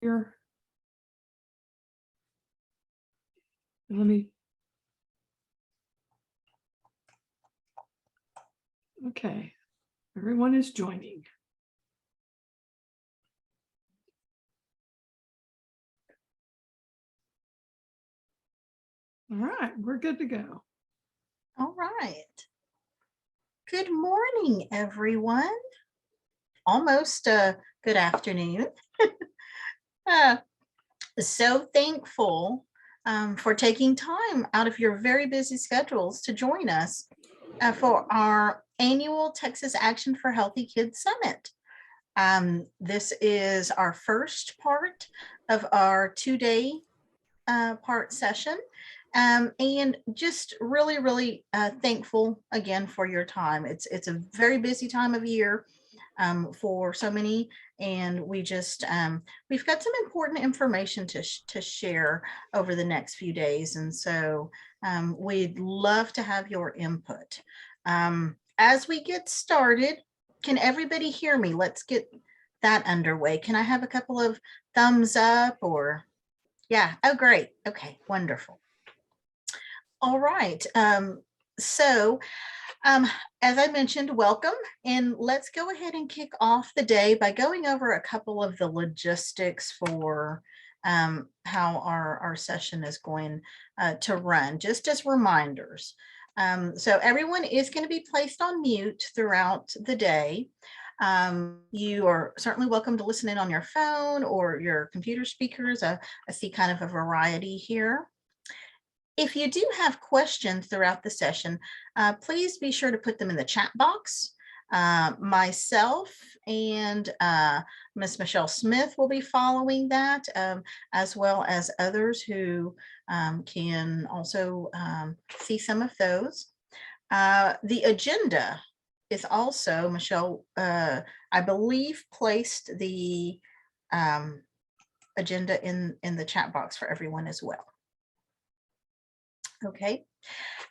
here. Let me. Okay, everyone is joining. All right, we're good to go. All right. Good morning, everyone. Almost good afternoon. So thankful for taking time out of your very busy schedules to join us for our annual Texas Action for Healthy Kids Summit. This is our first part of our two-day part session. And just really thankful again for your time. It's a very busy time of year for so many, and we've got some important information to share over the next few days, and so we'd love to have your input. As we get started, can everybody hear me? Let's get that underway. Can I have a couple of thumbs up or? Yeah. Oh, great. Okay, wonderful. All right. So as I mentioned, welcome, and let's go ahead and kick off the day by going over a couple of the logistics for how our session is going to run, just as reminders. So everyone is going to be placed on mute throughout the day. You are certainly welcome to listen in on your phone or your computer speakers. I see kind of a variety here. If you do have questions throughout the session, please be sure to put them in the chat box. Myself and Ms. Michelle Smith will be following that, as well as others who can also see some of those. The agenda is also, Michelle, I believe, placed the agenda in the chat box for everyone as well. Okay,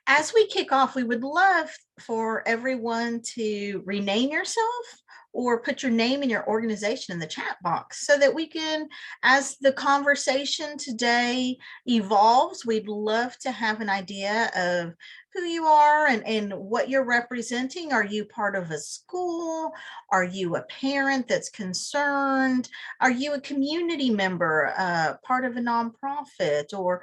as we kick off, we would love for everyone to rename yourself or put your name and your organization in the chat box so that we can, as the conversation today evolves, we'd love to have an idea of who you are and what you're representing. Are you part of a school? Are you a parent that's concerned? Are you a community member, part of a nonprofit, or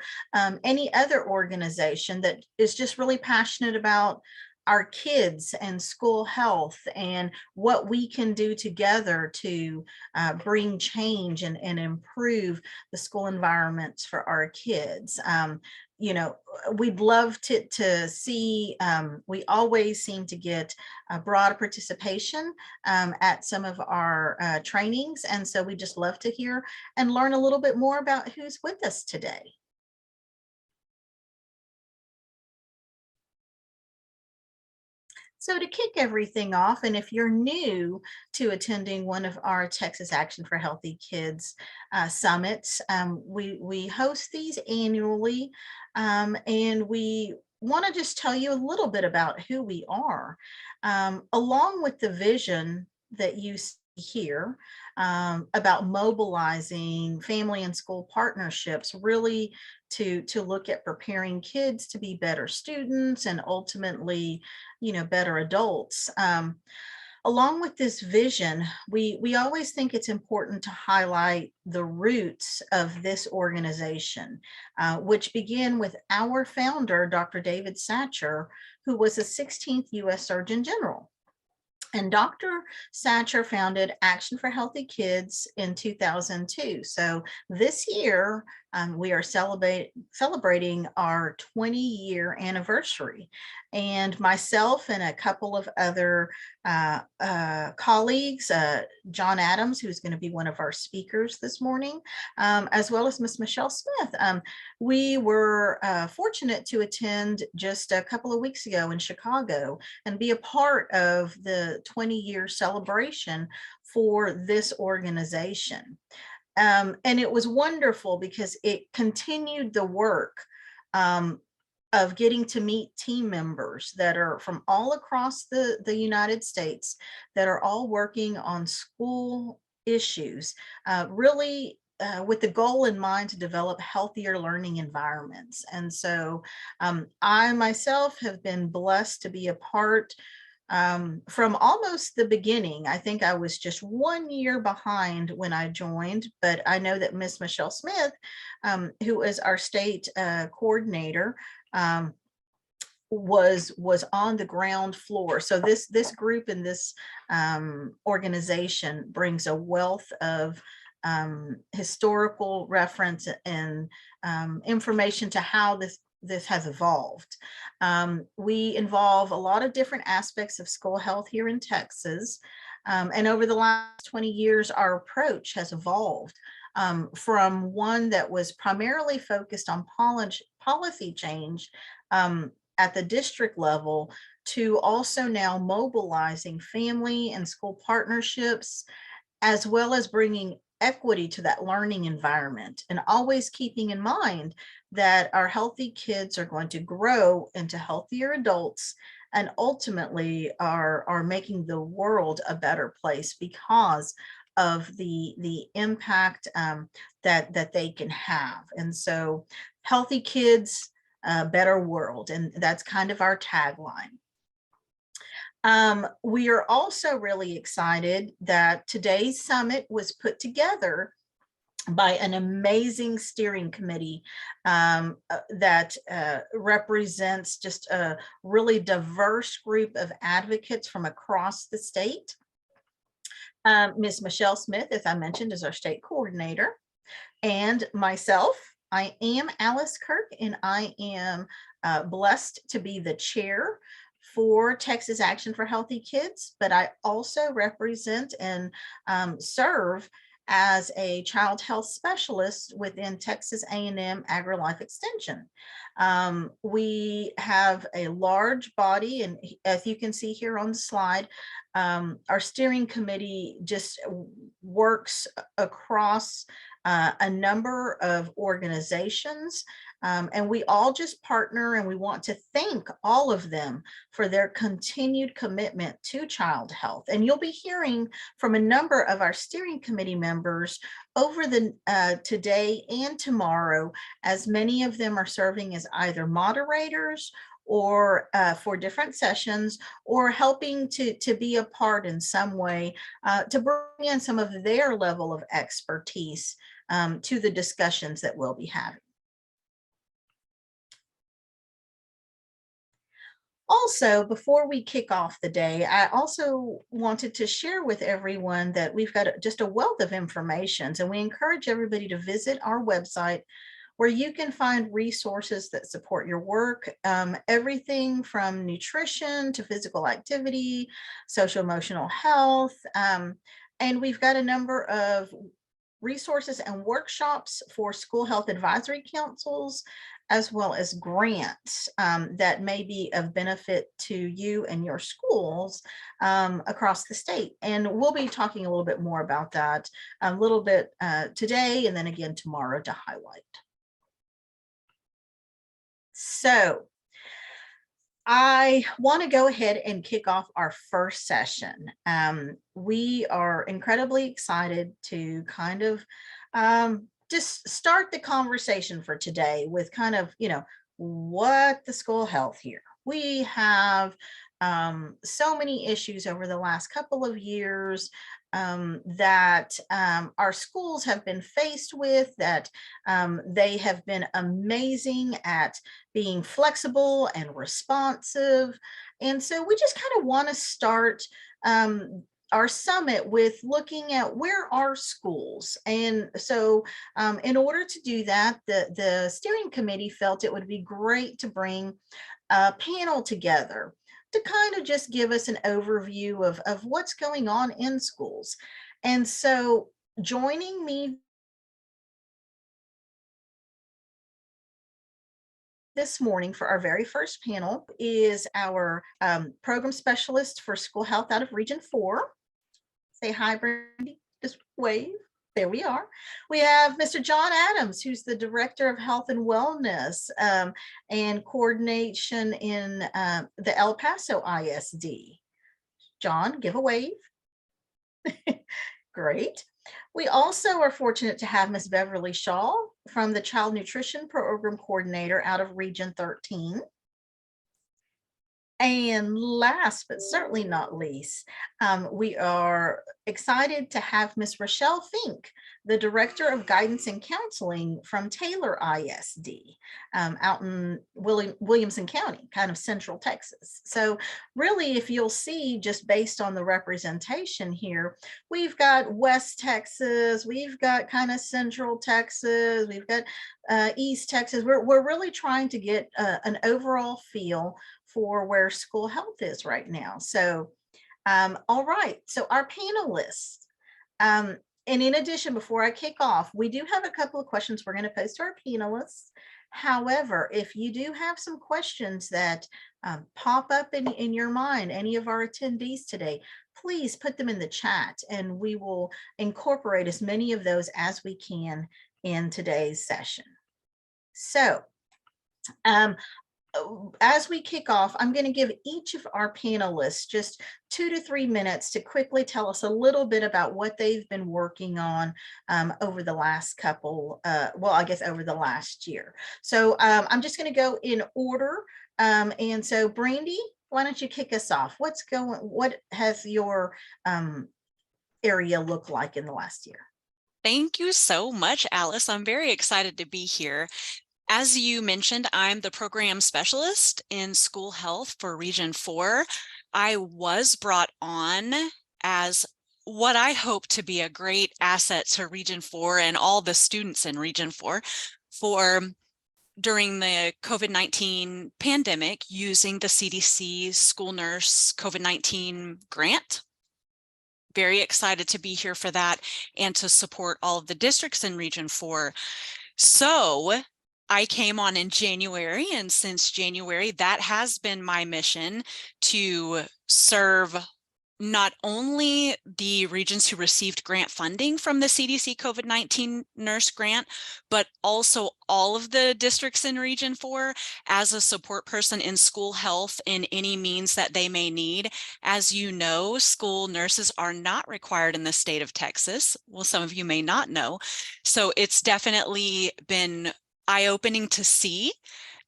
any other organization that is just really passionate about our kids and school health and what we can do together to bring change and improve the school environments for our kids? You know, we'd love to see, we always seem to get a broad participation at some of our trainings. And so we just love to hear and learn a little bit more about who's with us today. So to kick everything off, and if you're new to attending one of our Texas Action for Healthy Kids summits, we host these annually, and we want to just tell you a little bit about who we are, along with the vision that you see here about mobilizing family and school partnerships, really to look at preparing kids to be better students and ultimately, you know, better adults. Along with this vision, we always think it's important to highlight the roots of this organization, which begin with our founder, Dr. David Satcher, who was a 16th U.S. Surgeon General. And Dr. Satcher founded Action for Healthy Kids in 2002. So this year, we are celebrating our 20-year anniversary. And myself and a couple of other colleagues, John Adams, who's going to be one of our speakers this morning, as well as Miss Michelle Smith. We were fortunate to attend just a couple of weeks ago in Chicago and be a part of the 20-year celebration for this organization. And it was wonderful because it continued the work of getting to meet team members that are from all across the United States that are all working on school issues, really with the goal in mind to develop healthier learning environments. And so I myself have been blessed to be a part from almost the beginning. I think I was just 1 year behind when I joined, but I know that Miss Michelle Smith, who is our state coordinator, was on the ground floor. So this group and this organization brings a wealth of historical reference and information to how this has evolved. We involve a lot of different aspects of school health here in Texas. And over the last 20 years, our approach has evolved from one that was primarily focused on policy change at the district level to also now mobilizing family and school partnerships, as well as bringing equity to that learning environment, and always keeping in mind that our healthy kids are going to grow into healthier adults and ultimately are making the world a better place because of the impact that they can have. And so healthy kids, better world, and that's kind of our tagline. We are also really excited that today's summit was put together by an amazing steering committee that represents just a really diverse group of advocates from across the state. Ms. Michelle Smith, as I mentioned, is our state coordinator, and myself, I am Alice Kirk, and I am blessed to be the chair for Texas Action for Healthy Kids, but I also represent and serve as a child health specialist within Texas A&M AgriLife Extension. We have a large body, and as you can see here on the slide, our steering committee just works across a number of organizations, and we all just partner, and we want to thank all of them for their continued commitment to child health. And you'll be hearing from a number of our steering committee members over the today and tomorrow, as many of them are serving as either moderators or for different sessions, or helping to be a part in some way to bring in some of their level of expertise to the discussions that we'll be having. Also, before we kick off the day, I also wanted to share with everyone that we've got just a wealth of information, and we encourage everybody to visit our website, where you can find resources that support your work, everything from nutrition to physical activity, social emotional health, and we've got a number of resources and workshops for school health advisory councils, as well as grants that may be of benefit to you and your schools across the state. And we'll be talking a little bit more about that a little bit today, and then again tomorrow to highlight. So I want to go ahead and kick off our first session. We are incredibly excited to kind of just start the conversation for today with kind of, what the school health here. We have so many issues over the last couple of years that our schools have been faced with, that they have been amazing at being flexible and responsive. And so we just kind of want to start our summit with looking at where are schools. And so in order to do that, the steering committee felt it would be great to bring a panel together to kind of just give us an overview of what's going on in schools. And so joining me this morning for our very first panel is our program specialist for school health out of Region 4. Say hi, Brandy, just wave. There we are. We have Mr. John Adams, who's the Director of Health and Wellness and Coordination in the El Paso ISD. John, give a wave. Great. We also are fortunate to have Miss Beverly Shaw from the Child Nutrition Program Coordinator out of Region 13. And last but certainly not least, we are excited to have Miss Rachelle Finck, the Director of Guidance and Counseling from Taylor ISD, out in Williamson County, kind of central Texas. So really, if you'll see, just based on the representation here, we've got West Texas, we've got kind of central Texas, we've got East Texas. We're really trying to get an overall feel for where school health is right now. So, all right, so our panelists, and in addition, before I kick off, we do have a couple of questions we're going to pose to our panelists. However, if you do have some questions that pop up in your mind, any of our attendees today, please put them in the chat and we will incorporate as many of those as we can in today's session. So, as we kick off, I'm going to give each of our panelists just 2 to 3 minutes to quickly tell us a little bit about what they've been working on over the last couple, well, I guess over the last year. So I'm just going to go in order. And so Brandy, why don't you kick us off? What has your area looked like in the last year? Thank you so much, Alice. I'm very excited to be here. As you mentioned, I'm the program specialist in school health for Region 4. I was brought on as what I hope to be a great asset to Region 4 and all the students in Region 4 during the COVID-19 pandemic using the CDC School Nurse COVID-19 grant. Very excited to be here for that and to support all of the districts in Region 4. So I came on in January, and since January, that has been my mission to serve not only the regions who received grant funding from the CDC COVID-19 nurse grant, but also all of the districts in Region 4 as a support person in school health in any means that they may need. As you know, school nurses are not required in the state of Texas. Well, some of you may not know. So it's definitely been eye-opening to see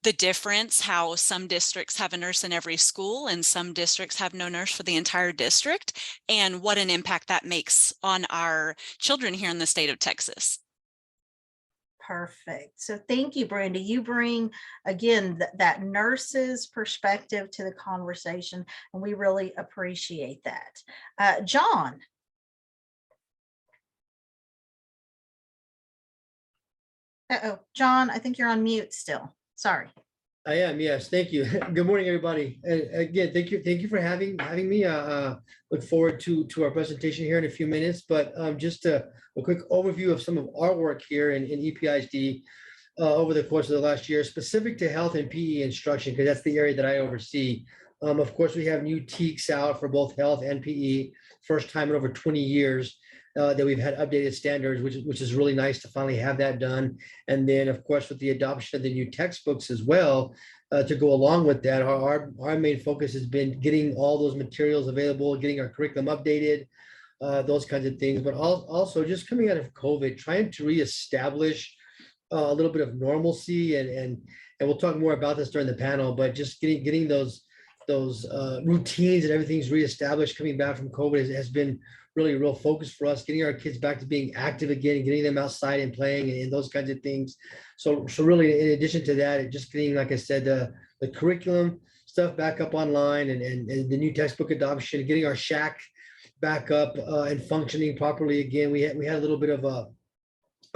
the difference, how some districts have a nurse in every school and some districts have no nurse for the entire district, and what an impact that makes on our children here in the state of Texas. Perfect. So thank you, Brandy. You bring, again, that nurse's perspective to the conversation, and we really appreciate that. John. Uh-oh, John, I think you're on mute still. Sorry. I am, yes. Thank you. Good morning, everybody. And again, thank you for having me. Look forward to our presentation here in a few minutes. But just a quick overview of some of our work here in EPISD over the course of the last year, specific to health and PE instruction, because that's the area that I oversee. Of course, we have new TEKS out for both health and PE, first time in over 20 years. That we've had updated standards, which is really nice to finally have that done. And then, of course, with the adoption of the new textbooks as well, to go along with that, our main focus has been getting all those materials available, getting our curriculum updated, those kinds of things. But also just coming out of COVID, trying to reestablish a little bit of normalcy, and we'll talk more about this during the panel. But just getting those routines and everything's reestablished coming back from COVID has been really a real focus for us, getting our kids back to being active again and getting them outside and playing and those kinds of things. So really, in addition to that, just getting, like I said, the curriculum stuff back up online and the new textbook adoption, getting our shack back up and functioning properly again. We had a little bit of a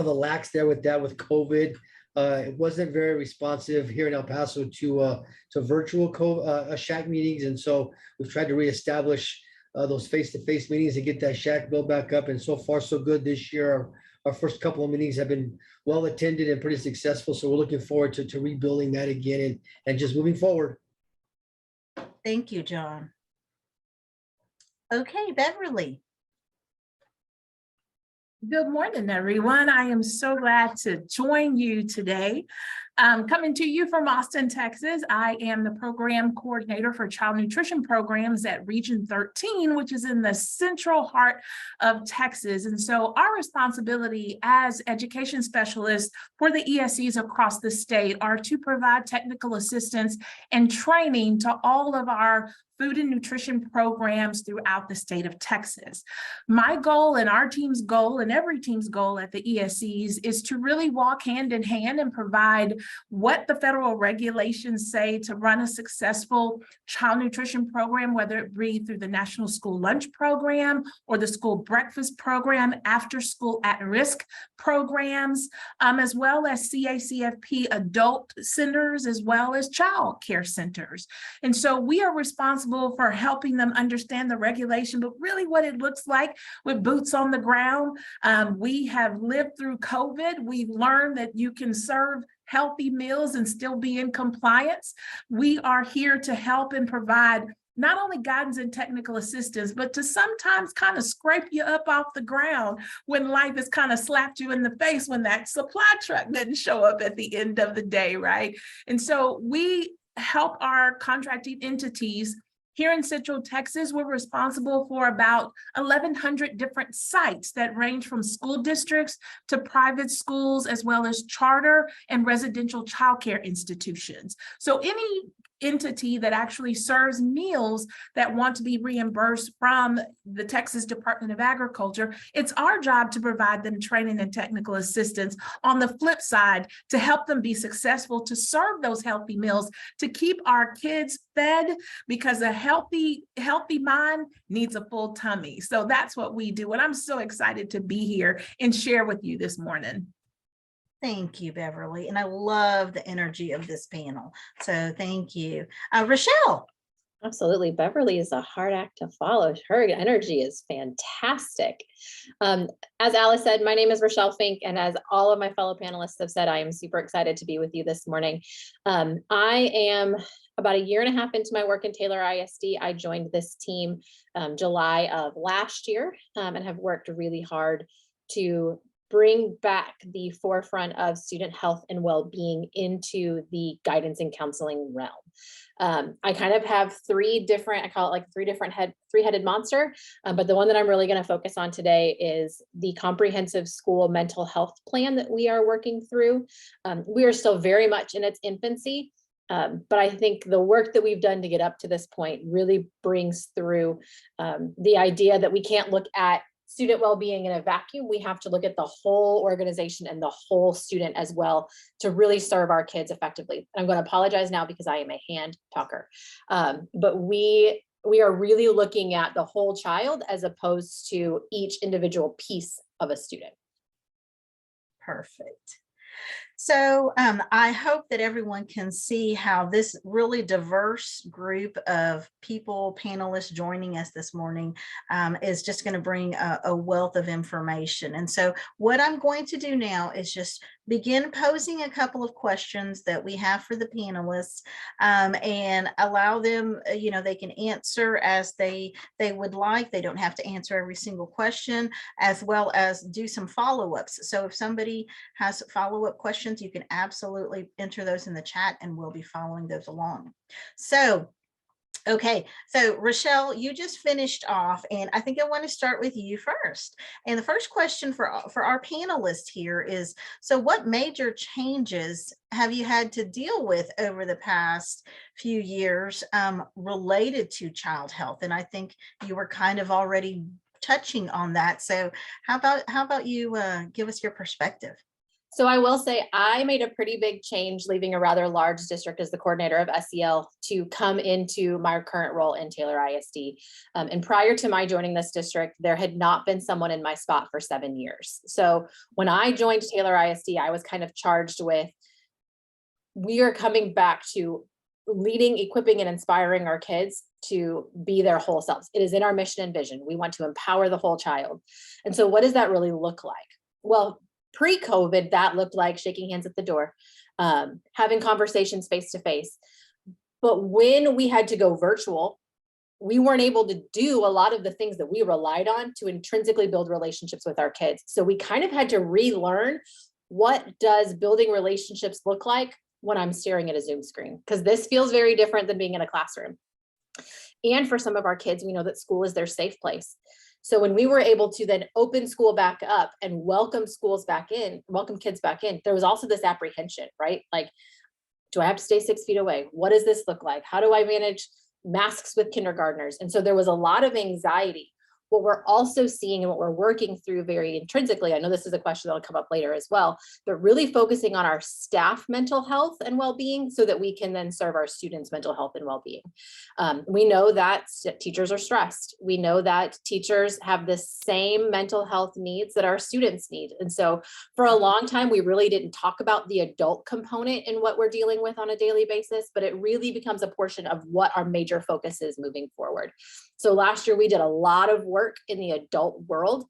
lax there with COVID. It wasn't very responsive here in El Paso to virtual shack meetings, and so we've tried to reestablish those face-to-face meetings and get that shack built back up. And so far, so good this year. Our first couple of meetings have been well attended and pretty successful. So we're looking forward to rebuilding that again and just moving forward. Thank you, John. Okay, Beverly. Good morning, everyone. I am so glad to join you today. Coming to you from Austin, Texas. I am the program coordinator for child nutrition programs at Region 13, which is in the central heart of Texas. And so our responsibility as education specialists for the ESCs across the state are to provide technical assistance and training to all of our food and nutrition programs throughout the state of Texas. My goal and our team's goal and every team's goal at the ESCs is to really walk hand in hand and provide what the federal regulations say to run a successful child nutrition program, whether it be through the National School Lunch Program or the School Breakfast Program, after school at-risk programs, as well as CACFP adult centers, as well as child care centers. And so we are responsible for helping them understand the regulation, but really what it looks like with boots on the ground. We have lived through COVID. We've learned that you can serve healthy meals and still be in compliance. We are here to help and provide not only guidance and technical assistance, but to sometimes kind of scrape you up off the ground when life has kind of slapped you in the face when that supply truck didn't show up at the end of the day, right? And so we help our contracting entities. Here in Central Texas, we're responsible for about 1,100 different sites that range from school districts to private schools, as well as charter and residential childcare institutions. So any entity that actually serves meals that want to be reimbursed from the Texas Department of Agriculture, it's our job to provide them training and technical assistance on the flip side to help them be successful to serve those healthy meals, to keep our kids fed, because a healthy mind needs a full tummy. So that's what we do. And I'm so excited to be here and share with you this morning. Thank you, Beverly. And I love the energy of this panel. So thank you. Rachelle. Absolutely. Beverly is a hard act to follow. Her energy is fantastic. As Alice said, my name is Rachelle Finck, and as all of my fellow panelists have said, I am super excited to be with you this morning. I am about a year and a half into my work in Taylor ISD. I joined this team July of last year and have worked really hard to bring back the forefront of student health and well-being into the guidance and counseling realm. I kind of have I call it like three-headed monster, but the one that I'm really going to focus on today is the comprehensive school mental health plan that we are working through. We are still very much in its infancy, but I think the work that we've done to get up to this point really brings through the idea that we can't look at student well-being in a vacuum. We have to look at the whole organization and the whole student as well to really serve our kids effectively. And I'm going to apologize now because I am a hand talker, but we are really looking at the whole child as opposed to each individual piece of a student. Perfect. So I hope that everyone can see how this really diverse group of people, panelists joining us this morning is just going to bring a wealth of information. And so what I'm going to do now is just begin posing a couple of questions that we have for the panelists and allow them, they can answer as they would like. They don't have to answer every single question, as well as do some follow-ups. So if somebody has follow-up questions, you can absolutely enter those in the chat and we'll be following those along. So, okay, so Rachelle, you just finished off, and I think I want to start with you first. And the first question for our panelists here is, so what major changes have you had to deal with over the past few years related to child health? And I think you were kind of already touching on that. So how about you give us your perspective? So I will say I made a pretty big change leaving a rather large district as the coordinator of SEL to come into my current role in Taylor ISD. And prior to my joining this district, there had not been someone in my spot for 7 years. So when I joined Taylor ISD, I was kind of charged with, we are coming back to leading, equipping, and inspiring our kids to be their whole selves. It is in our mission and vision. We want to empower the whole child. And so what does that really look like? Well, pre-COVID, that looked like shaking hands at the door, having conversations face to face. But when we had to go virtual, we weren't able to do a lot of the things that we relied on to intrinsically build relationships with our kids. So we kind of had to relearn, what does building relationships look like when I'm staring at a Zoom screen? Because this feels very different than being in a classroom. And for some of our kids, we know that school is their safe place. So when we were able to then open school back up and welcome kids back in, there was also this apprehension, right? Like, do I have to stay 6 feet away? What does this look like? How do I manage masks with kindergartners? And so there was a lot of anxiety. What we're also seeing and what we're working through very intrinsically, I know this is a question that'll come up later as well, but really focusing on our staff mental health and well-being so that we can then serve our students' mental health and well-being. We know that teachers are stressed. We know that teachers have the same mental health needs that our students need. And so for a long time, we really didn't talk about the adult component in what we're dealing with on a daily basis, but it really becomes a portion of what our major focus is moving forward. So last year, we did a lot of work in the adult world,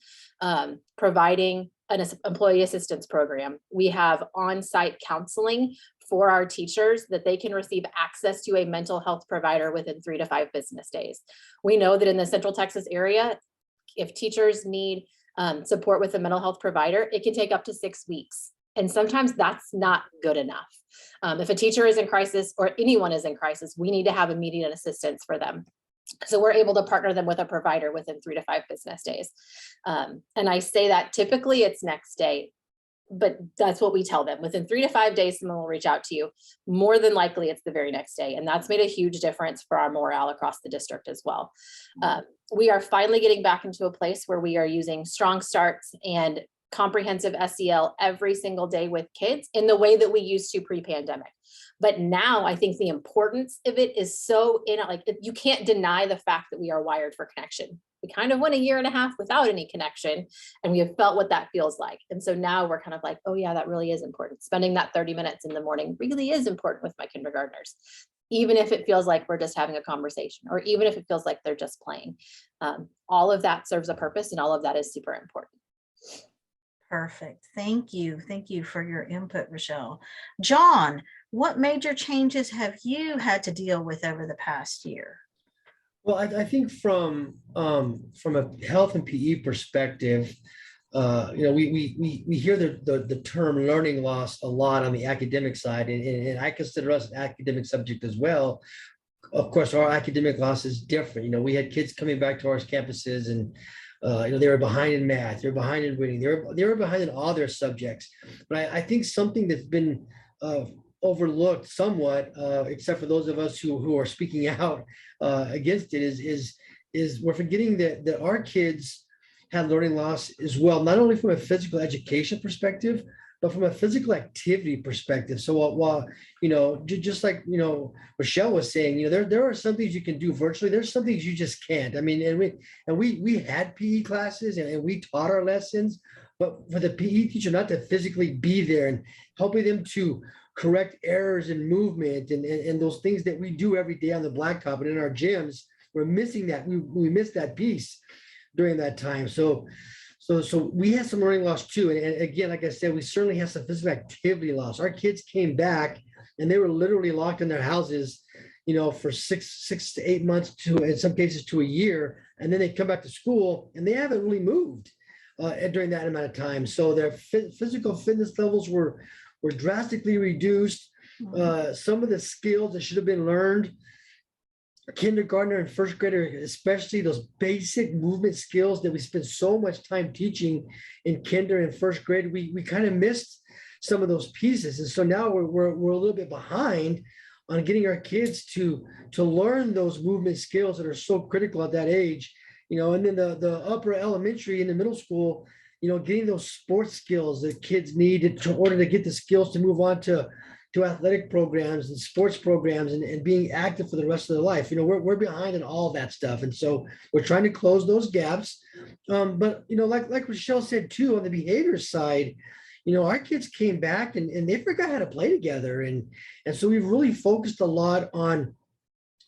providing an employee assistance program. We have on-site counseling for our teachers that they can receive access to a mental health provider within 3 to 5 business days. We know that in the Central Texas area, if teachers need support with a mental health provider, it can take up to 6 weeks. And sometimes that's not good enough. If a teacher is in crisis or anyone is in crisis, we need to have immediate assistance for them. So we're able to partner them with a provider within 3 to 5 business days. And I say that typically it's next day, but that's what we tell them. Within 3 to 5 days, someone will reach out to you. More than likely, it's the very next day. And that's made a huge difference for our morale across the district as well. We are finally getting back into a place where we are using strong starts and comprehensive SEL every single day with kids in the way that we used to pre-pandemic. But now I think the importance of it is so you can't deny the fact that we are wired for connection. We kind of went 1.5 years without any connection, and we have felt what that feels like. And so now we're kind of like, oh yeah, that really is important. Spending that 30 minutes in the morning really is important with my kindergartners, even if it feels like we're just having a conversation, or even if it feels like they're just playing. All of that serves a purpose, and all of that is super important. Perfect. Thank you. Thank you for your input, Rachelle. John, what major changes have you had to deal with over the past year? Well, I think from a health and PE perspective, we hear the term learning loss a lot on the academic side, and I consider us an academic subject as well. Of course, our academic loss is different. We had kids coming back to our campuses, and they were behind in math, they were behind in reading, they were behind in all their subjects. But I think something that's been overlooked somewhat, except for those of us who are speaking out against it, is we're forgetting that our kids had learning loss as well, not only from a physical education perspective, but from a physical activity perspective. So while just like Rachelle was saying, there are some things you can do virtually. There's some things you just can't. I mean, and we had PE classes and we taught our lessons, but for the PE teacher not to physically be there and helping them to correct errors in movement and those things that we do every day on the blacktop and in our gyms, we're missing that. We missed that piece during that time. So we had some learning loss too. And again, like I said, we certainly had some physical activity loss. Our kids came back and they were literally locked in their houses, for 6 to 8 months to, in some cases, to a year. And then they come back to school and they haven't really moved during that amount of time. So their physical fitness levels were drastically reduced. Some of the skills that should have been learned, kindergartner and first grader, especially those basic movement skills that we spend so much time teaching in kinder and first grade, we kind of missed some of those pieces. And so now we're a little bit behind on getting our kids to learn those movement skills that are so critical at that age, and then the upper elementary and the middle school, getting those sports skills that kids need in order to get the skills to move on to athletic programs and sports programs and being active for the rest of their life. We're behind in all that stuff. And so we're trying to close those gaps. But, like Rachelle said too, on the behavior side, our kids came back and they forgot how to play together. And so we've really focused a lot on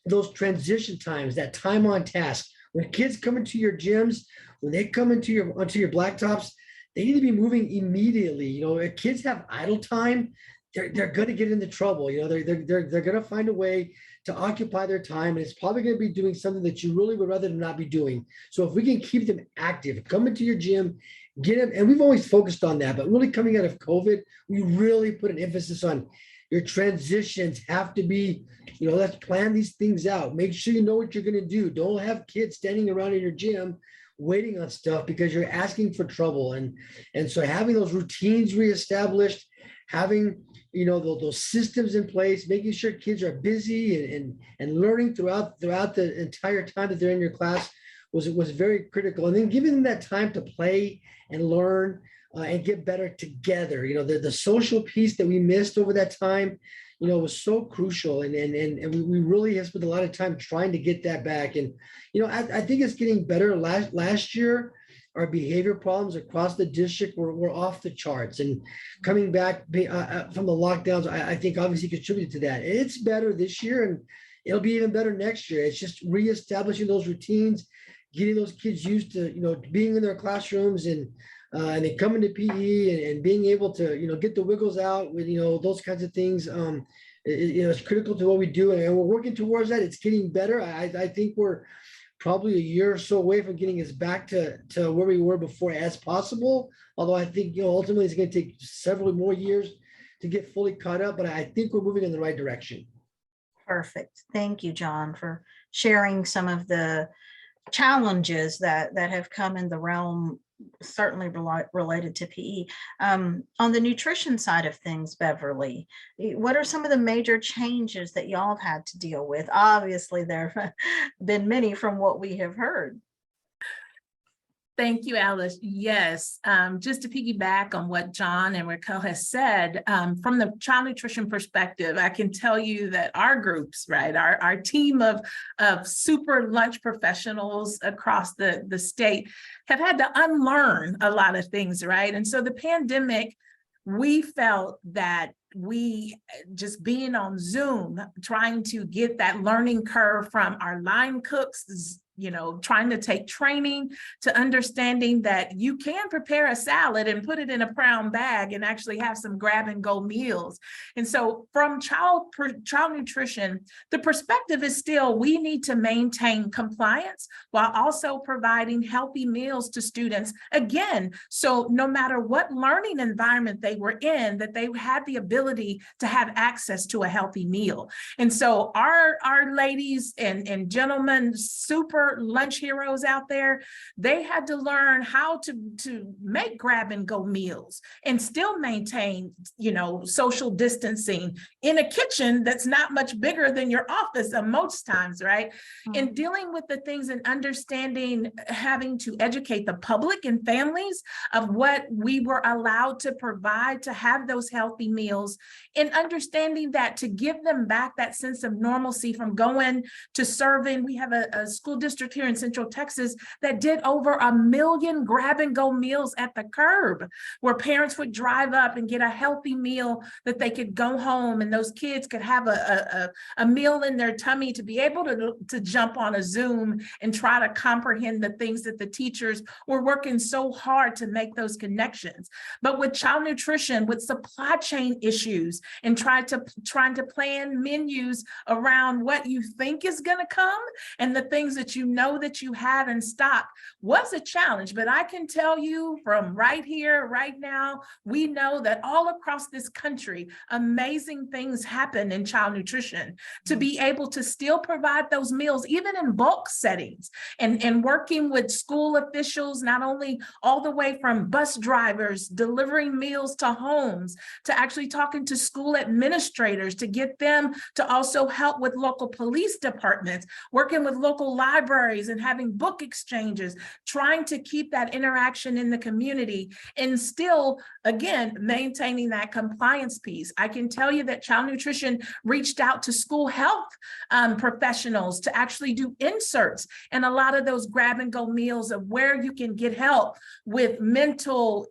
those transition times, that time on task. When kids come into your gyms, when they come onto your blacktops, they need to be moving immediately. If kids have idle time, they're going to get into trouble. They're going to find a way to occupy their time, and it's probably going to be doing something that you really would rather them not be doing. So if we can keep them active, come into your gym, get them, and we've always focused on that, but really coming out of COVID, we really put an emphasis on your transitions have to be, let's plan these things out. Make sure you know what you're going to do. Don't have kids standing around in your gym waiting on stuff because you're asking for trouble. And so having those routines reestablished, having those systems in place, making sure kids are busy and learning throughout the entire time that they're in your class was very critical. And then giving them that time to play and learn and get better together. The social piece that we missed over that time, was so crucial. And we really have spent a lot of time trying to get that back. And, I think it's getting better. Last year, our behavior problems across the district were off the charts, and coming back from the lockdowns, I think obviously contributed to that. And it's better this year, and it'll be even better next year. It's just reestablishing those routines, getting those kids used to, being in their classrooms and then coming to PE and being able to, get the wiggles out with, those kinds of things. It's critical to what we do, and we're working towards that. It's getting better. I think we're probably a year or so away from getting us back to where we were before as possible. Although I think, ultimately it's going to take several more years to get fully caught up, but I think we're moving in the right direction. Perfect. Thank you, John, for sharing some of the challenges that have come in the realm, certainly related to PE. On the nutrition side of things, Beverly, what are some of the major changes that y'all have had to deal with? Obviously, there have been many from what we have heard. Thank you, Alice. Yes, just to piggyback on what John and Rachelle has said, from the child nutrition perspective, I can tell you that our groups, right, our team of super lunch professionals across the state have had to unlearn a lot of things, right? And so the pandemic, we felt that we just being on Zoom, trying to get that learning curve from our line cooks, trying to take training to understanding that you can prepare a salad and put it in a brown bag and actually have some grab and go meals. And so from child nutrition, the perspective is still, we need to maintain compliance while also providing healthy meals to students. Again, so no matter what learning environment they were in, that they had the ability to have access to a healthy meal. And so our ladies and gentlemen, super lunch heroes out there, they had to learn how to make grab and go meals and still maintain, social distancing in a kitchen that's not much bigger than your office most times, right? And dealing with the things and understanding, having to educate the public and families of what we were allowed to provide to have those healthy meals, and understanding that to give them back that sense of normalcy from going to serving. We have a school district here in Central Texas that did over 1 million grab and go meals at the curb, where parents would drive up and get a healthy meal that they could go home, and those kids could have a meal in their tummy to be able to jump on a Zoom and try to comprehend the things that the teachers were working so hard to make those connections. But with child nutrition, with supply chain issues, and trying to plan menus around what you think is going to come and the things that that you have in stock was a challenge. But I can tell you from right here, right now, we know that all across this country, amazing things happen in child nutrition to be able to still provide those meals, even in bulk settings, and working with school officials, not only all the way from bus drivers, delivering meals to homes, to actually talking to school administrators to get them to also help with local police departments, working with local libraries and having book exchanges, trying to keep that interaction in the community and still, again, maintaining that compliance piece. I can tell you that child nutrition reached out to school health professionals to actually do inserts and a lot of those grab and go meals of where you can get help with mental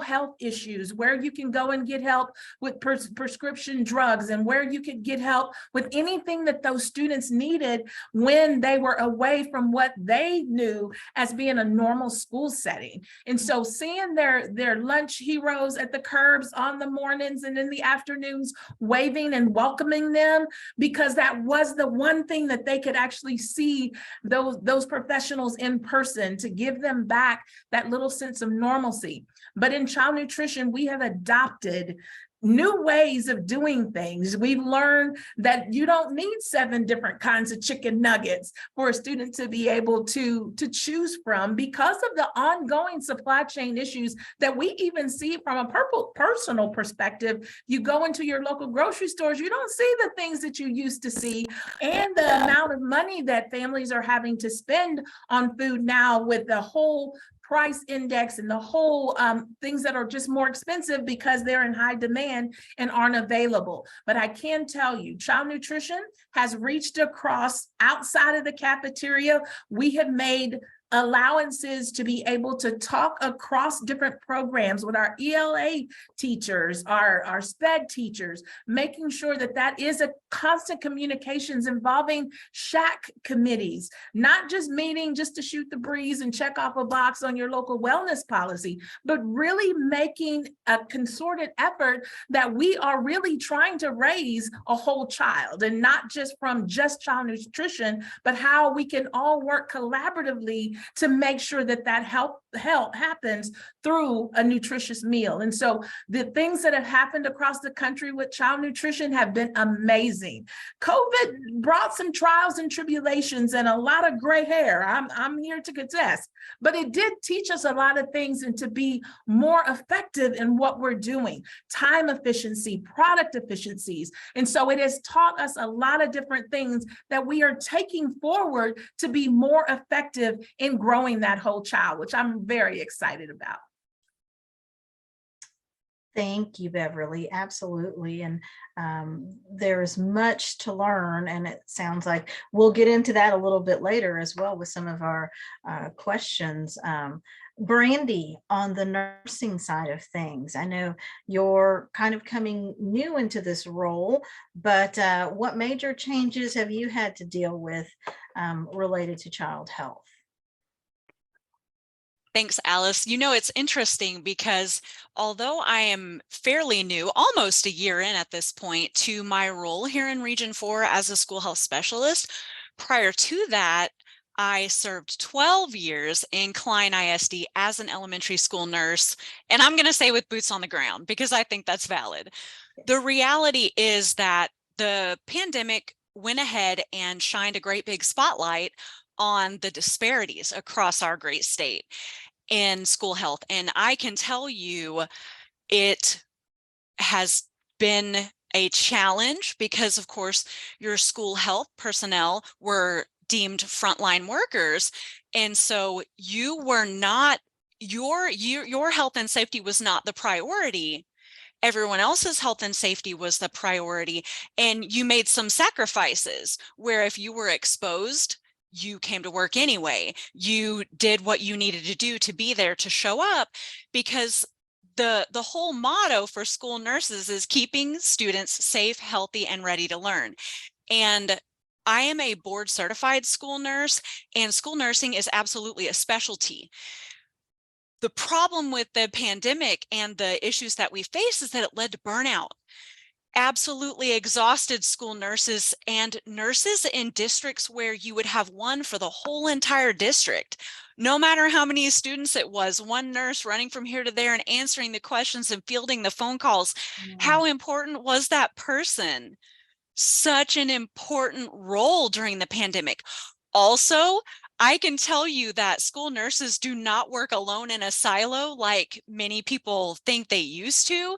health issues, where you can go and get help with prescription drugs and where you could get help with anything that those students needed when they were away from what they knew as being a normal school setting. And so seeing their lunch heroes at the curbs on the mornings and in the afternoons, waving and welcoming them, because that was the one thing that they could actually see those professionals in person, to give them back that little sense of normalcy. But in child nutrition, we have adopted new ways of doing things. We've learned that you don't need 7 different kinds of chicken nuggets for a student to be able to choose from, because of the ongoing supply chain issues that we even see from a personal perspective. You go into your local grocery stores, you don't see the things that you used to see, and the amount of money that families are having to spend on food now, with the whole price index and the whole things that are just more expensive because they're in high demand and aren't available. But I can tell you, child nutrition has reached across outside of the cafeteria. We have made allowances to be able to talk across different programs with our ELA teachers, our SPED teachers, making sure that that is a constant communications involving SHAC committees, not just meeting just to shoot the breeze and check off a box on your local wellness policy, but really making a concerted effort that we are really trying to raise a whole child, and not just from just child nutrition, but how we can all work collaboratively to make sure that that help happens through a nutritious meal. And so the things that have happened across the country with child nutrition have been amazing. COVID brought some trials and tribulations and a lot of gray hair. I'm here to contest, but it did teach us a lot of things, and to be more effective in what we're doing, time efficiency, product efficiencies. And so it has taught us a lot of different things that we are taking forward to be more effective in growing that whole child, which I'm very excited about. Thank you, Beverly. Absolutely. And there's much to learn, and it sounds like we'll get into that a little bit later as well with some of our questions. Brandy, on the nursing side of things, I know you're kind of coming new into this role, but what major changes have you had to deal with related to child health? Thanks, Alice. You know, it's interesting because although I am fairly new, almost a year in at this point, to my role here in Region 4 as a school health specialist, prior to that, I served 12 years in Klein ISD as an elementary school nurse, and I'm going to say with boots on the ground because I think that's valid. The reality is that the pandemic went ahead and shined a great big spotlight on the disparities across our great state in school health. And I can tell you it has been a challenge because, of course, your school health personnel were deemed frontline workers. And so you were not, your health and safety was not the priority. Everyone else's health and safety was the priority. And you made some sacrifices where if you were exposed, you came to work anyway. You did what you needed to do to be there, to show up, because the whole motto for school nurses is keeping students safe, healthy, and ready to learn. And I am a board certified school nurse, and school nursing is absolutely a specialty. The problem with the pandemic and the issues that we face is that it led to burnout. Absolutely exhausted school nurses and nurses in districts where you would have one for the whole entire district. No matter how many students it was, one nurse running from here to there and answering the questions and fielding the phone calls. How important was that person? Such an important role during the pandemic. Also, I can tell you that school nurses do not work alone in a silo like many people think they used to.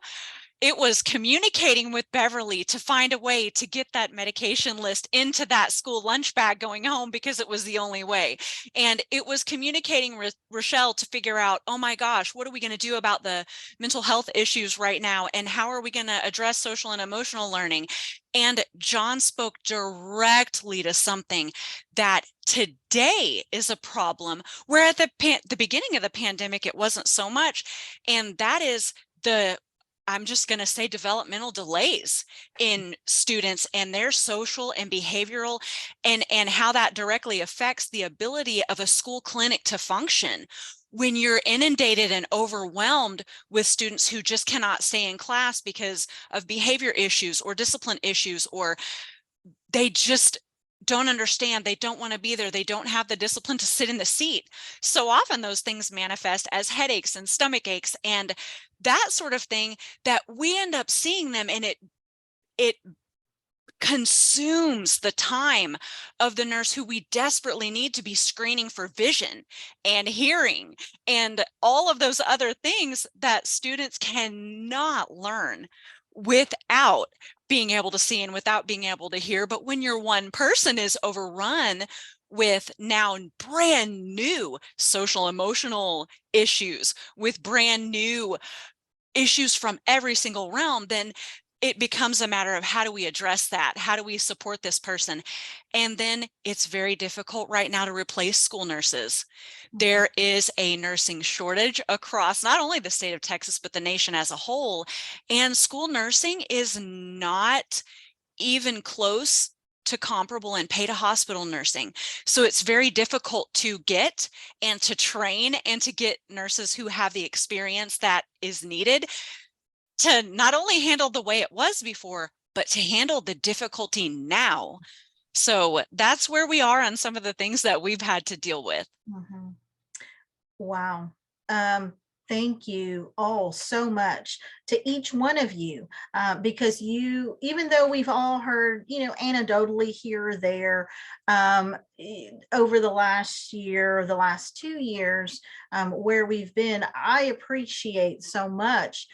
It was communicating with Beverly to find a way to get that medication list into that school lunch bag going home because it was the only way. And it was communicating with Rachelle to figure out, oh my gosh, what are we going to do about the mental health issues right now? And how are we going to address social and emotional learning? And John spoke directly to something that today is a problem, where at the beginning of the pandemic, it wasn't so much. And that is the I'm just going to say developmental delays in students and their social and behavioral, and how that directly affects the ability of a school clinic to function. When you're inundated and overwhelmed with students who just cannot stay in class because of behavior issues or discipline issues, or they just don't understand, they don't want to be there, they don't have the discipline to sit in the seat. So often those things manifest as headaches and stomach aches and that sort of thing, that we end up seeing them, and it consumes the time of the nurse who we desperately need to be screening for vision and hearing and all of those other things that students cannot learn without being able to see and without being able to hear. But when your one person is overrun with now brand new social emotional issues, with brand new issues from every single realm, then it becomes a matter of how do we address that? How do we support this person? And then it's very difficult right now to replace school nurses. There is a nursing shortage across not only the state of Texas, but the nation as a whole. And school nursing is not even close to comparable in pay to hospital nursing. So it's very difficult to get and to train and to get nurses who have the experience that is needed to not only handle the way it was before, but to handle the difficulty now. So that's where we are on some of the things that we've had to deal with. Mhm. Wow. Thank you all so much to each one of you, because you, even though we've all heard, anecdotally here or there, over the last year, the last 2 years, where we've been, I appreciate so much.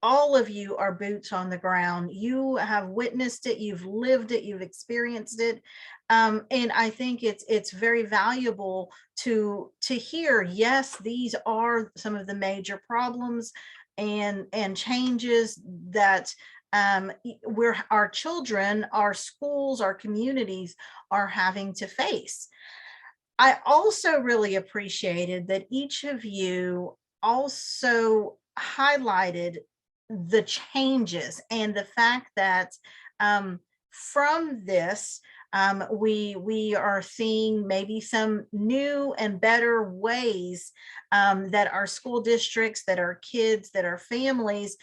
All of you are boots on the ground. You have witnessed it, you've lived it, you've experienced it. And I think it's very valuable to hear, yes, these are some of the major problems and changes that our children, our schools, our communities are having to face. I also really appreciated that each of you also highlighted the changes and the fact that from this, we are seeing maybe some new and better ways that our school districts, that our kids, that our families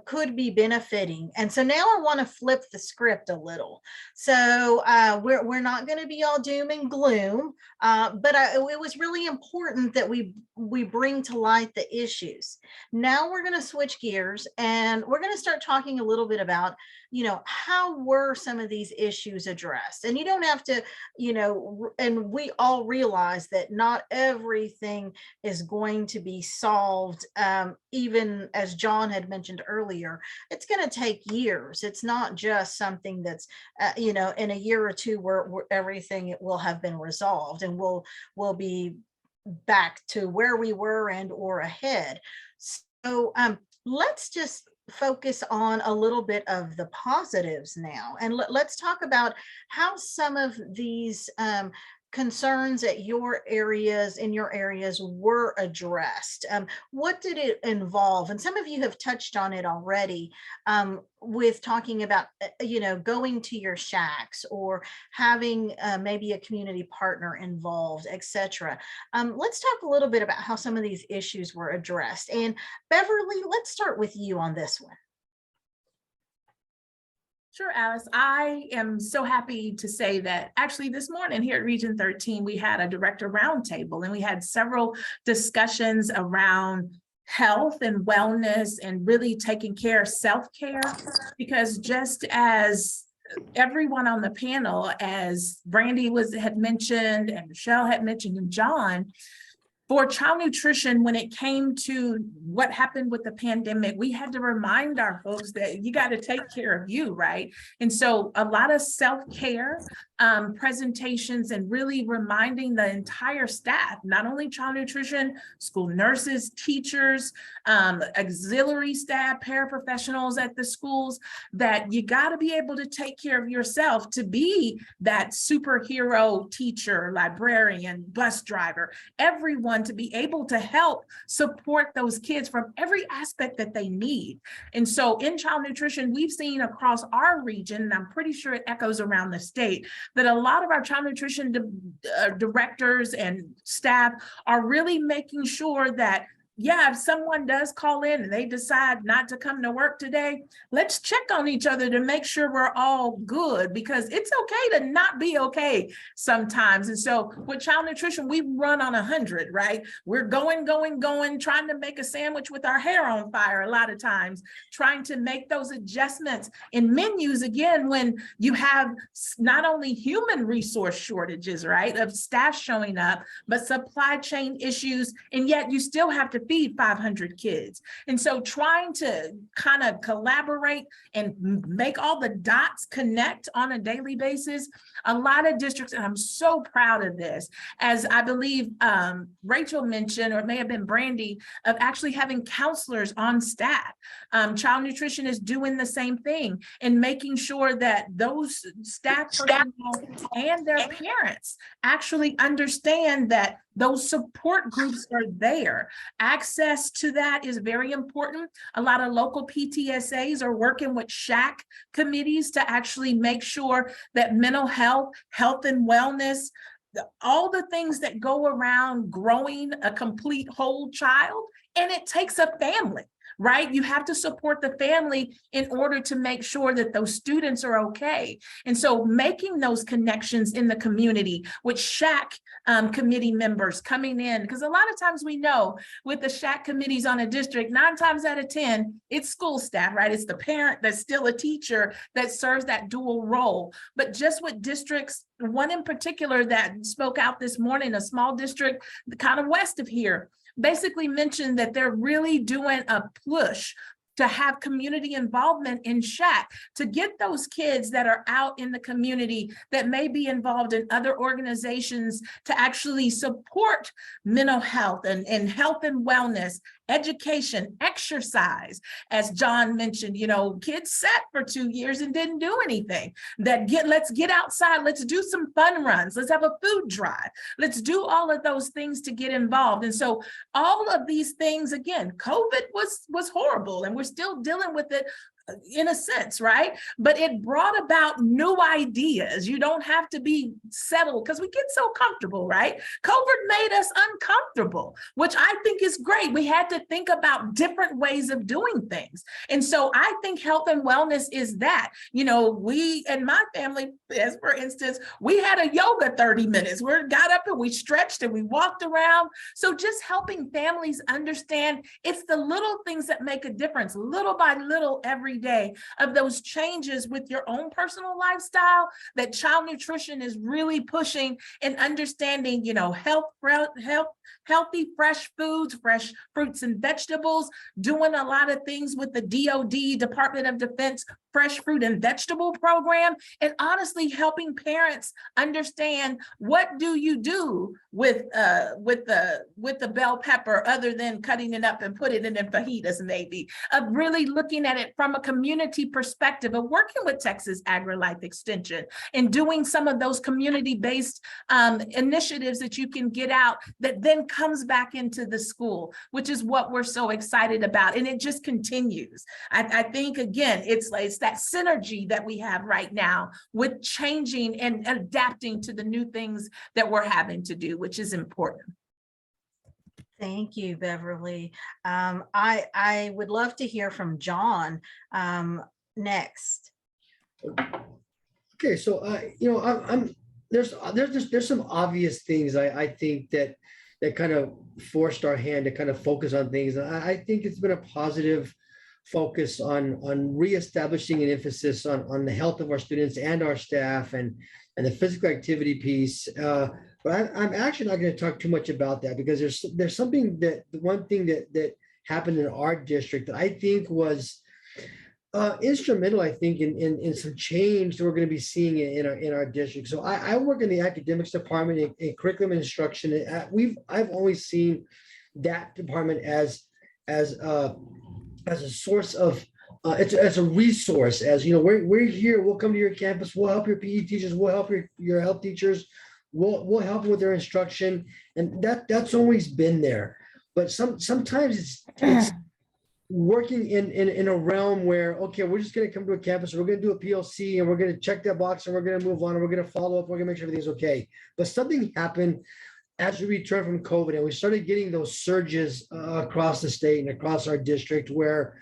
could be benefiting. And so now I want to flip the script a little. So we're not going to be all doom and gloom, but it was really important that we bring to light the issues. Now we're going to switch gears and we're going to start talking a little bit about, how were some of these issues addressed? And you don't have to, and we all realize that not everything is going to be solved. Even as John had mentioned earlier, it's going to take years. It's not just something that's, in a year or two where everything will have been resolved and we'll be back to where we were and or ahead. So let's just focus on a little bit of the positives now. And let's talk about how some of these concerns in your areas were addressed. What did it involve? And some of you have touched on it already with talking about, going to your shacks or having maybe a community partner involved, etc. Let's talk a little bit about how some of these issues were addressed. And Beverly, let's start with you on this one. Sure, Alice. I am so happy to say that actually this morning here at Region 13, we had a director roundtable and we had several discussions around health and wellness and really taking care of self-care, because just as everyone on the panel, as Brandy had mentioned and Rachelle had mentioned and John, for child nutrition, when it came to what happened with the pandemic, we had to remind our folks that you got to take care of you, right? And so a lot of self-care presentations and really reminding the entire staff, not only child nutrition, school nurses, teachers, auxiliary staff, paraprofessionals at the schools, that you got to be able to take care of yourself to be that superhero teacher, librarian, bus driver. Everyone everyone to be able to help support those kids from every aspect that they need. And so in child nutrition, we've seen across our region, and I'm pretty sure it echoes around the state, that a lot of our child nutrition directors and staff are really making sure that, yeah, if someone does call in and they decide not to come to work today, let's check on each other to make sure we're all good, because it's okay to not be okay sometimes. And so with child nutrition, we run on 100, right? We're going, trying to make a sandwich with our hair on fire a lot of times, trying to make those adjustments in menus, again, when you have not only human resource shortages, right, of staff showing up, but supply chain issues, and yet you still have to feed 500 kids. And so trying to kind of collaborate and make all the dots connect on a daily basis, a lot of districts, and I'm so proud of this, as I believe Rachel mentioned, or it may have been Brandy, of actually having counselors on staff. Child nutrition is doing the same thing and making sure that those staff personnel and their parents actually understand that those support groups are there. Access to that is very important. A lot of local PTSAs are working with SHAC committees to actually make sure that mental health, health and wellness, all the things that go around growing a complete whole child, and it takes a family. Right? You have to support the family in order to make sure that those students are okay. And so making those connections in the community with SHAC committee members coming in, because a lot of times we know with the SHAC committees on a district, 9 times out of 10, it's school staff, right? It's the parent that's still a teacher that serves that dual role. But just with districts, one in particular that spoke out this morning, a small district kind of west of here, basically mentioned that they're really doing a push to have community involvement in SHAC, to get those kids that are out in the community that may be involved in other organizations to actually support mental health and health and wellness, education, exercise. As John mentioned, you know, kids sat for 2 years and didn't do anything. Let's get outside, let's do some fun runs, let's have a food drive, let's do all of those things to get involved. And so all of these things, again, COVID was horrible, and we're still dealing with it in a sense, right? But it brought about new ideas. You don't have to be settled, because we get so comfortable, right? COVID made us uncomfortable, which I think is great. We had to think about different ways of doing things. And so I think health and wellness is that. You know, we and my family, as for instance, we had a yoga 30 minutes. We got up and we stretched and we walked around. So just helping families understand it's the little things that make a difference, little by little every day, of those changes with your own personal lifestyle that child nutrition is really pushing, and understanding, you know, healthy, fresh foods, fresh fruits and vegetables, doing a lot of things with the DoD, Department of Defense, fresh fruit and vegetable program, and honestly helping parents understand what do you do with the bell pepper other than cutting it up and put it in fajitas, maybe, of really looking at it from a community perspective, of working with Texas AgriLife Extension and doing some of those community-based initiatives that you can get out that then comes back into the school, which is what we're so excited about. And it just continues. I think, again, it's that synergy that we have right now with changing and adapting to the new things that we're having to do, which is important. Thank you, Beverly. I would love to hear from John next. Okay, so you know, there's some obvious things I think that kind of forced our hand to kind of focus on things. And I think it's been a positive focus on reestablishing an emphasis on the health of our students and our staff, and the physical activity piece. But I'm actually not going to talk too much about that, because there's something that one thing that happened in our district that I think was instrumental, I think, in some change that we're going to be seeing in our district. So I work in the academics department in curriculum and instruction. I've always seen that department as a source of as a resource, as you know, we're here, we'll come to your campus, we'll help your PE teachers, we'll help your health teachers, We'll help them with their instruction, and that's always been there. But sometimes it's working in a realm where, okay, we're just going to come to a campus, we're going to do a PLC, and we're going to check that box, and we're going to move on, and we're going to follow up, we're going to make sure everything's okay. But something happened as we returned from COVID, and we started getting those surges across the state and across our district, where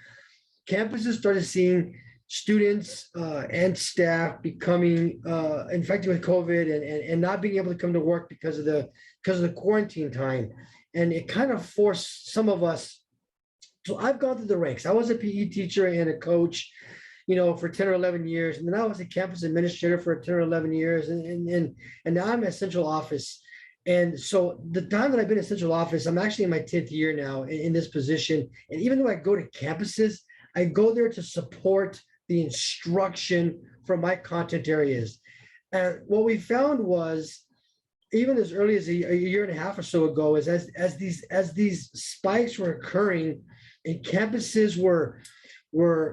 campuses started seeing students and staff becoming infected with COVID and not being able to come to work because of the quarantine time. And it kind of forced some of us. So I've gone through the ranks. I was a PE teacher and a coach, for 10 or 11 years. And then I was a campus administrator for 10 or 11 years. And now I'm at central office. And so the time that I've been in central office, I'm actually in my 10th year now in this position. And even though I go to campuses, I go there to support the instruction from my content areas. And what we found was, even as early as a year and a half or so ago, is as these spikes were occurring, and campuses were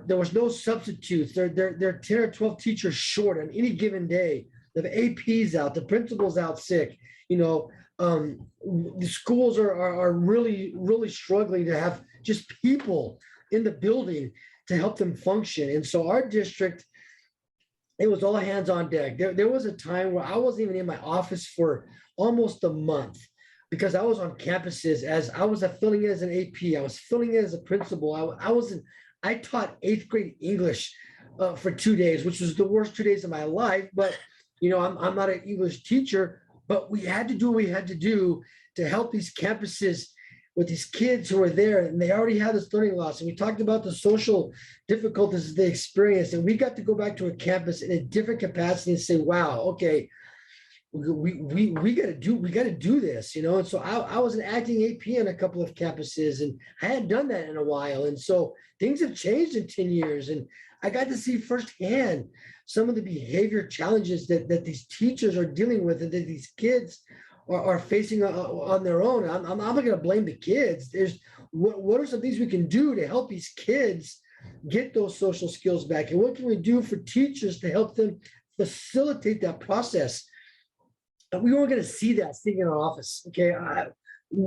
there was no substitutes. They're 10 or 12 teachers short on any given day. The APs out, the principal's out sick. The schools are really struggling to have just people in the building to help them function. And so our district, it was all hands on deck. There was a time where I wasn't even in my office for almost a month because I was on campuses as I was filling in as an AP. I was filling in as a principal. I taught 8th grade English for 2 days, which was the worst 2 days of my life. But, I'm not an English teacher, but we had to do what we had to do to help these campuses with these kids who are there, and they already had this learning loss. And we talked about the social difficulties they experienced, and we got to go back to a campus in a different capacity and say, wow, okay, we got to do this, And so I was an acting AP on a couple of campuses, and I hadn't done that in a while. And so things have changed in 10 years, and I got to see firsthand some of the behavior challenges that these teachers are dealing with and that these kids are facing on their own. I'm not going to blame the kids. There's what are some things we can do to help these kids get those social skills back, and what can we do for teachers to help them facilitate that process? We weren't going to see that sitting in our office. Okay,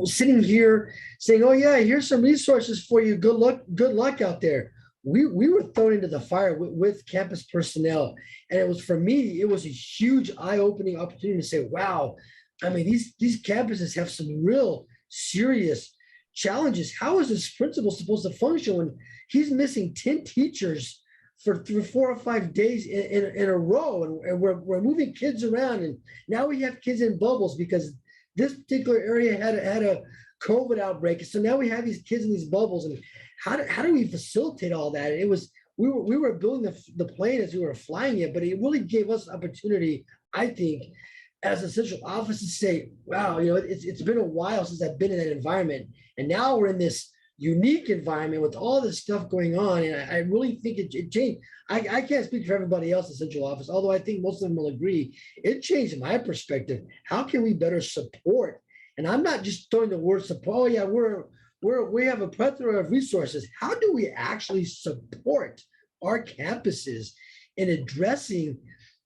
sitting here saying, "Oh yeah, here's some resources for you. Good luck out there." We were thrown into the fire with campus personnel, and it was, for me, it was a huge eye-opening opportunity to say, "Wow." I mean, these campuses have some real serious challenges. How is this principal supposed to function when he's missing 10 teachers for 4 or 5 days in a row? And we're moving kids around, and now we have kids in bubbles because this particular area had a COVID outbreak. So now we have these kids in these bubbles, and how do we facilitate all that? It was, we were building the plane as we were flying it, but it really gave us opportunity, I think, as a central office to say, wow, it's been a while since I've been in that environment. And now we're in this unique environment with all this stuff going on. And I really think it changed. I can't speak for everybody else in central office, although I think most of them will agree. It changed my perspective. How can we better support? And I'm not just throwing the word support. Oh yeah, we have a plethora of resources. How do we actually support our campuses in addressing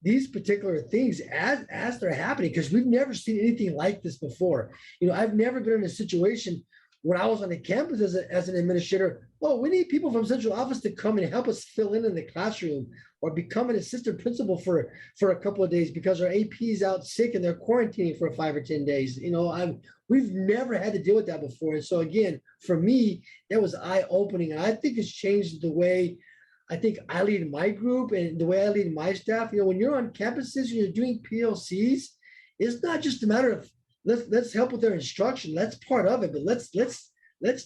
these particular things as they're happening? Because we've never seen anything like this before. I've never been in a situation when I was on the campus as an administrator. Oh, we need people from central office to come and help us fill in the classroom, or become an assistant principal for a couple of days because our AP is out sick and they're quarantining for 5 or 10 days. We've never had to deal with that before. And so again, for me, that was eye-opening. And I think it's changed the way I think I lead my group and the way I lead my staff. When you're on campuses, you're doing PLCs, it's not just a matter of let's help with their instruction. That's part of it, but let's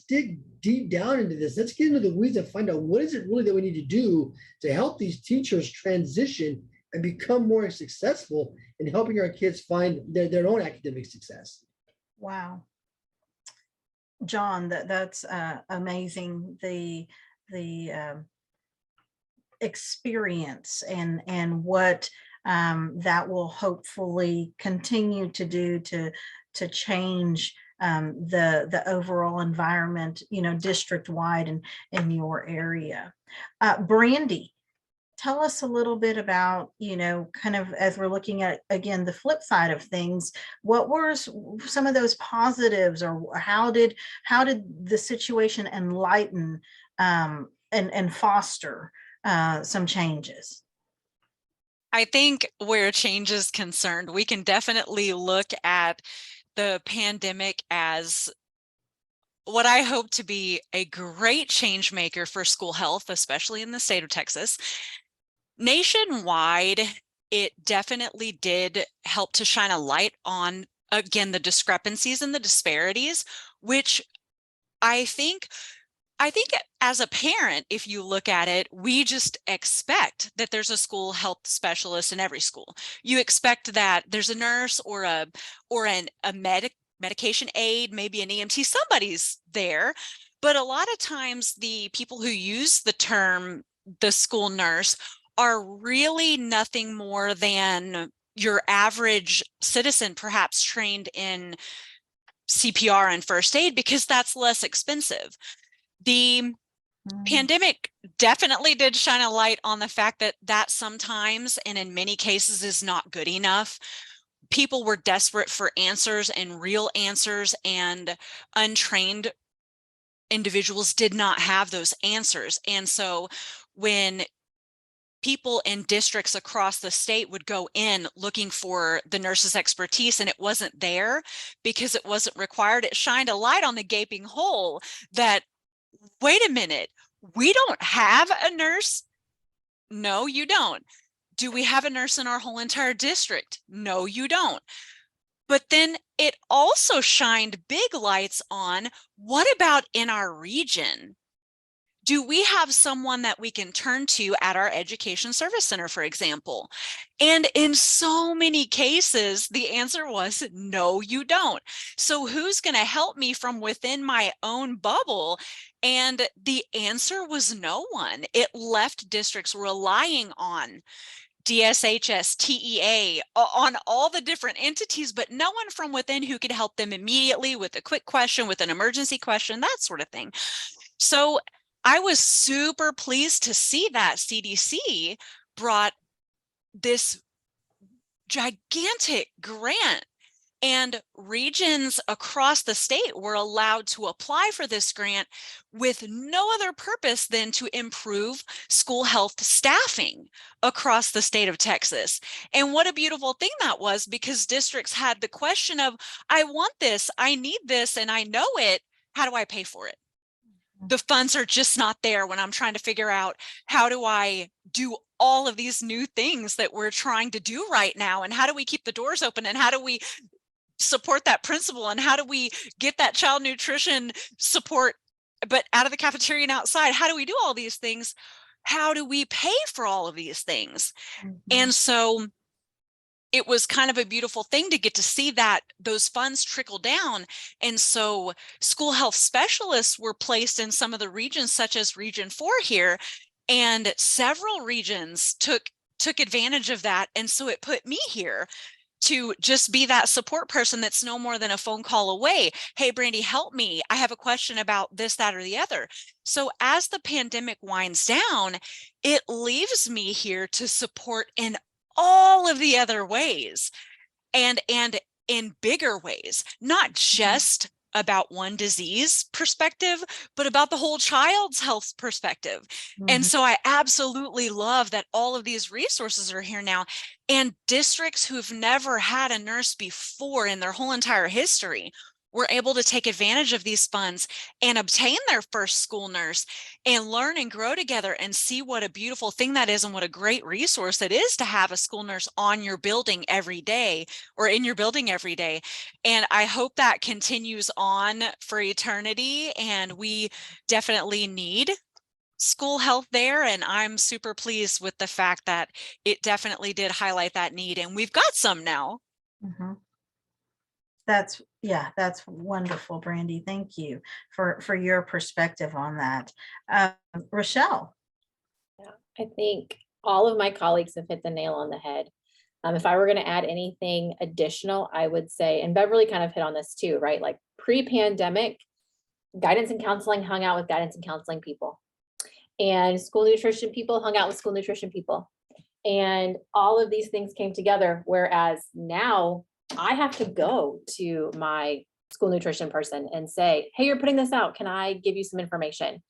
dig deep down into this. Let's get into the weeds and find out what is it really that we need to do to help these teachers transition and become more successful in helping our kids find their own academic success. Wow. John, that's amazing. The experience and what that will hopefully continue to do to change the overall environment, district wide and in your area. Brandy, tell us a little bit about, kind of as we're looking at, again, the flip side of things, what were some of those positives, or how did the situation enlighten and foster some changes? I think where change is concerned, we can definitely look at the pandemic as what I hope to be a great change maker for school health, especially in the state of Texas. Nationwide, it definitely did help to shine a light on, again, the discrepancies and the disparities, which I think as a parent, if you look at it, we just expect that there's a school health specialist in every school. You expect that there's a nurse or a medication aide, maybe an EMT, somebody's there. But a lot of times the people who use the term the school nurse are really nothing more than your average citizen, perhaps trained in CPR and first aid, because that's less expensive. The pandemic definitely did shine a light on the fact that sometimes, and in many cases, is not good enough. People were desperate for answers and real answers, and untrained individuals did not have those answers. And so when people in districts across the state would go in looking for the nurse's expertise and it wasn't there because it wasn't required, it shined a light on the gaping hole that, wait a minute, we don't have a nurse? No, you don't. Do we have a nurse in our whole entire district? No, you don't. But then it also shined big lights on, what about in our region? Do we have someone that we can turn to at our education service center, for example? And in so many cases, the answer was no, you don't. So who's going to help me from within my own bubble? And the answer was no one. It left districts relying on DSHS, TEA, on all the different entities, but no one from within who could help them immediately with a quick question, with an emergency question, that sort of thing. So I was super pleased to see that CDC brought this gigantic grant, and regions across the state were allowed to apply for this grant with no other purpose than to improve school health staffing across the state of Texas. And what a beautiful thing that was, because districts had the question of, I want this, I need this, and I know it. How do I pay for it? The funds are just not there when I'm trying to figure out, how do I do all of these new things that we're trying to do right now? And how do we keep the doors open? And how do we support that principal? And how do we get that child nutrition support, but out of the cafeteria and outside? How do we do all these things? How do we pay for all of these things? And so it was kind of a beautiful thing to get to see that those funds trickle down. And so school health specialists were placed in some of the regions, such as Region 4 here, and several regions took advantage of that. And so it put me here to just be that support person that's no more than a phone call away. Hey, Brandy, help me. I have a question about this, that, or the other. So as the pandemic winds down, it leaves me here to support in all of the other ways, and in bigger ways, not just about one disease perspective, but about the whole child's health perspective. And so I absolutely love that all of these resources are here now, and districts who've never had a nurse before in their whole entire history were able to take advantage of these funds and obtain their first school nurse and learn and grow together and see what a beautiful thing that is, and what a great resource it is to have a school nurse on your building every day, or in your building every day. And I hope that continues on for eternity, and we definitely need school health there. And I'm super pleased with the fact that it definitely did highlight that need, and we've got some now. That's wonderful, Brandy. Thank you for your perspective on that. Rachelle. Yeah, I think all of my colleagues have hit the nail on the head. If I were going to add anything additional, I would say, and Beverly kind of hit on this too, right? Like pre-pandemic, guidance and counseling hung out with guidance and counseling people. and school nutrition people hung out with school nutrition people. And all of these things came together, whereas now I have to go to my school nutrition person and say, hey, you're putting this out. Can I give you some information?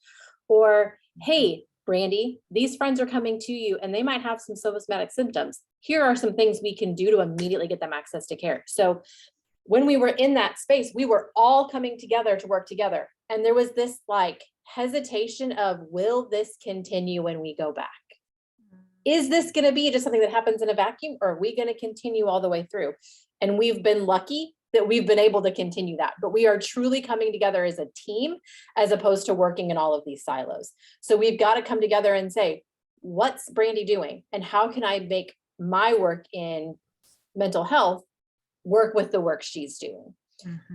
Or, hey, Brandy, these friends are coming to you and they might have some somatic symptoms. Here are some things we can do to immediately get them access to care. So when we were in that space, we were all coming together to work together. And there was this like hesitation of, will this continue when we go back? Is this going to be just something that happens in a vacuum, or are we going to continue all the way through? And we've been lucky that we've been able to continue that, but we are truly coming together as a team, as opposed to working in all of these silos. So we've got to come together and say, what's Brandy doing? And how can I make my work in mental health work with the work she's doing?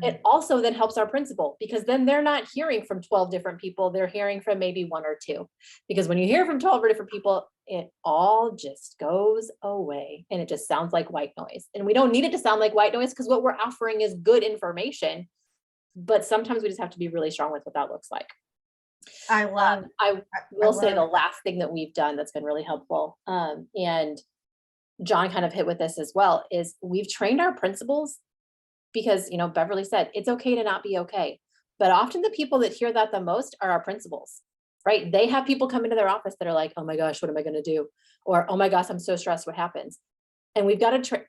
It also then helps our principal, because then they're not hearing from 12 different people. They're hearing from maybe 1 or 2, because when you hear from 12 different people, it all just goes away and it just sounds like white noise. And we don't need it to sound like white noise, because what we're offering is good information, but sometimes we just have to be really strong with what that looks like. I love, I will say the last thing that we've done that's been really helpful, and John kind of hit with this as well, is we've trained our principals, because, you know, Beverly said, it's okay to not be okay. But often the people that hear that the most are our principals, right? They have people come into their office that are like, oh my gosh, what am I going to do? Or, oh my gosh, I'm so stressed, what happens? And we've got to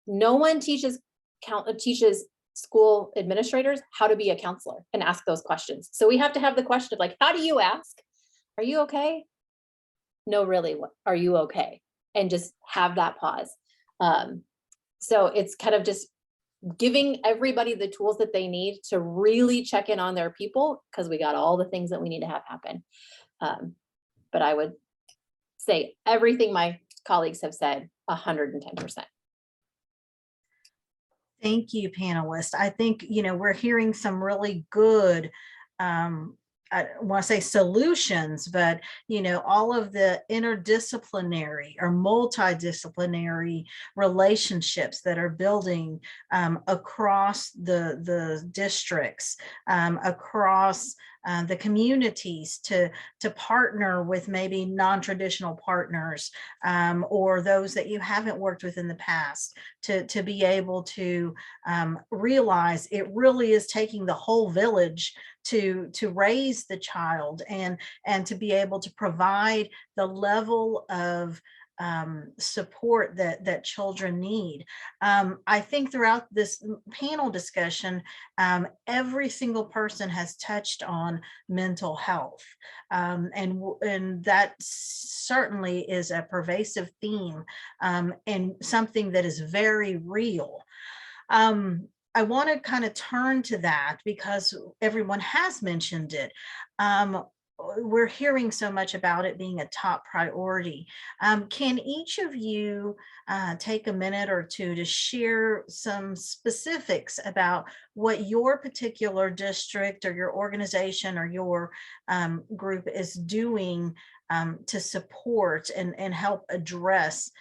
no one teaches school administrators how to be a counselor and ask those questions. So we have to have the question of like, how do you ask? Are you okay? No, really, what are you okay? And just have that pause. So it's kind of just giving everybody the tools that they need to really check in on their people, because we got all the things that we need to have happen. But I would say everything my colleagues have said, 110%. thank you, panelists. I think, you know, we're hearing some really good, I want to say solutions, but, you know, all of the interdisciplinary or multidisciplinary relationships that are building across the districts, across the communities to partner with maybe non-traditional partners, or those that you haven't worked with in the past, to be able to realize it really is taking the whole village to raise the child, and to be able to provide the level of support that children need. I think throughout this panel discussion, every single person has touched on mental health, and that certainly is a pervasive theme, and something that is very real. I want to kind of turn to that because everyone has mentioned it. We're hearing so much about it being a top priority. Can each of you take a minute or two to share some specifics about what your particular district or your organization or your group is doing to support and help address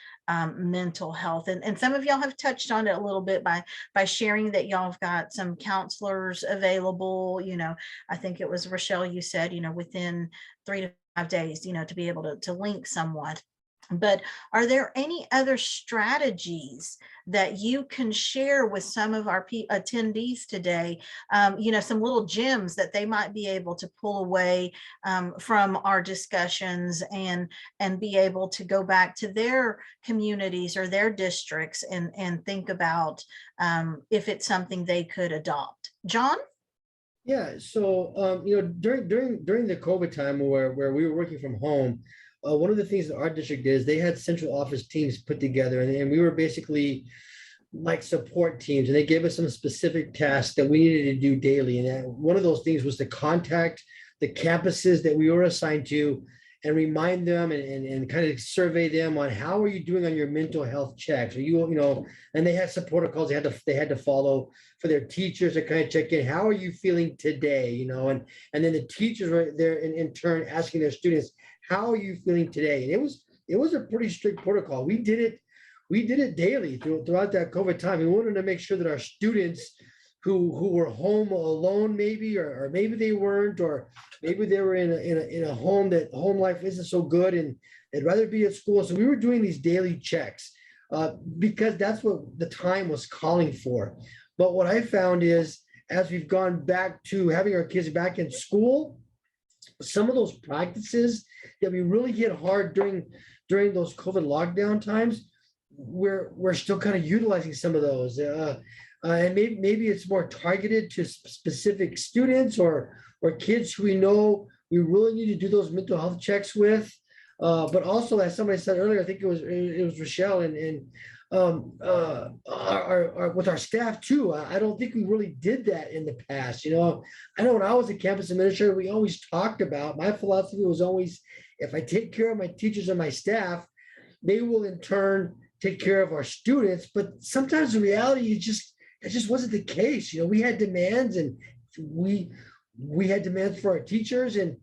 mental health? And some of y'all have touched on it a little bit by sharing that y'all have got some counselors available. You know, I think it was Rachelle, you said, you know, within 3 to 5 days, you know, to be able to link someone. But are there any other strategies that you can share with some of our attendees today? You know, some little gems that they might be able to pull away from our discussions and be able to go back to their communities or their districts and think about if it's something they could adopt. John? Yeah, so you know, during the COVID time where we were working from home, one of the things that our district did is they had central office teams put together, and we were basically like support teams, and they gave us some specific tasks that we needed to do daily. And one of those things was to contact the campuses that we were assigned to and remind them and kind of survey them on how are you doing on your mental health checks? Are you know, and they had some protocols they had to follow for their teachers to kind of check in. How are you feeling today? You know, and then the teachers were there in turn asking their students, how are you feeling today? And it was a pretty strict protocol. We did it daily throughout that COVID time. We wanted to make sure that our students who were home alone maybe, or maybe they weren't, or maybe they were in a home that home life isn't so good and they'd rather be at school. So we were doing these daily checks because that's what the time was calling for. But what I found is, as we've gone back to having our kids back in school, some of those practices that we really hit hard during those COVID lockdown times, we're still kind of utilizing some of those. And maybe it's more targeted to specific students or kids who we know we really need to do those mental health checks with. But also, as somebody said earlier, I think it was Rachelle and with our staff too. I don't think we really did that in the past. I know when I was a campus administrator, we always talked about, my philosophy was always, if I take care of my teachers and my staff, they will in turn take care of our students. But sometimes the reality is that just wasn't the case. We had demands, and we had demands for our teachers, and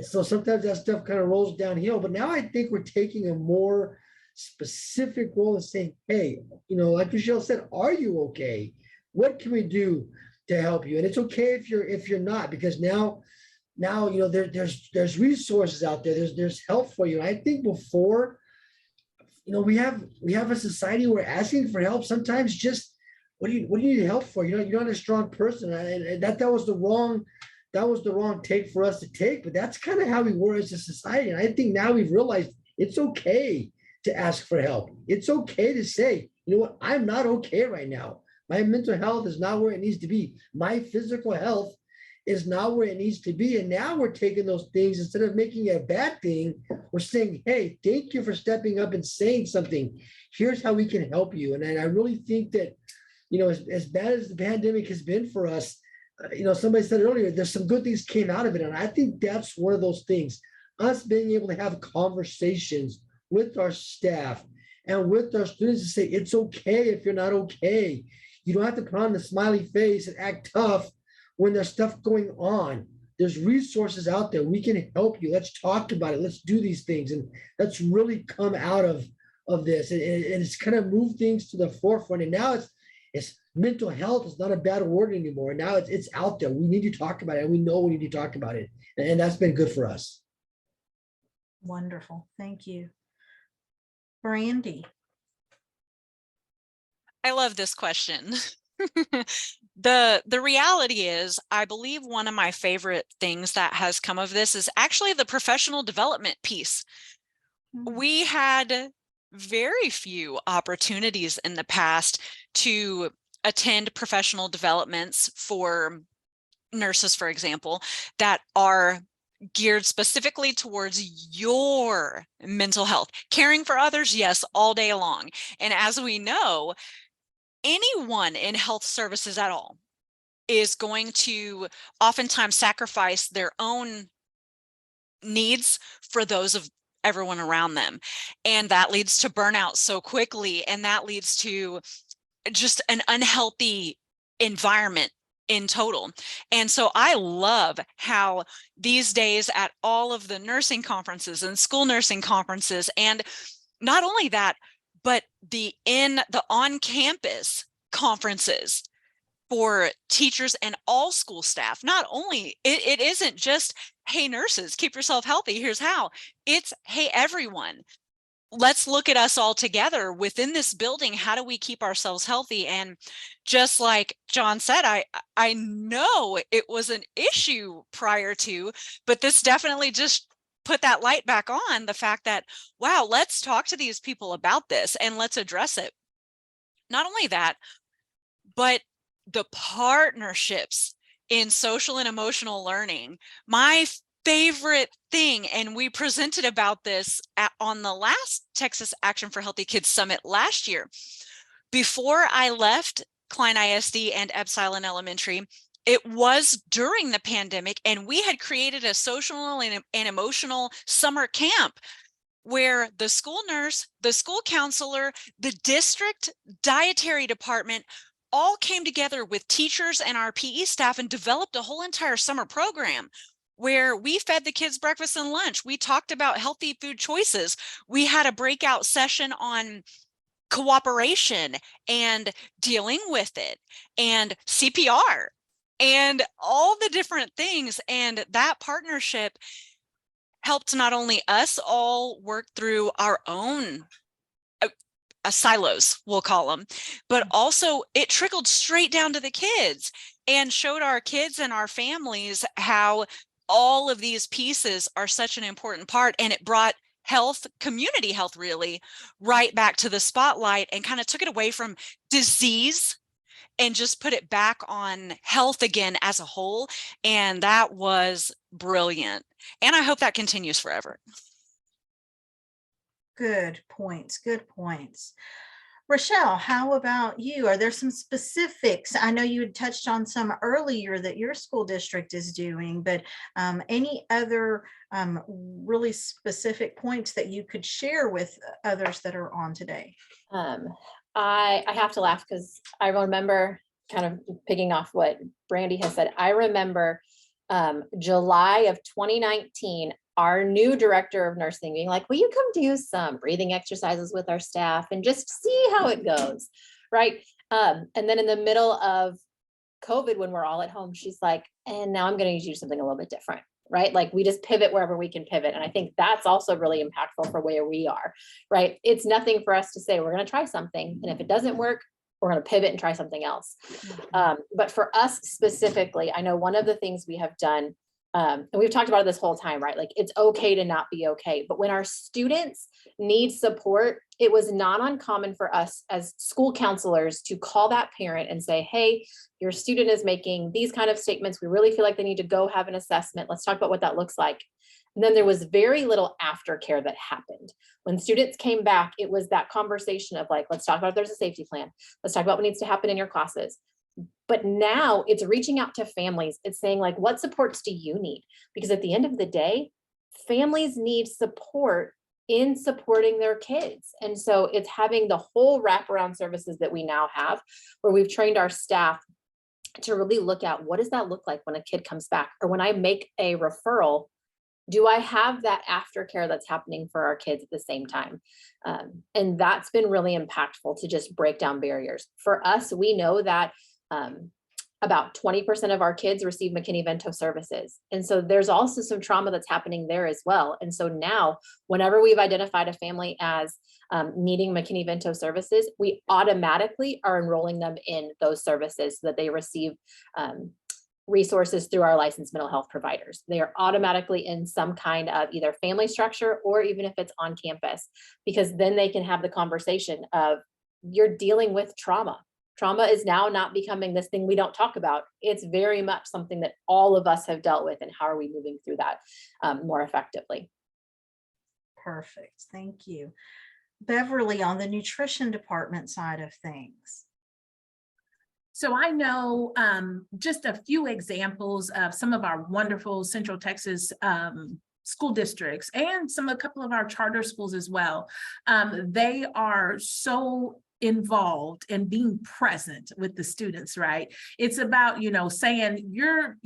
so sometimes that stuff kind of rolls downhill. But now I think we're taking a more specific role and saying, hey, like Rachelle said, are you okay? What can we do to help you? And it's okay if you're not, because now there's resources out there. There's help for you. I think before, we have a society where asking for help sometimes just, what do you need help for? You're not a strong person, and that was the wrong take for us to take. But that's kind of how we were as a society. And I think now we've realized it's okay to ask for help. It's okay to say, you know what, I'm not okay right now. My mental health is not where it needs to be. My physical health is not where it needs to be. And now we're taking those things, instead of making it a bad thing, we're saying, hey, thank you for stepping up and saying something. Here's how we can help you. And I really think that, as bad as the pandemic has been for us, somebody said earlier, there's some good things came out of it. And I think that's one of those things, us being able to have conversations with our staff and with our students to say, it's okay if you're not okay. You don't have to put on the smiley face and act tough when there's stuff going on. There's resources out there. We can help you. Let's talk about it. Let's do these things. And that's really come out of this. And it's kind of moved things to the forefront. And now it's mental health is not a bad word anymore. Now it's out there. We need to talk about it. And we know we need to talk about it. And that's been good for us. Wonderful. Thank you. Brandy. I love this question. The reality is, I believe one of my favorite things that has come of this is actually the professional development piece. We had very few opportunities in the past to attend professional developments for nurses, for example, that are geared specifically towards your mental health. Caring for others, yes, all day long. And as we know, anyone in health services at all is going to oftentimes sacrifice their own needs for those of everyone around them. And that leads to burnout so quickly. And that leads to just an unhealthy environment in total. And so I love how these days at all of the nursing conferences and school nursing conferences, and not only that, but the on-campus conferences for teachers and all school staff, not only, it isn't just, hey, nurses, keep yourself healthy, here's how. It's, hey, everyone, let's look at us all together within this building. How do we keep ourselves healthy? And just like John said, I know it was an issue prior to, but this definitely just put that light back on the fact that, wow, let's talk to these people about this and let's address it. Not only that, but the partnerships in social and emotional learning. My favorite thing, and we presented about this on the last Texas Action for Healthy Kids Summit last year. Before I left Klein ISD and Epsilon Elementary, it was during the pandemic, and we had created a social and emotional summer camp where the school nurse, the school counselor, the district dietary department all came together with teachers and our PE staff and developed a whole entire summer program where we fed the kids breakfast and lunch. We talked about healthy food choices. We had a breakout session on cooperation and dealing with it and CPR and all the different things. And that partnership helped not only us all work through our own silos, we'll call them, but also it trickled straight down to the kids and showed our kids and our families how all of these pieces are such an important part. And it brought health, community health, really right back to the spotlight and kind of took it away from disease and just put it back on health again as a whole. And that was brilliant. And I hope that continues forever. Good points, good points. Rachelle, how about you? Are there some specifics? I know you had touched on some earlier that your school district is doing, but any other really specific points that you could share with others that are on today? I have to laugh because I remember, kind of picking off what Brandy has said, I remember July of 2019, our new director of nursing being like, will you come do some breathing exercises with our staff and just see how it goes, right? And then in the middle of COVID, when we're all at home, she's like, and now I'm going to need you to do something a little bit different, right? Like we just pivot wherever we can pivot. And I think that's also really impactful for where we are, right? It's nothing for us to say, we're going to try something. And if it doesn't work, we're going to pivot and try something else. But for us specifically, I know one of the things we have done, and we've talked about it this whole time, right? Like it's okay to not be okay. But when our students need support, it was not uncommon for us as school counselors to call that parent and say, hey, your student is making these kind of statements. We really feel like they need to go have an assessment. Let's talk about what that looks like. And then there was very little aftercare that happened. When students came back, it was that conversation of like, let's talk about if there's a safety plan. Let's talk about what needs to happen in your classes. But now it's reaching out to families. It's saying like, what supports do you need? Because at the end of the day, families need support in supporting their kids. And so it's having the whole wraparound services that we now have, where we've trained our staff to really look at what does that look like when a kid comes back, or when I make a referral, do I have that aftercare that's happening for our kids at the same time? And that's been really impactful to just break down barriers. For us, we know that about 20% of our kids receive McKinney-Vento services. And so there's also some trauma that's happening there as well. And so now, whenever we've identified a family as needing McKinney-Vento services, we automatically are enrolling them in those services so that they receive resources through our licensed mental health providers. They are automatically in some kind of either family structure, or even if it's on campus, because then they can have the conversation of, you're dealing with trauma. Trauma is now not becoming this thing we don't talk about. It's very much something that all of us have dealt with, and how are we moving through that more effectively? Perfect, thank you. Beverly, on the nutrition department side of things. So I know just a few examples of some of our wonderful Central Texas school districts, and a couple of our charter schools as well. They are so involved and being present with the students, right? It's about, saying you're,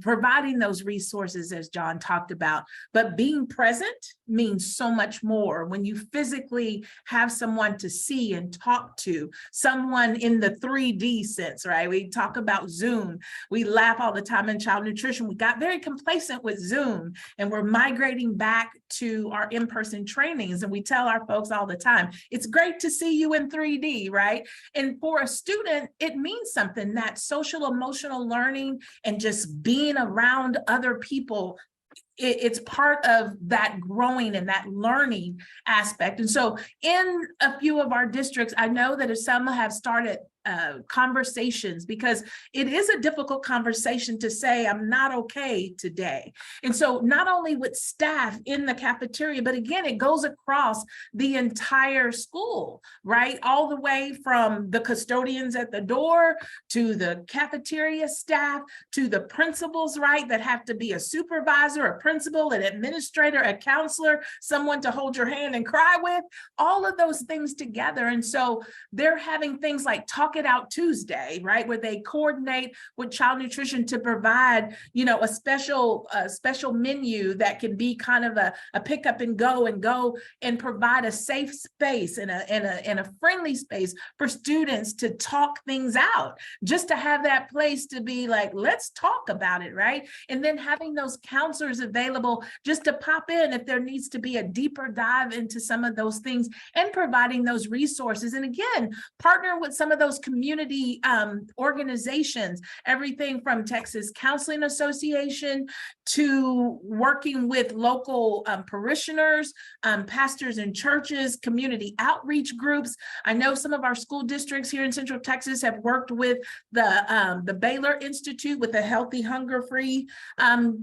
providing those resources as John talked about, but being present means so much more when you physically have someone to see and talk to, someone in the 3D sense, right? We talk about Zoom. We laugh all the time in child nutrition. We got very complacent with Zoom, and we're migrating back to our in-person trainings. And we tell our folks all the time, it's great to see you in 3D, right? And for a student, it means something, that social emotional learning and just being around other people. It's part of that growing and that learning aspect. And so in a few of our districts, I know that some have started conversations, because it is a difficult conversation to say, I'm not okay today. And so not only with staff in the cafeteria, but again, it goes across the entire school, right? All the way from the custodians at the door to the cafeteria staff to the principals, right? That have to be a supervisor, a principal, an administrator, a counselor, someone to hold your hand and cry with, all of those things together. And so they're having things like Talk It Out Tuesday, right? Where they coordinate with child nutrition to provide, a special menu that can be kind of a pick up and go and provide a safe space and a friendly space for students to talk things out, just to have that place to be like, let's talk about it, right? And then having those counselors available just to pop in if there needs to be a deeper dive into some of those things, and providing those resources. And again, partner with some of those community organizations, everything from Texas Counseling Association to working with local parishioners, pastors in churches, community outreach groups. I know some of our school districts here in Central Texas have worked with the Baylor Institute with the Healthy Hunger Free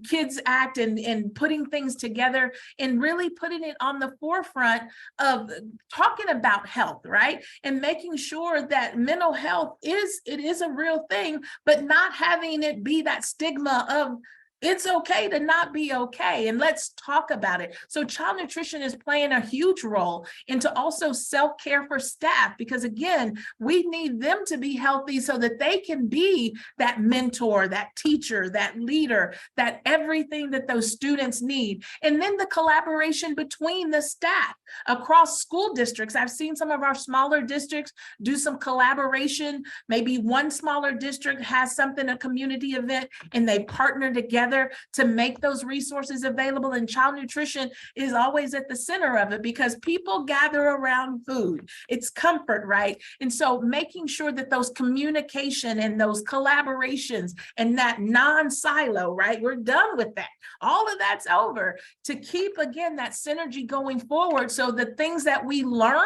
Kids Act, and putting things together and really putting it on the forefront of talking about health, right? And making sure that mental health is a real thing, but not having it be that stigma of it's okay to not be okay, and let's talk about it. So child nutrition is playing a huge role into also self-care for staff, because again, we need them to be healthy so that they can be that mentor, that teacher, that leader, that everything that those students need. And then the collaboration between the staff across school districts. I've seen some of our smaller districts do some collaboration. Maybe one smaller district has something, a community event, and they partner together to make those resources available. And child nutrition is always at the center of it, because people gather around food. It's comfort, right? And so making sure that those communication and those collaborations and that non-silo, right? We're done with that. All of that's over, to keep, again, that synergy going forward. So the things that we learned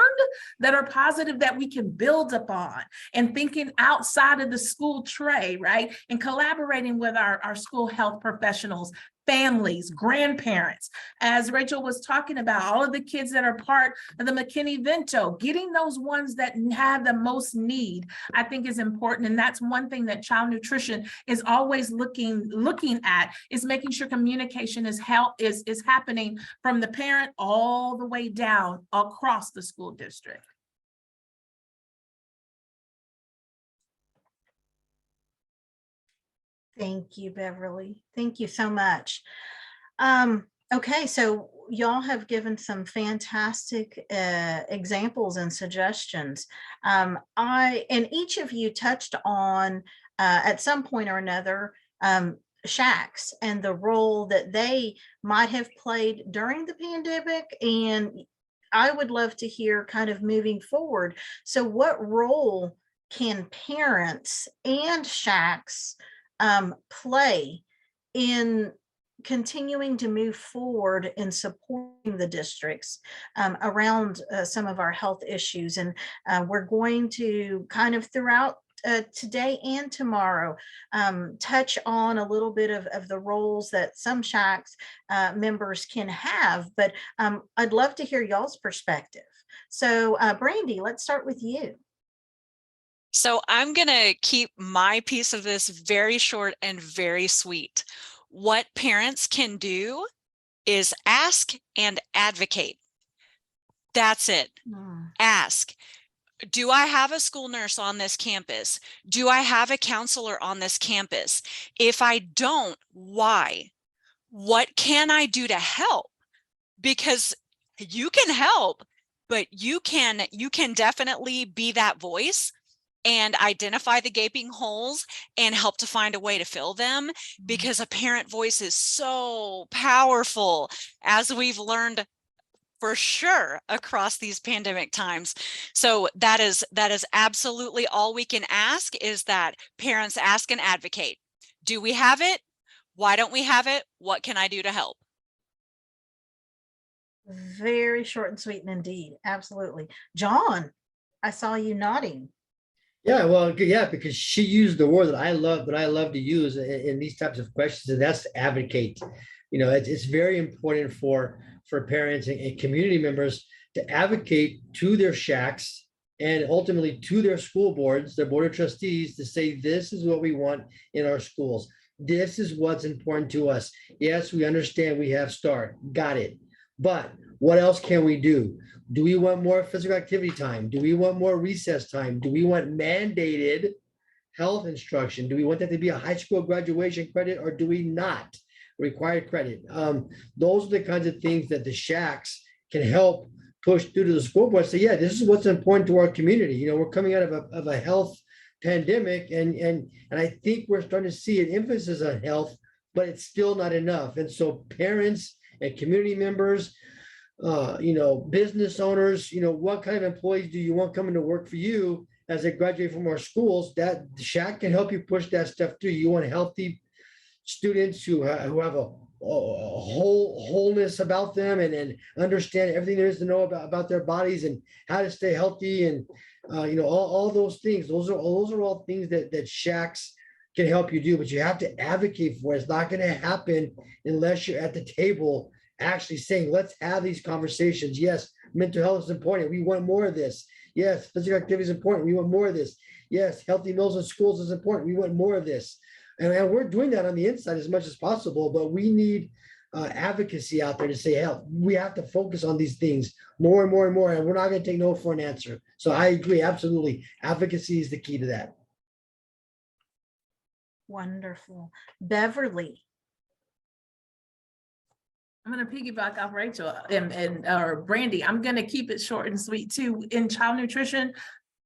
that are positive that we can build upon, and thinking outside of the school tray, right? And collaborating with our school health professionals, families, grandparents. As Rachel was talking about, all of the kids that are part of the McKinney-Vento, getting those ones that have the most need, I think is important. And that's one thing that child nutrition is always looking at, is making sure communication is happening from the parent all the way down across the school district. Thank you, Beverly. Thank you so much. Okay, so y'all have given some fantastic examples and suggestions. And each of you touched on at some point or another shacks and the role that they might have played during the pandemic. And I would love to hear kind of moving forward. So what role can parents and shacks play in continuing to move forward in supporting the districts around some of our health issues? And we're going to kind of throughout today and tomorrow touch on a little bit of the roles that some shacks members can have, but I'd love to hear y'all's perspective. So Brandy, let's start with you. So I'm going to keep my piece of this very short and very sweet. What parents can do is ask and advocate. That's it. Ask. Do I have a school nurse on this campus? Do I have a counselor on this campus? If I don't, why? What can I do to help? Because you can help, but you can definitely be that voice and identify the gaping holes and help to find a way to fill them, because a parent voice is so powerful, as we've learned for sure across these pandemic times. So that is absolutely all we can ask, is that parents ask and advocate. Do we have it? Why don't we have it? What can I do to help? Very short and sweet indeed. Absolutely. John, I saw you nodding. Yeah, well, yeah, because she used the word that I love to use in these types of questions, and that's advocate. You know, it's very important for parents and community members to advocate to their shacks and ultimately to their school boards, their board of trustees, to say, this is what we want in our schools. This is what's important to us. Yes, we understand we have START, got it. But what else can we do? Do we want more physical activity time? Do we want more recess time? Do we want mandated health instruction? Do we want that to be a high school graduation credit, or do we not? Required credit. Those are the kinds of things that the shacks can help push through to the school board. Say, yeah, this is what's important to our community. You know, we're coming out of a health pandemic, and I think we're starting to see an emphasis on health, but it's still not enough. And so parents and community members, business owners, what kind of employees do you want coming to work for you as they graduate from our schools? That shack can help you push that stuff through. You want healthy students who have a wholeness about them, and understand everything there is to know about their bodies and how to stay healthy, and all those things. Those are all things that shacks can help you do, but you have to advocate for it. It's not going to happen unless you're at the table actually saying, let's have these conversations. Yes, mental health is important. We want more of this. Yes, physical activity is important. We want more of this. Yes, healthy meals in schools is important. We want more of this. And we're doing that on the inside as much as possible, but we need advocacy out there to say, hell, we have to focus on these things more and more and more, and we're not going to take no for an answer. So I agree, absolutely. Advocacy is the key to that. Wonderful. Beverly. I'm going to piggyback off Rachel or Brandy. I'm going to keep it short and sweet too. In child nutrition,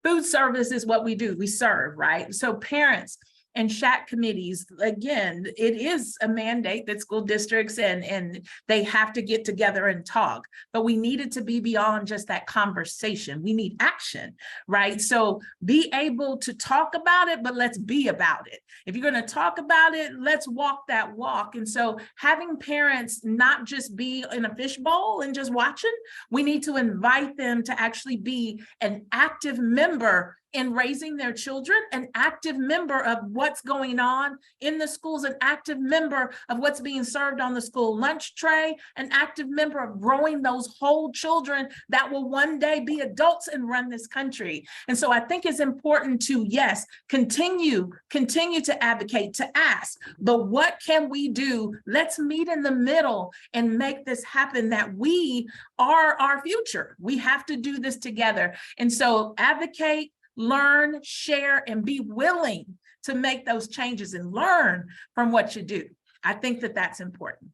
food service is what we do. We serve, right? So parents and shack committees, again, it is a mandate that school districts and they have to get together and talk, but we need it to be beyond just that conversation. We need action, right? So be able to talk about it, but let's be about it. If you're going to talk about it, let's walk that walk. And so having parents not just be in a fishbowl and just watching, we need to invite them to actually be an active member in raising their children, an active member of what's going on in the schools, an active member of what's being served on the school lunch tray, an active member of growing those whole children that will one day be adults and run this country. And so I think it's important to, yes, continue to advocate, to ask, but what can we do? Let's meet in the middle and make this happen, that we are our future. We have to do this together. And so advocate, learn, share, and be willing to make those changes and learn from what you do. I think that that's important.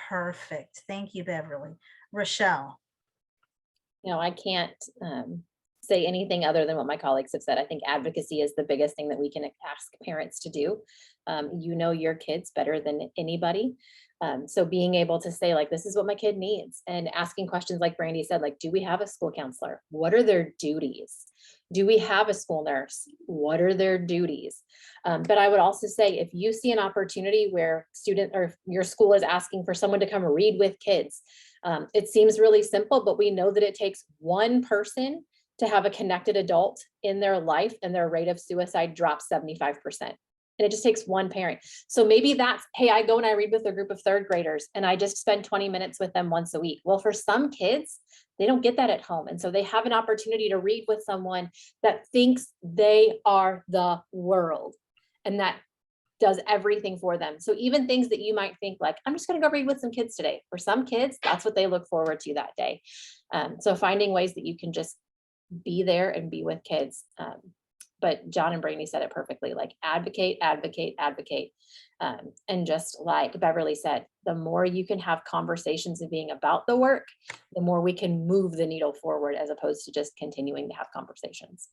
Perfect. Thank you, Beverly. Rachelle. I can't say anything other than what my colleagues have said. I think advocacy is the biggest thing that we can ask parents to do. You know your kids better than anybody. So being able to say, like, this is what my kid needs, and asking questions like Brandy said, like, do we have a school counselor? What are their duties? Do we have a school nurse? What are their duties? But I would also say, if you see an opportunity where your school is asking for someone to come read with kids, it seems really simple, but we know that it takes one person to have a connected adult in their life, and their rate of suicide drops 75%. And it just takes one parent. So maybe that's, hey, I go and I read with a group of third graders and I just spend 20 minutes with them once a week. Well, for some kids, they don't get that at home. And so they have an opportunity to read with someone that thinks they are the world and that does everything for them. So even things that you might think like, I'm just going to go read with some kids today. For some kids, that's what they look forward to that day. So finding ways that you can just be there and be with kids. But John and Brandy said it perfectly, like advocate, advocate, advocate. And just like Beverly said, the more you can have conversations and being about the work, the more we can move the needle forward, as opposed to just continuing to have conversations.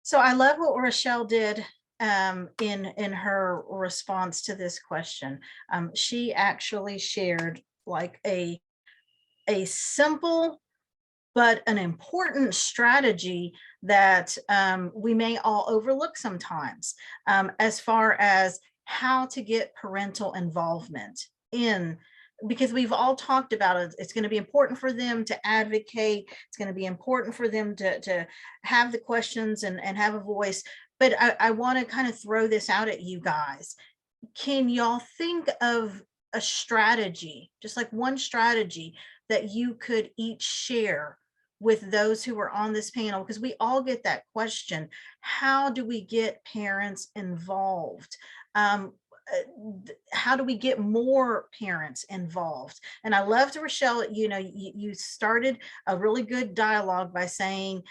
So I love what Rachelle did in her response to this question. She actually shared like a simple but an important strategy that we may all overlook sometimes, as far as how to get parental involvement in, because we've all talked about it. It's going to be important for them to advocate. It's going to be important for them to have the questions and have a voice. But I want to kind of throw this out at you guys. Can y'all think of a strategy, just like one strategy that you could each share with those who are on this panel? Because we all get that question. How do we get parents involved? how do we get more parents involved? And I loved, Rachelle, you started a really good dialogue by saying,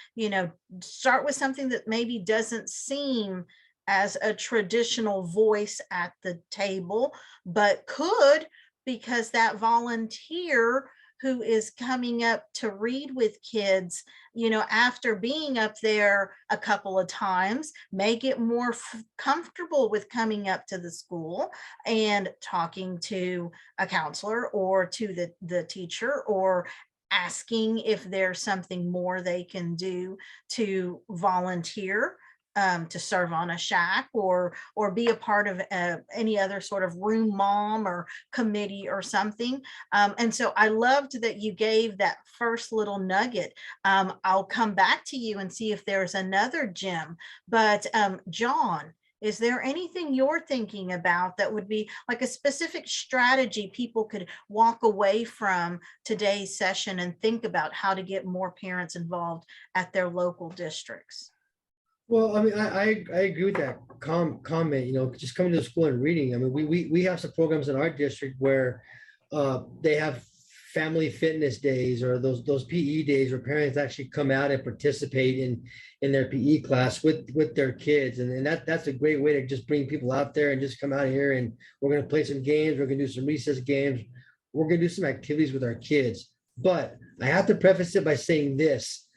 start with something that maybe doesn't seem as a traditional voice at the table, but could, because that volunteer who is coming up to read with kids, after being up there a couple of times, may get more comfortable with coming up to the school and talking to a counselor or to the teacher, or asking if there's something more they can do to volunteer, to serve on a shack, or be a part of any other sort of room mom or committee or something. And so I loved that you gave that first little nugget. I'll come back to you and see if there's another gem. But John, is there anything you're thinking about that would be like a specific strategy people could walk away from today's session and think about how to get more parents involved at their local districts? Well, I mean, I agree with that comment, just coming to the school and reading. I mean, we have some programs in our district where they have family fitness days, or those PE days where parents actually come out and participate in their PE class with their kids. And that's a great way to just bring people out there and just come out here, and we're going to play some games. We're going to do some recess games. We're going to do some activities with our kids. But I have to preface it by saying this,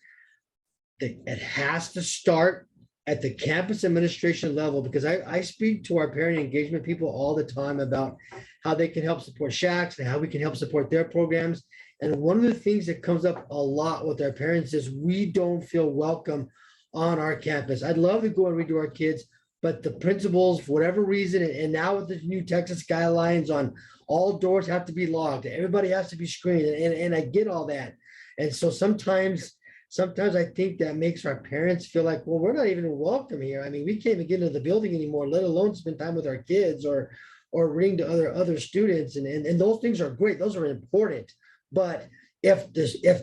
that it has to start at the campus administration level, because I speak to our parent engagement people all the time about how they can help support shacks and how we can help support their programs. And one of the things that comes up a lot with our parents is we don't feel welcome on our campus. I'd love to go and read to our kids, but the principals, for whatever reason, and now with the new Texas guidelines on all doors have to be locked, everybody has to be screened, and I get all that. And so sometimes I think that makes our parents feel like, well, we're not even welcome here. I mean, we can't even get into the building anymore, let alone spend time with our kids or reading to other students. And those things are great. Those are important. But if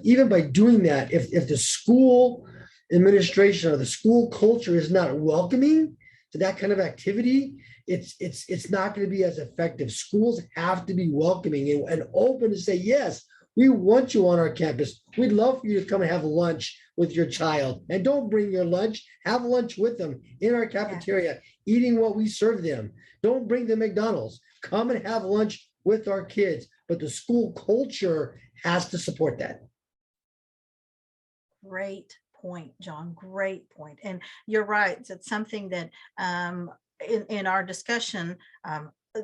even by doing that, if the school administration or the school culture is not welcoming to that kind of activity, it's not going to be as effective. Schools have to be welcoming and open to say, yes, we want you on our campus. We'd love for you to come and have lunch with your child. And don't bring your lunch. Have lunch with them in our cafeteria, eating what we serve them. Don't bring them McDonald's. Come and have lunch with our kids. But the school culture has to support that. Great point, John. Great point. And you're right. It's something that in our discussion,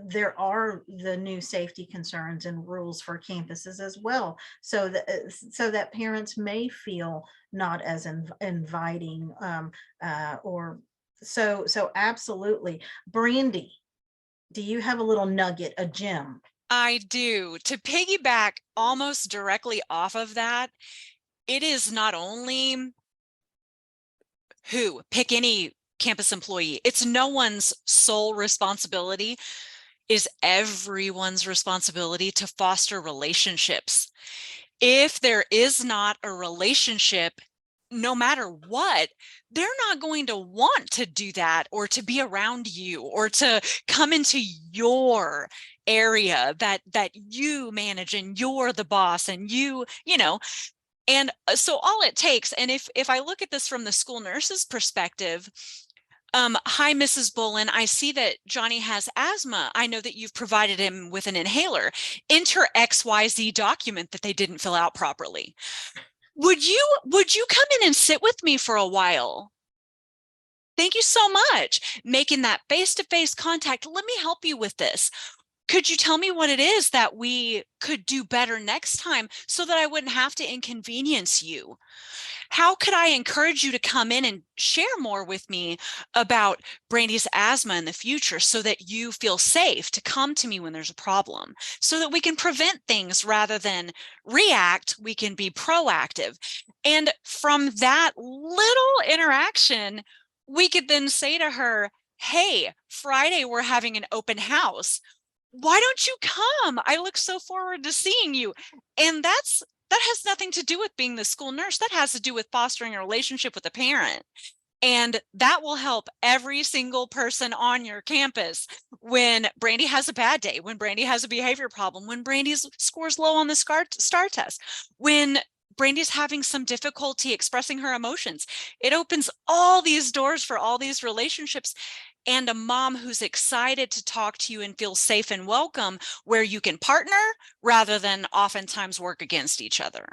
there are the new safety concerns and rules for campuses as well, so that parents may feel not as inviting, or so absolutely. Brandy, do you have a little nugget, a gem? I do. To piggyback almost directly off of that, it is not only pick any campus employee. It's no one's sole responsibility. Is everyone's responsibility to foster relationships. If there is not a relationship, no matter what, they're not going to want to do that or to be around you or to come into your area that you manage and you're the boss and and so all it takes, and if I look at this from the school nurse's perspective, hi, Mrs. Bowlen. I see that Johnny has asthma. I know that you've provided him with an inhaler. Enter XYZ document that they didn't fill out properly. Would you come in and sit with me for a while? Thank you so much. Making that face-to-face contact. Let me help you with this. Could you tell me what it is that we could do better next time so that I wouldn't have to inconvenience you? How could I encourage you to come in and share more with me about Brandy's asthma in the future so that you feel safe to come to me when there's a problem, so that we can prevent things rather than react, we can be proactive. And from that little interaction, we could then say to her, hey, Friday, we're having an open house. Why don't you come? I look so forward to seeing you. And that has nothing to do with being the school nurse. That has to do with fostering a relationship with the parent. And that will help every single person on your campus when Brandy has a bad day, when Brandy has a behavior problem, when Brandy's scores low on the STAR test, when Brandy's having some difficulty expressing her emotions. It opens all these doors for all these relationships, and a mom who's excited to talk to you and feel safe and welcome, where you can partner rather than oftentimes work against each other.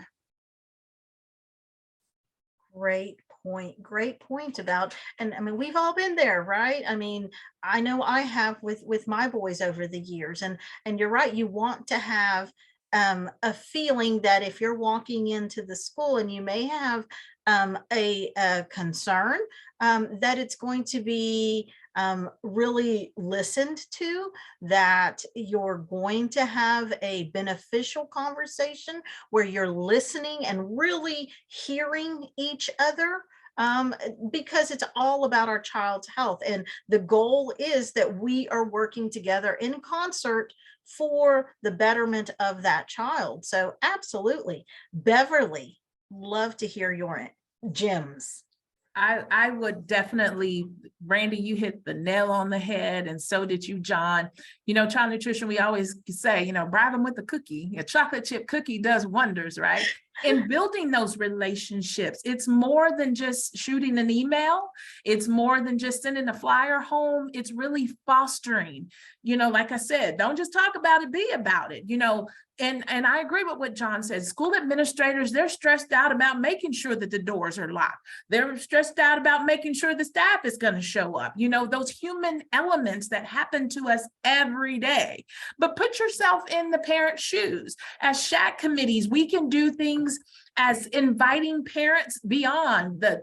Great point about, and I mean, we've all been there, right? I mean, I know I have with my boys over the years, and you're right, you want to have a feeling that if you're walking into the school and you may have a concern, that it's going to be really listened to, that you're going to have a beneficial conversation where you're listening and really hearing each other, because it's all about our child's health. And the goal is that we are working together in concert for the betterment of that child. So absolutely. Beverly, love to hear your gems. I would definitely, Brandy, you hit the nail on the head, and so did you, John. You know, child nutrition, we always say, you know, bribe them with a cookie. A chocolate chip cookie does wonders, right? In building those relationships, it's more than just shooting an email. It's more than just sending a flyer home. It's really fostering, you know, like I said, don't just talk about it, be about it, you know. And I agree with what John said. School administrators, they're stressed out about making sure that the doors are locked. They're stressed out about making sure the staff is going to show up. You know, those human elements that happen to us every day. But put yourself in the parent's shoes. As SHAC committees, we can do things as inviting parents beyond the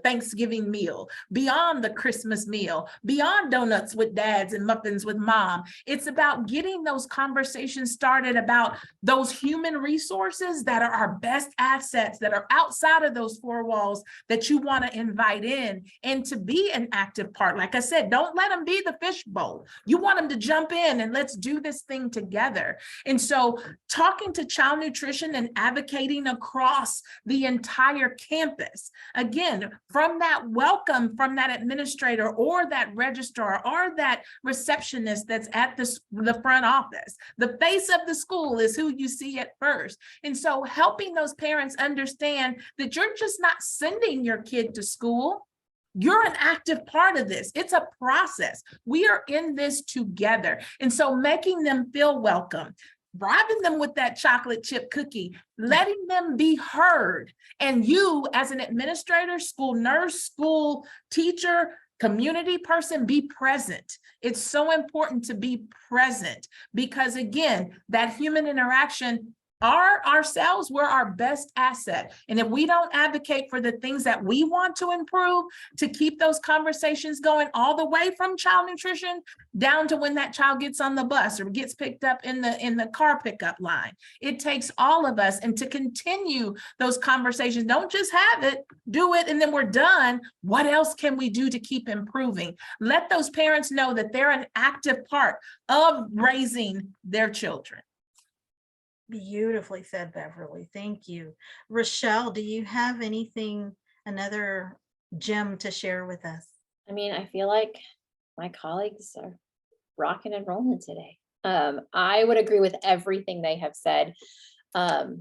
Thanksgiving meal, beyond the Christmas meal, beyond donuts with dads and muffins with mom. It's about getting those conversations started about those human resources that are our best assets, that are outside of those four walls, that you want to invite in and to be an active part. Like I said, don't let them be the fishbowl. You want them to jump in and let's do this thing together. And so talking to child nutrition and advocating across the entire campus, again, from that welcome from that administrator or that registrar or that receptionist that's at the front office. The face of the school is who you see at first. And so helping those parents understand that you're just not sending your kid to school. You're an active part of this. It's a process. We are in this together. And so making them feel welcome, bribing them with that chocolate chip cookie, letting them be heard. And you as an administrator, school nurse, school teacher, community person, be present. It's so important to be present because again, that human interaction, ourselves, we're our best asset. And if we don't advocate for the things that we want to improve, to keep those conversations going all the way from child nutrition down to when that child gets on the bus or gets picked up in the car pickup line, it takes all of us. And to continue those conversations, don't just have it, do it, and then we're done. What else can we do to keep improving? Let those parents know that they're an active part of raising their children. Beautifully said, Beverly. Thank you. Rachelle, do you have anything, another gem to share with us? I mean, I feel like my colleagues are rocking and rolling today. I would agree with everything they have said. You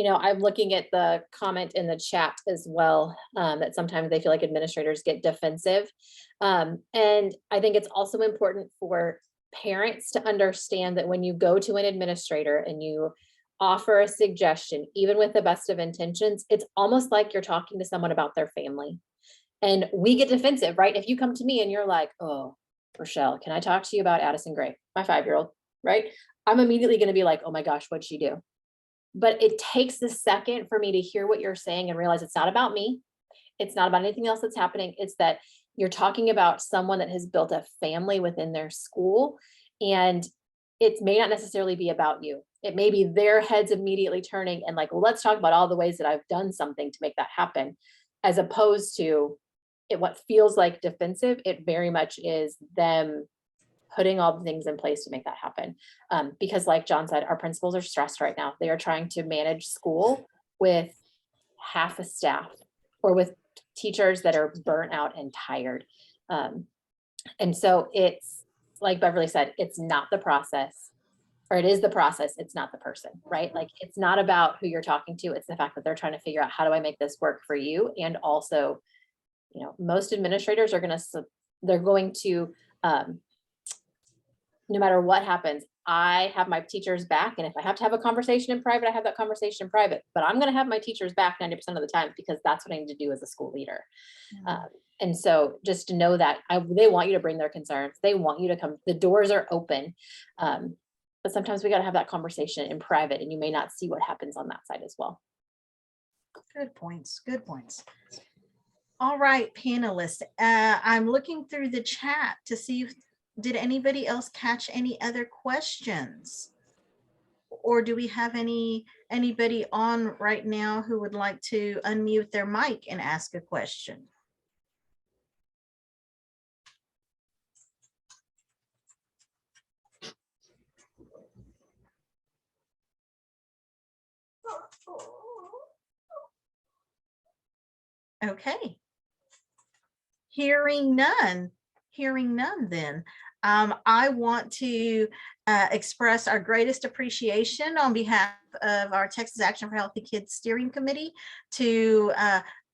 know, I'm looking at the comment in the chat as well, that sometimes they feel like administrators get defensive. And I think it's also important for parents to understand that when you go to an administrator and you offer a suggestion, even with the best of intentions, it's almost like you're talking to someone about their family. And we get defensive, right? If you come to me and you're like, oh, Rachelle, can I talk to you about Addison Gray, my 5-year-old, right? I'm immediately going to be like, oh my gosh, what'd she do? But it takes a second for me to hear what you're saying and realize it's not about me. It's not about anything else that's happening. It's that you're talking about someone that has built a family within their school, and it may not necessarily be about you. It may be their heads immediately turning and like, well, let's talk about all the ways that I've done something to make that happen, as opposed to what feels like defensive. It very much is them putting all the things in place to make that happen. Because like John said, our principals are stressed right now. They are trying to manage school with half a staff or with teachers that are burnt out and tired. And so it's like Beverly said, it's not the process, or it is the process. It's not the person, right? Like it's not about who you're talking to. It's the fact that they're trying to figure out, how do I make this work for you? And also, you know, most administrators are they're going to, no matter what happens, I have my teachers back. And if I have to have a conversation in private, I have that conversation in private, but I'm going to have my teachers back 90% of the time, because that's what I need to do as a school leader. And so just to know that they want you to bring their concerns. They want you to come, the doors are open. But sometimes we got to have that conversation in private, and you may not see what happens on that side as well. Good points. Good points. All right, panelists. I'm looking through the chat to see if did anybody else catch any other questions, or do we have anybody on right now who would like to unmute their mic and ask a question? Okay. Hearing none then. I want to express our greatest appreciation on behalf of our Texas Action for Healthy Kids Steering Committee to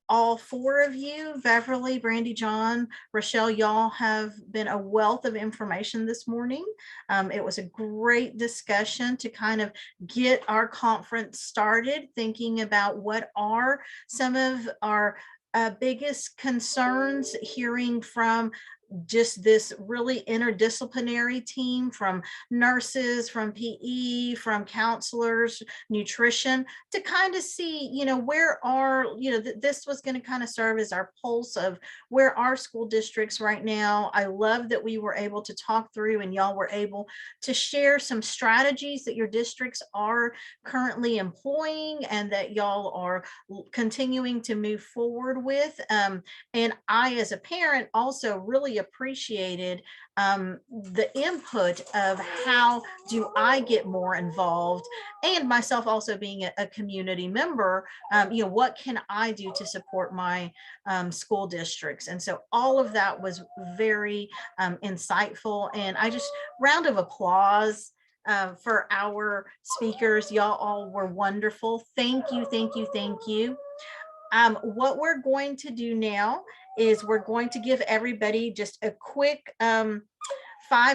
all four of you, Beverly, Brandy, John, Rachelle. Y'all have been a wealth of information this morning. It was a great discussion to kind of get our conference started, thinking about what are some of our biggest concerns, hearing from just this really interdisciplinary team, from nurses, from PE, from counselors, nutrition, to kind of see, you know, where are, you know, this was going to kind of serve as our pulse of where our school districts right now. I love that we were able to talk through, and y'all were able to share some strategies that your districts are currently employing and that y'all are continuing to move forward with. And I, as a parent, also really appreciated the input of how do I get more involved, and myself also being a community member, you know, what can I do to support my school districts? And so all of that was very insightful, and I just round of applause for our speakers. Y'all all were wonderful. Thank you, thank you, thank you. What we're going to do now is we're going to give everybody just a quick 5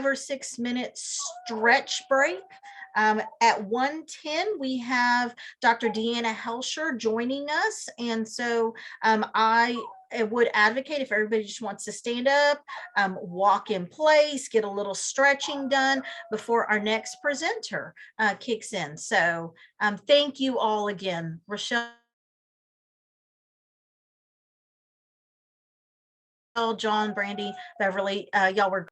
or 6 minute stretch break. At 1:10, we have Dr. Deanna Hoelscher joining us. And so I would advocate, if everybody just wants to stand up, walk in place, get a little stretching done before our next presenter kicks in. So thank you all again. Rachelle, John, Brandy, Beverly, y'all were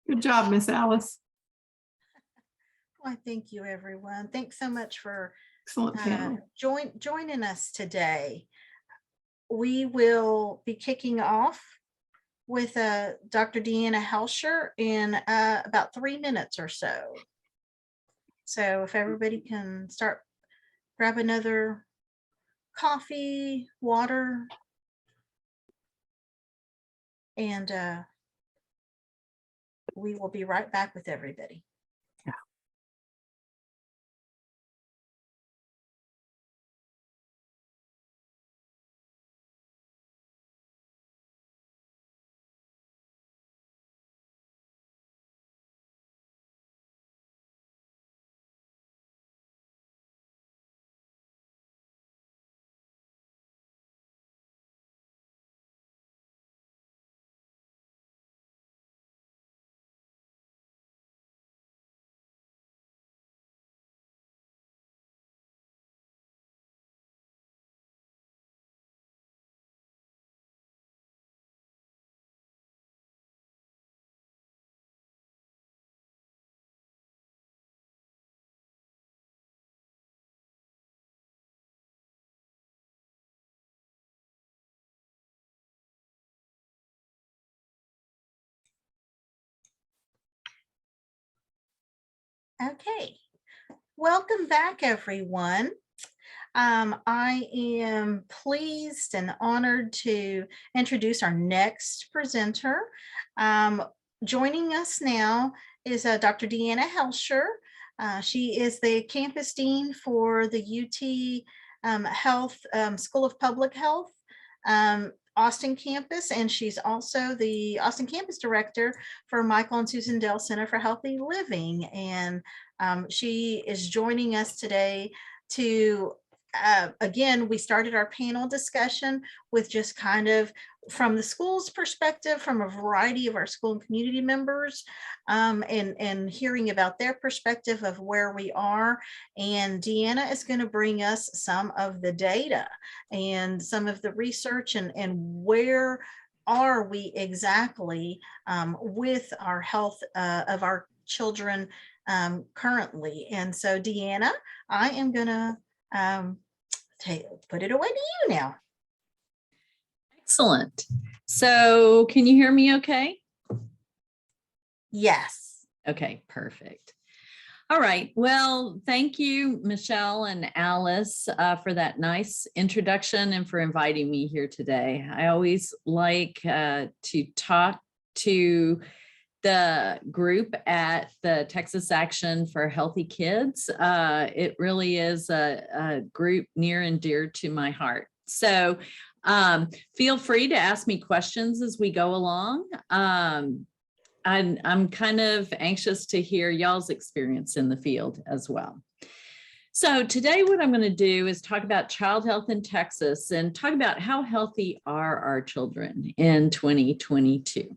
Good job, Miss Alice. Why, thank you, everyone. Thanks so much for Excellent panel. joining us today. We will be kicking off with Dr. Deanna Hoelscher in about 3 minutes or so. So if everybody can start, grab another coffee, water, and we will be right back with everybody. Okay, welcome back, everyone. I am pleased and honored to introduce our next presenter. Joining us now is Dr. Deanna Hoelscher. She is the campus dean for the UTHealth School of Public Health Austin campus, and she's also the Austin campus director for Michael and Susan Dell Center for Healthy Living. And she is joining us today to, again, we started our panel discussion with just kind of from the school's perspective, from a variety of our school and community members, and hearing about their perspective of where we are. And Deanna is going to bring us some of the data and some of the research and where are we exactly with our health of our children currently. And so Deanna, I am going to put it away to you now. Excellent. So can you hear me okay? Yes. Okay, perfect. All right. Well, thank you, Michelle and Alice, for that nice introduction and for inviting me here today. I always like to talk to the group at the Texas Action for Healthy Kids. It really is a group near and dear to my heart. So feel free to ask me questions as we go along. I'm kind of anxious to hear y'all's experience in the field as well. So today what I'm going to do is talk about child health in Texas and talk about how healthy are our children in 2022.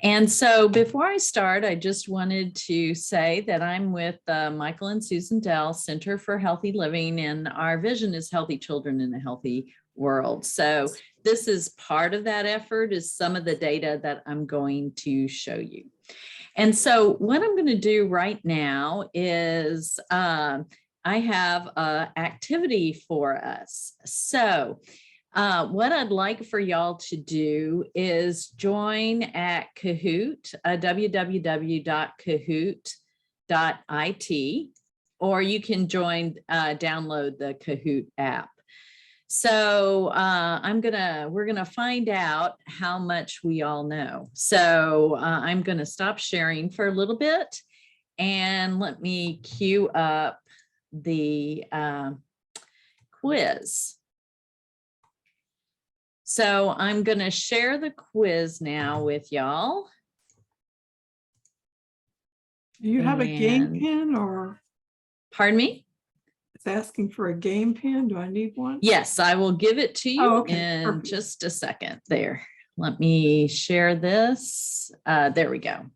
And so before I start, I just wanted to say that I'm with Michael and Susan Dell Center for Healthy Living, and our vision is healthy children in a healthy world. So this is part of that effort, is some of the data that I'm going to show you. And so what I'm going to do right now is I have an activity for us. So what I'd like for y'all to do is join at Kahoot, www.kahoot.it, or you can join, download the Kahoot app. So we're gonna find out how much we all know. So I'm gonna stop sharing for a little bit and let me queue up the quiz. So I'm gonna share the quiz now with y'all. Do you have a game pin, or? Pardon me? It's asking for a game pin. Do I need one? Yes, I will give it to you okay. in Perfect. just a second. There, let me share this. There we go.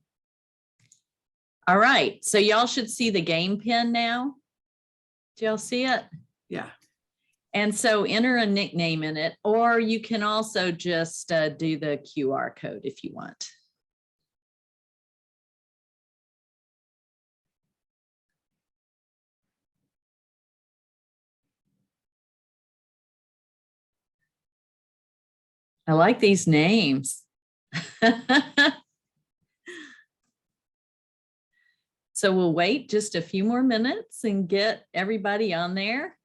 All right, so y'all should see the game pin now. Do y'all see it? Yeah. And so enter a nickname in it, or you can also just do the QR code if you want. I like these names. So we'll wait just a few more minutes and get everybody on there.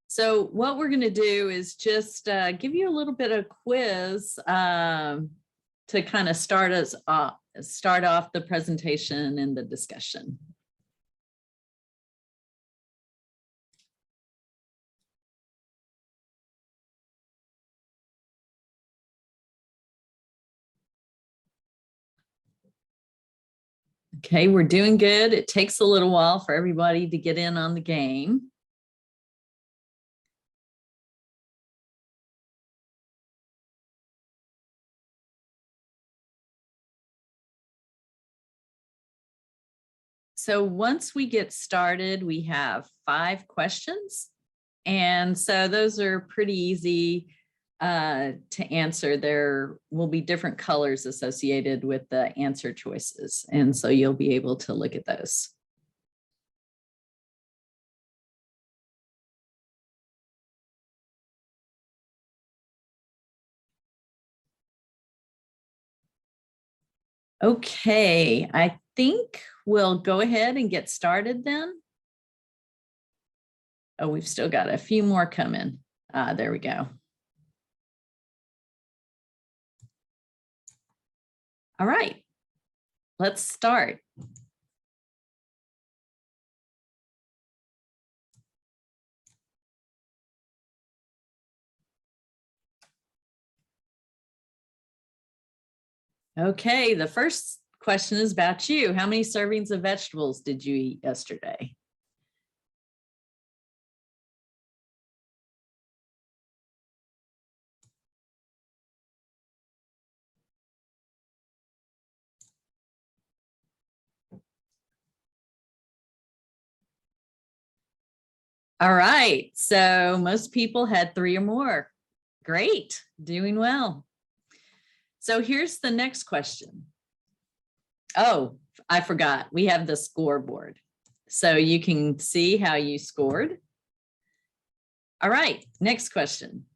So what we're going to do is just give you a little bit of quiz to kind of start off the presentation and the discussion. Okay, we're doing good. It takes a little while for everybody to get in on the game. So once we get started, we have 5 questions. And so those are pretty easy to answer. There will be different colors associated with the answer choices. And so you'll be able to look at those. Okay, I think we'll go ahead and get started then. Oh, we've still got a few more coming. There we go. All right, let's start. Okay, the first question is about you. How many servings of vegetables did you eat yesterday? All right, so most people had 3 or more. Great, doing well. So here's the next question. Oh, I forgot, we have the scoreboard. So you can see how you scored. All right, next question.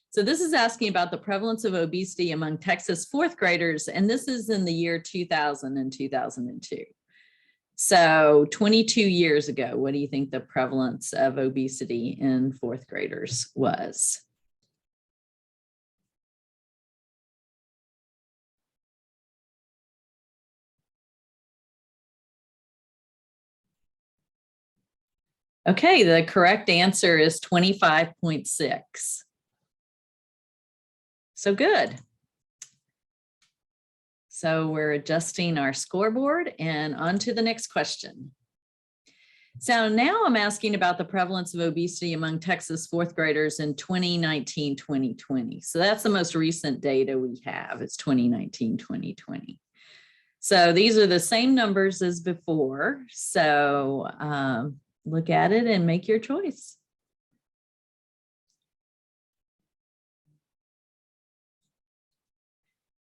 So this is asking about the prevalence of obesity among Texas 4th graders, and this is in the year 2000 and 2002. So 22 years ago, what do you think the prevalence of obesity in 4th graders was? Okay, the correct answer is 25.6. So good. So we're adjusting our scoreboard and on to the next question. So now I'm asking about the prevalence of obesity among Texas 4th graders in 2019, 2020. So that's the most recent data we have. It's 2019, 2020. So these are the same numbers as before. So look at it and make your choice.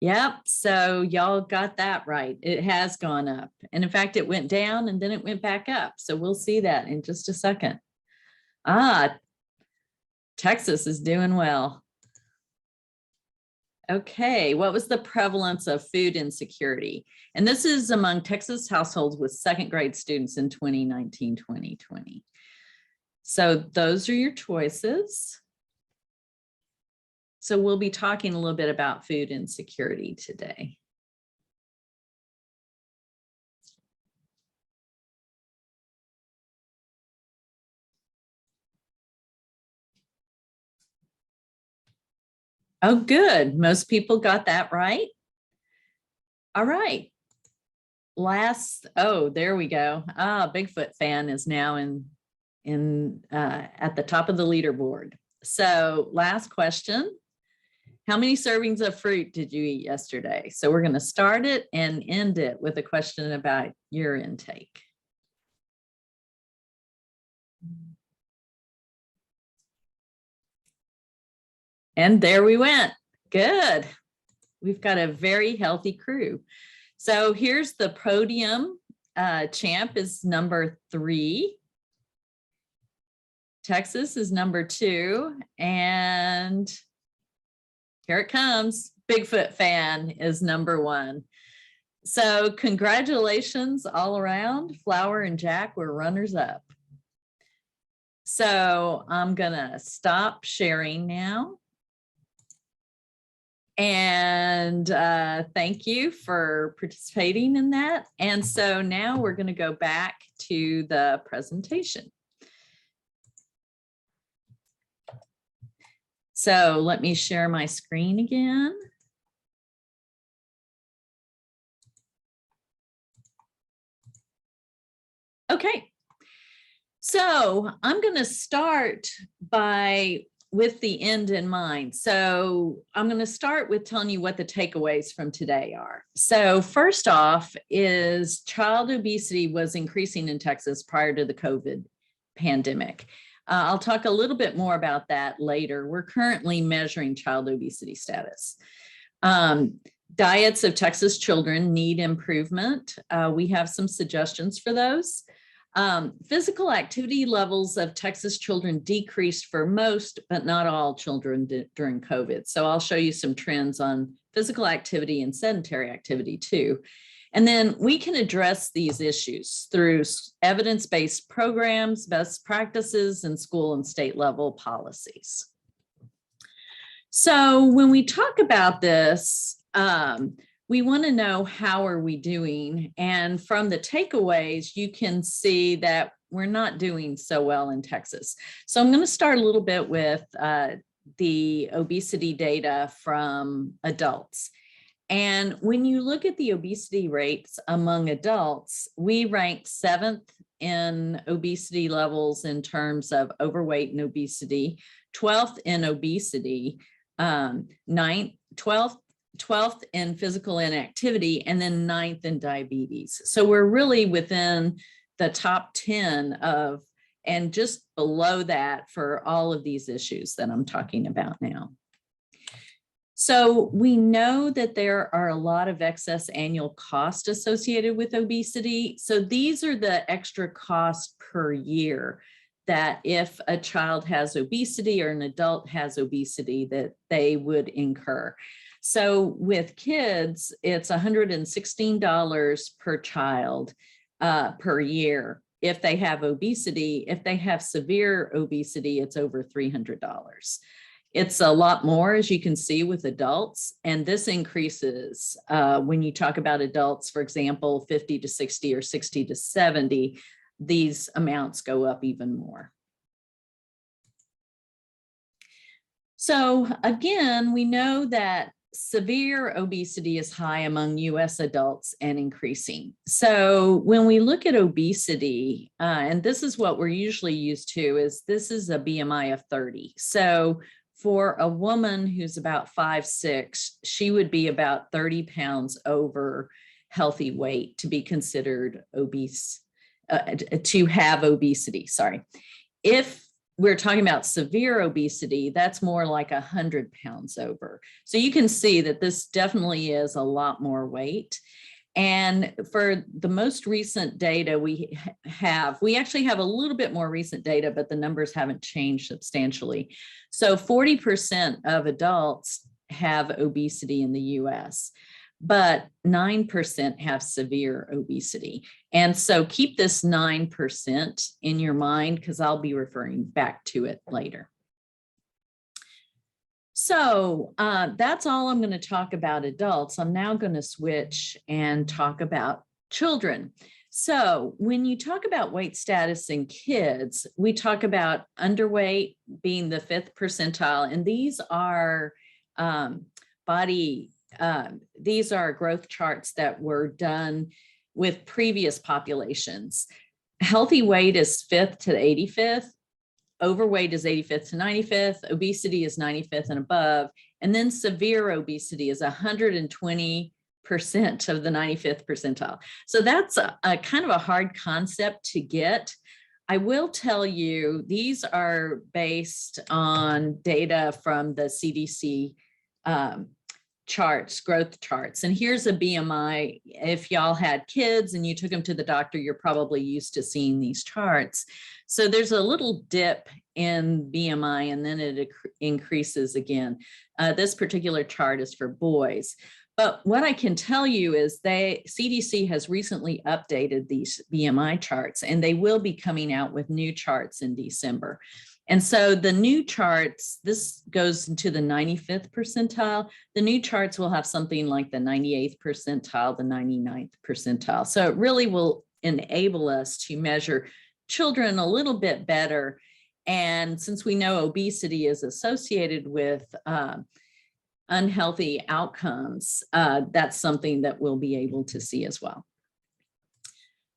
Yep, so y'all got that right. It has gone up. And in fact, it went down and then it went back up. So we'll see that in just a second. Texas is doing well. Okay, what was the prevalence of food insecurity? And this is among Texas households with 2nd grade students in 2019, 2020. So those are your choices. So we'll be talking a little bit about food insecurity today. Oh, good. Most people got that right. All right. Oh, there we go. Bigfoot fan is now at the top of the leaderboard. So last question. How many servings of fruit did you eat yesterday? So we're going to start it and end it with a question about your intake. And there we went. Good. We've got a very healthy crew. So here's the podium. Champ is number 3. Texas is number 2. And here it comes. Bigfoot fan is number 1. So congratulations all around. Flower and Jack were runners up. So I'm gonna stop sharing now. And thank you for participating in that. And so now we're gonna go back to the presentation. So let me share my screen again. Okay, so I'm going to start with the end in mind. So I'm going to start with telling you what the takeaways from today are. So first off is child obesity was increasing in Texas prior to the COVID pandemic. I'll talk a little bit more about that later. We're currently measuring child obesity status. Diets of Texas children need improvement. We have some suggestions for those. Physical activity levels of Texas children decreased for most, but not all children during COVID. So I'll show you some trends on physical activity and sedentary activity too. And then we can address these issues through evidence-based programs, best practices, and school and state level policies. So when we talk about this, we want to know how are we doing? And from the takeaways, you can see that we're not doing so well in Texas. So I'm going to start a little bit with the obesity data from adults. And when you look at the obesity rates among adults, we rank 7th in obesity levels in terms of overweight and obesity, 12th in obesity, 12th in physical inactivity, and then 9th in diabetes. So we're really within the top 10 of, and just below that for all of these issues that I'm talking about now. So we know that there are a lot of excess annual cost associated with obesity. So these are the extra costs per year that if a child has obesity or an adult has obesity that they would incur. So with kids, it's $116 per child per year. If they have obesity, if they have severe obesity, it's over $300. It's a lot more, as you can see, with adults. And this increases when you talk about adults, for example, 50 to 60 or 60 to 70, these amounts go up even more. So again, we know that severe obesity is high among US adults and increasing. So when we look at obesity, and this is what we're usually used to, is this is a BMI of 30. So for a woman who's about 5'6", she would be about 30 pounds over healthy weight to be considered obese, to have obesity, sorry. If we're talking about severe obesity, that's more like 100 pounds over. So you can see that this definitely is a lot more weight. And for the most recent data we actually have a little bit more recent data, but the numbers haven't changed substantially. So 40% of adults have obesity in the US, but 9% have severe obesity. And so keep this 9% in your mind because I'll be referring back to it later. So that's all I'm going to talk about adults. I'm now going to switch and talk about children. So when you talk about weight status in kids, we talk about underweight being the 5th percentile, and these are these are growth charts that were done with previous populations. Healthy weight is 5th to 85th. Overweight is 85th to 95th. Obesity is 95th and above. And then severe obesity is 120% of the 95th percentile. So that's a kind of a hard concept to get. I will tell you, these are based on data from the CDC charts, growth charts. And here's a BMI. If y'all had kids and you took them to the doctor, you're probably used to seeing these charts. So there's a little dip in BMI and then it increases again. This particular chart is for boys. But what I can tell you is CDC has recently updated these BMI charts, and they will be coming out with new charts in December. And so the new charts, this goes into the 95th percentile. The new charts will have something like the 98th percentile, the 99th percentile. So it really will enable us to measure children a little bit better. And since we know obesity is associated with unhealthy outcomes, that's something that we'll be able to see as well.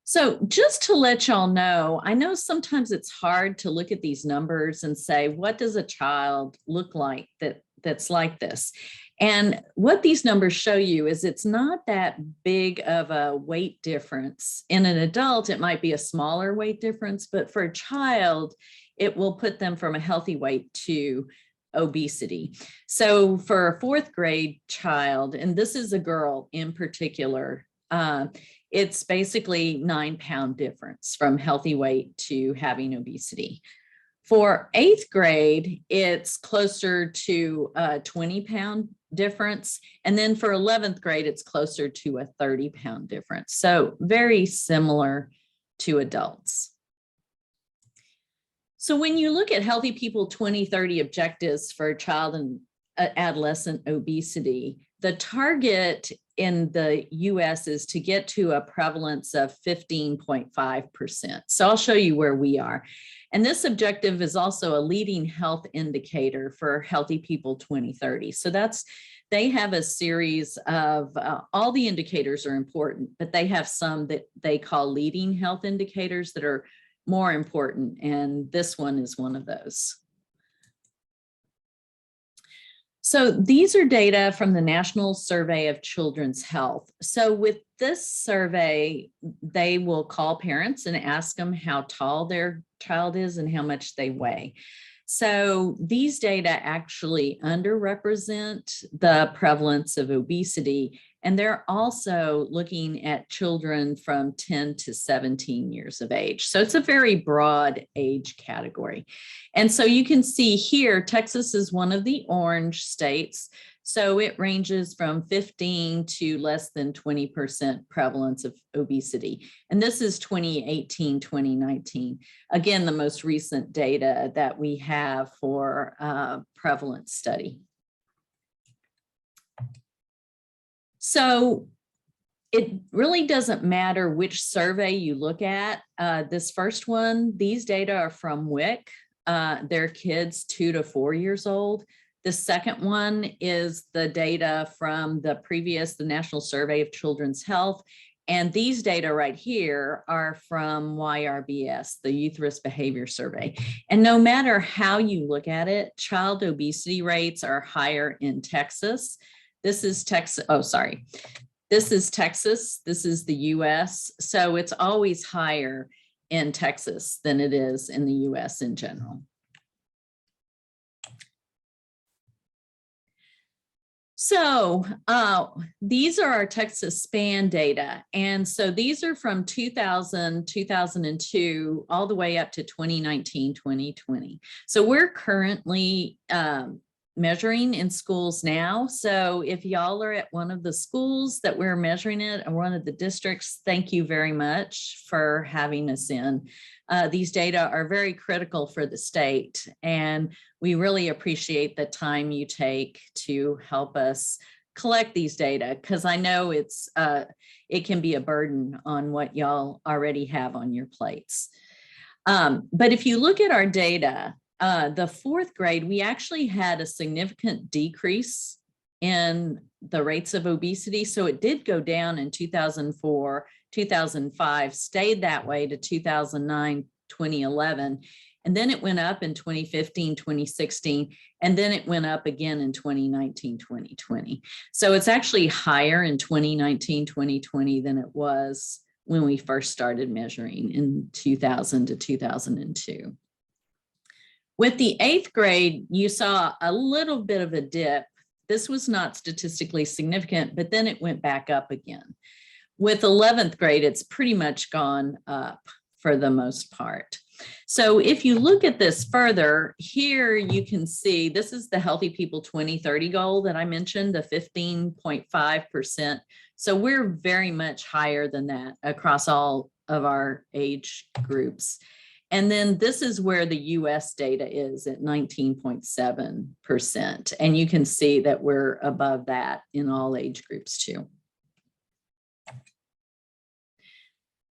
So just to let y'all know, I know sometimes it's hard to look at these numbers and say, what does a child look like that's like this? And what these numbers show you is it's not that big of a weight difference. In an adult, it might be a smaller weight difference, but for a child, it will put them from a healthy weight to obesity. So for a 4th grade child, and this is a girl in particular, it's basically 9-pound difference from healthy weight to having obesity. For 8th grade, it's closer to a 20-pound difference. And then for 11th grade, it's closer to a 30-pound difference. So very similar to adults. So when you look at Healthy People 2030 objectives for child and adolescent obesity, the target in the US is to get to a prevalence of 15.5%. So I'll show you where we are. And this objective is also a leading health indicator for Healthy People 2030. So they have a series of, all the indicators are important, but they have some that they call leading health indicators that are more important. And this one is one of those. So these are data from the National Survey of Children's Health. So with this survey, they will call parents and ask them how tall their child is and how much they weigh. So these data actually underrepresent the prevalence of obesity, and they're also looking at children from 10 to 17 years of age. So it's a very broad age category. And so you can see here, Texas is one of the orange states. So it ranges from 15 to less than 20% prevalence of obesity. And this is 2018, 2019. Again, the most recent data that we have for prevalence study. So it really doesn't matter which survey you look at. This first one, these data are from WIC. They're kids 2 to 4 years old. The second one is the data from the National Survey of Children's Health. And these data right here are from YRBS, the Youth Risk Behavior Survey. And no matter how you look at it, child obesity rates are higher in Texas. This is Texas. Oh, sorry. This is Texas. This is the US. So it's always higher in Texas than it is in the US in general. So these are our Texas SPAN data. And so these are from 2000, 2002, all the way up to 2019, 2020. So we're currently measuring in schools now. So if y'all are at one of the schools that we're measuring it or one of the districts, thank you very much for having us in. These data are very critical for the state, and we really appreciate the time you take to help us collect these data, because I know it can be a burden on what y'all already have on your plates. But if you look at our data, the 4th grade, we actually had a significant decrease in the rates of obesity. So it did go down in 2004, 2005, stayed that way to 2009, 2011. And then it went up in 2015, 2016, and then it went up again in 2019, 2020. So it's actually higher in 2019, 2020 than it was when we first started measuring in 2000 to 2002. With the 8th grade, you saw a little bit of a dip. This was not statistically significant, but then it went back up again. With 11th grade, it's pretty much gone up for the most part. So if you look at this further, here you can see this is the Healthy People 2030 goal that I mentioned, the 15.5%. So we're very much higher than that across all of our age groups. And then this is where the US data is at 19.7%. And you can see that we're above that in all age groups too.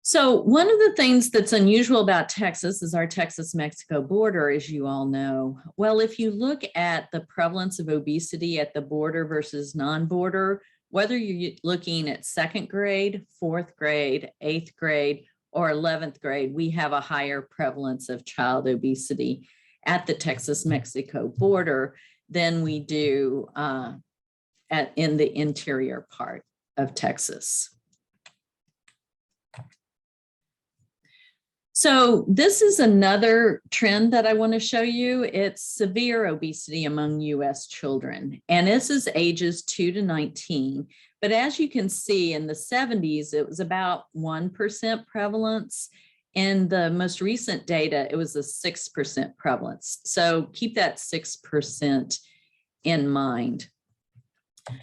So one of the things that's unusual about Texas is our Texas-Mexico border, as you all know. Well, if you look at the prevalence of obesity at the border versus non-border, whether you're looking at 2nd grade, 4th grade, 8th grade, or 11th grade, we have a higher prevalence of child obesity at the Texas-Mexico border than we do in the interior part of Texas. So this is another trend that I want to show you. It's severe obesity among US children. And this is ages 2 to 19. But as you can see in the 70s, it was about 1% prevalence. In the most recent data, it was a 6% prevalence. So keep that 6% in mind.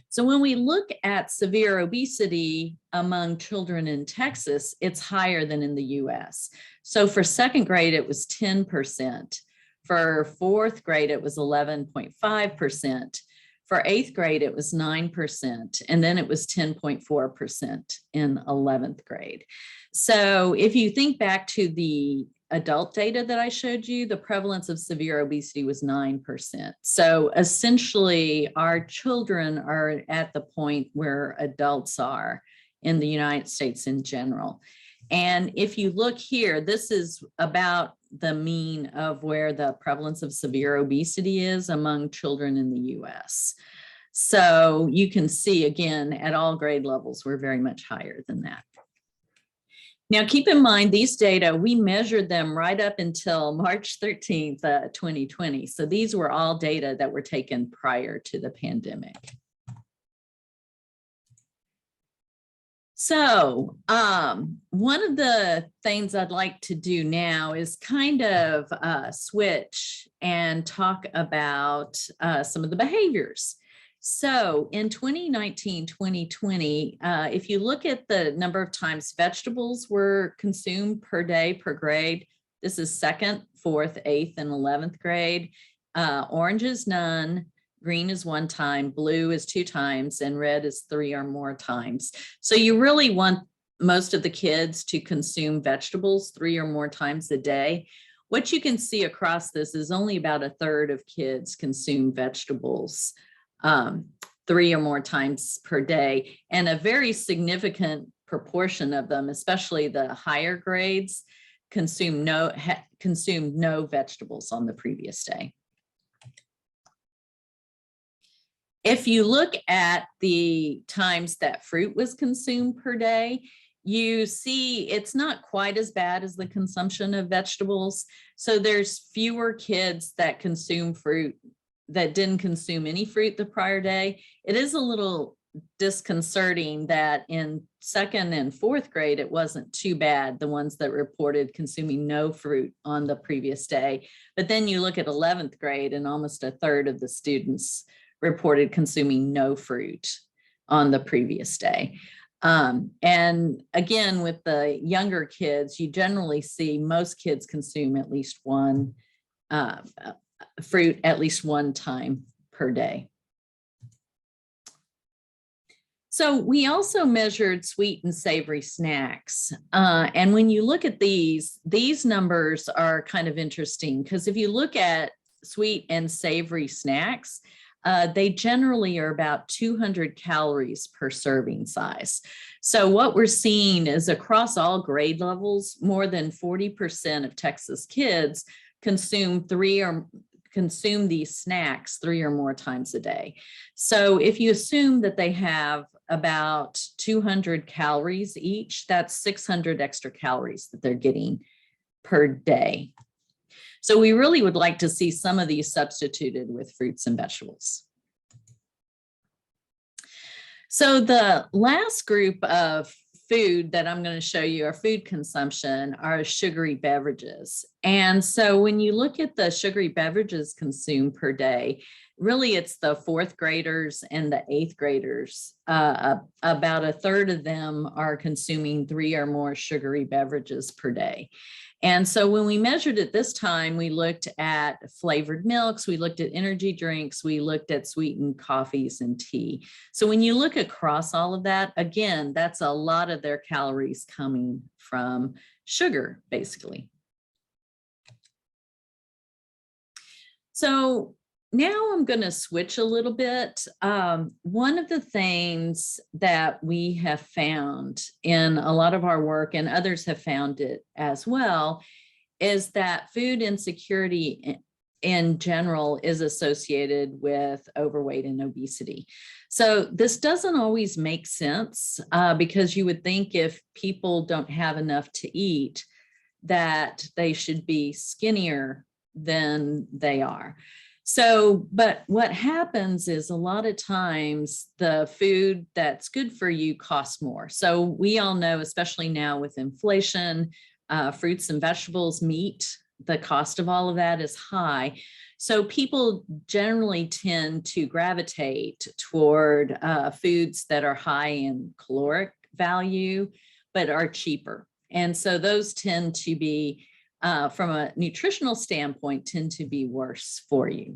So when we look at severe obesity among children in Texas, it's higher than in the US. So for 2nd grade, it was 10%. For 4th grade, it was 11.5%. For 8th grade, it was 9%. And then it was 10.4% in 11th grade. So if you think back to the adult data that I showed you, the prevalence of severe obesity was 9%. So essentially, our children are at the point where adults are in the United States in general. And if you look here, this is about the mean of where the prevalence of severe obesity is among children in the US. So you can see, again, at all grade levels, we're very much higher than that. Now, keep in mind, these data, we measured them right up until March 13th, 2020. So these were all data that were taken prior to the pandemic. So one of the things I'd like to do now is kind of switch and talk about some of the behaviors. So in 2019, 2020, if you look at the number of times vegetables were consumed per day per grade, this is 2nd, 4th, 8th, and 11th grade. Orange is none, green is 1 time, blue is 2 times, and red is 3 or more times. So you really want most of the kids to consume vegetables 3 or more times a day. What you can see across this is only about 1/3 of kids consume vegetables 3 or more times per day. And a very significant proportion of them, especially the higher grades, consumed no vegetables on the previous day. If you look at the times that fruit was consumed per day, you see it's not quite as bad as the consumption of vegetables. So there's fewer kids that consume fruit that didn't consume any fruit the prior day. It is a little disconcerting that in 2nd and 4th grade, it wasn't too bad, the ones that reported consuming no fruit on the previous day. But then you look at 11th grade and almost 1/3 of the students reported consuming no fruit on the previous day. And again, with the younger kids, you generally see most kids consume at least one fruit at least 1 time per day. So we also measured sweet and savory snacks. And when you look at these numbers are kind of interesting because if you look at sweet and savory snacks, they generally are about 200 calories per serving size. So what we're seeing is across all grade levels, more than 40% of Texas kids consume these snacks 3 or more times a day. So if you assume that they have about 200 calories each, that's 600 extra calories that they're getting per day. So we really would like to see some of these substituted with fruits and vegetables. So the last group of food that I'm going to show you, our food consumption, are sugary beverages. And so when you look at the sugary beverages consumed per day, really it's the fourth graders and the eighth graders. About a third of them are consuming 3 or more sugary beverages per day. And so when we measured it this time, we looked at flavored milks, we looked at energy drinks, we looked at sweetened coffees and tea. So when you look across all of that, again, that's a lot of their calories coming from sugar, basically. So now I'm going to switch a little bit. One of the things that we have found in a lot of our work, and others have found it as well, is that food insecurity in general is associated with overweight and obesity. So this doesn't always make sense because you would think if people don't have enough to eat, that they should be skinnier than they are. So, but what happens is a lot of times the food that's good for you costs more. So we all know, especially now with inflation, fruits and vegetables, meat, the cost of all of that is high. So people generally tend to gravitate toward foods that are high in caloric value, but are cheaper. And so those tend to be from a nutritional standpoint, tend to be worse for you.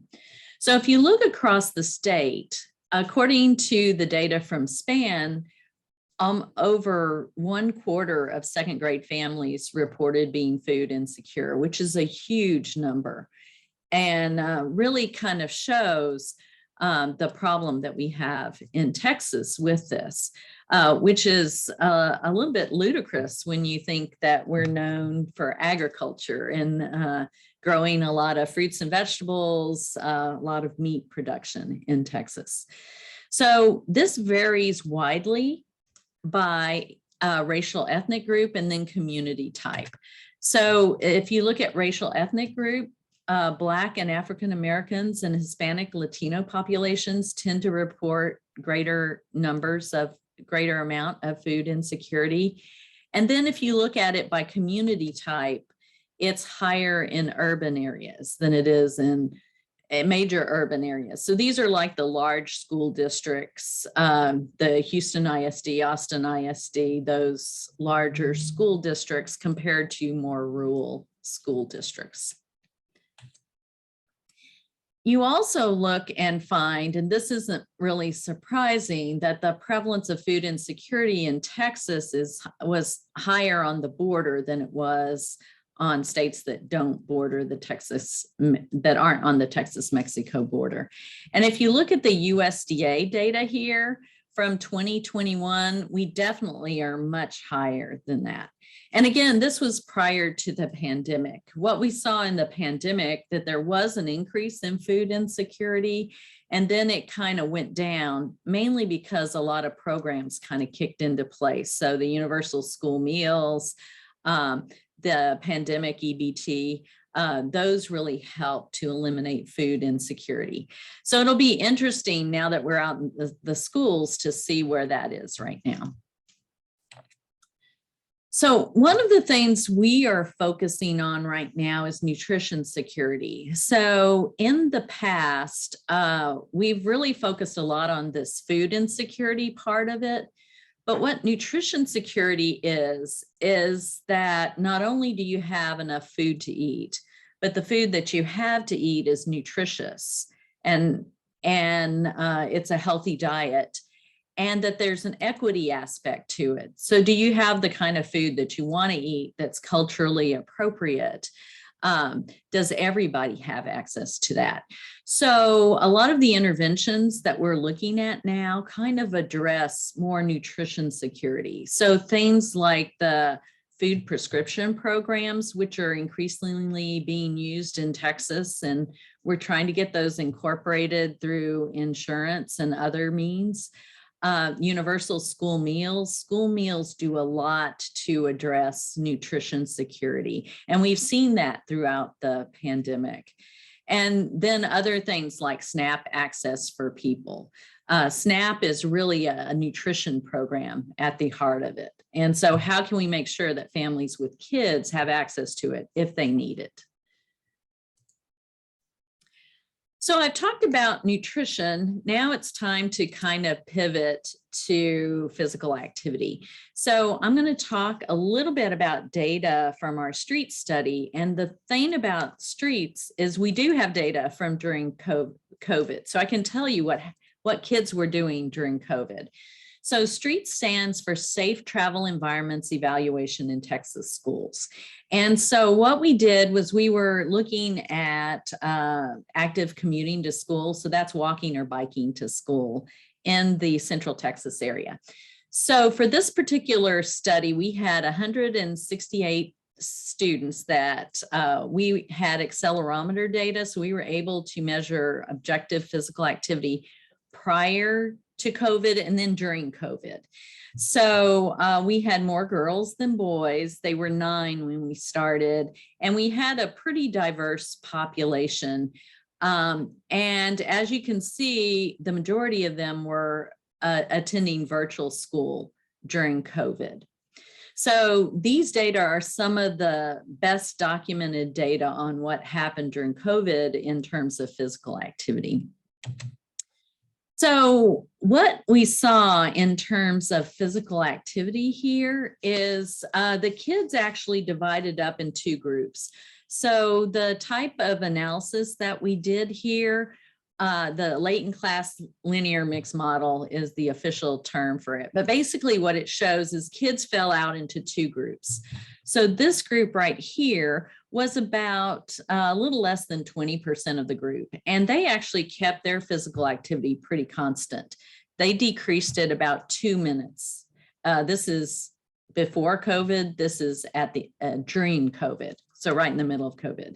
So if you look across the state, according to the data from SPAN, over 1/4 of second grade families reported being food insecure, which is a huge number, and really kind of shows the problem that we have in Texas with this, which is a little bit ludicrous when you think that we're known for agriculture and growing a lot of fruits and vegetables, a lot of meat production in Texas. So this varies widely by racial ethnic group and then community type. So if you look at racial ethnic group, Black and African Americans and Hispanic Latino populations tend to report greater amount of food insecurity. And then if you look at it by community type, it's higher in urban areas than it is in major urban areas. So these are like the large school districts, the Houston ISD, Austin ISD, those larger school districts compared to more rural school districts. You also look and find, and this isn't really surprising, that the prevalence of food insecurity in Texas was higher on the border than it was on states that don't border the that aren't on the Texas-Mexico border. And if you look at the USDA data here from 2021, we definitely are much higher than that. And again, this was prior to the pandemic. What we saw in the pandemic, that there was an increase in food insecurity, and then it kind of went down, mainly because a lot of programs kind of kicked into place. So the universal school meals, the pandemic EBT, those really helped to eliminate food insecurity. So it'll be interesting now that we're out in the schools to see where that is right now. So one of the things we are focusing on right now is nutrition security. So in the past, we've really focused a lot on this food insecurity part of it. But what nutrition security is that not only do you have enough food to eat, but the food that you have to eat is nutritious and it's a healthy diet, and that there's an equity aspect to it. So do you have the kind of food that you want to eat that's culturally appropriate? Does everybody have access to that? So a lot of the interventions that we're looking at now kind of address more nutrition security. So things like the food prescription programs, which are increasingly being used in Texas, and we're trying to get those incorporated through insurance and other means. Universal school meals do a lot to address nutrition security. And we've seen that throughout the pandemic. And then other things like SNAP access for people. SNAP is really a nutrition program at the heart of it. And so how can we make sure that families with kids have access to it if they need it? So I've talked about nutrition. Now it's time to kind of pivot to physical activity. So I'm going to talk a little bit about data from our street study. And the thing about streets is we do have data from during COVID. So I can tell you what kids were doing during COVID. So STREET stands for Safe Travel Environments Evaluation in Texas Schools. And so what we did was we were looking at active commuting to school. So that's walking or biking to school in the Central Texas area. So for this particular study, we had 168 students that we had accelerometer data. So we were able to measure objective physical activity prior to COVID and then during COVID. So we had more girls than boys. They were 9 when we started, and we had a pretty diverse population. And as you can see, the majority of them were attending virtual school during COVID. So these data are some of the best documented data on what happened during COVID in terms of physical activity. So what we saw in terms of physical activity here is the kids actually divided up in 2 groups. So the type of analysis that we did here, the latent class linear mixed model is the official term for it. But basically what it shows is kids fell out into 2 groups. So this group right here was about a little less than 20% of the group. And they actually kept their physical activity pretty constant. They decreased it about 2 minutes. This is before COVID. This is at the during COVID. So right in the middle of COVID.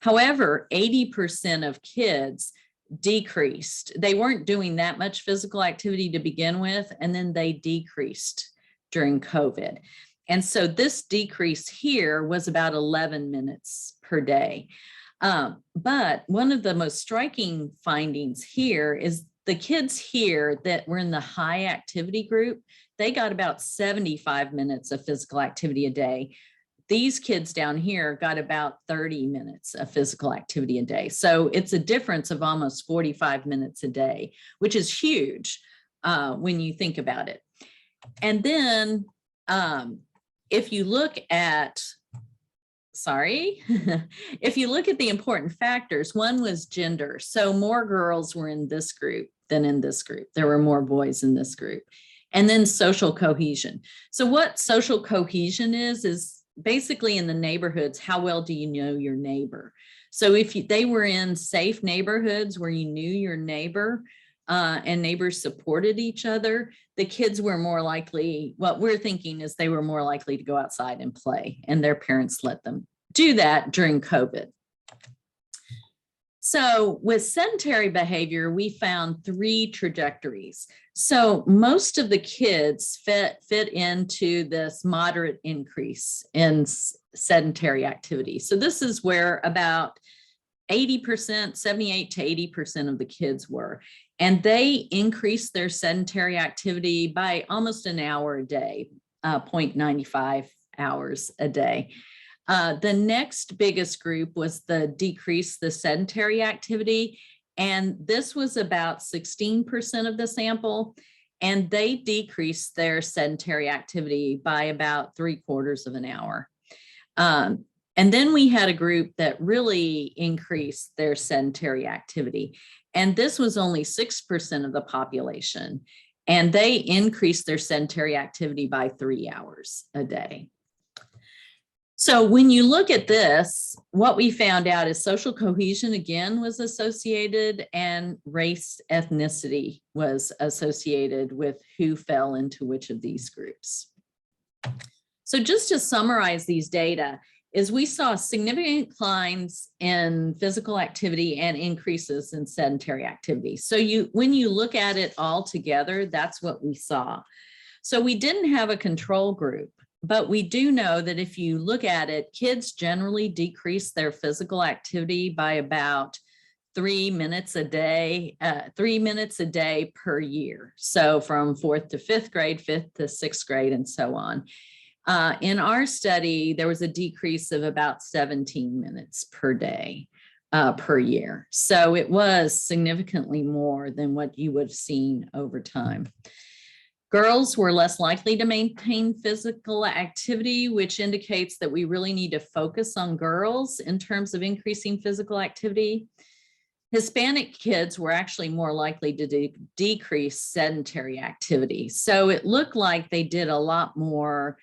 However, 80% of kids decreased. They weren't doing that much physical activity to begin with, and then they decreased during COVID. And so this decrease here was about 11 minutes per day. But one of the most striking findings here is the kids here that were in the high activity group, they got about 75 minutes of physical activity a day. These kids down here got about 30 minutes of physical activity a day. So it's a difference of almost 45 minutes a day, which is huge when you think about it. And then if you look at, if you look at the important factors, one was gender. So more girls were in this group than in this group. There were more boys in this group. And then social cohesion. So what social cohesion is basically in the neighborhoods, how well do you know your neighbor? So if they were in safe neighborhoods where you knew your neighbor and neighbors supported each other, the kids were more likely, what we're thinking is they were more likely to go outside and play, and their parents let them do that during COVID. So with sedentary behavior, we found 3 trajectories. So most of the kids fit into this moderate increase in sedentary activity. So this is where about 80%, 78 to 80% of the kids were. And they increased their sedentary activity by almost an hour a day, 0.95 hours a day. The next biggest group was the decrease the sedentary activity. And this was about 16% of the sample. And they decreased their sedentary activity by about 3/4 of an hour. And then we had a group that really increased their sedentary activity. And this was only 6% of the population. And they increased their sedentary activity by 3 hours a day. So when you look at this, what we found out is social cohesion again was associated, and race ethnicity was associated with who fell into which of these groups. So just to summarize these data, is we saw significant declines in physical activity and increases in sedentary activity. So when you look at it all together, that's what we saw. So we didn't have a control group, but we do know that if you look at it, kids generally decrease their physical activity by about 3 minutes a day, 3 minutes a day per year. So from 4th to 5th grade, 5th to 6th grade, and so on. In our study, there was a decrease of about 17 minutes per day per year. So it was significantly more than what you would have seen over time. Girls were less likely to maintain physical activity, which indicates that we really need to focus on girls in terms of increasing physical activity. Hispanic kids were actually more likely to decrease sedentary activity. So it looked like they did a lot more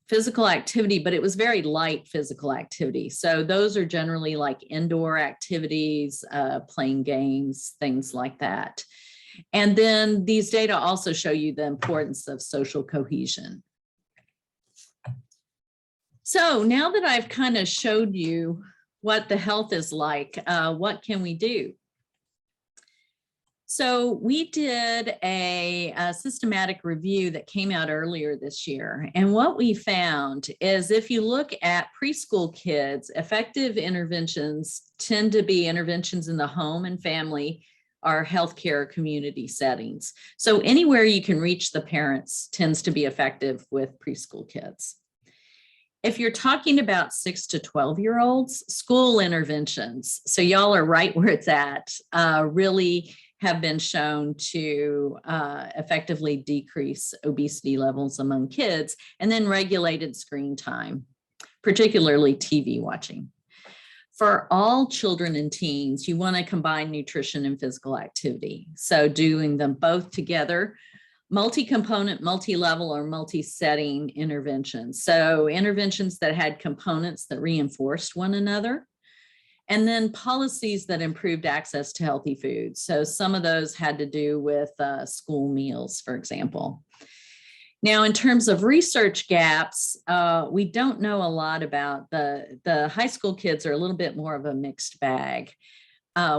physical activity, but it was very light physical activity. So those are generally like indoor activities, playing games, things like that. And then these data also show you the importance of social cohesion. So now that I've kind of showed you what the health is like, what can we do? So we did a systematic review that came out earlier this year. And what we found is if you look at preschool kids, effective interventions tend to be interventions in the home and family or healthcare community settings. So anywhere you can reach the parents tends to be effective with preschool kids. If you're talking about 6 to 12-year-olds, school interventions, so y'all are right where it's at, really have been shown to effectively decrease obesity levels among kids, and then regulated screen time, particularly TV watching. For all children and teens, you want to combine nutrition and physical activity. So doing them both together, multi-component, multi-level, or multi-setting interventions. So interventions that had components that reinforced one another. And then policies that improved access to healthy foods. So some of those had to do with school meals, for example. Now, in terms of research gaps, we don't know a lot about the high school kids are a little bit more of a mixed bag.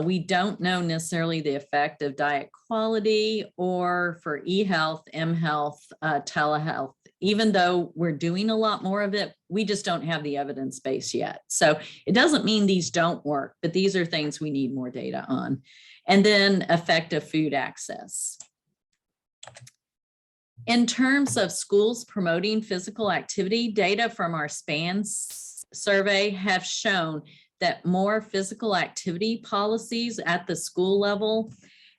We don't know necessarily the effect of diet quality or for e-health, m-health, telehealth. Even though we're doing a lot more of it, we just don't have the evidence base yet. So it doesn't mean these don't work, but these are things we need more data on. And then effective food access. In terms of schools promoting physical activity, data from our SPAN survey have shown that more physical activity policies at the school level,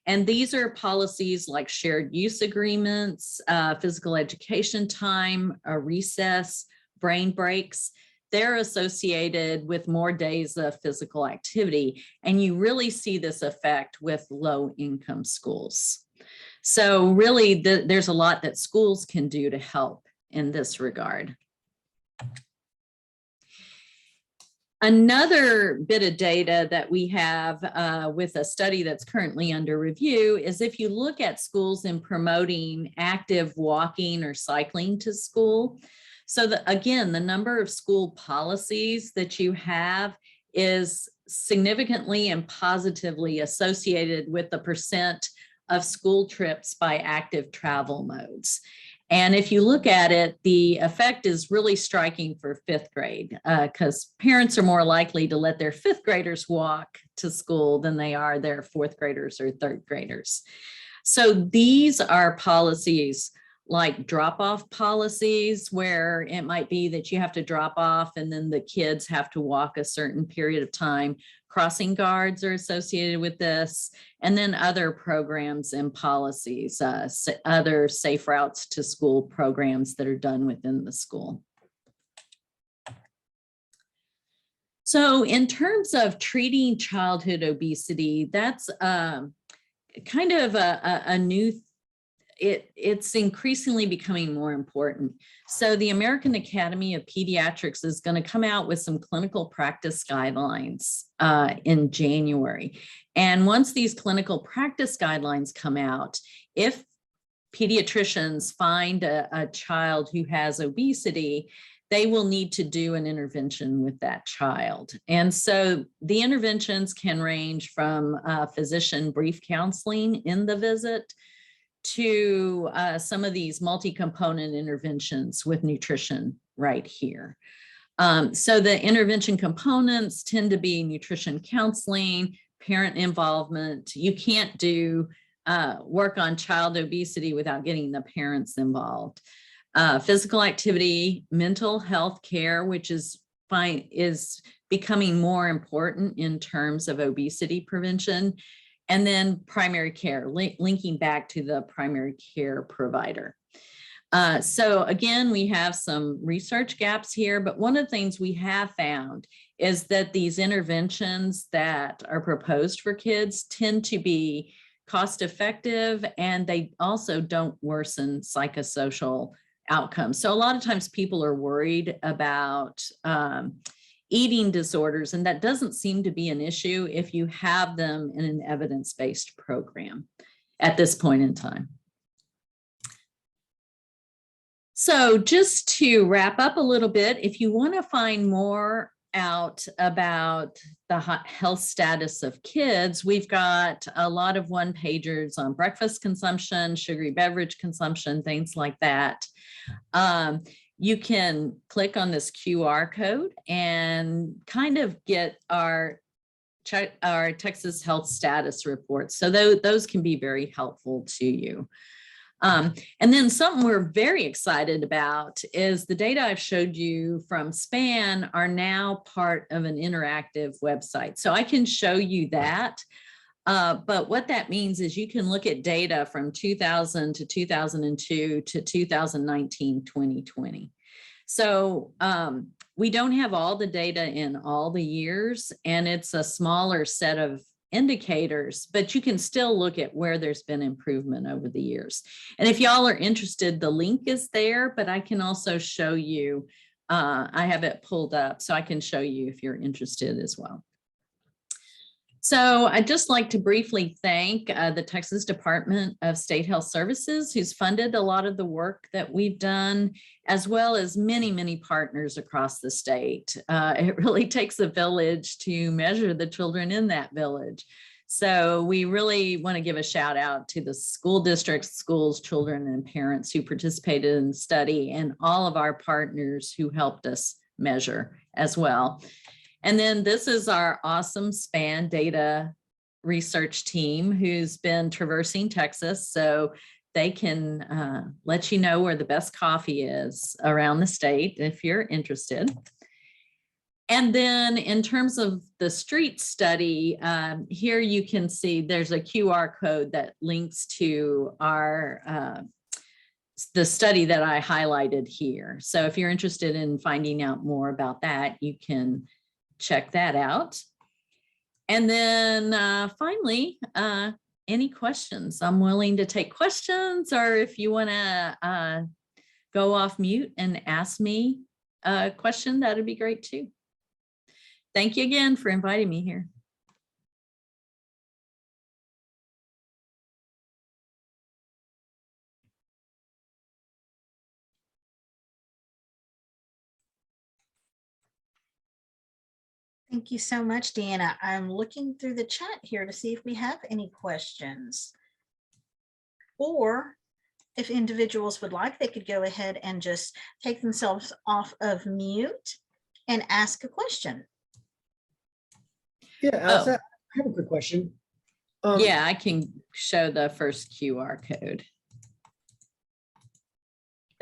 and these are policies like shared use agreements, physical education time, a recess, brain breaks. They're associated with more days of physical activity. And you really see this effect with low income schools. So really there's a lot that schools can do to help in this regard. Another bit of data that we have with a study that's currently under review is if you look at schools in promoting active walking or cycling to school. So again, the number of school policies that you have is significantly and positively associated with the percent of school trips by active travel modes. And if you look at it, the effect is really striking for 5th grade because parents are more likely to let their 5th graders walk to school than they are their 4th graders or 3rd graders. So these are policies like drop-off policies where it might be that you have to drop off and then the kids have to walk a certain period of time. Crossing guards are associated with this, and then other programs and policies, other safe routes to school programs that are done within the school. So in terms of treating childhood obesity, that's kind of a new it's increasingly becoming more important. So the American Academy of Pediatrics is going to come out with some clinical practice guidelines in January. And once these clinical practice guidelines come out, if pediatricians find a child who has obesity, they will need to do an intervention with that child. And so the interventions can range from physician brief counseling in the visit to some of these multi-component interventions with nutrition right here. So the intervention components tend to be nutrition counseling, parent involvement. You can't do work on child obesity without getting the parents involved. Physical activity, mental health care, which is becoming more important in terms of obesity prevention, and then primary care, linking back to the primary care provider. So again, we have some research gaps here, but one of the things we have found is that these interventions that are proposed for kids tend to be cost effective, and they also don't worsen psychosocial outcomes. So a lot of times people are worried about eating disorders, and that doesn't seem to be an issue if you have them in an evidence-based program at this point in time. So just to wrap up a little bit, if you want to find more out about the health status of kids, we've got a lot of one-pagers on breakfast consumption, sugary beverage consumption, things like that. You can click on this QR code and kind of get our Texas Health Status Report. So those can be very helpful to you. And then something we're very excited about is the data I've showed you from SPAN are now part of an interactive website. So I can show you that. But what that means is you can look at data from 2000 to 2002 to 2019, 2020. So we don't have all the data in all the years, and it's a smaller set of indicators, but you can still look at where there's been improvement over the years. And if y'all are interested, the link is there, but I can also show you, I have it pulled up, so I can show you if you're interested as well. So I'd just like to briefly thank the Texas Department of State Health Services, who's funded a lot of the work that we've done, as well as many, many partners across the state. It really takes a village to measure the children in that village. So we really want to give a shout out to the school districts, schools, children, and parents who participated in the study, and all of our partners who helped us measure as well. And then this is our awesome SPAN data research team who's been traversing Texas, so they can let you know where the best coffee is around the state if you're interested. And then in terms of the street study, here you can see there's a QR code that links to our the study that I highlighted here. So if you're interested in finding out more about that, you can check that out. And then finally, any questions? I'm willing to take questions, or if you want to go off mute and ask me a question, that'd be great too. Thank you again for inviting me here. Thank you so much, Deanna. I'm looking through the chat here to see if we have any questions. Or if individuals would like, they could go ahead and just take themselves off of mute and ask a question. Yeah, Alice, I have a quick question. Yeah, I can show the first QR code.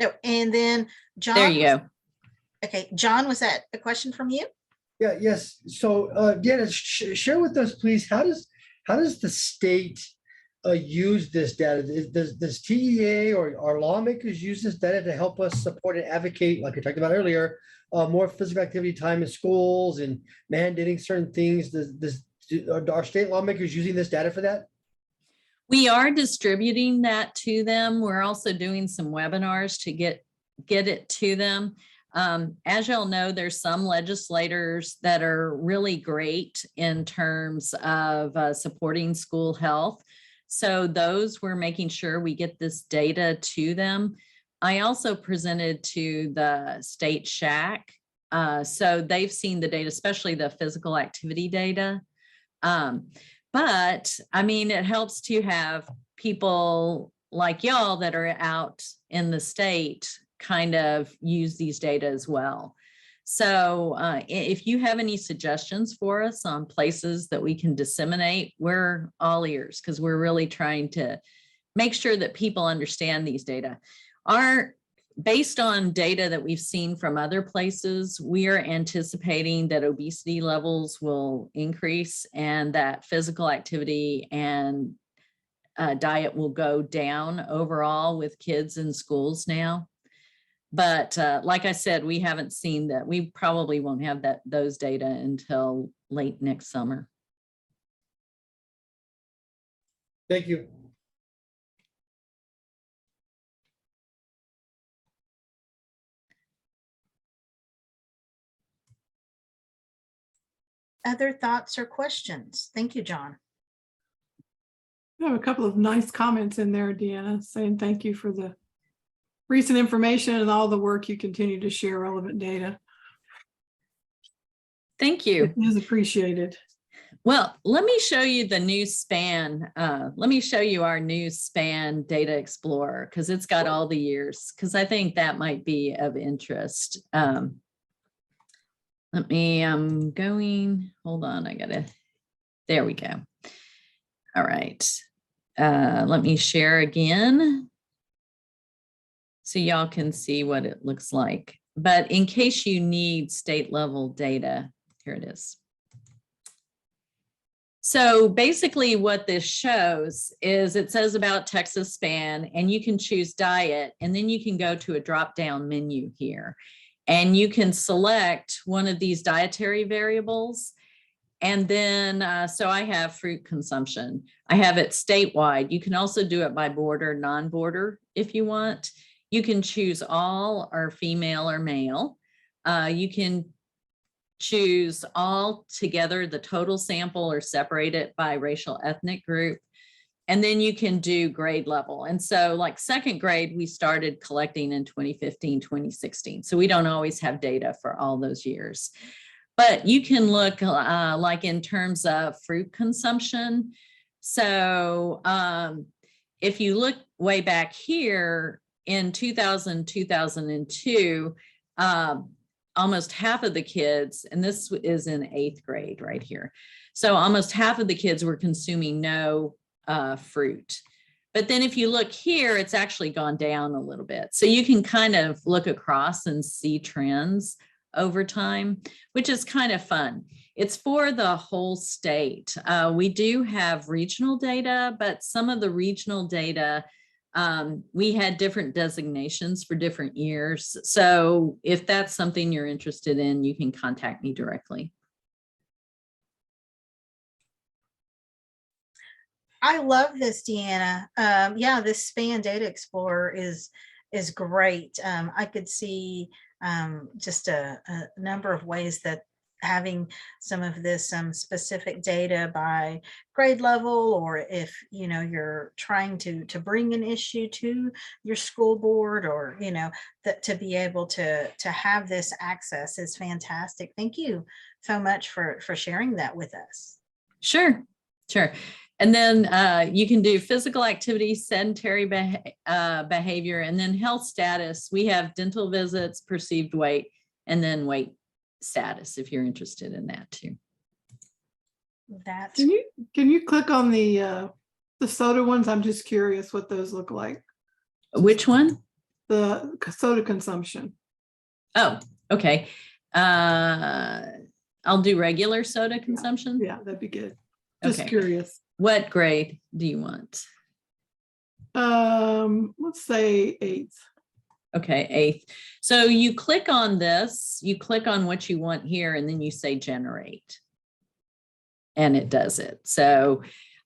Oh, and then John. There you go. Okay, John, was that a question from you? Yeah, yes. So Deanna, share with us, please, how does the state use this data? Does TEA or our lawmakers use this data to help us support and advocate, like I talked about earlier, more physical activity time in schools and mandating certain things? Are our state lawmakers using this data for that? We are distributing that to them. We're also doing some webinars to get it to them. As y'all know, there's some legislators that are really great in terms of supporting school health. So those, we're making sure we get this data to them. I also presented to the state SHAC. So they've seen the data, especially the physical activity data. But I mean, it helps to have people like y'all that are out in the state kind of use these data as well. So if you have any suggestions for us on places that we can disseminate, we're all ears, because we're really trying to make sure that people understand these data. Based on data that we've seen from other places, we are anticipating that obesity levels will increase and that physical activity and diet will go down overall with kids in schools now. But like I said, we haven't seen that. We probably won't have those data until late next summer. Thank you. Other thoughts or questions? Thank you, John. I have a couple of nice comments in there, Deanna, saying thank you for the recent information and all the work you continue to share relevant data. Thank you. It is appreciated. Well, let me show you the new SPAN. Let me show you our new SPAN Data Explorer, because it's got all the years, because I think that might be of interest. Let me, I'm going, hold on, there we go. All right. Let me share again so y'all can see what it looks like. But in case you need state level data, here it is. So basically what this shows is it says about Texas SPAN, and you can choose diet, and then you can go to a drop-down menu here, and you can select one of these dietary variables. And then, so I have fruit consumption. I have it statewide. You can also do it by border, non-border if you want. You can choose all or female or male. You can choose all together, the total sample, or separate it by racial ethnic group. And then you can do grade level. And so like second grade, we started collecting in 2015, 2016. So we don't always have data for all those years. But you can look like in terms of fruit consumption. So if you look way back here in 2000, 2002, almost half of the kids, and this is in 8th grade right here. So almost half of the kids were consuming no fruit. But then if you look here, it's actually gone down a little bit. So you can kind of look across and see trends over time, which is kind of fun. It's for the whole state. We do have regional data, but some of the regional data, we had different designations for different years. So if that's something you're interested in, you can contact me directly. I love this, Deanna. Yeah, this SPAN Data Explorer is great. I could see just a number of ways that having some of this specific data by grade level, or if you're trying to bring an issue to your school board, or that to be able to have this access is fantastic. Thank you so much for sharing that with us. Sure. And then you can do physical activity, sedentary behavior, and then health status. We have dental visits, perceived weight, and then weight status if you're interested in that too. Can you click on the soda ones? I'm just curious what those look like. Which one? The soda consumption. Oh, okay. I'll do regular soda consumption. Yeah, that'd be good. Just Okay. curious. What grade do you want? Let's say 8th. Okay, 8th. So you click on this, you click on what you want here, and then you say generate. And it does it. So,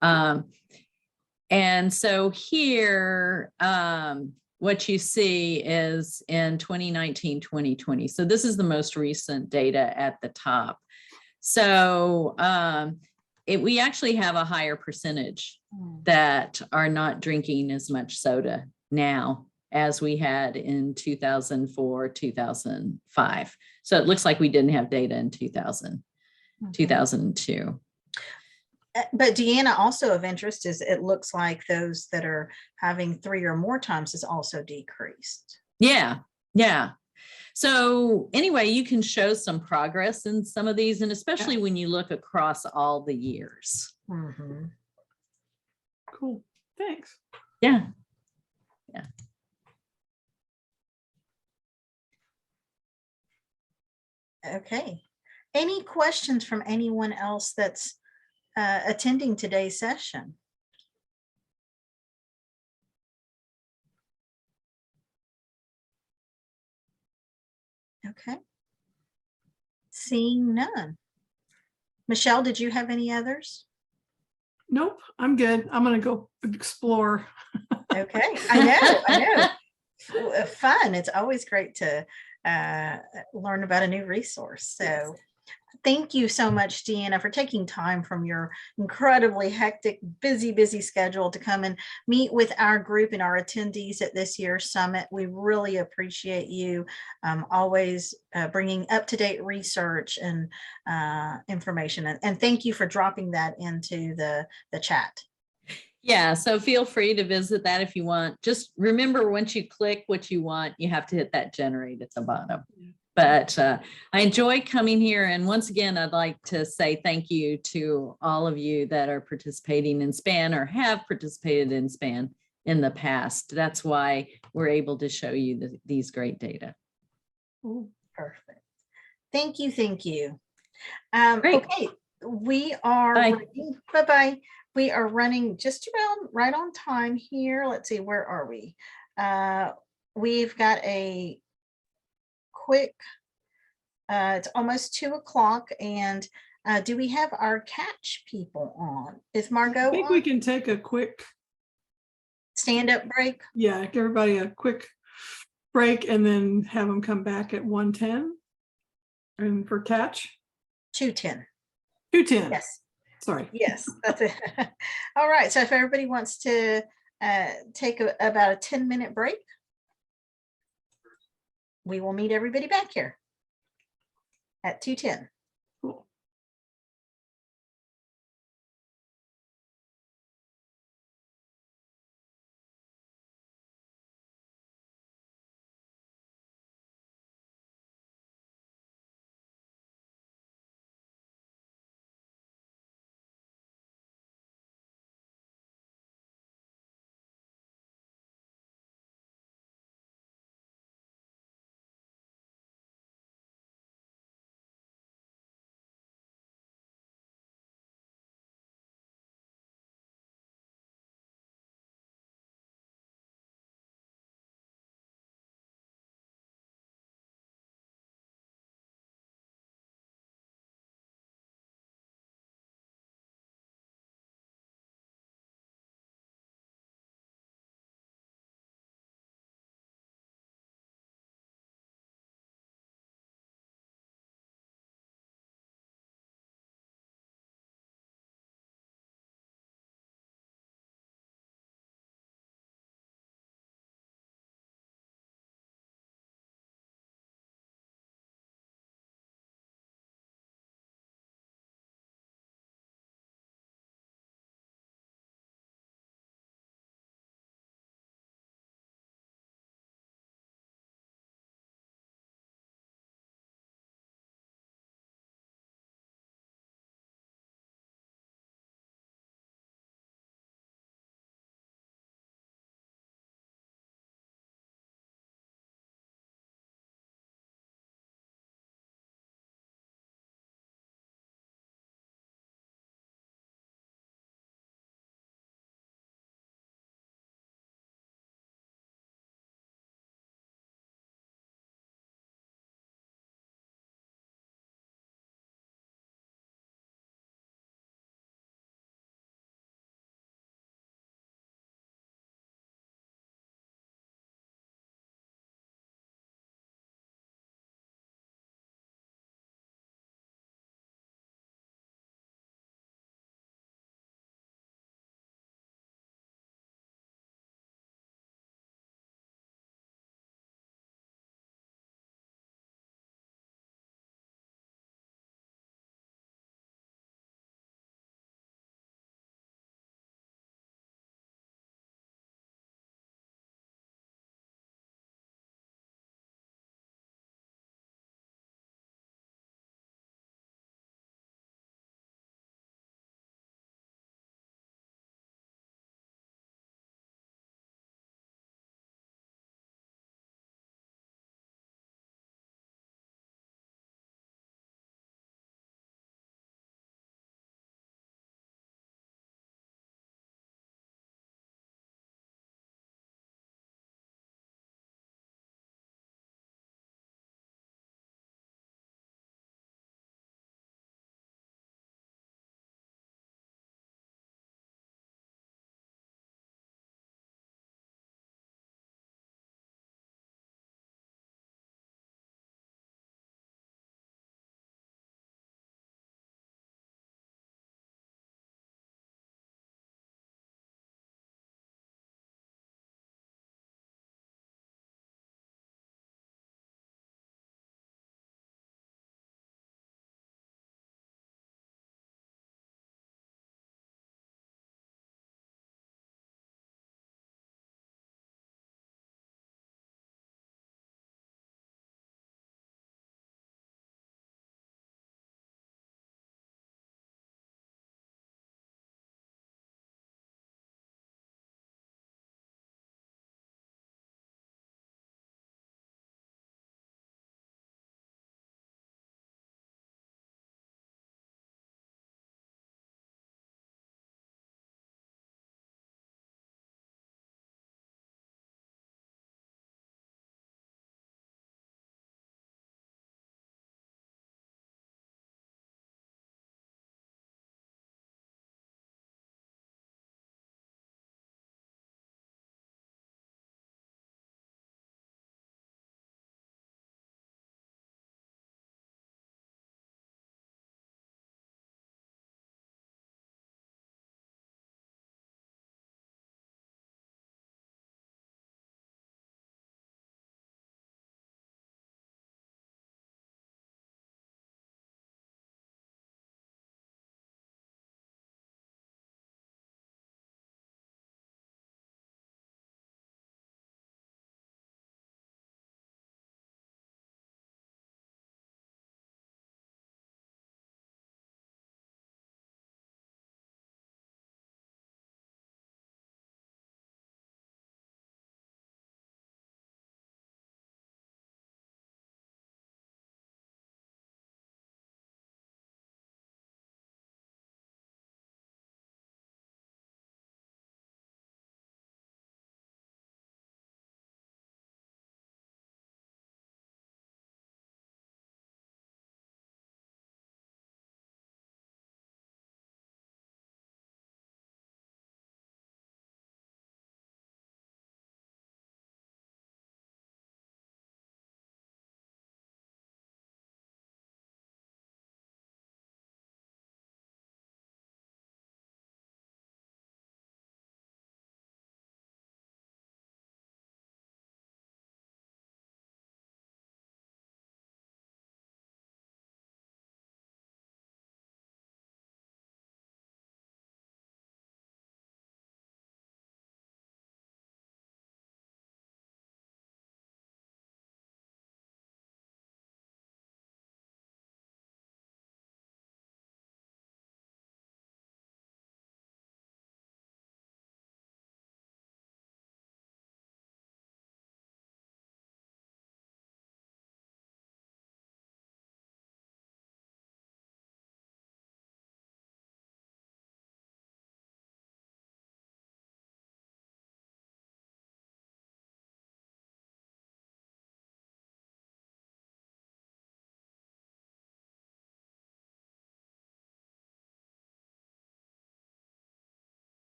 and so here, what you see is in 2019, 2020. So this is the most recent data at the top. So we actually have a higher percentage that are not drinking as much soda now as we had in 2004, 2005. So it looks like we didn't have data in 2000, 2002. But Deanna, also of interest is it looks like those that are having 3 or more times is also decreased. Yeah. So anyway, you can show some progress in some of these, and especially when you look across all the years. Mhm. Cool. Thanks. Yeah. Okay. Any questions from anyone else that's attending today's session? Okay. Seeing none. Michelle, did you have any others? Nope, I'm good. I'm gonna go explore. Okay, I know. Fun. It's always great to learn about a new resource. So Yes. thank you so much, Deanna, for taking time from your incredibly hectic, busy schedule to come and meet with our group and our attendees at this year's summit. We really appreciate you always bringing up-to-date research and information. And thank you for dropping that into the chat. Yeah, so feel free to visit that if you want. Just remember, once you click what you want, you have to hit that generate at the bottom. But I enjoy coming here. And once again, I'd like to say thank you to all of you that are participating in SPAN or have participated in SPAN in the past. That's why we're able to show you these great data. Cool. Perfect. Thank you. Thank you. Great. Okay, we are Bye. Bye-bye. We are running just around right on time here. Let's see, where are we? We've got a quick, it's almost 2 o'clock, and do we have our catch people on? Is Margot I think on? we can take a quick, Stand-up break? yeah, give everybody a quick break and then have them come back at 1:10. And for catch, 2:10. 2:10. Yes. Sorry. Yes, that's it. All right, so if everybody wants to take about a 10-minute break, we will meet everybody back here at 2:10.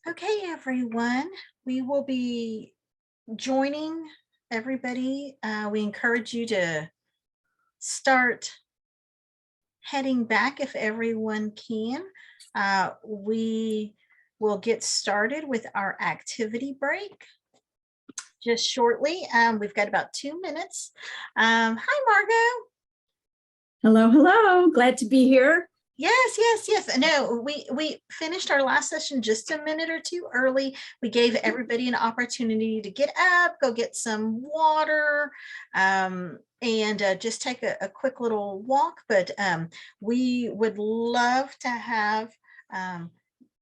Okay, everyone, we will be joining everybody. We encourage you to start heading back if everyone can. We will get started with our activity break just shortly. We've got about 2 minutes. Hi, Margot. Hello, hello. Glad to be here. Yes. No, we finished our last session just a minute or two early. We gave everybody an opportunity to get up, go get some water, and just take a quick little walk. But we would love to have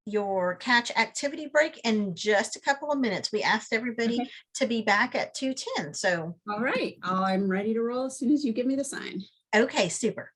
your catch activity break in just a couple of minutes. We asked everybody to be back at 2:10. So All right, I'm ready to roll as soon as you give me the sign. okay, super.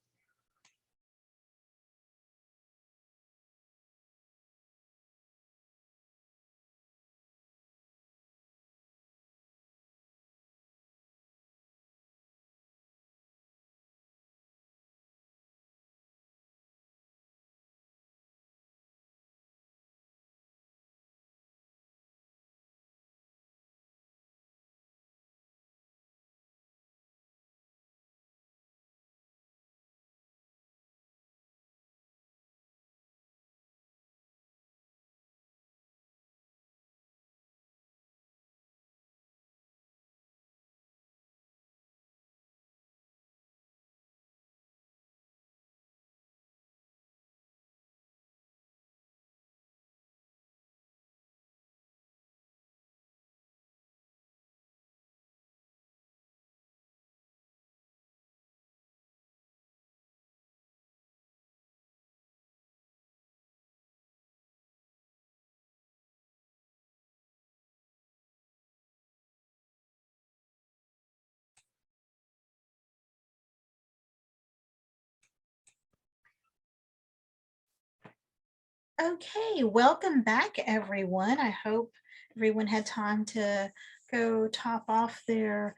Okay, welcome back, everyone. I hope everyone had time to go top off their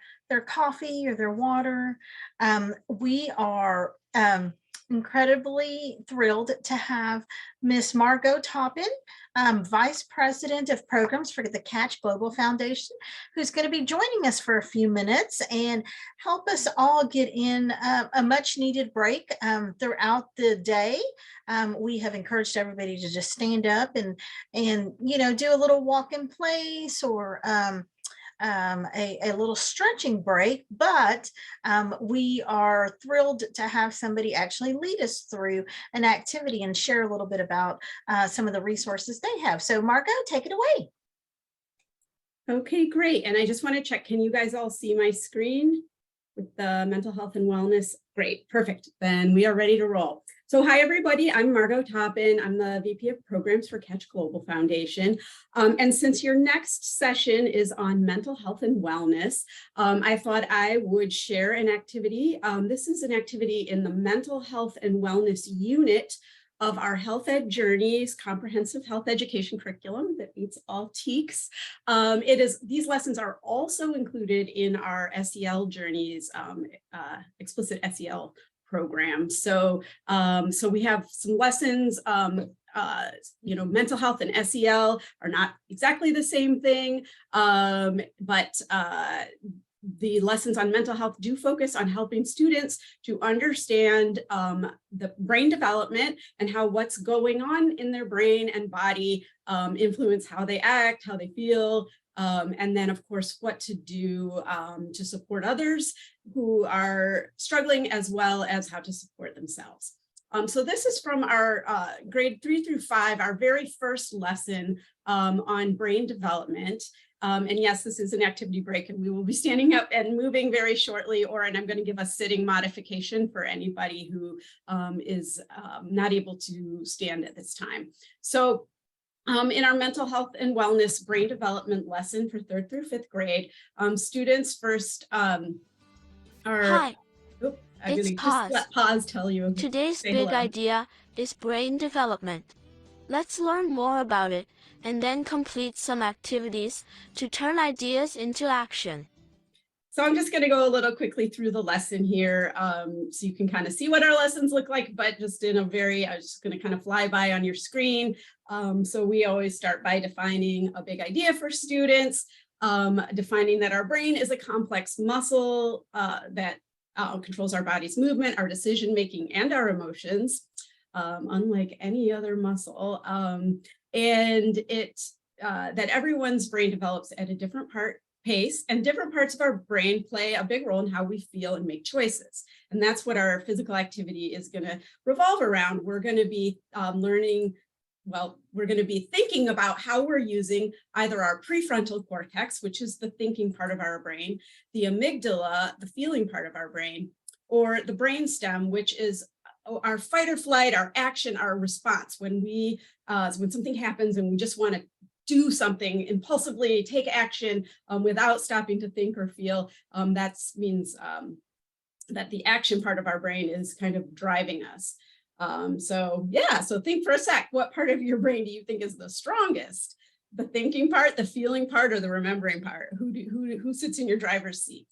coffee or their water. We are incredibly thrilled to have Miss Margot Toppin, Vice President of Programs for the Catch Global Foundation, who's going to be joining us for a few minutes and help us all get in a much needed break throughout the day. We have encouraged everybody to just stand up and do a little walk in place or a little stretching break, but we are thrilled to have somebody actually lead us through an activity and share a little bit about some of the resources they have. So Margot, take it away. Okay, great. And I just want to check, can you guys all see my screen with the mental health and wellness? Great, perfect. Then we are ready to roll. So hi, everybody. I'm Margot Toppin. I'm the VP of Programs for Catch Global Foundation. And since your next session is on mental health and wellness, I thought I would share an activity. This is an activity in the mental health and wellness unit of our Health Ed Journeys comprehensive health education curriculum that meets all TEKS. These lessons are also included in our SEL Journeys explicit SEL program. So we have some lessons. Mental health and SEL are not exactly the same thing, but the lessons on mental health do focus on helping students to understand the brain development and how what's going on in their brain and body influence how they act, how they feel, and then of course what to do to support others who are struggling, as well as how to support themselves. So this is from our grade 3 through 5, our very first lesson on brain development. And yes, this is an activity break and we will be standing up and moving very shortly, and I'm going to give a sitting modification for anybody who is not able to stand at this time. So in our mental health and wellness brain development lesson for 3rd through 5th grade, students first Hi, I'm it's gonna Paz. just let Paz tell you. Today's Say big hello. idea is brain development. Let's learn more about it and then complete some activities to turn ideas into action. So I'm just going to go a little quickly through the lesson here, so you can kind of see what our lessons look like, but just in a very, I was just going to kind of fly by on your screen. So we always start by defining a big idea for students, defining that our brain is a complex muscle that controls our body's movement, our decision-making, and our emotions, unlike any other muscle. And that everyone's brain develops at a different pace, and different parts of our brain play a big role in how we feel and make choices. And that's what our physical activity is going to revolve around. We're going to be we're going to be thinking about how we're using either our prefrontal cortex, which is the thinking part of our brain, the amygdala, the feeling part of our brain, or the brainstem, which is our fight or flight, our action, our response. When something happens and we just want to do something impulsively, take action without stopping to think or feel, that means that the action part of our brain is kind of driving us. So think for a sec, what part of your brain do you think is the strongest? The thinking part, the feeling part, or the remembering part? Who sits in your driver's seat?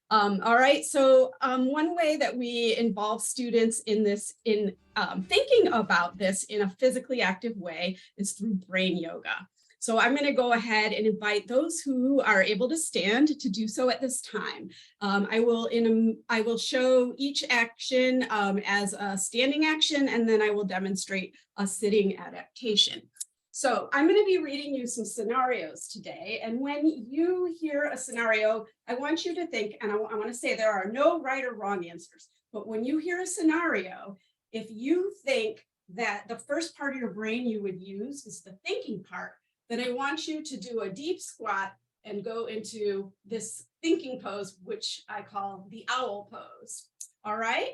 All right, so one way that we involve students in this, thinking about this in a physically active way, is through brain yoga. So I'm going to go ahead and invite those who are able to stand to do so at this time. I will show each action as a standing action, and then I will demonstrate a sitting adaptation. So I'm going to be reading you some scenarios today. And when you hear a scenario, I want you to think, and I want to say there are no right or wrong answers, but when you hear a scenario, if you think that the first part of your brain you would use is the thinking part, then I want you to do a deep squat and go into this thinking pose, which I call the owl pose. All right.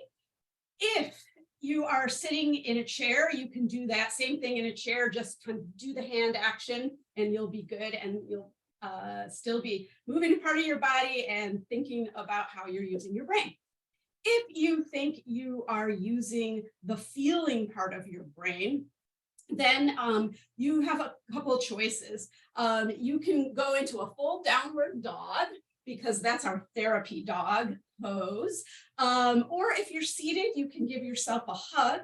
If you are sitting in a chair, you can do that same thing in a chair, just kind of do the hand action and you'll be good, and you'll still be moving a part of your body and thinking about how you're using your brain. If you think you are using the feeling part of your brain, then you have a couple of choices. You can go into a full downward dog, because that's our therapy dog pose. Or if you're seated, you can give yourself a hug.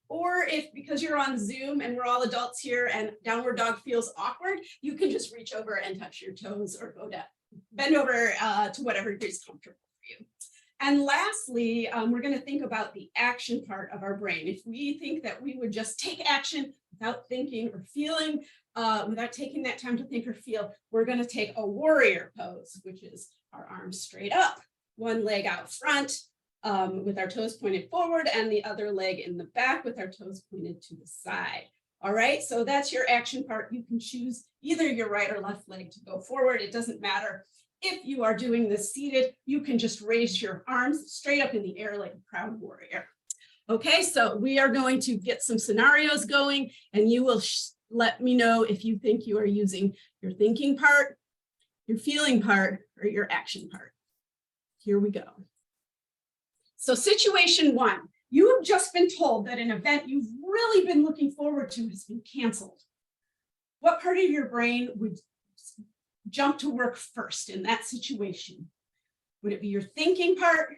Or because you're on Zoom and we're all adults here and downward dog feels awkward, you can just reach over and touch your toes, or go down, bend over to whatever is comfortable for you. And lastly, we're going to think about the action part of our brain. If we think that we would just take action without thinking or feeling, without taking that time to think or feel, we're going to take a warrior pose, which is our arms straight up, one leg out front with our toes pointed forward, and the other leg in the back with our toes pointed to the side. All right, so that's your action part. You can choose either your right or left leg to go forward. It doesn't matter. If you are doing this seated, you can just raise your arms straight up in the air like a proud warrior. Okay, so we are going to get some scenarios going, and you will let me know if you think you are using your thinking part, your feeling part, or your action part. Here we go. So situation one, you have just been told that an event you've really been looking forward to has been canceled. What part of your brain would jump to work first in that situation? Would it be your thinking part,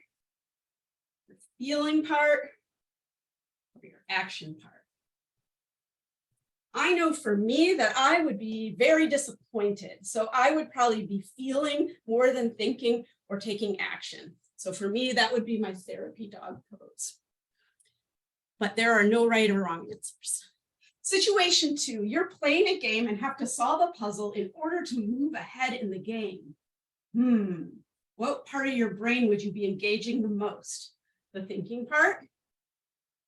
your feeling part, or your action part? I know for me that I would be very disappointed. So I would probably be feeling more than thinking or taking action. So for me, that would be my therapy dog pose. But there are no right or wrong answers. Situation two, you're playing a game and have to solve a puzzle in order to move ahead in the game. What part of your brain would you be engaging the most? The thinking part,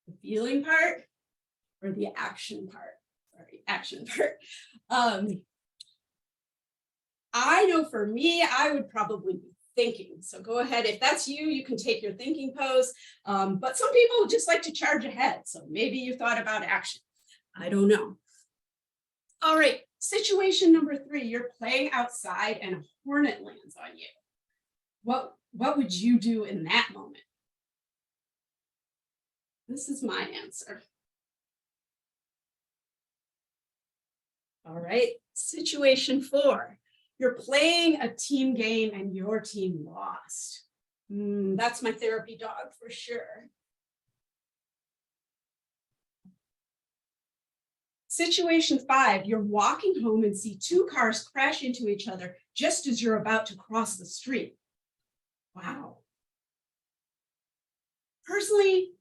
the feeling part, or the action part? Sorry, action part. I know for me, I would probably be thinking. So go ahead. If that's you, you can take your thinking pose. But some people just like to charge ahead. So maybe you thought about action. I don't know. All right, situation number three, you're playing outside and a hornet lands on you. What would you do in that moment? This is my answer. All right, situation four, You're playing a team game and your team lost. That's my therapy dog for sure. Situation 5, you're walking home and see 2 cars crash into each other just as you're about to cross the street. Wow. Personally,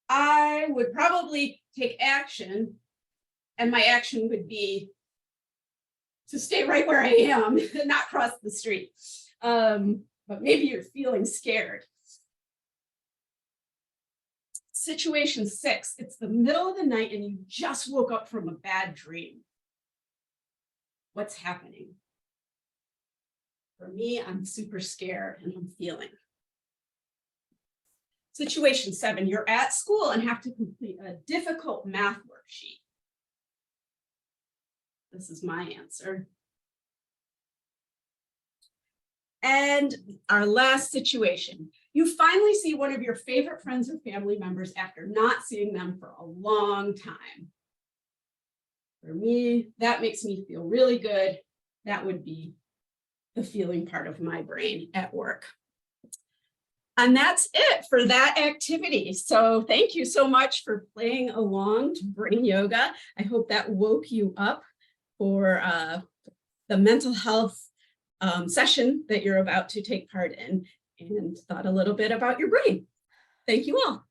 I would probably take action, and my action would be to stay right where I am and not cross the street. But maybe you're feeling scared. Situation 6, it's the middle of the night and you just woke up from a bad dream. What's happening? For me, I'm super scared and I'm feeling. Situation 7, you're at school and have to complete a difficult math worksheet. This is my answer. And our last situation, you finally see one of your favorite friends or family members after not seeing them for a long time. For me, that makes me feel really good. That would be the feeling part of my brain at work. And that's it for that activity. So thank you so much for playing along to Brain Yoga. I hope that woke you up for the mental health session that you're about to take part in and thought a little bit about your brain. Thank you all.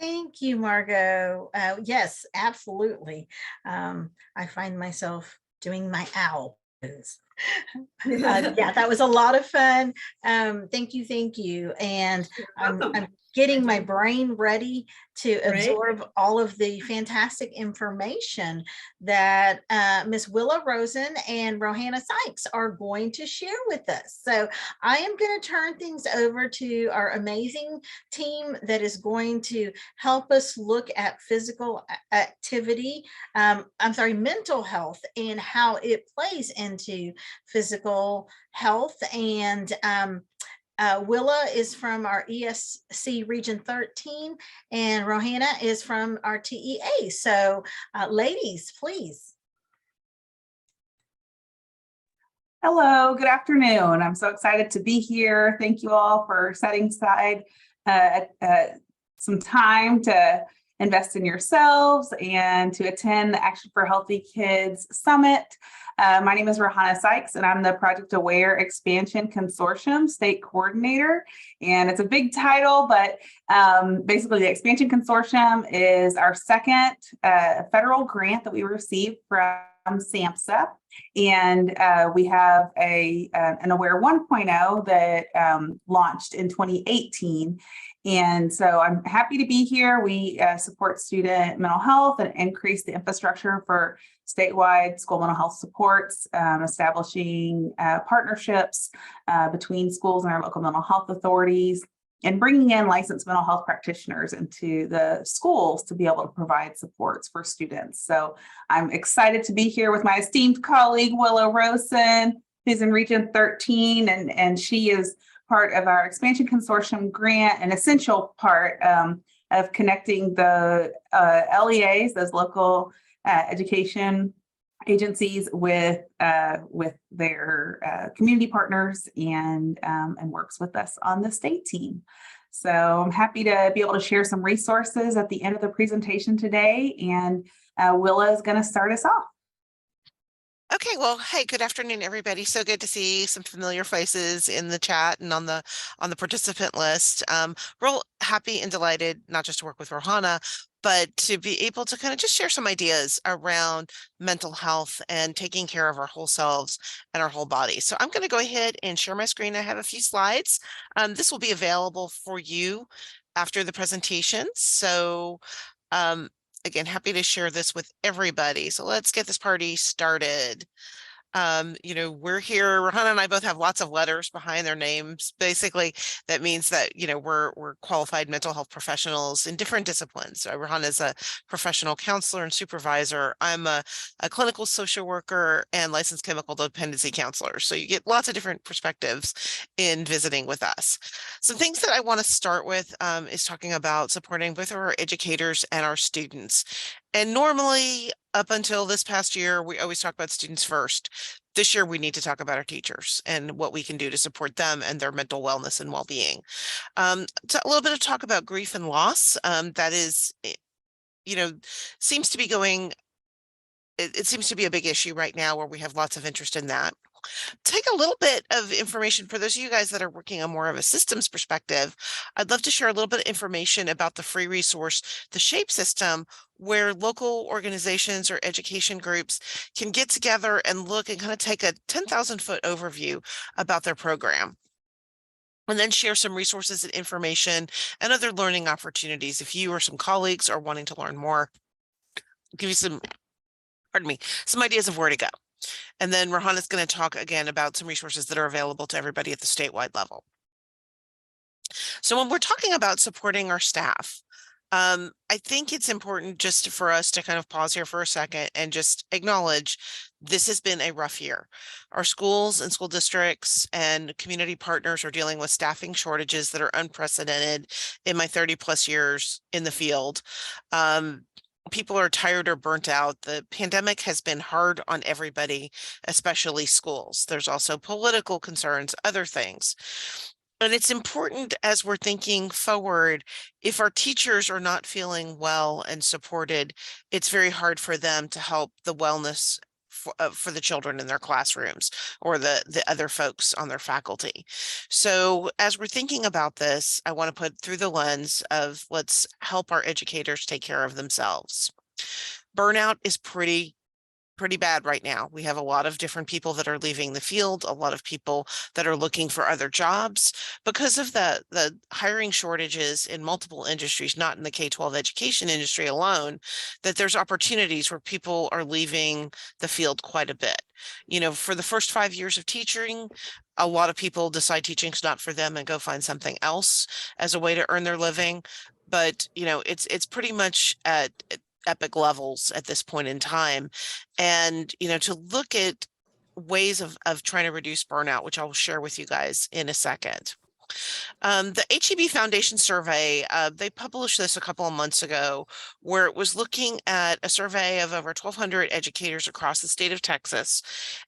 Thank you, Margot. Yes, absolutely. I find myself doing my owl pose. Yeah, that was a lot of fun. Thank you. And I'm getting my brain ready to absorb all of the fantastic information that Miss Willa Rosen and Rohanna Sykes are going to share with us. So I am going to turn things over to our amazing team that is going to help us look at physical activity, mental health and how it plays into physical health. And Willa is from our ESC Region 13 and Rohanna is from our TEA. So ladies, please. Hello, good afternoon. I'm so excited to be here. Thank you all for setting aside some time to invest in yourselves and to attend the Action for Healthy Kids Summit. My name is Rohanna Sykes, and I'm the Project Aware Expansion Consortium State Coordinator. And it's a big title, but basically the Expansion Consortium is our second federal grant that we received from SAMHSA. And we have an Aware 1.0 that launched in 2018. And so I'm happy to be here. We support student mental health and increase the infrastructure for statewide school mental health supports, establishing partnerships between schools and our local mental health authorities, and bringing in licensed mental health practitioners into the schools to be able to provide supports for students. So I'm excited to be here with my esteemed colleague, Willa Rosen, who's in Region 13, and she is part of our Expansion Consortium grant, an essential part of connecting the LEAs, those local education agencies, with their community partners, and works with us on the state team. So I'm happy to be able to share some resources at the end of the presentation today, and Willa is going to start us off. Okay, well, hey, good afternoon, everybody. So good to see some familiar faces in the chat and on the participant list. Real happy and delighted not just to work with Rohanna, but to be able to kind of just share some ideas around mental health and taking care of our whole selves and our whole body. So I'm going to go ahead and share my screen. I have a few slides. This will be available for you after the presentation. So again, happy to share this with everybody. So let's get this party started. We're here, Rohanna and I both have lots of letters behind their names. Basically, that means that, we're qualified mental health professionals in different disciplines. So Rohanna is a professional counselor and supervisor. I'm a clinical social worker and licensed chemical dependency counselor. So you get lots of different perspectives in visiting with us. Some things that I want to start with is talking about supporting both our educators and our students. And normally, up until this past year, we always talk about students first. This year, we need to talk about our teachers and what we can do to support them and their mental wellness and well-being. So a little bit of talk about grief and loss. That is, seems to be going, it seems to be a big issue right now where we have lots of interest in that. Take a little bit of information for those of you guys that are working on more of a systems perspective. I'd love to share a little bit of information about the free resource, the SHAPE system, where local organizations or education groups can get together and look and kind of take a 10,000-foot overview about their program. And then share some resources and information and other learning opportunities. If you or some colleagues are wanting to learn more, give you some, some ideas of where to go. And then Rohan is going to talk again about some resources that are available to everybody at the statewide level. So when we're talking about supporting our staff, I think it's important just for us to kind of pause here for a second and just acknowledge this has been a rough year. Our schools and school districts and community partners are dealing with staffing shortages that are unprecedented in my 30+ years in the field. People are tired or burnt out. The pandemic has been hard on everybody, especially schools. There's also political concerns, other things. And it's important as we're thinking forward, if our teachers are not feeling well and supported, it's very hard for them to help the wellness for the children in their classrooms or the other folks on their faculty. So as we're thinking about this, I want to put through the lens of let's help our educators take care of themselves. Burnout is pretty bad right now. We have a lot of different people that are leaving the field, a lot of people that are looking for other jobs because of the hiring shortages in multiple industries, not in the K-12 education industry alone, that there's opportunities where people are leaving the field quite a bit. For the first 5 years of teaching, a lot of people decide teaching's not for them and go find something else as a way to earn their living. But, it's pretty much at epic levels at this point in time. And, to look at ways of trying to reduce burnout, which I'll share with you guys in a second. The HEB Foundation survey, they published this a couple of months ago, where it was looking at a survey of over 1,200 educators across the state of Texas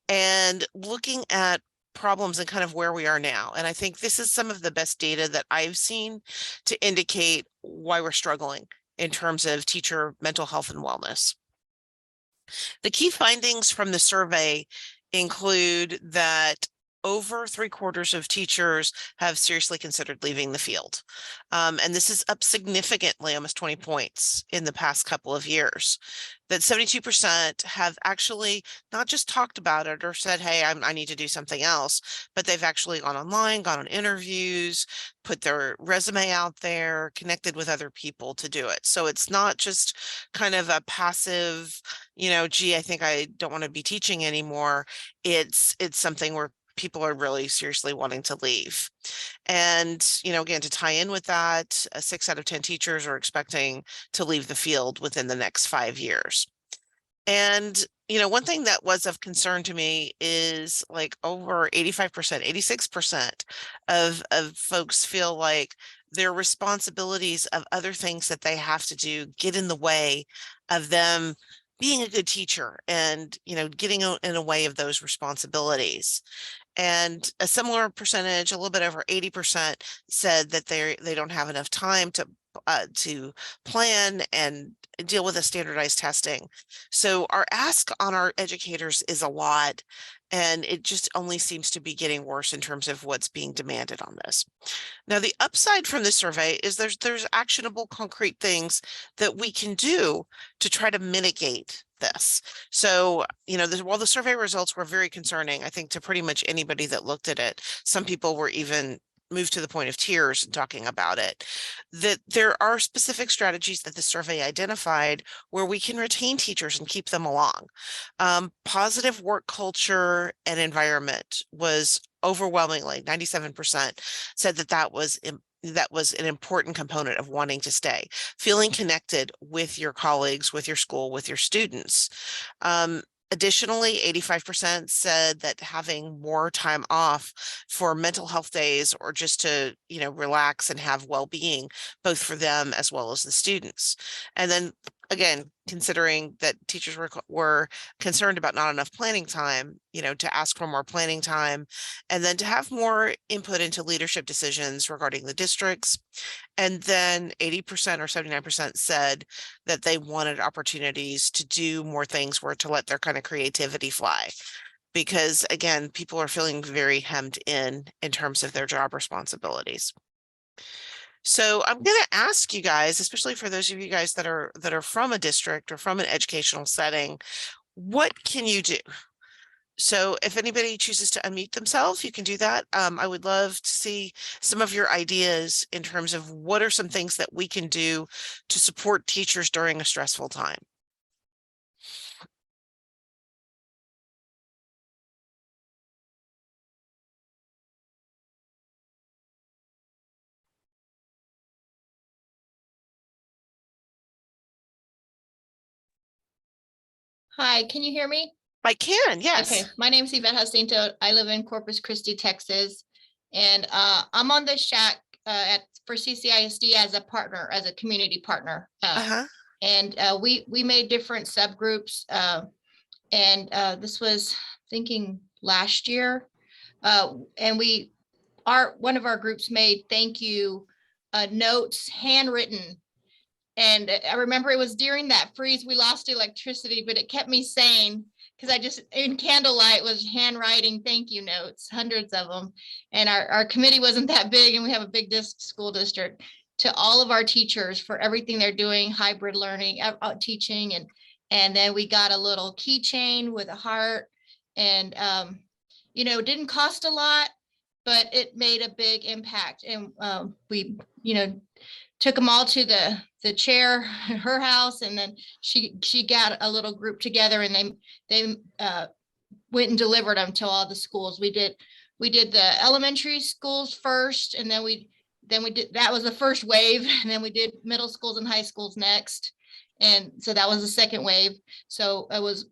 and looking at problems and kind of where we are now. And I think this is some of the best data that I've seen to indicate why we're struggling in terms of teacher mental health and wellness. The key findings from the survey include that over 3/4 of teachers have seriously considered leaving the field. And this is up significantly, almost 20 points in the past couple of years. That 72% have actually not just talked about it or said, hey, I need to do something else, but they've actually gone online, gone on interviews, put their resume out there, connected with other people to do it. So it's not just kind of a passive, gee, I think I don't want to be teaching anymore. It's something where people are really seriously wanting to leave. And, again, to tie in with that, 6 out of 10 teachers are expecting to leave the field within the next 5 years. And, one thing that was of concern to me is like over 85%, 86% of folks feel like their responsibilities of other things that they have to do get in the way of them being a good teacher and, getting in the way of those responsibilities. And a similar percentage, a little bit over 80%, said that they don't have enough time to plan and deal with the standardized testing. So our ask on our educators is a lot, and it just only seems to be getting worse in terms of what's being demanded on this. Now, the upside from this survey is there's actionable, concrete things that we can do to try to mitigate this. So, while the survey results were very concerning, I think to pretty much anybody that looked at it, some people were even moved to the point of tears talking about it, that there are specific strategies that the survey identified where we can retain teachers and keep them along. Positive work culture and environment was overwhelmingly 97% said that was an important component of wanting to stay, feeling connected with your colleagues, with your school, with your students. Additionally, 85% said that having more time off for mental health days or just to, relax and have well-being, both for them as well as the students. And then again, considering that teachers were concerned about not enough planning time, to ask for more planning time, and then to have more input into leadership decisions regarding the districts. And then 80% or 79% said that they wanted opportunities to do more things, or to let their kind of creativity fly. Because again, people are feeling very hemmed in terms of their job responsibilities. So I'm going to ask you guys, especially for those of you guys that are from a district or from an educational setting, what can you do? So if anybody chooses to unmute themselves, you can do that. I would love to see some of your ideas in terms of what are some things that we can do to support teachers during a stressful time. Hi, can you hear me? I can, yes. Okay, my name's Yvette Jacinto. I live in Corpus Christi, Texas. And I'm on the shack for CCISD as a partner, as a community partner. And we made different subgroups. And this was thinking last year. And one of our groups made thank you notes, handwritten. And I remember it was during that freeze, we lost electricity, but it kept me sane because I just, in candlelight, was handwriting thank you notes, hundreds of them. And our committee wasn't that big, and we have a big school district, to all of our teachers for everything they're doing, hybrid learning, teaching. And then we got a little keychain with a heart, and, it didn't cost a lot, but it made a big impact. And we, took them all to the chair, her house, and then she got a little group together, and they went and delivered them to all the schools. We did the elementary schools first, and then we did, that was the first wave, and then we did middle schools and high schools next, and so that was the second wave. So it was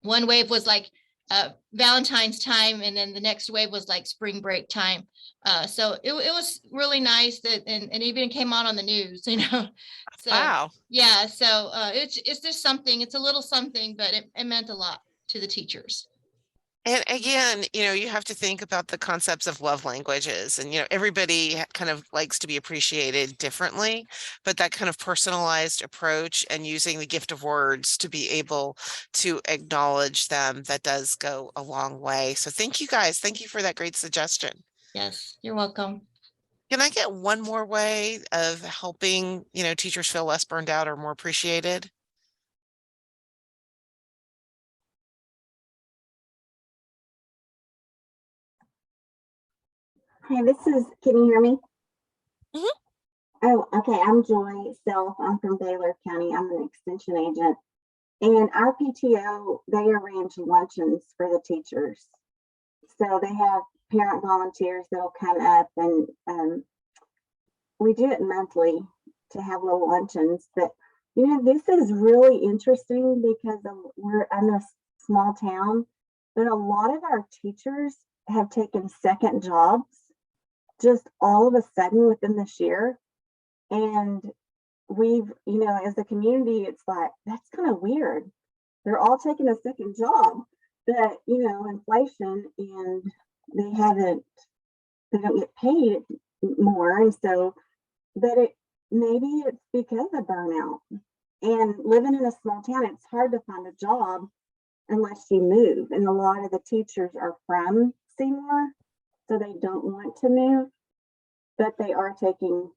one wave was like Valentine's time, and then the next wave was like spring break time. So it was really nice that, and even came on the news, So, wow. Yeah. So it's just something, it's a little something, but it meant a lot to the teachers. And again, you have to think about the concepts of love languages, and, everybody kind of likes to be appreciated differently, but that kind of personalized approach and using the gift of words to be able to acknowledge them, that does go a long way. So thank you guys. Thank you for that great suggestion. Yes, you're welcome. Can I get one more way of helping, teachers feel less burned out or more appreciated? Hi, can you hear me? Mhm. Oh, okay. I'm Joy Self. I'm from Baylor County. I'm an extension agent. And our PTO, they arrange luncheons for the teachers. So they have parent volunteers that'll come up, and we do it monthly to have little luncheons. But, this is really interesting because I'm in a small town, but a lot of our teachers have taken second jobs just all of a sudden within this year. And we've, as a community, it's like, that's kind of weird. They're all taking a second job, but, inflation, and they don't get paid more. And so, but maybe it's because of burnout. And living in a small town, it's hard to find a job unless you move. And a lot of the teachers are from Seymour, so they don't want to move, but they are taking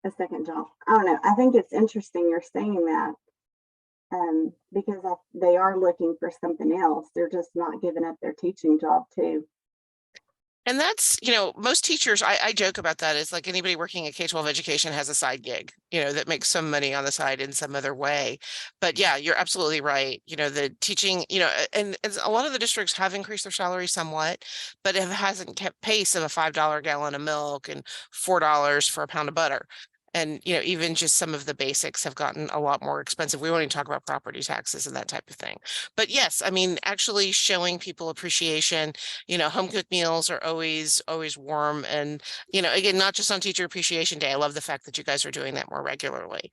a second job. I don't know. I think it's interesting you're saying that, because they are looking for something else. They're just not giving up their teaching job too. And that's, most teachers, I joke about that. It's like anybody working at K-12 education has a side gig, that makes some money on the side in some other way. But yeah, you're absolutely right. The teaching, and a lot of the districts have increased their salary somewhat, but it hasn't kept pace of a $5 gallon of milk and $4 for a pound of butter. And, you know, even just some of the basics have gotten a lot more expensive. We won't even talk about property taxes and that type of thing. But yes, I mean, actually showing people appreciation, you know, home cooked meals are always warm. And, you know, again, not just on Teacher Appreciation Day. I love the fact that you guys are doing that more regularly.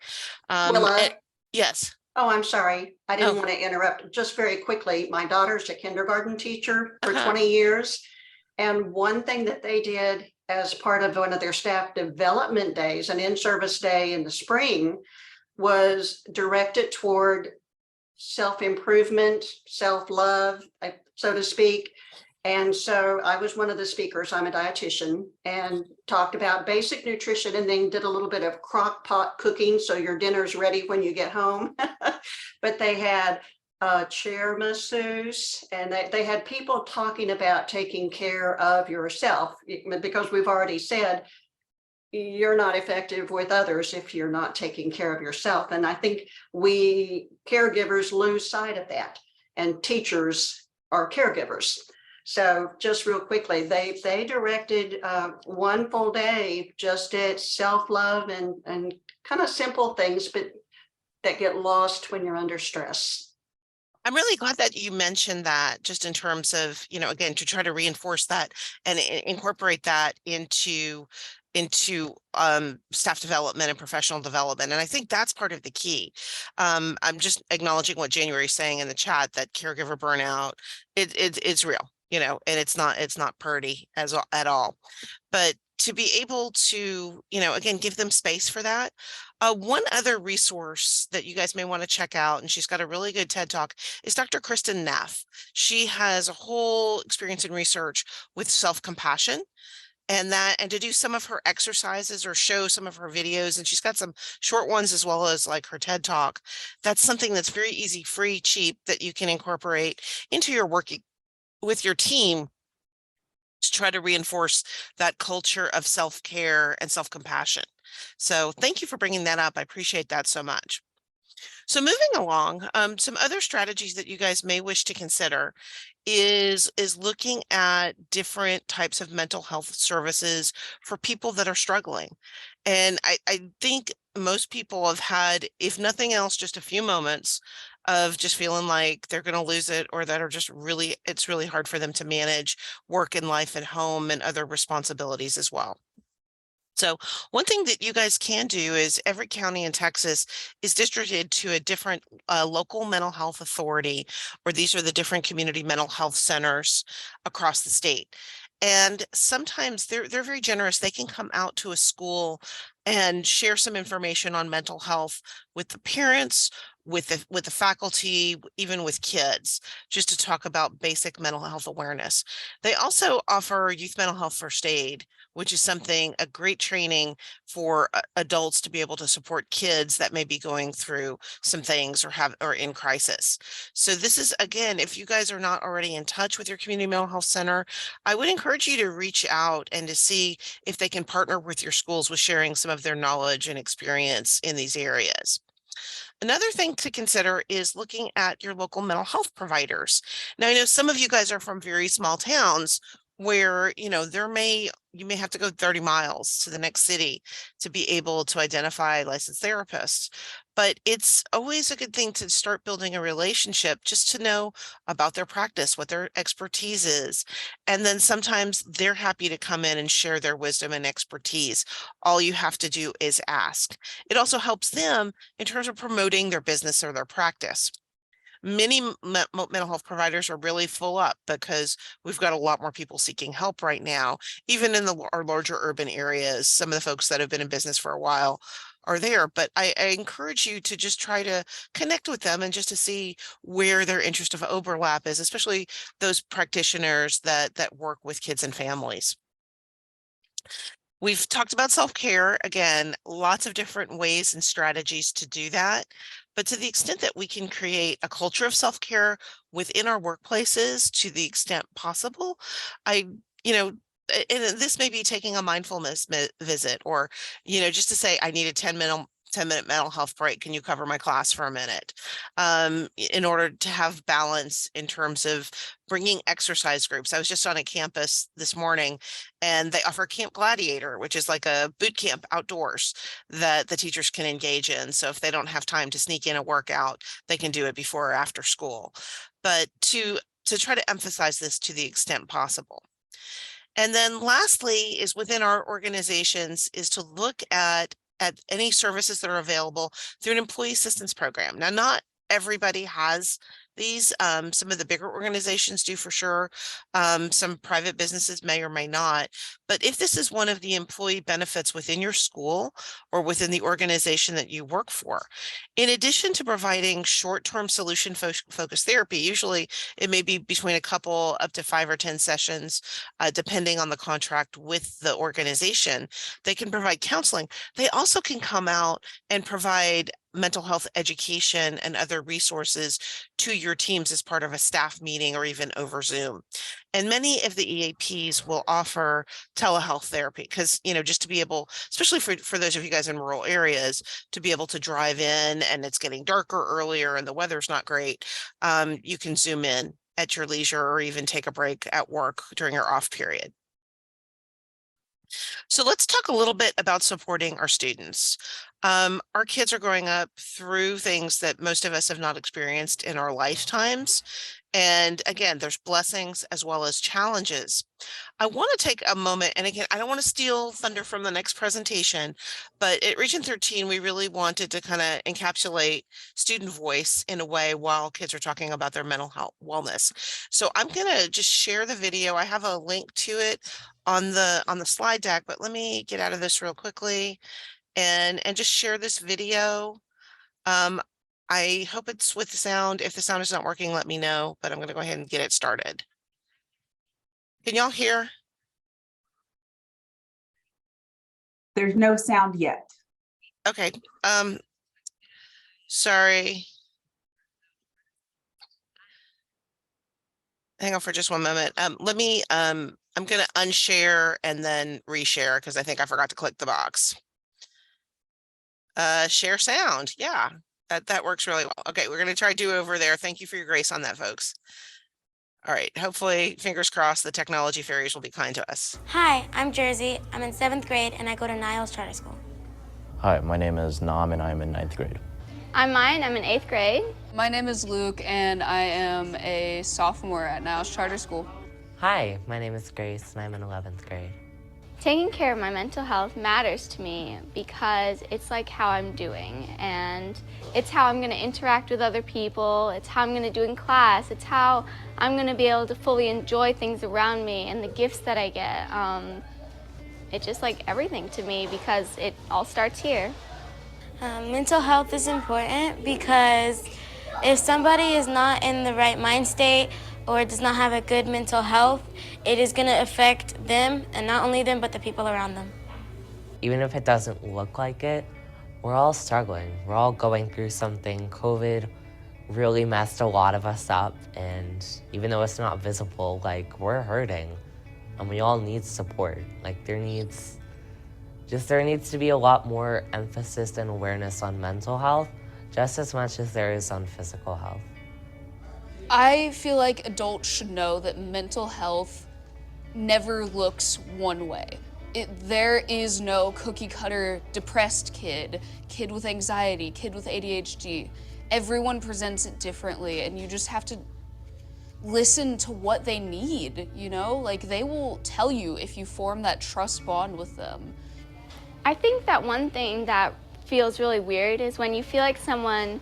Yes. Oh, I'm sorry. I didn't want to interrupt. Just very quickly, my daughter's a kindergarten teacher for 20 years. And one thing that they did as part of one of their staff development days, an in-service day in the spring, was directed toward self-improvement, self-love, so to speak. And so I was one of the speakers. I'm a dietitian, and talked about basic nutrition, and then did a little bit of crock pot cooking so your dinner's ready when you get home. But they had a chair masseuse, and they had people talking about taking care of yourself, because we've already said you're not effective with others if you're not taking care of yourself. And I think we caregivers lose sight of that, and teachers are caregivers. So just real quickly, they directed one full day just at self-love and kind of simple things, but that get lost when you're under stress. I'm really glad that you mentioned that, just in terms of, you know, again, to try to reinforce that and incorporate that into staff development and professional development. And I think that's part of the key. I'm just acknowledging what January is saying in the chat, that caregiver burnout, it's real, you know, and it's not pretty at all. But to be able to, you know, again, give them space for that. One other resource that you guys may want to check out, and she's got a really good TED Talk, is Dr. Kristen Neff. She has a whole experience in research with self-compassion, and to do some of her exercises or show some of her videos. And she's got some short ones as well as like her TED Talk. That's something that's very easy, free, cheap, that you can incorporate into your working with your team to try to reinforce that culture of self-care and self-compassion. So thank you for bringing that up. I appreciate that so much. So moving along, some other strategies that you guys may wish to consider is looking at different types of mental health services for people that are struggling. And I think most people have had, if nothing else, just a few moments of just feeling like they're going to lose it, or that are just it's really hard for them to manage work and life and home and other responsibilities as well. So one thing that you guys can do is, every county in Texas is districted to a different local mental health authority, or these are the different community mental health centers across the state. And sometimes they're very generous. They can come out to a school and share some information on mental health with the parents, with the faculty, even with kids, just to talk about basic mental health awareness. They also offer youth mental health first aid, which is a great training for adults to be able to support kids that may be going through some things or in crisis. So this is, again, if you guys are not already in touch with your community mental health center, I would encourage you to reach out and to see if they can partner with your schools with sharing some of their knowledge and experience in these areas. Another thing to consider is looking at your local mental health providers. Now, I know some of you guys are from very small towns where, you know, you may have to go 30 miles to the next city to be able to identify licensed therapists. But it's always a good thing to start building a relationship, just to know about their practice, what their expertise is. And then sometimes they're happy to come in and share their wisdom and expertise. All you have to do is ask. It also helps them in terms of promoting their business or their practice. Many mental health providers are really full up because we've got a lot more people seeking help right now, even in our larger urban areas. Some of the folks that have been in business for a while are there, but I encourage you to just try to connect with them and just to see where their interest of overlap is, especially those practitioners that work with kids and families. We've talked about self-care. Again, lots of different ways and strategies to do that. But to the extent that we can create a culture of self-care within our workplaces, to the extent possible, and this may be taking a mindfulness visit, or, just to say, I need a 10 10-minute mental health break. Can you cover my class for a minute? In order to have balance in terms of bringing exercise groups. I was just on a campus this morning and they offer Camp Gladiator, which is like a boot camp outdoors that the teachers can engage in. So if they don't have time to sneak in a workout, they can do it before or after school. But to try to emphasize this to the extent possible. And then lastly is within our organizations is to look at any services that are available through an employee assistance program. Now, not everybody has these. Some of the bigger organizations do for sure. Some private businesses may or may not. But if this is one of the employee benefits within your school or within the organization that you work for, in addition to providing short-term solution focused therapy, usually it may be between a couple up to 5 or 10 sessions, depending on the contract with the organization, they can provide counseling. They also can come out and provide mental health education and other resources to your teams as part of a staff meeting or even over Zoom. And many of the EAPs will offer telehealth therapy because, you know, just to be able, especially for those of you guys in rural areas, to be able to drive in and it's getting darker earlier and the weather's not great, you can Zoom in at your leisure or even take a break at work during your off period. So let's talk a little bit about supporting our students. Our kids are growing up through things that most of us have not experienced in our lifetimes. And again, there's blessings as well as challenges. I want to take a moment, and again, I don't want to steal thunder from the next presentation, but at Region 13, we really wanted to kind of encapsulate student voice in a way while kids are talking about their mental health wellness. So I'm going to just share the video. I have a link to it on the slide deck, but let me get out of this real quickly and just share this video. I hope it's with the sound. If the sound is not working, let me know, but I'm going to go ahead and get it started. Can y'all hear? There's no sound yet. Okay. Sorry. Hang on for just one moment. Let me, I'm going to unshare and then reshare because I think I forgot to click the box. Share sound. Yeah. That works really well. Okay, we're going to try do over there. Thank you for your grace on that, folks. All right, hopefully, fingers crossed, the technology fairies will be kind to us. Hi, I'm Jersey. I'm in 7th grade and I go to Niles Charter School. Hi, my name is Nam and I'm in 9th grade. I'm Mine, I'm in 8th grade. My name is Luke and I am a sophomore at Niles Charter School. Hi, my name is Grace and I'm in 11th grade. Taking care of my mental health matters to me because it's like how I'm doing and it's how I'm going to interact with other people, it's how I'm going to do in class, it's how I'm going to be able to fully enjoy things around me and the gifts that I get. It's just like everything to me because it all starts here. Mental health is important because if somebody is not in the right mind state or does not have a good mental health, it is going to affect them, and not only them, but the people around them. Even if it doesn't look like it, we're all struggling. We're all going through something. COVID really messed a lot of us up, and even though it's not visible, like, we're hurting, and we all need support. Like, there needs to be a lot more emphasis and awareness on mental health, just as much as there is on physical health. I feel like adults should know that mental health never looks one way. There is no cookie cutter depressed kid with anxiety, kid with ADHD. Everyone presents it differently and you just have to listen to what they need, you know? Like they will tell you if you form that trust bond with them. I think that one thing that feels really weird is when you feel like someone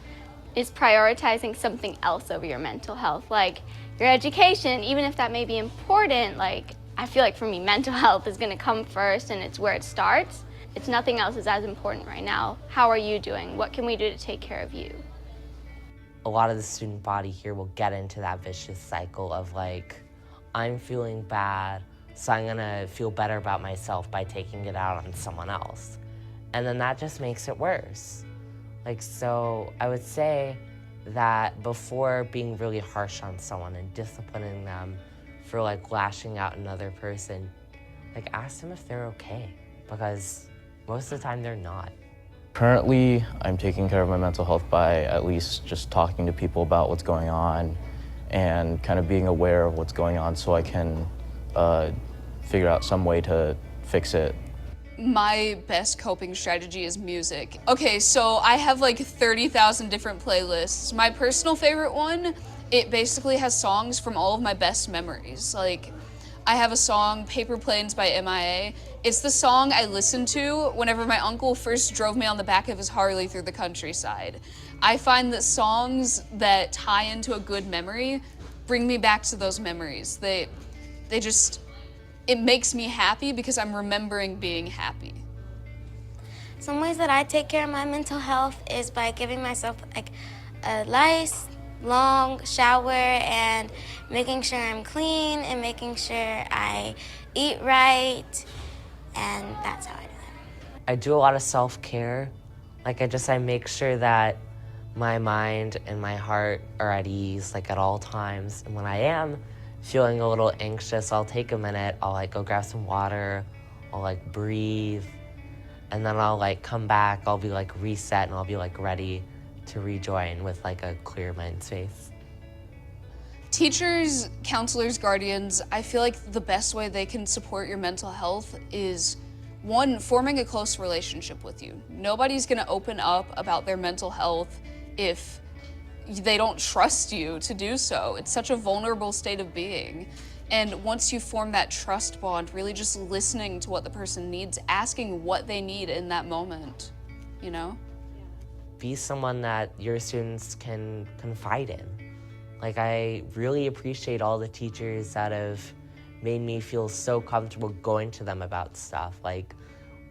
is prioritizing something else over your mental health, like your education, even if that may be important. Like I feel like for me, mental health is going to come first and it's where it starts. It's nothing else is as important right now. How are you doing? What can we do to take care of you? A lot of the student body here will get into that vicious cycle of like, I'm feeling bad, so I'm gonna feel better about myself by taking it out on someone else. And then that just makes it worse. Like, so I would say that before being really harsh on someone and disciplining them for like lashing out another person, like ask them if they're okay, because most of the time they're not. Currently, I'm taking care of my mental health by at least just talking to people about what's going on and kind of being aware of what's going on so I can figure out some way to fix it. My best coping strategy is music. Okay, so I have like 30,000 different playlists. My personal favorite one, it basically has songs from all of my best memories. Like, I have a song, Paper Planes by MIA. It's the song I listened to whenever my uncle first drove me on the back of his Harley through the countryside. I find that songs that tie into a good memory bring me back to those memories. They just, it makes me happy because I'm remembering being happy. Some ways that I take care of my mental health is by giving myself like a nice long shower and making sure I'm clean and making sure I eat right, and that's how I do it. I do a lot of self-care. Like I make sure that my mind and my heart are at ease like at all times. And when I am feeling a little anxious, I'll take a minute, I'll like go grab some water, I'll like breathe, and then I'll like come back, I'll be like reset and I'll be like ready to rejoin with like a clear mind space. Teachers, counselors, guardians, I feel like the best way they can support your mental health is, one, forming a close relationship with you. Nobody's gonna open up about their mental health if they don't trust you to do so. It's such a vulnerable state of being. And once you form that trust bond, really just listening to what the person needs, asking what they need in that moment, you know? Be someone that your students can confide in. Like, I really appreciate all the teachers that have made me feel so comfortable going to them about stuff. Like,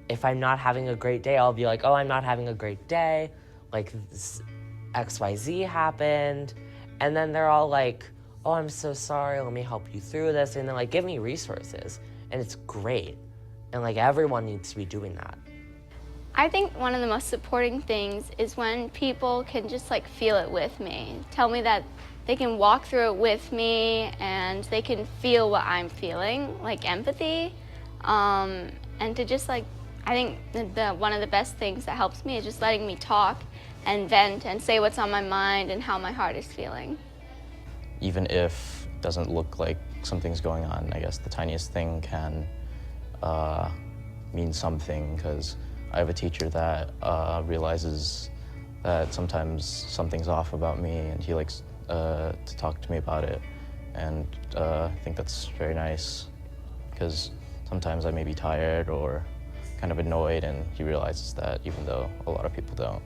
if I'm not having a great day, I'll be like, oh, I'm not having a great day. Like, this XYZ happened. And then they're all like, oh, I'm so sorry, let me help you through this. And then like, give me resources. And it's great. And like, everyone needs to be doing that. I think one of the most supporting things is when people can just like feel it with me, tell me that they can walk through it with me and they can feel what I'm feeling, like empathy. And to just like, I think one of the best things that helps me is just letting me talk and vent and say what's on my mind and how my heart is feeling. Even if it doesn't look like something's going on, I guess the tiniest thing can mean something, because I have a teacher that realizes that sometimes something's off about me, and he likes to talk to me about it. And I think that's very nice, because sometimes I may be tired or kind of annoyed, and he realizes that, even though a lot of people don't.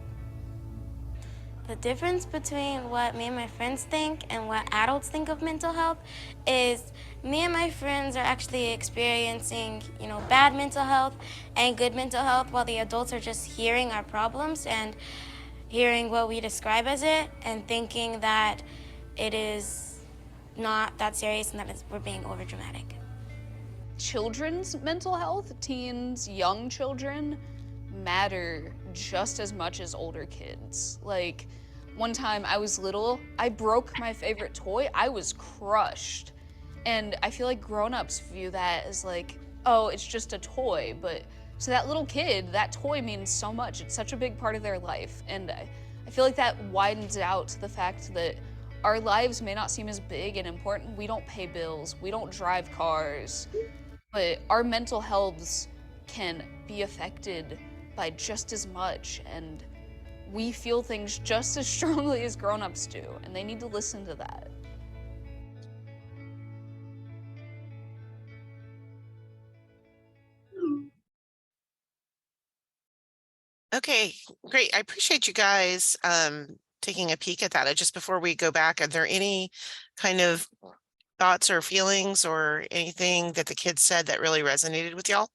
The difference between what me and my friends think and what adults think of mental health is me and my friends are actually experiencing, bad mental health and good mental health, while the adults are just hearing our problems and hearing what we describe as it and thinking that it is not that serious and that we're being overdramatic. Children's mental health, teens, young children, matter just as much as older kids. Like, one time I was little, I broke my favorite toy, I was crushed. And I feel like grown-ups view that as like, oh, it's just a toy, but to that little kid, that toy means so much. It's such a big part of their life. And I feel like that widens out to the fact that our lives may not seem as big and important. We don't pay bills, we don't drive cars, but our mental healths can be affected by just as much, and we feel things just as strongly as grown-ups do, and they need to listen to that. Okay, great. I appreciate you guys taking a peek at that. Just before we go back, are there any kind of thoughts or feelings or anything that the kids said that really resonated with y'all?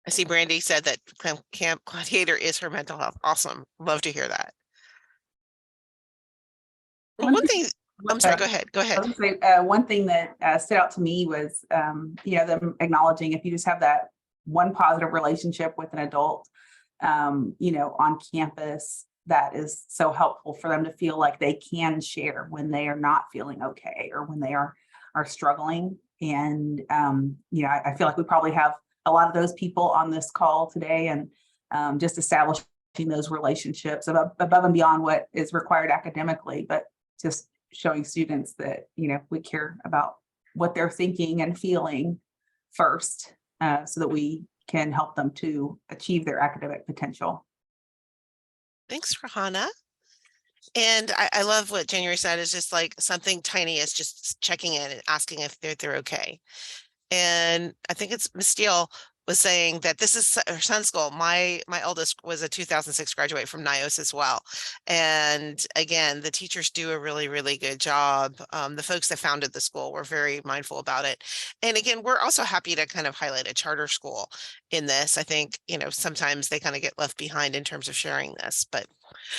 I see Brandy said that Camp Gladiator is her mental health. Awesome. Love to hear that. Well, one thing, I'm sorry, go ahead. Go ahead. I was gonna say, one thing that stood out to me was, them acknowledging if you just have that one positive relationship with an adult, on campus that is so helpful for them to feel like they can share when they are not feeling okay or when they are struggling. And, I feel like we probably have a lot of those people on this call today, and just establishing those relationships above and beyond what is required academically, but just showing students that, we care about what they're thinking and feeling first, so that we can help them to achieve their academic potential. Thanks, Rahana. And I love what January said, is just like something tiny as just checking in and asking if they're okay. And I think it's Miss Steele was saying that this is her son's goal. My eldest was a 2006 graduate from NIOS as well. And again, the teachers do a really, really good job. The folks that founded the school were very mindful about it. And again, we're also happy to kind of highlight a charter school in this. I think, sometimes they kind of get left behind in terms of sharing this, but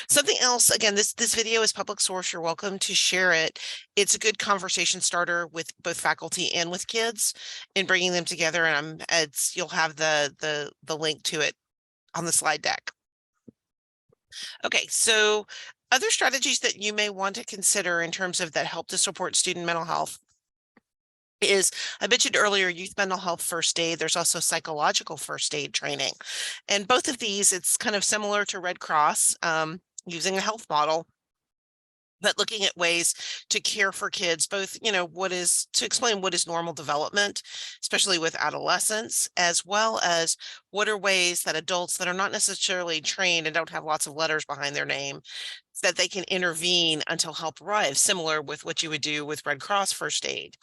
something else, again, this video is public source. You're welcome to share it. It's a good conversation starter with both faculty and with kids in bringing them together. And you'll have the link to it on the slide deck. Okay, so other strategies that you may want to consider in terms of that help to support student mental health is, I mentioned earlier, youth mental health first aid. There's also psychological first aid training. And both of these, it's kind of similar to Red Cross, using a health model, but looking at ways to care for kids, both, to explain what is normal development, especially with adolescents, as well as what are ways that adults that are not necessarily trained and don't have lots of letters behind their name, that they can intervene until help arrives, similar with what you would do with Red Cross first aid.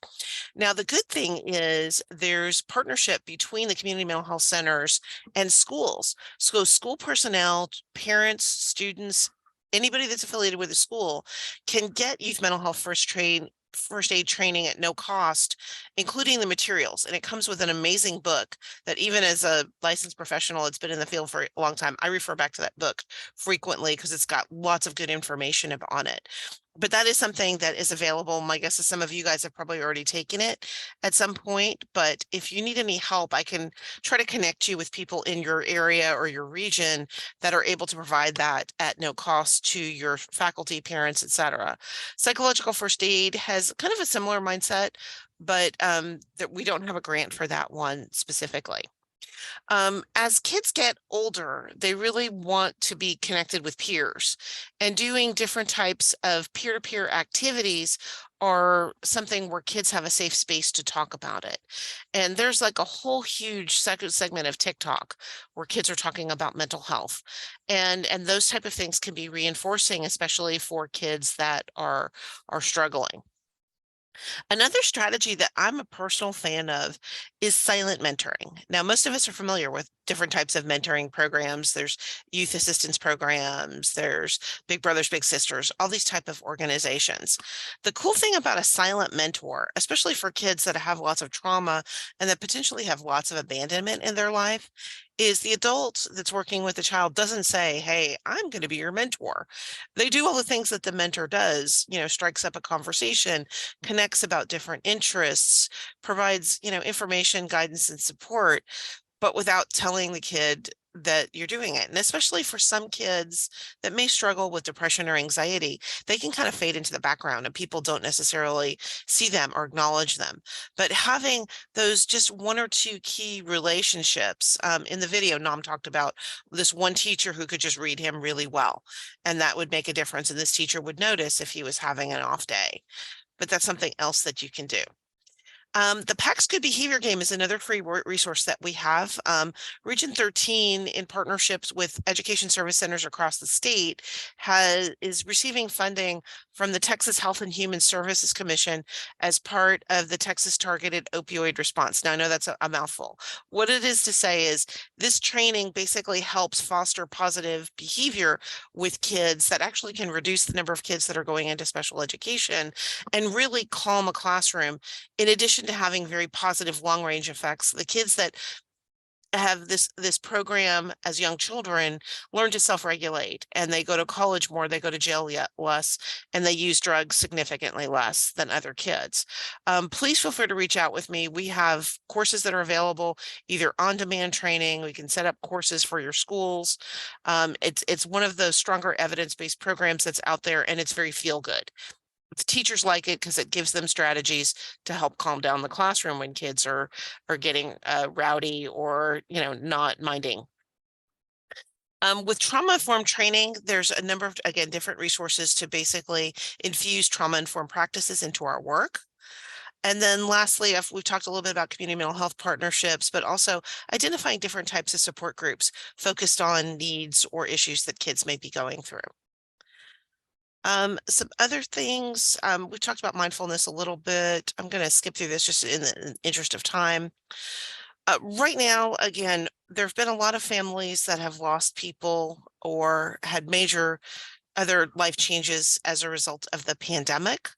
Now, the good thing is there's partnership between the community mental health centers and schools. So school personnel, parents, students, anybody that's affiliated with a school can get youth mental health first aid training at no cost, including the materials. And it comes with an amazing book that, even as a licensed professional that's been in the field for a long time, I refer back to that book frequently because it's got lots of good information on it. But that is something that is available. My guess is some of you guys have probably already taken it at some point, but if you need any help, I can try to connect you with people in your area or your region that are able to provide that at no cost to your faculty, parents, etc. Psychological first aid has kind of a similar mindset, but that we don't have a grant for that one specifically. As kids get older, they really want to be connected with peers, and doing different types of peer-to-peer activities are something where kids have a safe space to talk about it. And there's like a whole huge segment of TikTok where kids are talking about mental health, and those type of things can be reinforcing, especially for kids that are struggling. Another strategy that I'm a personal fan of is silent mentoring. Now, most of us are familiar with different types of mentoring programs. There's youth assistance programs, there's Big Brothers, Big Sisters, all these type of organizations. The cool thing about a silent mentor, especially for kids that have lots of trauma and that potentially have lots of abandonment in their life, is the adult that's working with the child doesn't say, hey, I'm going to be your mentor. They do all the things that the mentor does, strikes up a conversation, connects about different interests, provides, information, guidance, and support, but without telling the kid that you're doing it. And especially for some kids that may struggle with depression or anxiety, they can kind of fade into the background and people don't necessarily see them or acknowledge them. But having those just one or two key relationships, in the video, Nam talked about this one teacher who could just read him really well, and that would make a difference. And this teacher would notice if he was having an off day. But that's something else that you can do. The PAC's Good Behavior Game is another free resource that we have. Region 13, in partnerships with education service centers across the state, is receiving funding from the Texas Health and Human Services Commission as part of the Texas Targeted Opioid Response. Now, I know that's a mouthful. What it is to say is this training basically helps foster positive behavior with kids that actually can reduce the number of kids that are going into special education and really calm a classroom, in addition to having very positive long-range effects. The kids that have this program as young children learn to self-regulate, and they go to college more, they go to jail yet less, and they use drugs significantly less than other kids. Please feel free to reach out with me. We have courses that are available, either on-demand training. We can set up courses for your schools. It's one of those stronger evidence-based programs that's out there, and it's very feel good. The teachers like it because it gives them strategies to help calm down the classroom when kids are getting rowdy or, you know, not minding. With trauma-informed training, there's a number of, again, different resources to basically infuse trauma-informed practices into our work. And then lastly, we've talked a little bit about community mental health partnerships, but also identifying different types of support groups focused on needs or issues that kids may be going through. Some other things, we talked about mindfulness a little bit. I'm going to skip through this just in the interest of time. Right now, again, there have been a lot of families that have lost people or had major other life changes as a result of the pandemic.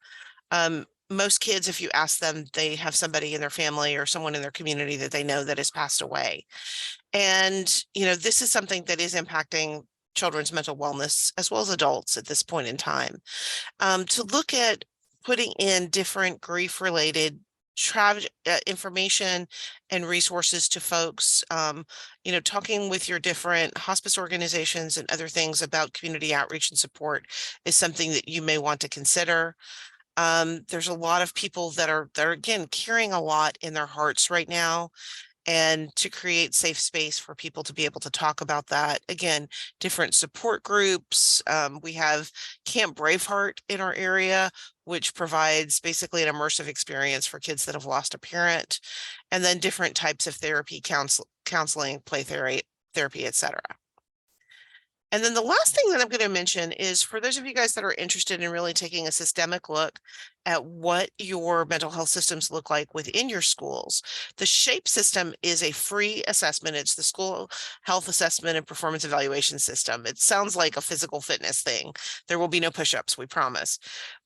Most kids, if you ask them, they have somebody in their family or someone in their community that they know that has passed away. And, you know, this is something that is impacting children's mental wellness as well as adults at this point in time. To look at putting in different grief-related information and resources to folks, you know, talking with your different hospice organizations and other things about community outreach and support is something that you may want to consider. There's a lot of people that are again carrying a lot in their hearts right now, and to create safe space for people to be able to talk about that. Again, different support groups. We have Camp Braveheart in our area, which provides basically an immersive experience for kids that have lost a parent, and then different types of therapy, counseling, play therapy, etc. And then the last thing that I'm going to mention is for those of you guys that are interested in really taking a systemic look at what your mental health systems look like within your schools. The SHAPE system is a free assessment. It's the School Health Assessment and Performance Evaluation System. It sounds like a physical fitness thing. There will be no push-ups, we promise.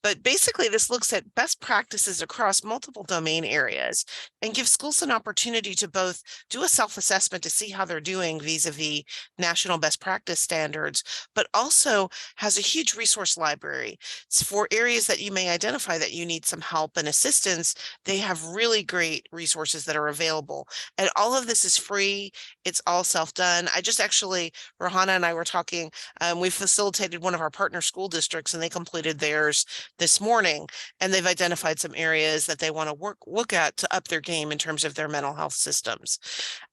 But basically, this looks at best practices across multiple domain areas and gives schools an opportunity to both do a self-assessment to see how they're doing vis-a-vis national best practice standards, but also has a huge resource library. It's for areas that you may identify that you need some help and assistance. They have really great resources that are available. And all of this is free. It's all self-done. I just actually, Rohana and I were talking, we facilitated one of our partner school districts and they completed theirs this morning. And they've identified some areas that they want to look at to up their game in terms of their mental health systems.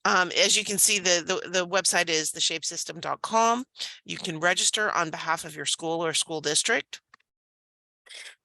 As you can see, the website is theshapesystem.com. You can register on behalf of your school or school district,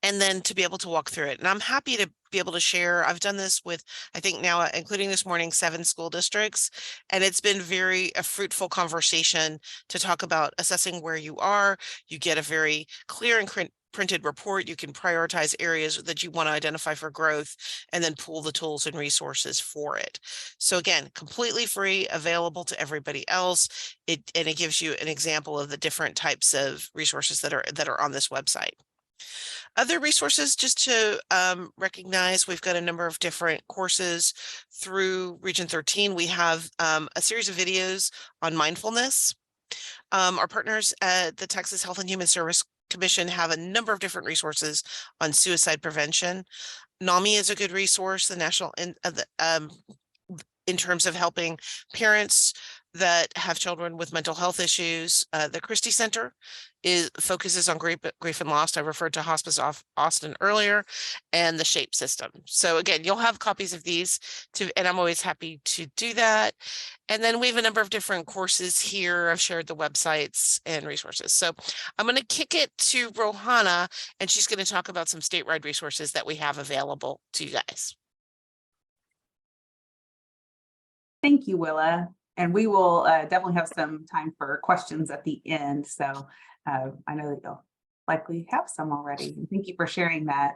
and then to be able to walk through it. And I'm happy to be able to share. I've done this with, I think now, including this morning, 7 school districts, and it's been a fruitful conversation to talk about assessing where you are. You get a very clear and printed report. You can prioritize areas that you want to identify for growth and then pool the tools and resources for it. So again, completely free, available to everybody else. And it gives you an example of the different types of resources that are on this website. Other resources just to recognize, we've got a number of different courses through Region 13. We have a series of videos on mindfulness. Our partners at the Texas Health and Human Service Commission have a number of different resources on suicide prevention. NAMI is a good resource, the national in terms of helping parents that have children with mental health issues. The Christie Center focuses on grief and loss. I referred to Hospice Austin earlier, and the SHAPE system. So again, you'll have copies of these and I'm always happy to do that. And then we have a number of different courses here. I've shared the websites and resources. So I'm going to kick it to Rohana, and she's going to talk about some statewide resources that we have available to you guys. Thank you, Willa. And we will definitely have some time for questions at the end. So I know that you'll likely have some already. And thank you for sharing that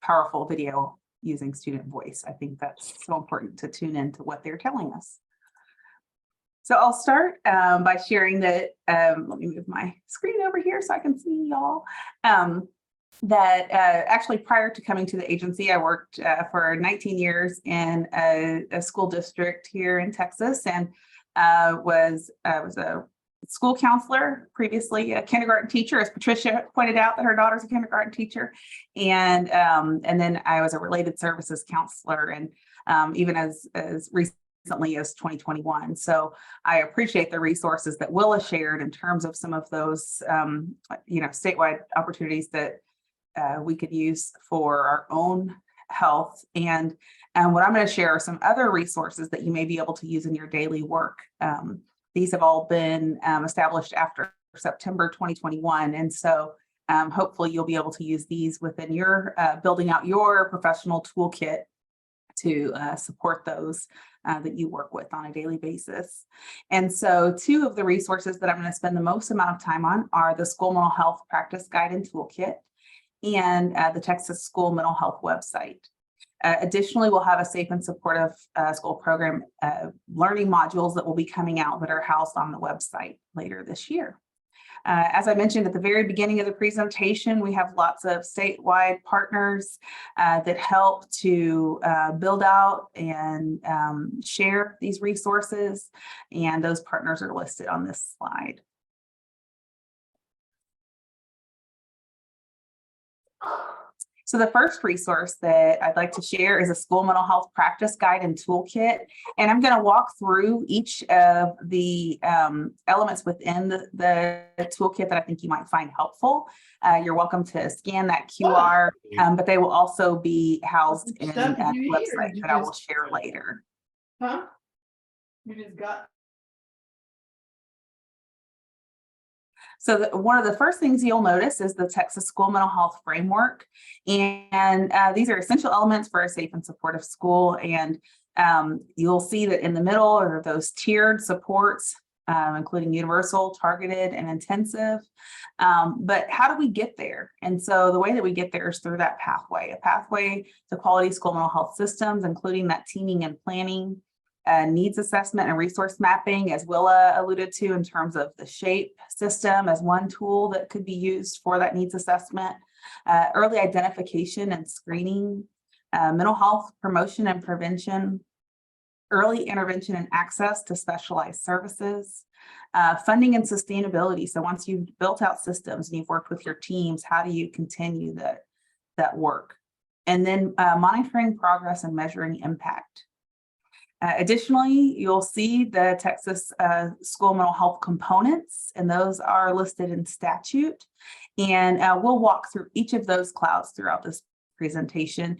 powerful video using student voice. I think that's so important to tune into what they're telling us. So I'll start by sharing that, let me move my screen over here so I can see y'all. that actually prior to coming to the agency, I worked for 19 years in a school district here in Texas, and was a school counselor, previously a kindergarten teacher, as Patricia pointed out that her daughter's a kindergarten teacher, and then I was a related services counselor, and even as recently as 2021. So I appreciate the resources that Willa shared in terms of some of those statewide opportunities that we could use for our own health. And what I'm going to share are some other resources that you may be able to use in your daily work. These have all been established after September 2021. And so hopefully you'll be able to use these within your building out your professional toolkit to support those that you work with on a daily basis. And so two of the resources that I'm going to spend the most amount of time on are the School Mental Health Practice Guide and Toolkit and the Texas School Mental Health website. Additionally, we'll have a safe and supportive school program learning modules that will be coming out that are housed on the website later this year. As I mentioned at the very beginning of the presentation, we have lots of statewide partners that help to build out and share these resources, and those partners are listed on this slide. So the first resource that I'd like to share is a School Mental Health Practice Guide and Toolkit. And I'm going to walk through each of the elements within the toolkit that I think you might find helpful. You're welcome to scan that QR, but they will also be housed in a website that I will share later. Huh? You just got. So one of the first things you'll notice is the Texas School Mental Health Framework. And these are essential elements for a safe and supportive school. And you'll see that in the middle are those tiered supports, including universal, targeted, and intensive. But how do we get there? And so the way that we get there is through that pathway, a pathway to quality school mental health systems, including that teaming and planning, needs assessment and resource mapping, as Willa alluded to, in terms of the SHAPE system as one tool that could be used for that needs assessment, early identification and screening, mental health promotion and prevention, early intervention and access to specialized services, funding and sustainability. So once you've built out systems and you've worked with your teams, how do you continue that work? And then monitoring progress and measuring impact. Additionally, you'll see the Texas School Mental Health components, and those are listed in statute. And we'll walk through each of those clouds throughout this presentation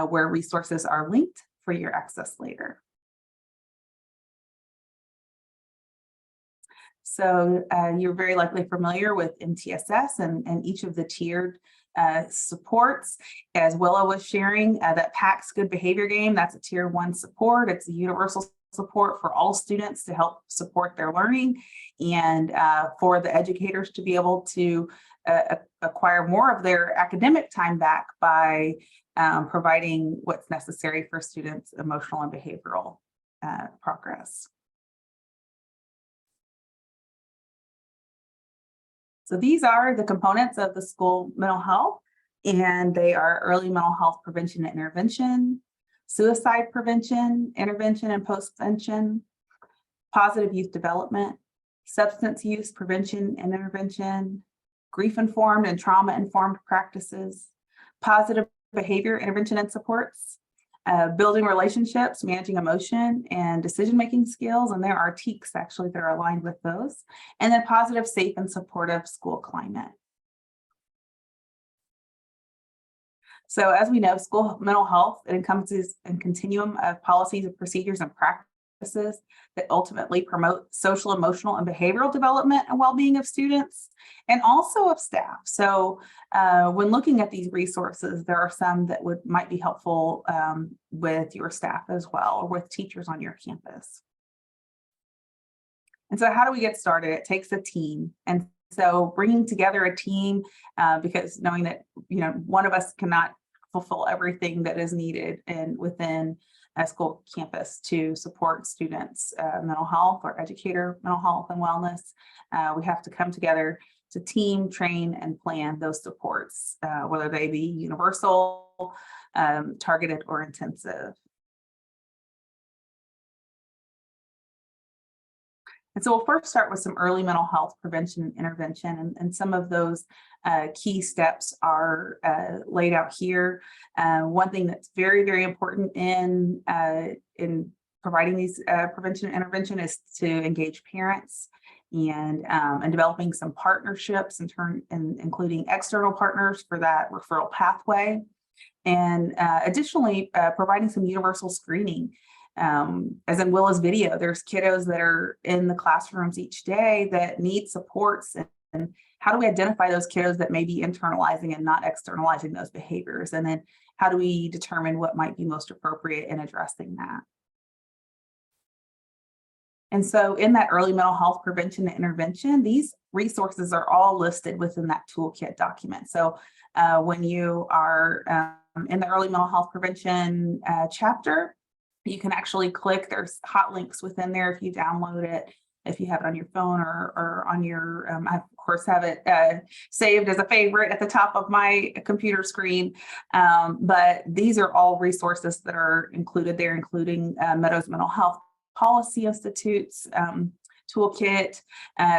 where resources are linked for your access later. So you're very likely familiar with MTSS and each of the tiered supports. As Willa was sharing, that PACS Good Behavior Game, that's a tier 1 support. It's a universal support for all students to help support their learning and for the educators to be able to acquire more of their academic time back by providing what's necessary for students' emotional and behavioral progress. So these are the components of the school mental health, and they are early mental health prevention and intervention, suicide prevention, intervention and postvention, positive youth development, substance use prevention and intervention, grief-informed and trauma-informed practices, positive behavior intervention and supports, building relationships, managing emotion and decision-making skills, and there are TEKs actually that are aligned with those, and then positive, safe, and supportive school climate. So as we know, school mental health, it encompasses a continuum of policies and procedures and practices that ultimately promote social, emotional, and behavioral development and well-being of students and also of staff. So when looking at these resources, there are some that might be helpful with your staff as well, or with teachers on your campus. And so how do we get started? It takes a team. And so bringing together a team, because knowing that one of us cannot fulfill everything that is needed within a school campus to support students' mental health or educator mental health and wellness. We have to come together to team, train, and plan those supports, whether they be universal, targeted, or intensive. And so we'll first start with some early mental health prevention and intervention, and some of those key steps are laid out here. One thing that's very, very important in providing these prevention and intervention is to engage parents and developing some partnerships including external partners for that referral pathway. And additionally, providing some universal screening. As in Willa's video, there's kiddos that are in the classrooms each day that need supports. And how do we identify those kiddos that may be internalizing and not externalizing those behaviors? And then how do we determine what might be most appropriate in addressing that? And so in that early mental health prevention and intervention, these resources are all listed within that toolkit document. So when you are in the early mental health prevention chapter, you can actually click, there's hot links within there if you download it, if you have it on your phone or on your, I of course have it saved as a favorite at the top of my computer screen. But these are all resources that are included there, including Meadows Mental Health Policy Institute's toolkit,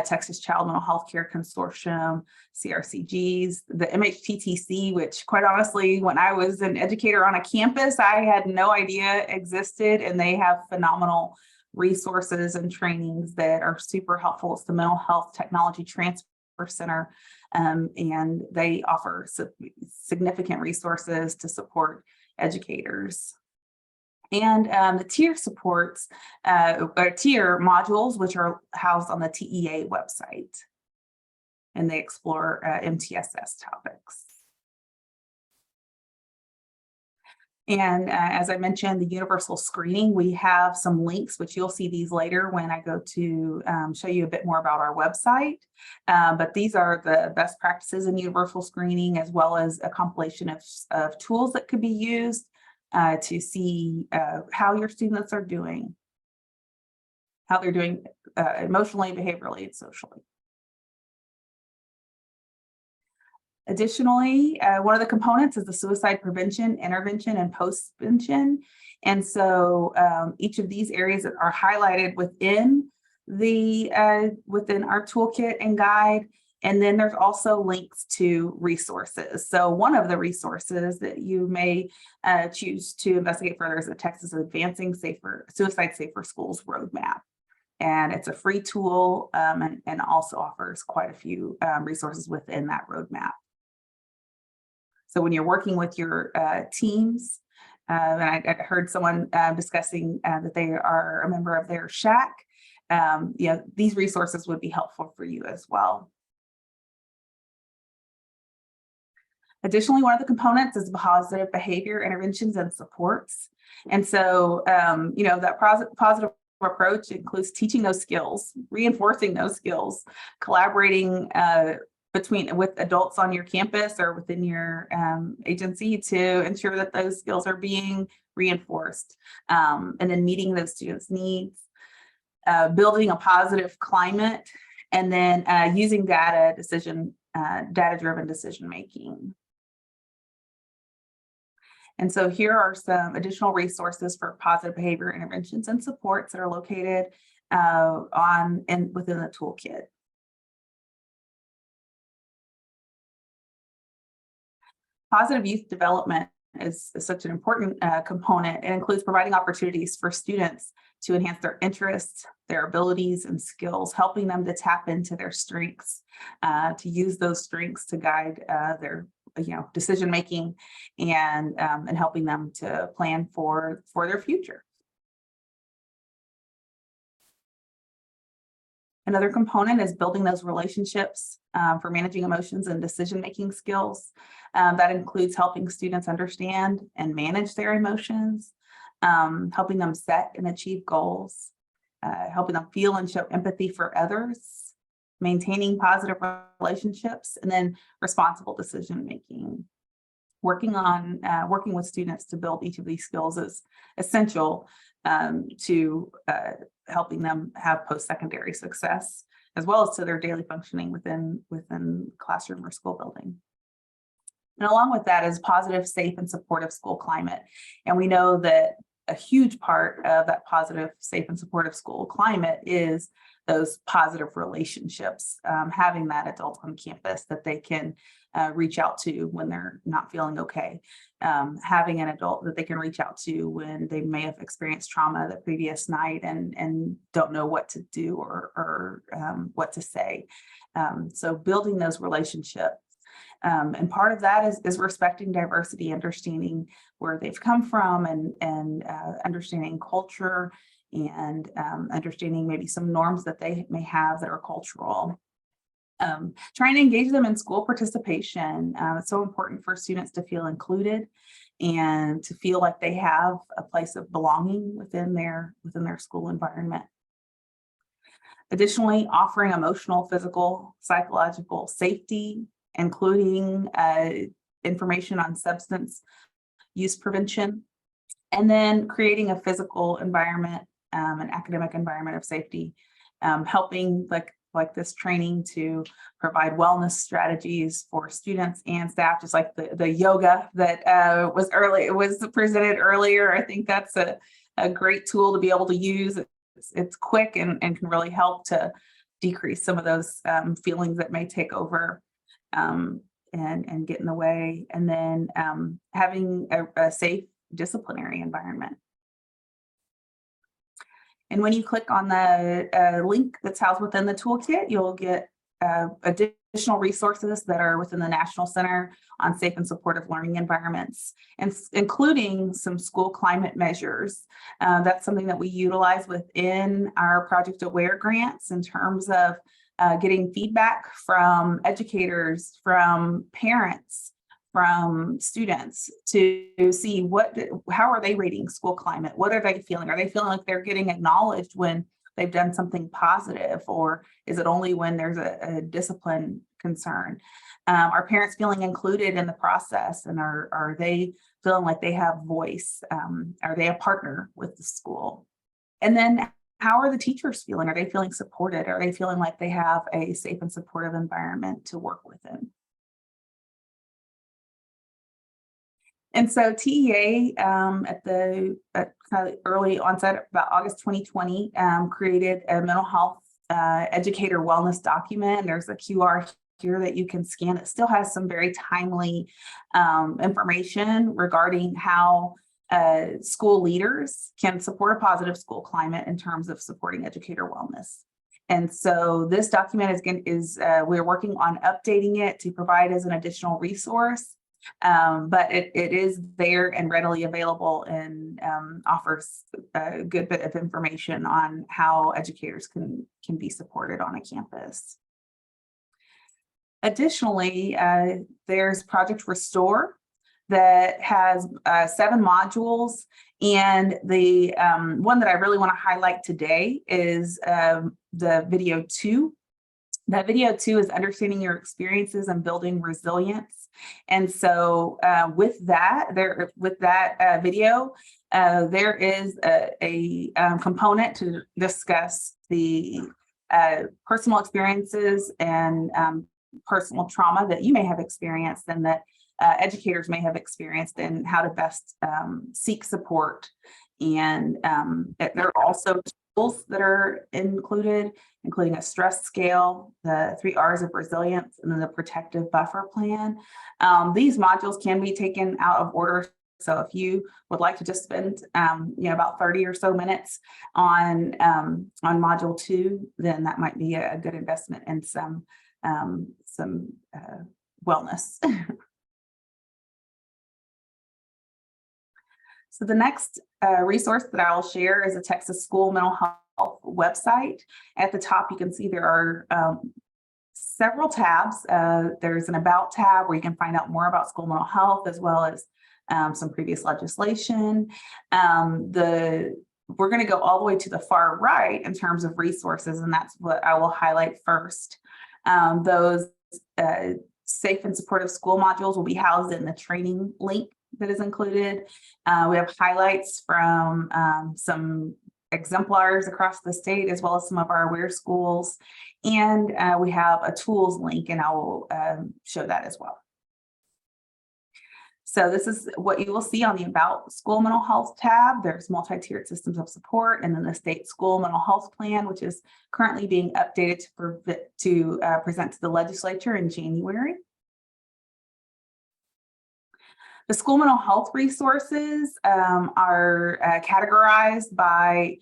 Texas Child Mental Health Care Consortium, CRCGs, the MHTTC, which quite honestly, when I was an educator on a campus, I had no idea existed, and they have phenomenal resources and trainings that are super helpful. It's the Mental Health Technology Transfer Center, and they offer significant resources to support educators. And the tier supports, or tier modules, which are housed on the TEA website. And they explore MTSS topics. And as I mentioned, the universal screening, we have some links, which you'll see these later when I go to show you a bit more about our website. But these are the best practices in universal screening, as well as a compilation of tools that could be used to see how your students are doing, how they're doing emotionally, behaviorally, and socially. Additionally, one of the components is the suicide prevention, intervention, and postvention. And so each of these areas are highlighted within within our toolkit and guide. And then there's also links to resources. So one of the resources that you may choose to investigate further is the Texas Advancing Suicide Safer Schools Roadmap. And it's a free tool and also offers quite a few resources within that roadmap. So when you're working with your teams, and I heard someone discussing that they are a member of their shack, these resources would be helpful for you as well. Additionally, one of the components is positive behavior interventions and supports. And so, that positive approach includes teaching those skills, reinforcing those skills, collaborating with adults on your campus or within your agency to ensure that those skills are being reinforced, and then meeting those students' needs, building a positive climate, and then using data-driven decision-making. And so here are some additional resources for positive behavior interventions and supports that are located within the toolkit. Positive youth development is such an important component. It includes providing opportunities for students to enhance their interests, their abilities, and skills, helping them to tap into their strengths, to use those strengths to guide their decision making, and helping them to plan for their future. Another component is building those relationships for managing emotions and decision-making skills. That includes helping students understand and manage their emotions, helping them set and achieve goals, helping them feel and show empathy for others, maintaining positive relationships, and then responsible decision-making. Working with students to build each of these skills is essential to helping them have post-secondary success as well as to their daily functioning within classroom or school building. And along with that is positive, safe, and supportive school climate. And we know that a huge part of that positive, safe, and supportive school climate is those positive relationships, having that adult on campus that they can reach out to when they're not feeling okay, having an adult that they can reach out to when they may have experienced trauma the previous night and don't know what to do or what to say. So building those relationships. And part of that is respecting diversity, understanding where they've come from and understanding culture and understanding maybe some norms that they may have that are cultural. Trying to engage them in school participation. It's so important for students to feel included and to feel like they have a place of belonging within their school environment. Additionally, offering emotional, physical, psychological safety, including information on substance use prevention, and then creating a physical environment, an academic environment of safety, helping like this training to provide wellness strategies for students and staff, just like the yoga that was presented earlier. I think that's a great tool to be able to use. It's quick and can really help to decrease some of those feelings that may take over and get in the way, and then having a safe disciplinary environment. And when you click on the link that's housed within the toolkit, you'll get additional resources that are within the National Center on Safe and Supportive Learning Environments, and including some school climate measures. That's something that we utilize within our Project Aware grants in terms of getting feedback from educators, from parents, from students to see how are they rating school climate? What are they feeling? Are they feeling like they're getting acknowledged when they've done something positive, or is it only when there's a discipline concern? Are parents feeling included in the process, and are they feeling like they have voice? Are they a partner with the school? And then how are the teachers feeling? Are they feeling supported? Are they feeling like they have a safe and supportive environment to work within? And so TEA at kind of early onset, about August 2020, created a mental health educator wellness document. There's a QR here that you can scan. It still has some very timely information regarding how school leaders can support a positive school climate in terms of supporting educator wellness. And so this document we're working on updating it to provide as an additional resource, but it is there and readily available, and offers a good bit of information on how educators can be supported on a campus. Additionally, there's Project Restore that has 7 modules, and the one that I really want to highlight today is the video 2. That video 2 is understanding your experiences and building resilience. And so with that video, there is a component to discuss the personal experiences and personal trauma that you may have experienced and that educators may have experienced, and how to best seek support. And there are also tools that are included, including a stress scale, the 3 R's of resilience, and then the protective buffer plan. These modules can be taken out of order. So if you would like to just spend about 30 or so minutes on module 2, then that might be a good investment in some wellness. So the next resource that I will share is a Texas School Mental Health website. At the top, you can see there are several tabs. There's an About tab where you can find out more about school mental health, as well as some previous legislation. We're going to go all the way to the far right in terms of resources, and that's what I will highlight first. Those safe and supportive school modules will be housed in the training link that is included. We have highlights from some exemplars across the state, as well as some of our aware schools. And we have a tools link, and I will show that as well. So this is what you will see on the About School Mental Health tab. There's multi-tiered systems of support, and then the state school mental health plan, which is currently being updated to present to the legislature in January. The school mental health resources are categorized by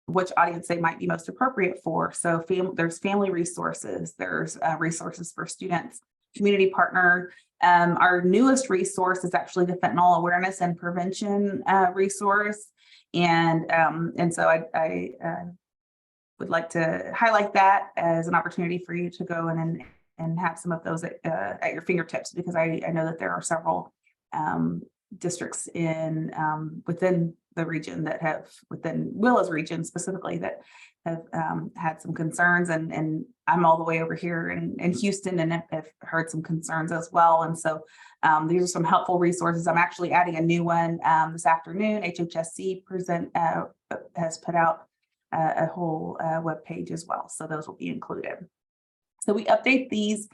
which audience they might be most appropriate for. So there's family resources, there's resources for students, community partner. Our newest resource is actually the fentanyl awareness and prevention resource. And so I would like to highlight that as an opportunity for you to go in and have some of those at your fingertips, because I know that there are several districts in within the region that have, within Willow's region specifically, that have had some concerns, and I'm all the way over here in Houston and have heard some concerns as well. And so these are some helpful resources. I'm actually adding a new one this afternoon. HHSC has put out a whole web page as well, so those will be included. So we update these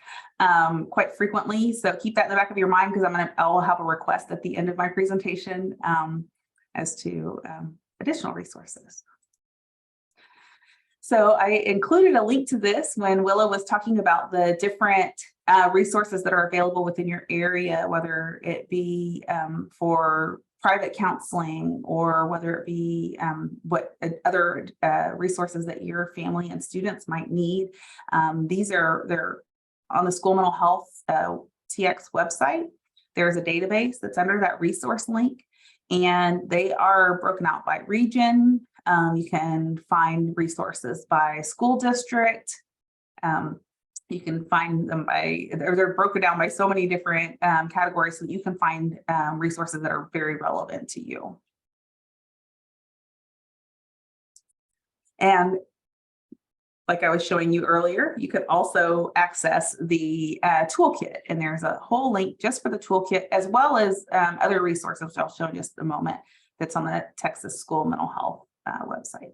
quite frequently, so keep that in the back of your mind, because I'll have a request at the end of my presentation as to additional resources. So I included a link to this when Willow was talking about the different resources that are available within your area, whether it be for private counseling, or whether it be what other resources that your family and students might need. They're on the School Mental Health TX website. There's a database that's under that resource link, and they are broken out by region. You can find resources by school district. You can find them by, they're broken down by so many different categories, so that you can find resources that are very relevant to you. And like I was showing you earlier, you could also access the toolkit, and there's a whole link just for the toolkit, as well as other resources, which I'll show in just a moment, that's on the Texas School Mental Health website.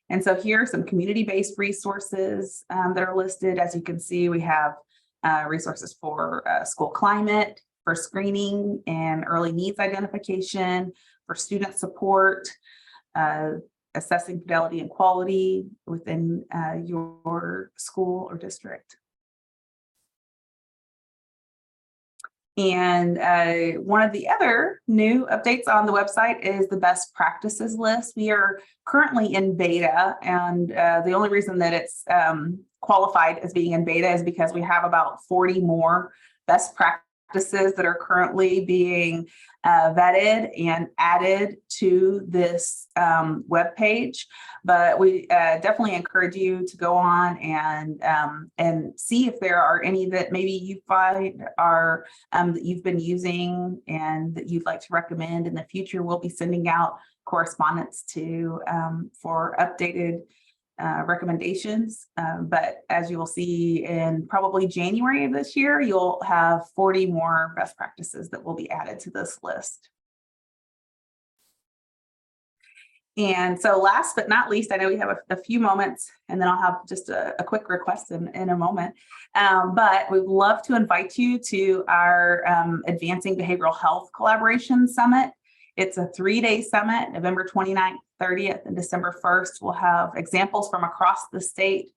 And so here are some community-based resources that are listed. As you can see, we have resources for school climate, for screening and early needs identification, for student support, assessing fidelity and quality within your school or district. And one of the other new updates on the website is the best practices list. We are currently in beta, and the only reason that it's qualified as being in beta is because we have about 40 more best practices that are currently being vetted and added to this web page. But we definitely encourage you to go on and see if there are any that maybe you find are that you've been using and that you'd like to recommend in the future. We'll be sending out correspondence to for updated recommendations. But as you will see in probably January of this year, you'll have 40 more best practices that will be added to this list. And so last but not least, I know we have a few moments, and then I'll have just a quick request in a moment. But we'd love to invite you to our Advancing Behavioral Health Collaboration Summit. It's a 3-day summit, November 29th, 30th, and December 1st. We'll have examples from across the state.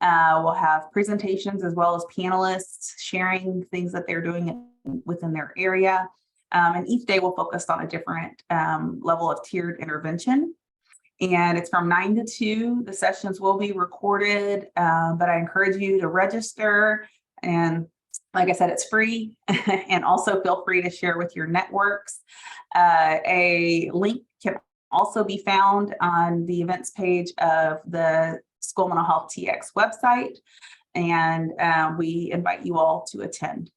We'll have presentations, as well as panelists sharing things that they're doing within their area. And each day will focus on a different level of tiered intervention. And it's from 9 to 2. The sessions will be recorded, but I encourage you to register. And like I said, it's free. And also feel free to share with your networks. A link can also be found on the events page of the School Mental Health TX website. And we invite you all to attend.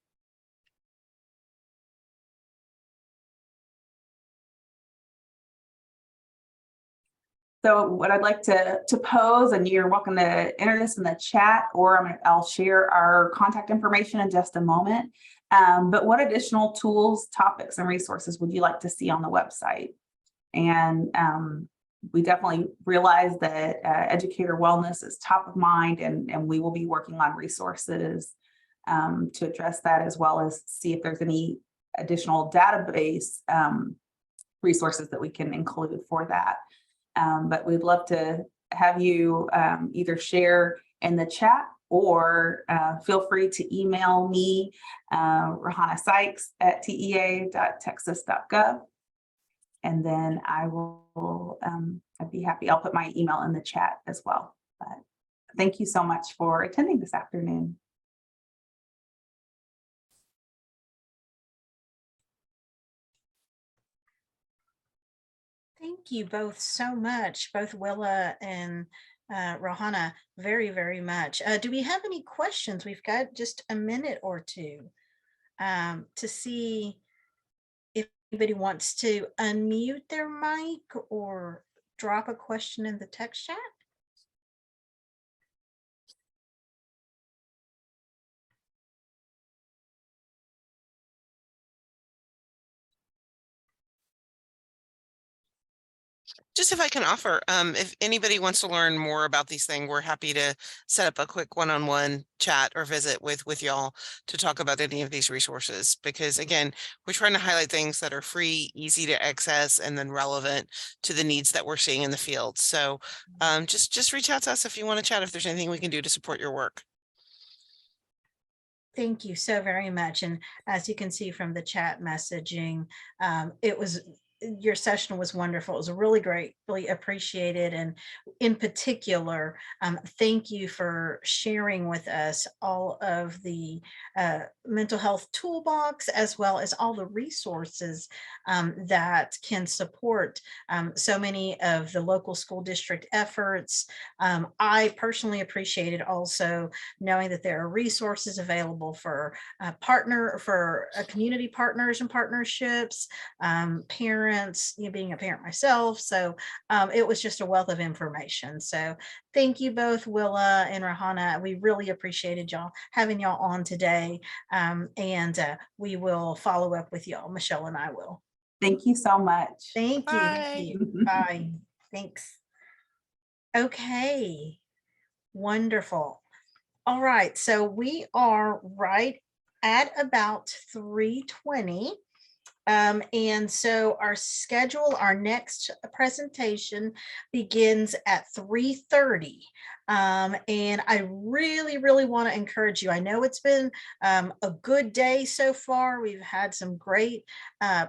So what I'd like to pose, and you're welcome to enter this in the chat, or I'll share our contact information in just a moment. But what additional tools, topics, and resources would you like to see on the website? And we definitely realize that educator wellness is top of mind, and we will be working on resources to address that, as well as see if there's any additional database resources that we can include for that. But we'd love to have you either share in the chat or feel free to email me, Rahana Sykes at tea.texas.gov. And then I will, I'd be happy. I'll put my email in the chat as well. But thank you so much for attending this afternoon. Thank you both so much, both Willa and Rohana, very, very much. Do we have any questions? We've got just a minute or two to see if anybody wants to unmute their mic or drop a question in the text chat. Just if I can offer, if anybody wants to learn more about these things, we're happy to set up a quick one-on-one chat or visit with y'all to talk about any of these resources. Because again, we're trying to highlight things that are free, easy to access, and then relevant to the needs that we're seeing in the field. So just reach out to us if you want to chat, if there's anything we can do to support your work. Thank you so very much. And as you can see from the chat messaging, your session was wonderful. It was really great, really appreciated. And in particular, thank you for sharing with us all of the mental health toolbox, as well as all the resources that can support so many of the local school district efforts. I personally appreciated also knowing that there are resources available for community partners and partnerships, parents, being a parent myself. So it was just a wealth of information. So thank you both, Willa and Rahana. We really appreciated having y'all on today. And we will follow up with y'all. Michelle and I will. Thank you so much. Thank you. Bye. Thank you. Bye. Thanks. Okay. Wonderful. All right. So we are right at about 3:20. And so our next presentation begins at 3:30. And I really, really want to encourage you. I know it's been a good day so far. We've had some great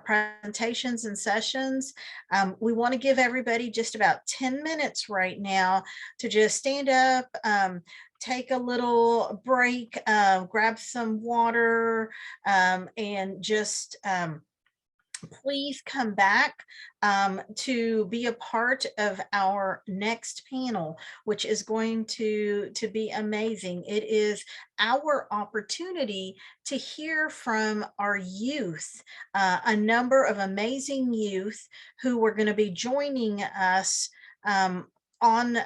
presentations and sessions. We want to give everybody just about 10 minutes right now to just stand up, take a little break, grab some water, and just please come back to be a part of our next panel, which is going to be amazing. It is our opportunity to hear from our youth, a number of amazing youth who are going to be joining us on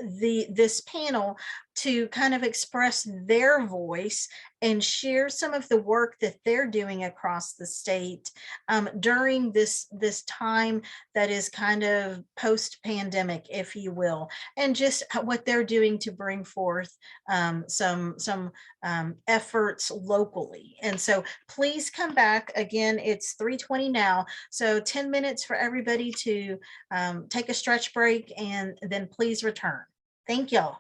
this panel to kind of express their voice and share some of the work that they're doing across the state during this time that is kind of post-pandemic, if you will, and just what they're doing to bring forth some efforts locally. And so please come back. Again, it's 3:20 now, so 10 minutes for everybody to take a stretch break, and then please return. Thank y'all.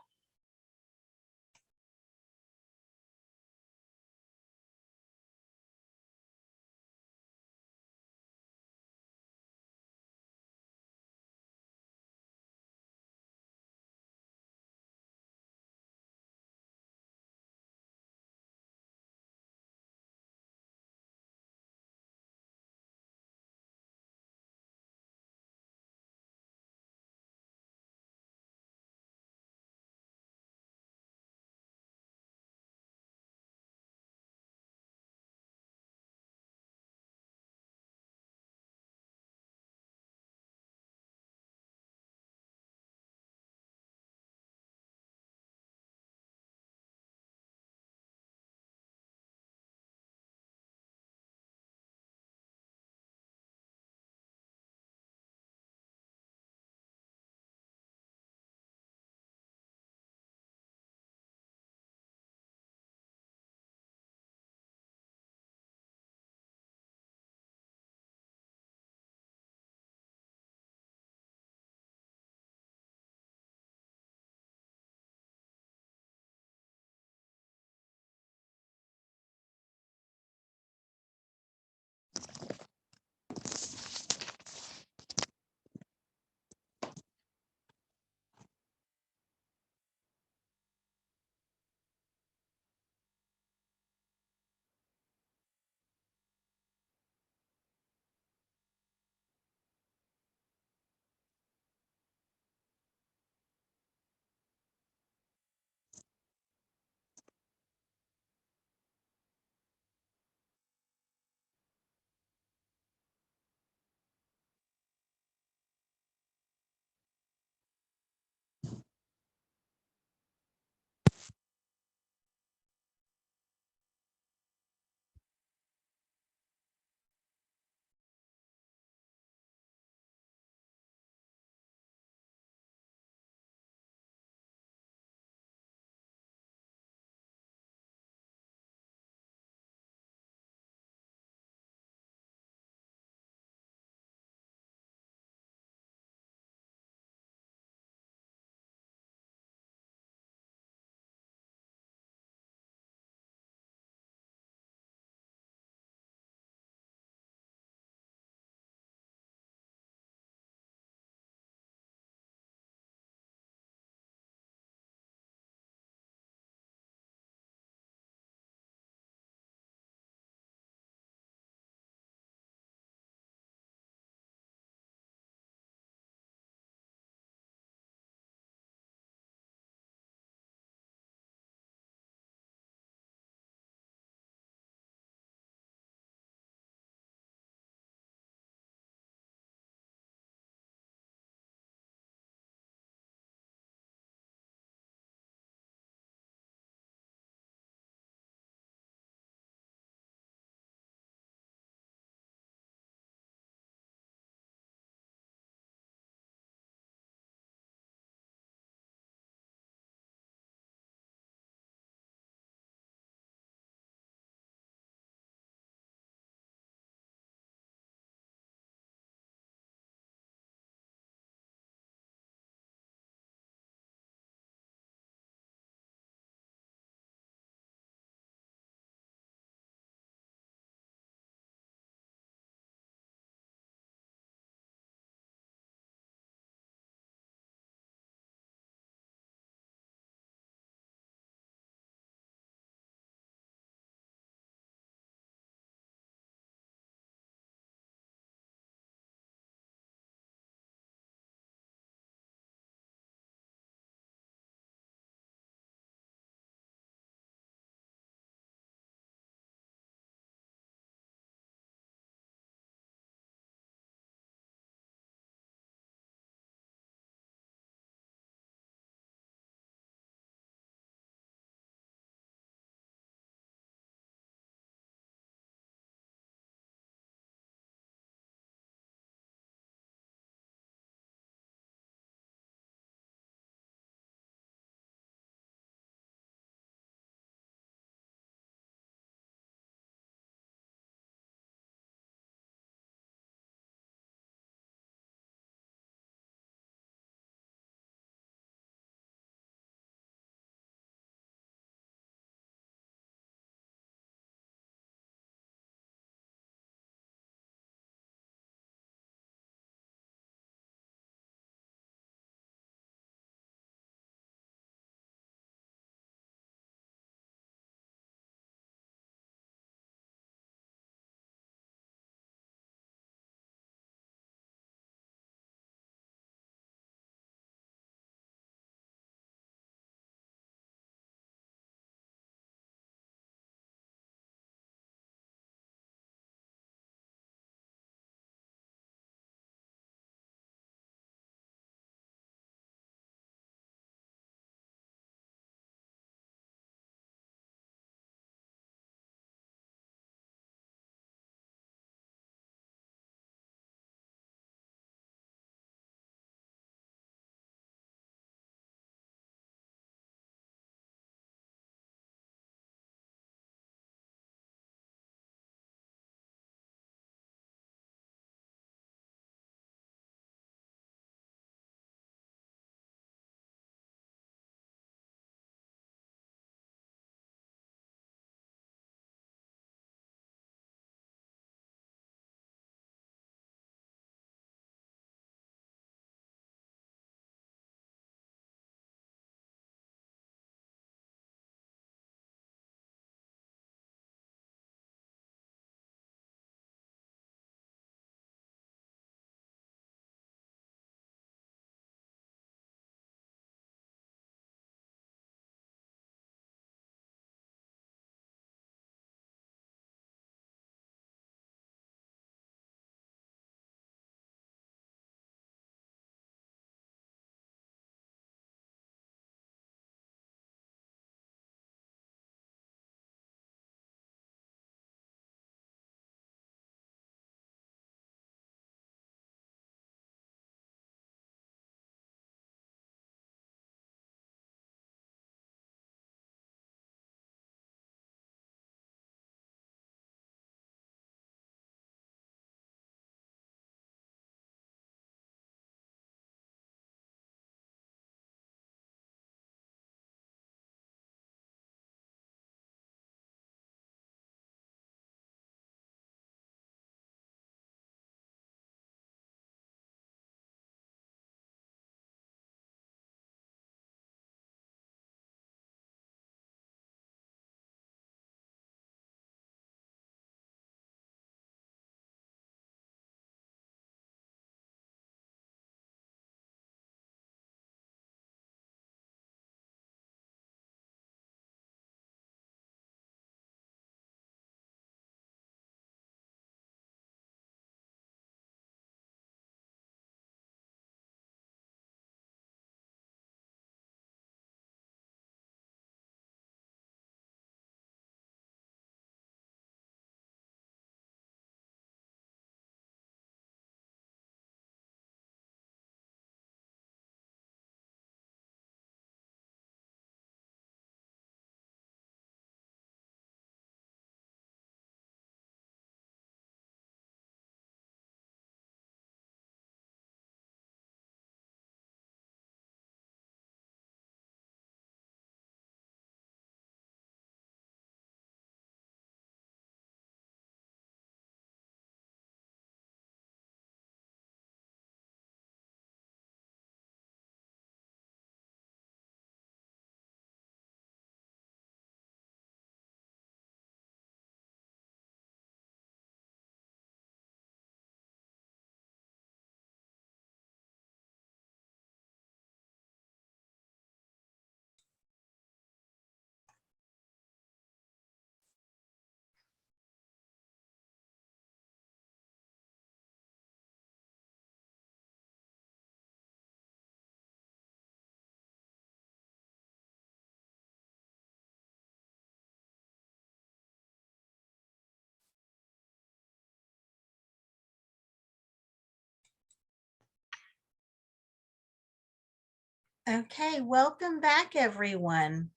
Okay, welcome back, everyone.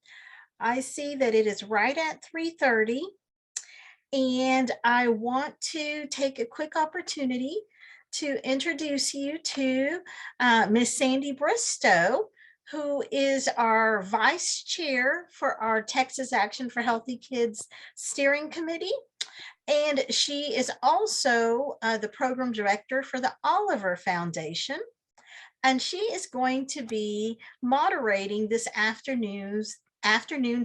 I see that it is right at 3:30, and I want to take a quick opportunity to introduce you to Miss Sandy Bristow, who is our vice chair for our Texas Action for Healthy Kids Steering Committee. And she is also the program director for the Oliver Foundation. And she is going to be moderating this afternoon's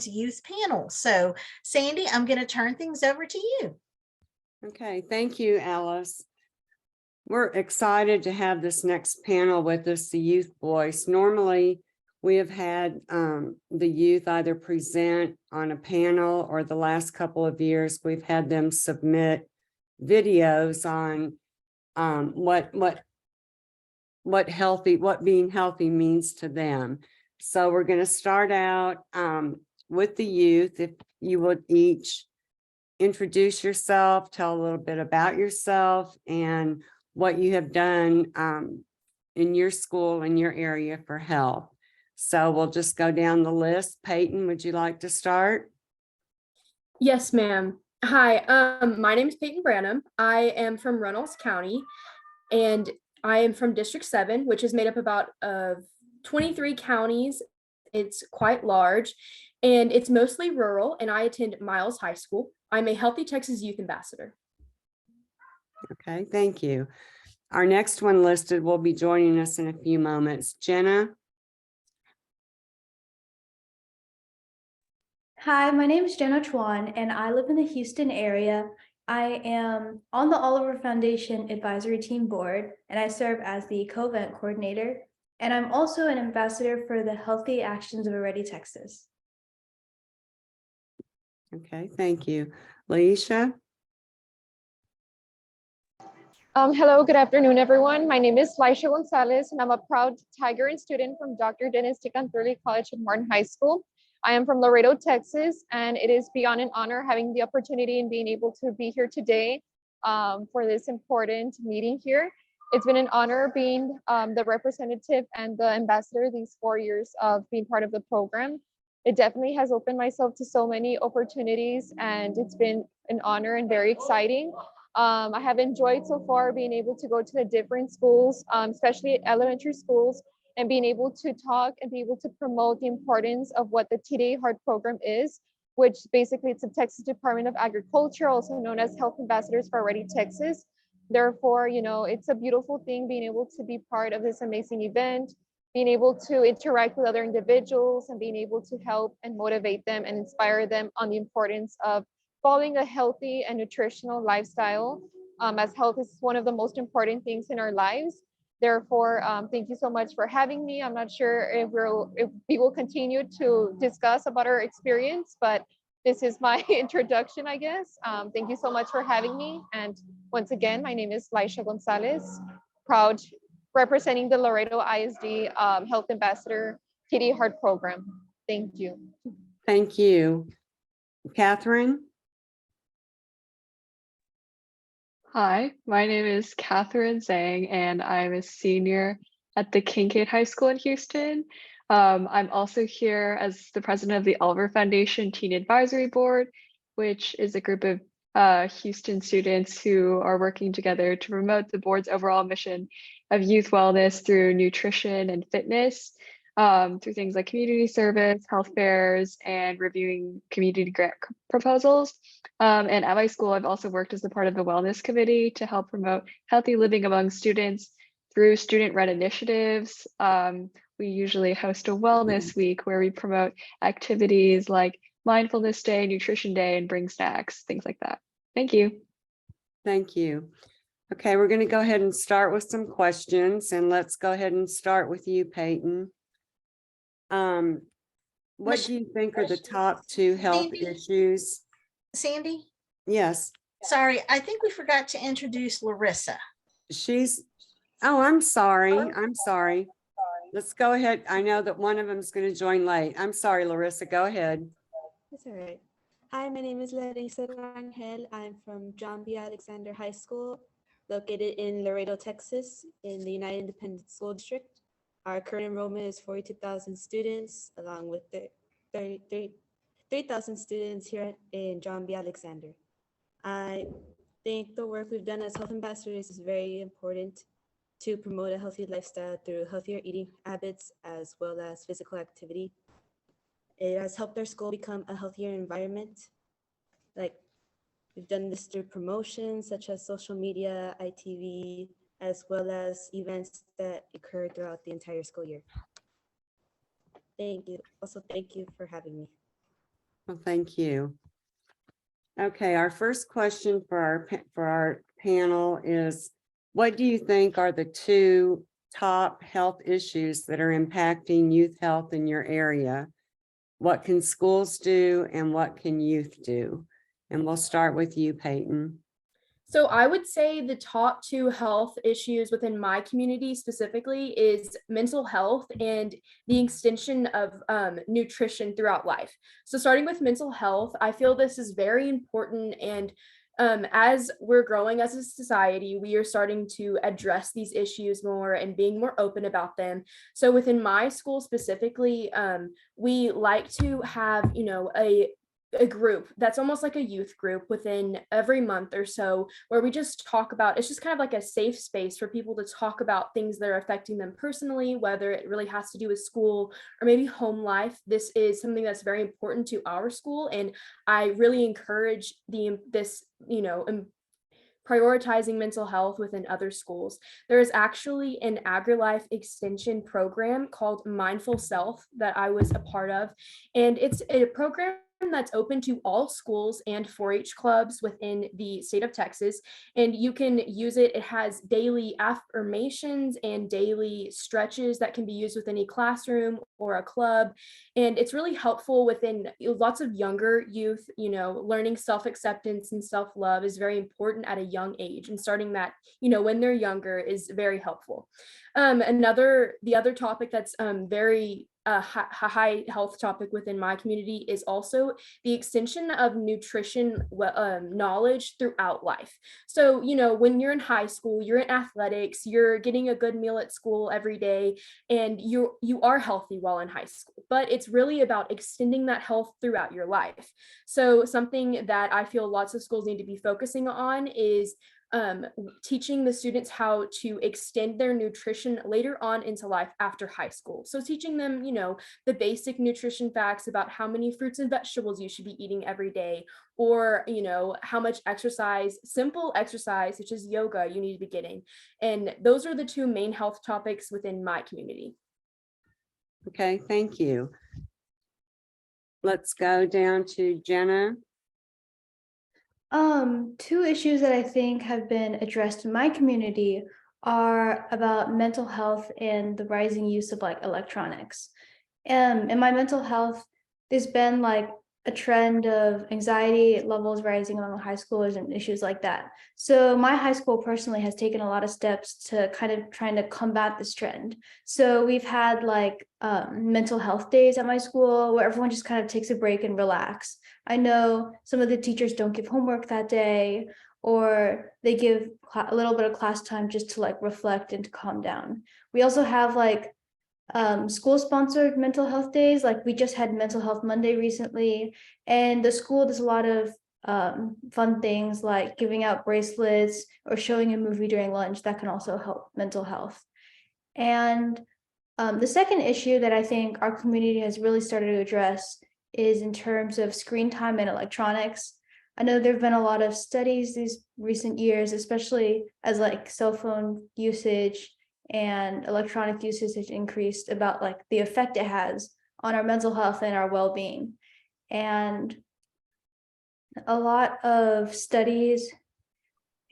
youth panel. So Sandy, I'm going to turn things over to you. Okay, thank you, Alice. We're excited to have this next panel with us, the Youth Voice. Normally, we have had the youth either present on a panel, or the last couple of years, we've had them submit videos on what being healthy means to them. So we're going to start out with the youth. If you would each introduce yourself, tell a little bit about yourself and what you have done in your school, in your area for health. So we'll just go down the list. Peyton, would you like to start? Yes, ma'am. Hi, my name is Peyton Branham. I am from Reynolds County, and I am from District 7, which is made up about 23 counties. It's quite large, and it's mostly rural, and I attend Miles High School. I'm a Healthy Texas Youth Ambassador. Okay, thank you. Our next one listed will be joining us in a few moments. Jenna? Hi, my name is Jenna Chuan, and I live in the Houston area. I am on the Oliver Foundation Advisory Team Board, and I serve as the co-event coordinator. And I'm also an ambassador for the Healthy Actions of a Ready Texas. Okay, thank you. Laisha? Hello, good afternoon, everyone. My name is Rachelle Gonzalez, and I'm a proud Tiger and student from Dr. Dennis Ticanthurli College at Martin High School. I am from Laredo, Texas, and it is beyond an honor having the opportunity and being able to be here today for this important meeting here. It's been an honor being the representative and the ambassador these 4 years of being part of the program. It definitely has opened myself to so many opportunities, and it's been an honor and very exciting. I have enjoyed so far being able to go to the different schools, especially elementary schools, and being able to talk and be able to promote the importance of what the TDA Heart program is, which basically it's the Texas Department of Agriculture, also known as Health Ambassadors for Ready Texas. Therefore, you know, it's a beautiful thing being able to be part of this amazing event, being able to interact with other individuals and being able to help and motivate them and inspire them on the importance of following a healthy and nutritional lifestyle, as health is one of the most important things in our lives. Therefore, thank you so much for having me. I'm not sure if we will continue to discuss about our experience, but this is my introduction, I guess. Thank you so much for having me. And once again, my name is Rachelle Gonzalez, proud representing the Laredo ISD Health Ambassador TD Heart Program. Thank you. Thank you. Catherine? Hi, my name is Catherine Zhang, and I'm a senior at the Kincaid High School in Houston. I'm also here as the president of the Oliver Foundation Teen Advisory Board, which is a group of Houston students who are working together to promote the board's overall mission of youth wellness through nutrition and fitness, through things like community service, health fairs, and reviewing community grant proposals. And at my school, I've also worked as a part of the wellness committee to help promote healthy living among students through student-run initiatives. We usually host a wellness week where we promote activities like mindfulness day, nutrition day, and bring snacks, things like that. Thank you. Thank you. Okay, we're going to go ahead and start with some questions, and let's go ahead and start with you, Peyton. What do you think are the top 2 health issues? Sandy? Yes. Sorry, I think we forgot to introduce Larissa. Oh, I'm sorry. Let's go ahead. I know that one of them is going to join late. I'm sorry, Larissa, go ahead. That's all right. Hi, my name is Larissa Rangel. I'm from John B. Alexander High School, located in Laredo, Texas, in the United Independent School District. Our current enrollment is 42,000 students, along with 3,000 students here in John B. Alexander. I think the work we've done as health ambassadors is very important to promote a healthy lifestyle through healthier eating habits as well as physical activity. It has helped our school become a healthier environment. Like, we've done this through promotions such as social media, ITV, as well as events that occur throughout the entire school year. Thank you. Also, thank you for having me. Well, thank you. Okay, our first question for our panel is, what do you think are the two top health issues that are impacting youth health in your area? What can schools do and what can youth do? And we'll start with you, Peyton. So I would say the top two health issues within my community specifically is mental health and the extension of nutrition throughout life. So starting with mental health, I feel this is very important, and as we're growing as a society, we are starting to address these issues more and being more open about them. So within my school specifically, we like to have, a group that's almost like a youth group within every month or so, where we just talk about, it's just kind of like a safe space for people to talk about things that are affecting them personally, whether it really has to do with school or maybe home life. This is something that's very important to our school, and I really encourage prioritizing mental health within other schools. There is actually an AgriLife extension program called Mindful Self that I was a part of, and it's a program that's open to all schools and 4-H clubs within the state of Texas, and you can use it. It has daily affirmations and daily stretches that can be used with any classroom or a club, and it's really helpful within lots of younger youth. Learning self-acceptance and self-love is very important at a young age, and starting that when they're younger is very helpful. The other topic that's very high health topic within my community is also the extension of nutrition knowledge throughout life. So, when you're in high school, you're in athletics, you're getting a good meal at school every day, and you are healthy while in high school, but it's really about extending that health throughout your life. So something that I feel lots of schools need to be focusing on is teaching the students how to extend their nutrition later on into life after high school. So teaching them, the basic nutrition facts about how many fruits and vegetables you should be eating every day, or, how much exercise, simple exercise, such as yoga, you need to be getting. And those are the two main health topics within my community. Okay, thank you. Let's go down to Jenna. Two issues that I think have been addressed in my community are about mental health and the rising use of electronics. In my mental health, there's been a trend of anxiety levels rising among high schoolers and issues like that. So my high school personally has taken a lot of steps to kind of trying to combat this trend. So we've had mental health days at my school where everyone just kind of takes a break and relax. I know some of the teachers don't give homework that day, or they give a little bit of class time just to reflect and to calm down. We also have school sponsored mental health days. We just had Mental Health Monday recently, and the school does a lot of fun things like giving out bracelets or showing a movie during lunch that can also help mental health. And the second issue that I think our community has really started to address is in terms of screen time and electronics. I know there have been a lot of studies these recent years, especially as cell phone usage and electronic usage has increased, about the effect it has on our mental health and our well-being. And a lot of studies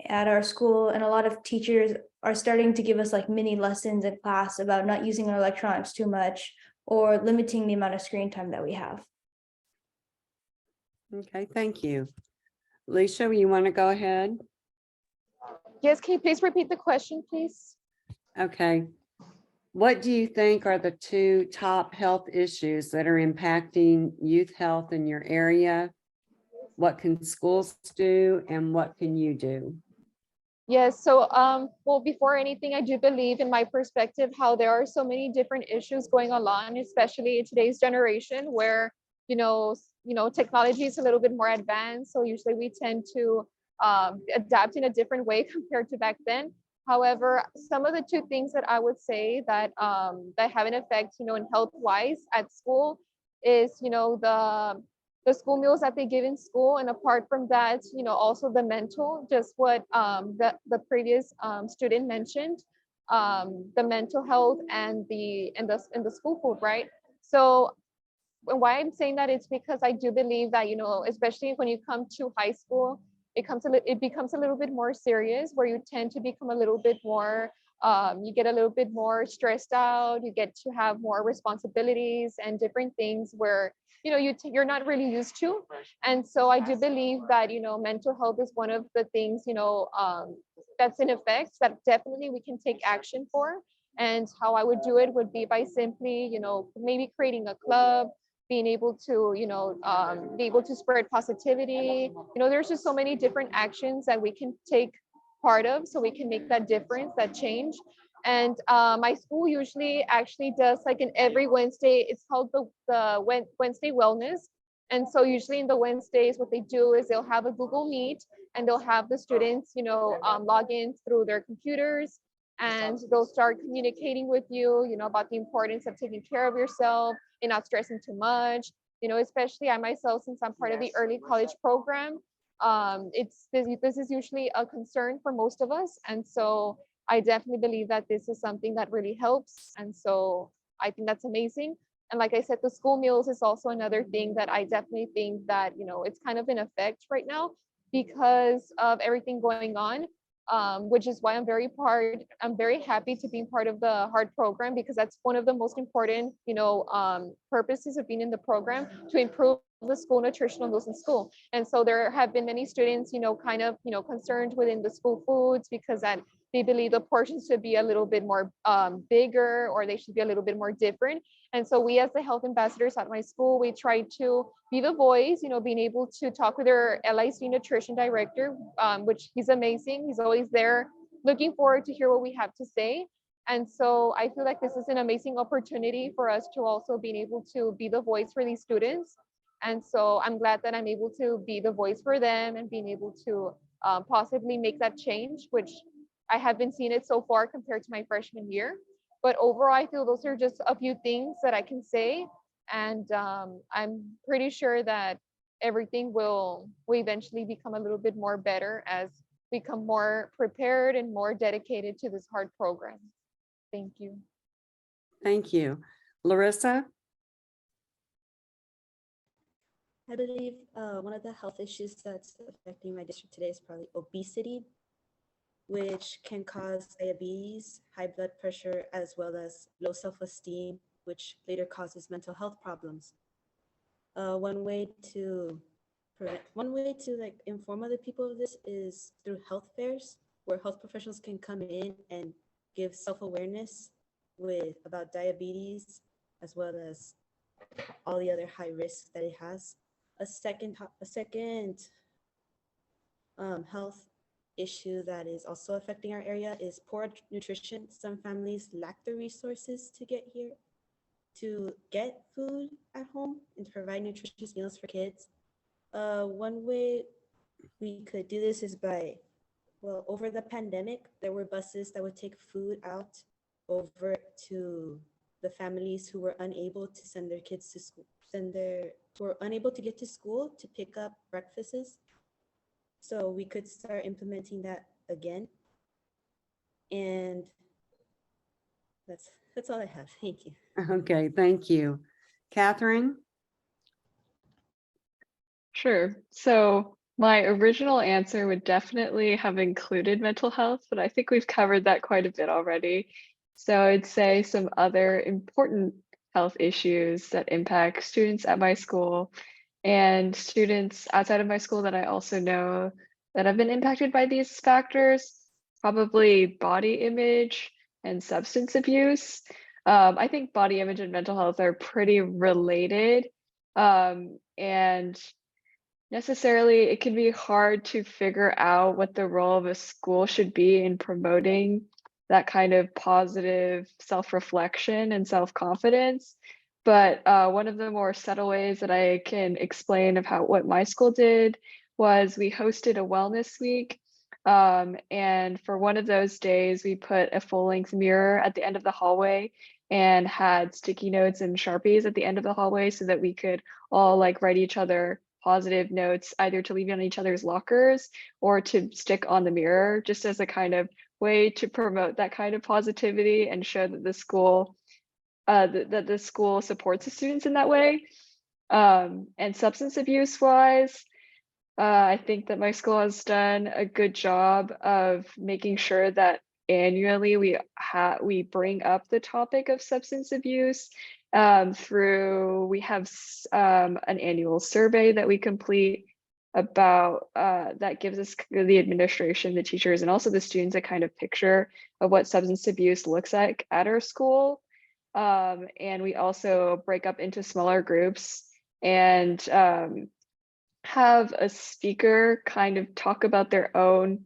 at our school and a lot of teachers are starting to give us mini lessons in class about not using our electronics too much or limiting the amount of screen time that we have. Okay, thank you. Alicia, you want to go ahead? Yes, can you please repeat the question, please? Okay. What do you think are the two top health issues that are impacting youth health in your area? What can schools do and what can you do? Yes, so well, before anything, I do believe in my perspective how there are so many different issues going along, especially in today's generation where, technology is a little bit more advanced. So usually we tend to adapt in a different way compared to back then. However, some of the two things that I would say that that have an effect, in health wise at school is, the school meals that they give in school, and apart from that, also the mental, just what the previous student mentioned, the mental health and the school food, right? So why I'm saying that is because I do believe that, especially when you come to high school, it becomes a little bit more serious, where you tend to become a little bit more, you get a little bit more stressed out, you get to have more responsibilities and different things where, you're not really used to. And so I do believe that, mental health is one of the things, that's in effect that definitely we can take action for. And how I would do it would be by simply, maybe creating a club, being able to, be able to spread positivity. There's just so many different actions that we can take part of so we can make that difference, that change. And my school usually actually does, like, in every Wednesday, it's called the Wednesday Wellness. And so usually in the Wednesdays, what they do is they'll have a Google Meet, and they'll have the students, log in through their computers, and they'll start communicating with you, about the importance of taking care of yourself and not stressing too much. Especially I myself, since I'm part of the early college program, this is usually a concern for most of us. And so I definitely believe that this is something that really helps. And so I think that's amazing. And like I said, the school meals is also another thing that I definitely think that, it's kind of in effect right now because of everything going on. Which is why I'm very happy to be part of the HEART program, because that's one of the most important, purposes of being in the program, to improve the school nutritional meals in school. And so there have been many students, kind of, concerned within the school foods, because that they believe the portions should be a little bit more bigger, or they should be a little bit more different. And so we, as the health ambassadors at my school, we try to be the voice, being able to talk with our LIC nutrition director, which he's amazing. He's always there, looking forward to hear what we have to say. And so I feel like this is an amazing opportunity for us to also be able to be the voice for these students. And so I'm glad that I'm able to be the voice for them and being able to possibly make that change, which I haven't seen it so far compared to my freshman year. But overall, I feel those are just a few things that I can say. And I'm pretty sure that everything will eventually become a little bit more better as we become more prepared and more dedicated to this HEART program. Thank you. Thank you. Larissa? I believe one of the health issues that's affecting my district today is probably obesity, which can cause diabetes, high blood pressure, as well as low self-esteem, which later causes mental health problems. One way to inform other people of this is through health fairs, where health professionals can come in and give self-awareness about diabetes, as well as all the other high risks that it has. A second health issue that is also affecting our area is poor nutrition. Some families lack the resources to get here, to get food at home and to provide nutritious meals for kids. One way we could do this is over the pandemic, there were buses that would take food out over to the families who were unable to send their kids to school, who were unable to get to school to pick up breakfasts. So we could start implementing that again. And that's all I have. Thank you. Okay, thank you. Catherine? Sure. So my original answer would definitely have included mental health, but I think we've covered that quite a bit already. So I'd say some other important health issues that impact students at my school and students outside of my school that I also know that have been impacted by these factors, probably body image and substance abuse. I think body image and mental health are pretty related. And necessarily, it can be hard to figure out what the role of a school should be in promoting that kind of positive self-reflection and self-confidence. But one of the more subtle ways that I can explain of what my school did was we hosted a wellness week. And for one of those days, we put a full-length mirror at the end of the hallway and had sticky notes and Sharpies at the end of the hallway so that we could all like write each other positive notes, either to leave on each other's lockers or to stick on the mirror, just as a kind of way to promote that kind of positivity and show that the school that the school supports the students in that way. And substance abuse wise, I think that my school has done a good job of making sure that annually we bring up the topic of substance abuse through, we have an annual survey that we complete about that gives us the administration, the teachers, and also the students a kind of picture of what substance abuse looks like at our school. And we also break up into smaller groups and have a speaker kind of talk about their own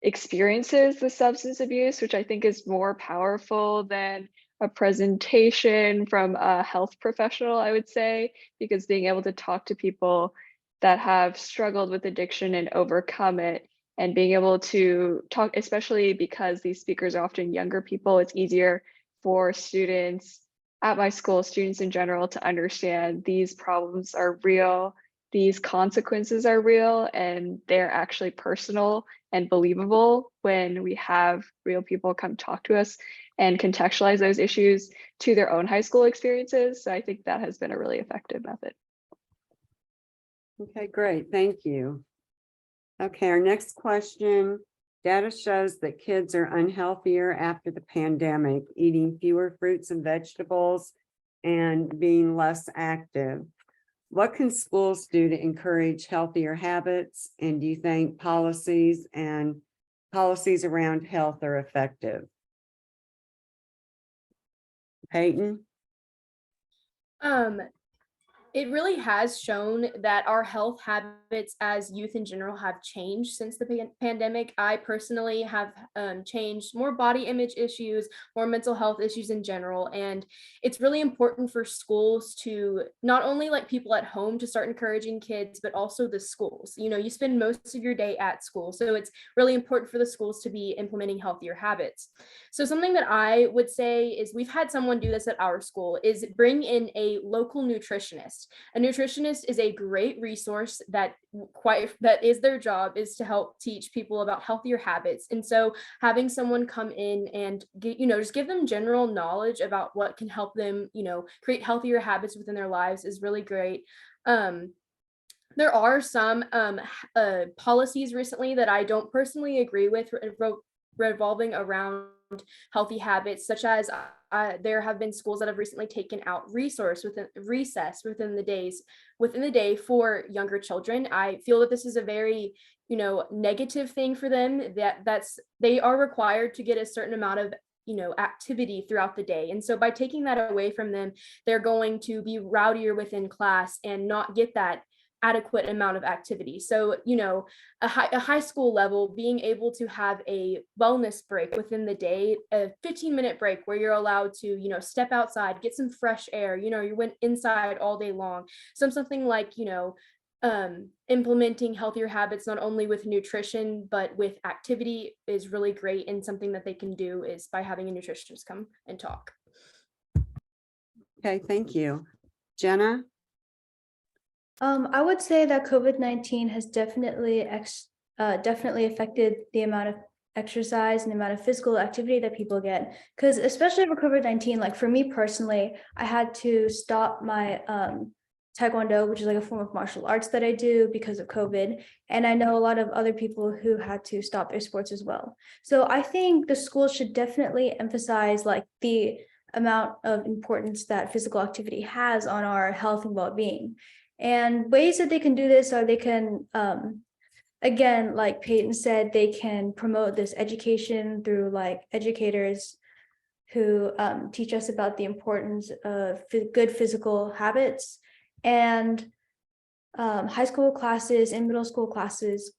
experiences with substance abuse, which I think is more powerful than a presentation from a health professional, I would say, because being able to talk to people that have struggled with addiction and overcome it, and being able to talk, especially because these speakers are often younger people, it's easier for students at my school, students in general, to understand these problems are real, these consequences are real, and they're actually personal and believable when we have real people come talk to us and contextualize those issues to their own high school experiences. So I think that has been a really effective method. Okay, great. Thank you. Okay, our next question. Data shows that kids are unhealthier after the pandemic, eating fewer fruits and vegetables and being less active. What can schools do to encourage healthier habits? And do you think policies around health are effective? Peyton? It really has shown that our health habits as youth in general have changed since the pandemic. I personally have changed, more body image issues, more mental health issues in general. And it's really important for schools to not only like people at home to start encouraging kids, but also the schools. You know, you spend most of your day at school. So it's really important for the schools to be implementing healthier habits. So something that I would say is, we've had someone do this at our school, is bring in a local nutritionist. A nutritionist is a great resource that is their job, is to help teach people about healthier habits. And so having someone come in and just give them general knowledge about what can help them, create healthier habits within their lives is really great. There are some policies recently that I don't personally agree with revolving around healthy habits, such as there have been schools that have recently taken out recess within the day for younger children. I feel that this is a very negative thing for them, they are required to get a certain amount of activity throughout the day. And so by taking that away from them, they're going to be rowdier within class and not get that adequate amount of activity. So, a high school level, being able to have a wellness break within the day, a 15-minute break where you're allowed to, step outside, get some fresh air, you went inside all day long. So something like, implementing healthier habits, not only with nutrition, but with activity, is really great. And something that they can do is by having a nutritionist come and talk. Okay, thank you. Jenna? I would say that COVID-19 has definitely affected the amount of exercise and the amount of physical activity that people get. Because especially for COVID-19, like for me personally, I had to stop my Taekwondo, which is like a form of martial arts that I do because of COVID. And I know a lot of other people who had to stop their sports as well. So I think the schools should definitely emphasize like the amount of importance that physical activity has on our health and well-being. And ways that they can do this are they can, again, like Peyton said, they can promote this education through like educators who teach us about the importance of good physical habits. And high school classes and middle school classes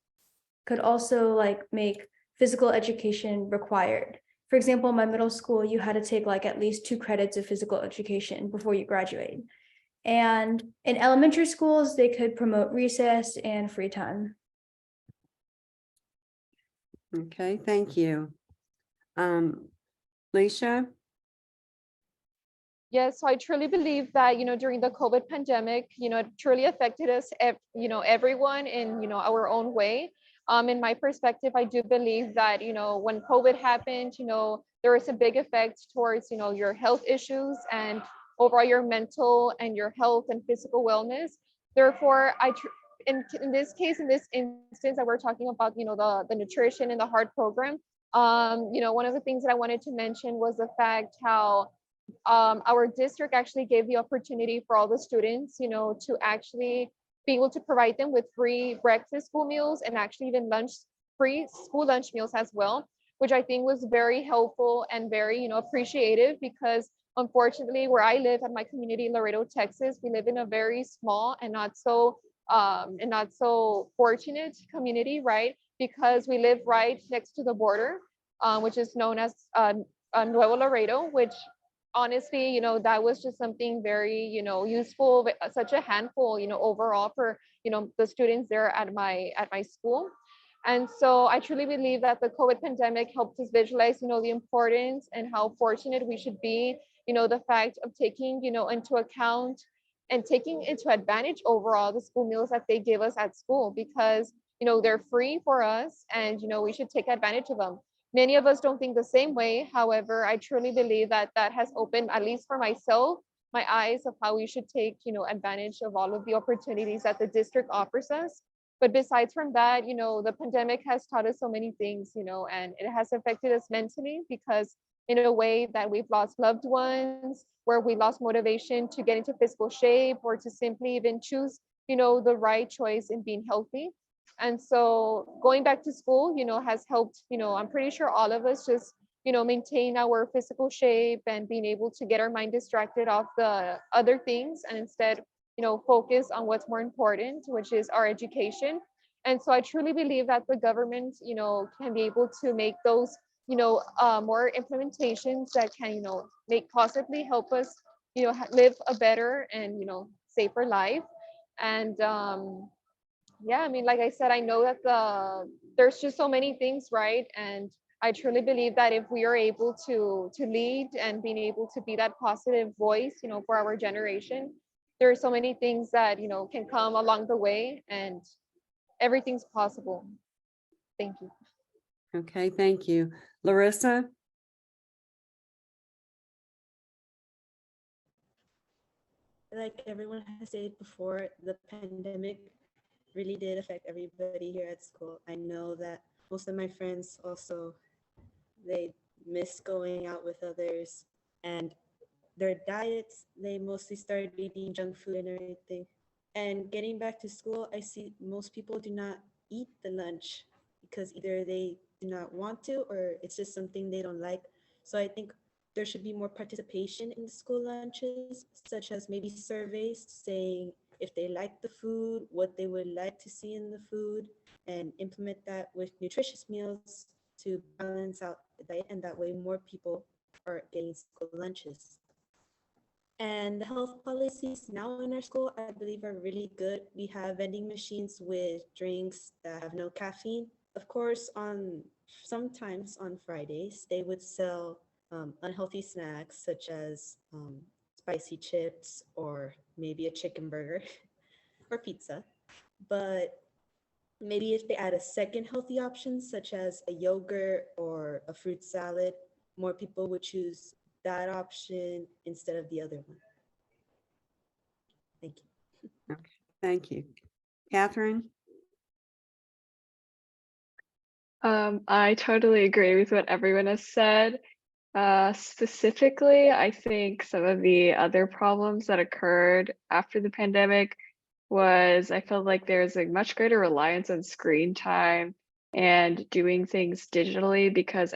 could also like make physical education required. For example, in my middle school, you had to take like at least 2 credits of physical education before you graduate. And in elementary schools, they could promote recess and free time. Okay, thank you. Leisha? Yes, so I truly believe that, during the COVID pandemic, it truly affected us, everyone in, our own way. In my perspective, I do believe that, when COVID happened, there was a big effect towards, your health issues and overall your mental and your health and physical wellness. Therefore, in this case, in this instance that we're talking about, the nutrition and the heart program, one of the things that I wanted to mention was the fact how our district actually gave the opportunity for all the students, to actually be able to provide them with free breakfast school meals and actually even free school lunch meals as well, which I think was very helpful and very, appreciative, because unfortunately where I live at my community in Laredo, Texas, we live in a very small and not so fortunate community, right? Because we live right next to the border, which is known as Nuevo Laredo, which honestly, that was just something very, useful, such a handful, overall for, the students there at my school. And so I truly believe that the COVID pandemic helped us visualize, the importance and how fortunate we should be, the fact of taking, into account and taking into advantage overall the school meals that they give us at school, because, they're free for us and, we should take advantage of them. Many of us don't think the same way. However, I truly believe that that has opened, at least for myself, my eyes of how we should take, advantage of all of the opportunities that the district offers us. But besides from that, the pandemic has taught us so many things, and it has affected us mentally, because in a way that we've lost loved ones, where we lost motivation to get into physical shape or to simply even choose, the right choice in being healthy. And so going back to school, has helped, I'm pretty sure all of us just, maintain our physical shape and being able to get our mind distracted off the other things and instead, focus on what's more important, which is our education. And so I truly believe that the government, can be able to make those, more implementations that can, possibly help us, live a better and, safer life. And yeah, I mean, like I said, I know that there's just so many things, right? And I truly believe that if we are able to lead and being able to be that positive voice, for our generation, there are so many things that, can come along the way, and everything's possible. Thank you. Okay, thank you. Larissa? Like everyone has said before, the pandemic really did affect everybody here at school. I know that most of my friends also, they miss going out with others, and their diets, they mostly started eating junk food and everything. And getting back to school, I see most people do not eat the lunch because either they do not want to or it's just something they don't like. So I think there should be more participation in the school lunches, such as maybe surveys saying if they like the food, what they would like to see in the food, and implement that with nutritious meals to balance out the diet, and that way more people are getting school lunches. And the health policies now in our school, I believe, are really good. We have vending machines with drinks that have no caffeine. Of course, sometimes on Fridays, they would sell unhealthy snacks such as spicy chips or maybe a chicken burger or pizza. But maybe if they add a second healthy option, such as a yogurt or a fruit salad, more people would choose that option instead of the other one. Thank you. Okay, thank you. Catherine? I totally agree with what everyone has said. Specifically, I think some of the other problems that occurred after the pandemic was I felt like there's a much greater reliance on screen time and doing things digitally, because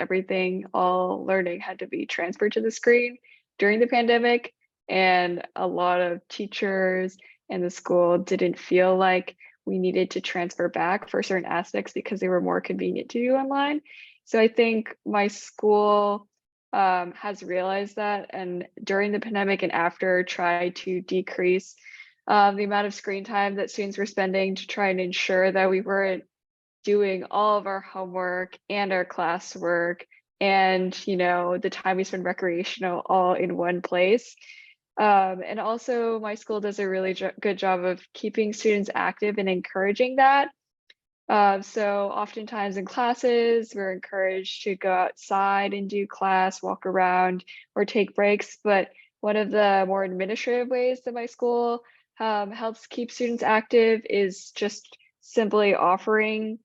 all learning had to be transferred to the screen during the pandemic. And a lot of teachers and the school didn't feel like we needed to transfer back for certain aspects because they were more convenient to do online. So I think my school has realized that, and during the pandemic and after, tried to decrease the amount of screen time that students were spending to try and ensure that we weren't doing all of our homework and our classwork and, you know, the time we spend recreational all in one place. And also my school does a really good job of keeping students active and encouraging that. So oftentimes in classes, we're encouraged to go outside and do class, walk around, or take breaks. But one of the more administrative ways that my school helps keep students active is just simply offering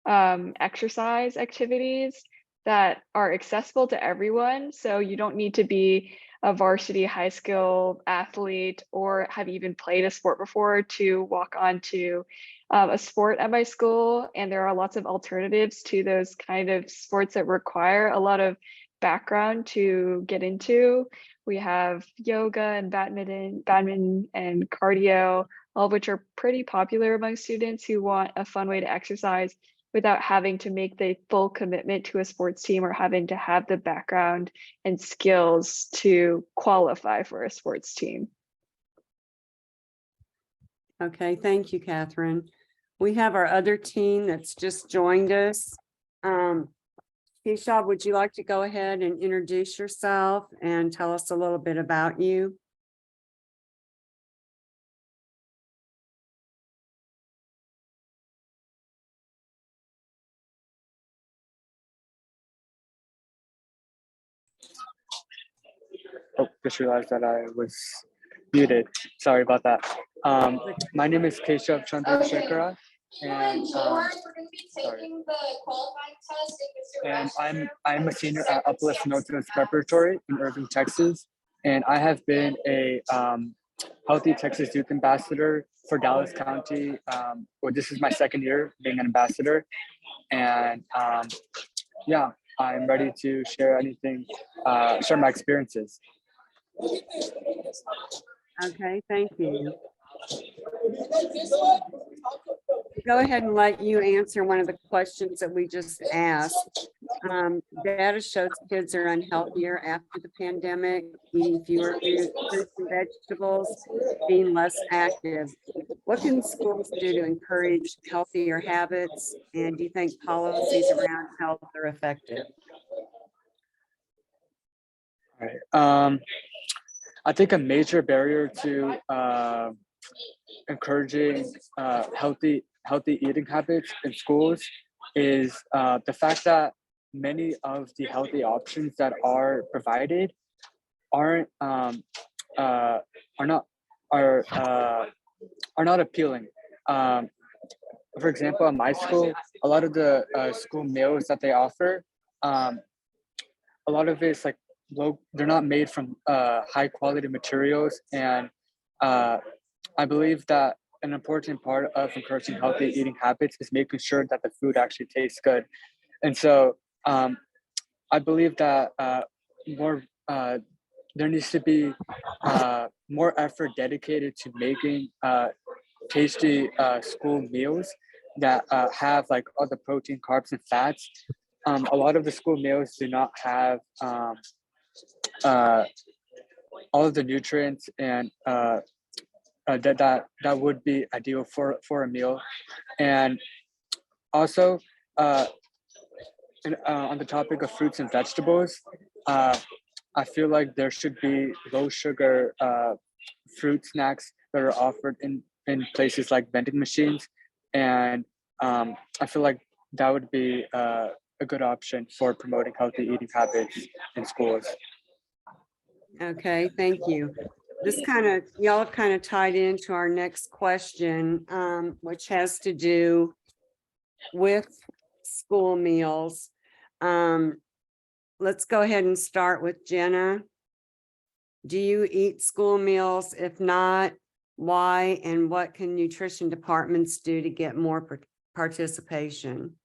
exercise activities that are accessible to everyone. So you don't need to be a varsity high school athlete or have even played a sport before to walk on to a sport at my school. And there are lots of alternatives to those kind of sports that require a lot of background to get into. We have yoga and badminton and cardio, all of which are pretty popular among students who want a fun way to exercise without having to make the full commitment to a sports team or having to have the background and skills to qualify for a sports team. Okay, thank you, Catherine. We have our other team that's just joined us. Keisha, would you like to go ahead and introduce yourself and tell us a little bit about you? Oh, just realized that I was muted. Sorry about that. My name is Keshav Chandrasekhara, and I'm a senior at Uplift Milton's Preparatory in Irving, Texas, and I have been a Healthy Texas Youth Ambassador for Dallas County. Well, this is my second year being an ambassador, and yeah, I'm ready to share anything, share my experiences. Okay, thank you. Go ahead and let you answer one of the questions that we just asked. Data shows kids are unhealthier after the pandemic, eating fewer fruits and vegetables, being less active. What can schools do to encourage healthier habits? And do you think policies around health are effective? All right. I think a major barrier to encouraging healthy eating habits in schools is the fact that many of the healthy options that are provided are not appealing. For example, at my school, a lot of the school meals that they offer, a lot of it's like they're not made from high quality materials, and I believe that an important part of encouraging healthy eating habits is making sure that the food actually tastes good. And so I believe that there needs to be more effort dedicated to making tasty school meals that have like all the protein, carbs, and fats. A lot of the school meals do not have all of the nutrients and that would be ideal for a meal. And also on the topic of fruits and vegetables, I feel like there should be low sugar fruit snacks that are offered in places like vending machines, and I feel like that would be a good option for promoting healthy eating habits in schools. Okay, thank you. Y'all have kind of tied into our next question, which has to do with school meals. Let's go ahead and start with Jenna. Do you eat school meals? If not, why? And what can nutrition departments do to get more participation?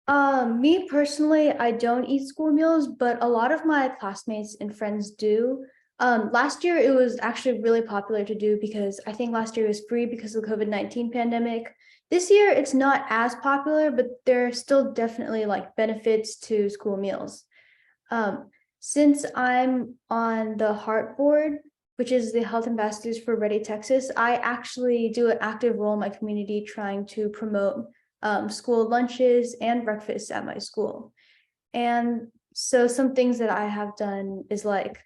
Me personally, I don't eat school meals, but a lot of my classmates and friends do. Last year it was actually really popular to do because I think last year was free because of the COVID-19 pandemic. This year it's not as popular, but there are still definitely like benefits to school meals. Since I'm on the HEART board, which is the Health Ambassadors for Ready Texas, I actually do an active role in my community trying to promote school lunches and breakfast at my school. And so some things that I have done is like,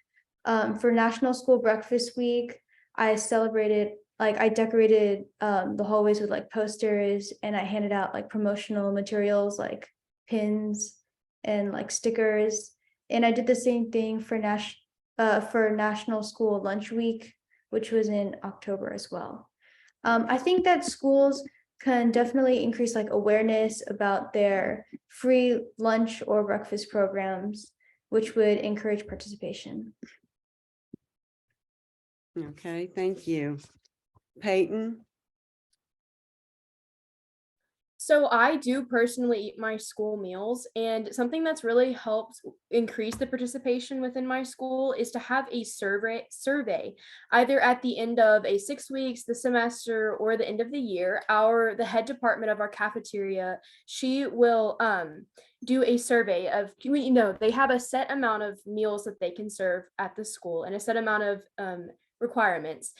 for National School Breakfast Week, I decorated the hallways with like posters, and I handed out like promotional materials like pins and like stickers. And I did the same thing for National School Lunch Week, which was in October as well. I think that schools can definitely increase like awareness about their free lunch or breakfast programs, which would encourage participation. Okay, thank you. Peyton? So I do personally eat my school meals, and something that's really helped increase the participation within my school is to have a survey either at the end of a 6 weeks, the semester, or the end of the year. The head department of our cafeteria, she will do a survey of, they have a set amount of meals that they can serve at the school and a set amount of requirements.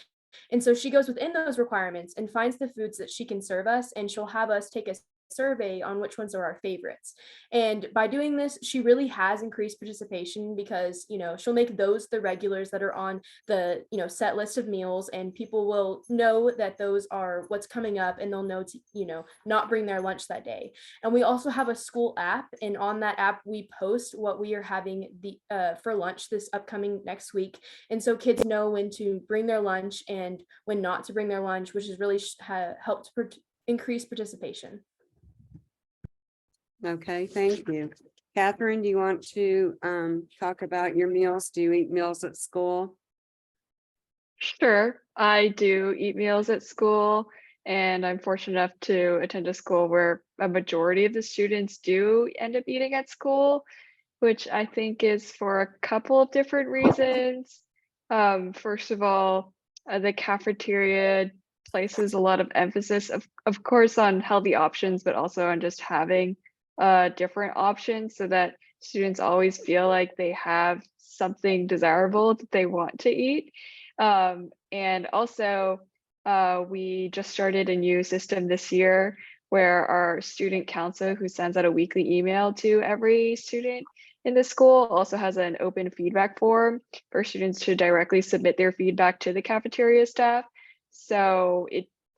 And so she goes within those requirements and finds the foods that she can serve us, and she'll have us take a survey on which ones are our favorites. And by doing this, she really has increased participation because, she'll make those the regulars that are on the, set list of meals, and people will know that those are what's coming up, and they'll know to, not bring their lunch that day. And we also have a school app, and on that app, we post what we are having for lunch this upcoming next week. And so kids know when to bring their lunch and when not to bring their lunch, which has really helped increase participation. Okay, thank you. Catherine, do you want to talk about your meals? Do you eat meals at school? Sure, I do eat meals at school, and I'm fortunate enough to attend a school where a majority of the students do end up eating at school, which I think is for a couple of different reasons. First of all, the cafeteria places a lot of emphasis, of course, on healthy options, but also on just having different options so that students always feel like they have something desirable that they want to eat. And also, we just started a new system this year where our student council, who sends out a weekly email to every student in the school, also has an open feedback form for students to directly submit their feedback to the cafeteria staff. So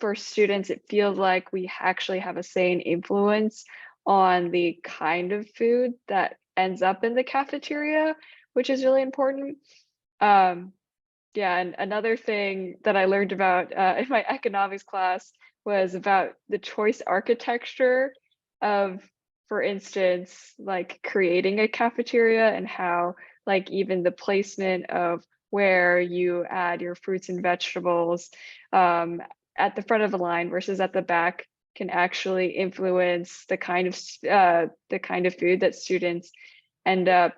for students, it feels like we actually have a say and influence on the kind of food that ends up in the cafeteria, which is really important. Yeah, and another thing that I learned about in my economics class was about the choice architecture of, for instance, like creating a cafeteria, and how like even the placement of where you add your fruits and vegetables at the front of the line versus at the back can actually influence the kind of food that students end up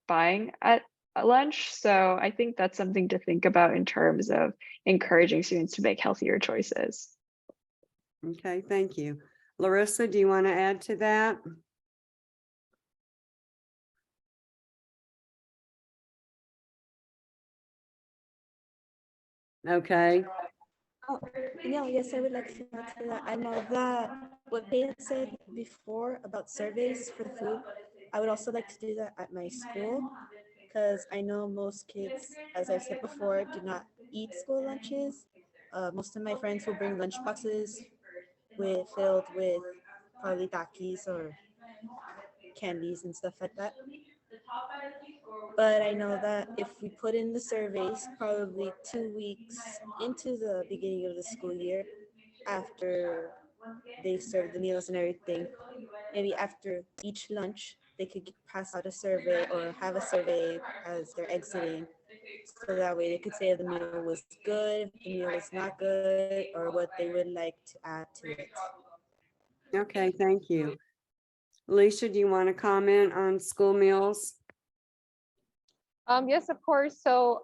buying at lunch. So I think that's something to think about in terms of encouraging students to make healthier choices. Okay, thank you. Larissa, do you want to add to that? Okay. Oh, no, yes, I would like to add to that. I know that what Peyton said before about surveys for the food, I would also like to do that at my school, because I know most kids, as I've said before, do not eat school lunches. Most of my friends will bring lunch boxes filled with probably Takis or candies and stuff like that. But I know that if we put in the surveys probably 2 weeks into the beginning of the school year, after they serve the meals and everything, maybe after each lunch, they could pass out a survey or have a survey as they're exiting. So that way they could say if the meal was good, if the meal was not good, or what they would like to add to it. Okay, thank you. Alicia, do you want to comment on school meals? Yes, of course. So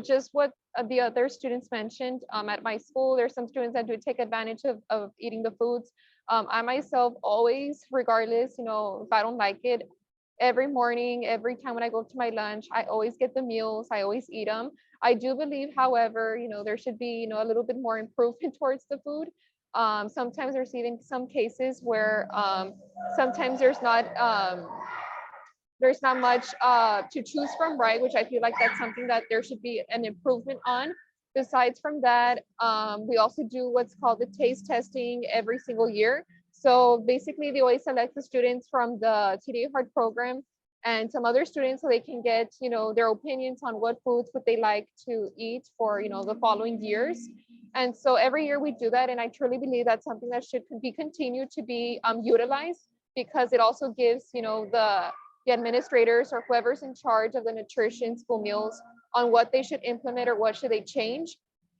just what the other students mentioned, at my school, there's some students that do take advantage of eating the foods. I myself always, regardless, if I don't like it, every morning, every time when I go to my lunch, I always get the meals, I always eat them. I do believe, however, there should be, a little bit more improvement towards the food. Sometimes there's even some cases where sometimes there's not much to choose from, right? Which I feel like that's something that there should be an improvement on. Besides from that, we also do what's called the taste testing every single year. So basically, they always select the students from the TDA Heart program and some other students so they can get, their opinions on what foods would they like to eat for, the following years. And so every year we do that, and I truly believe that's something that should be continued to be utilized, because it also gives, the administrators or whoever's in charge of the nutrition school meals on what they should implement or what should they change.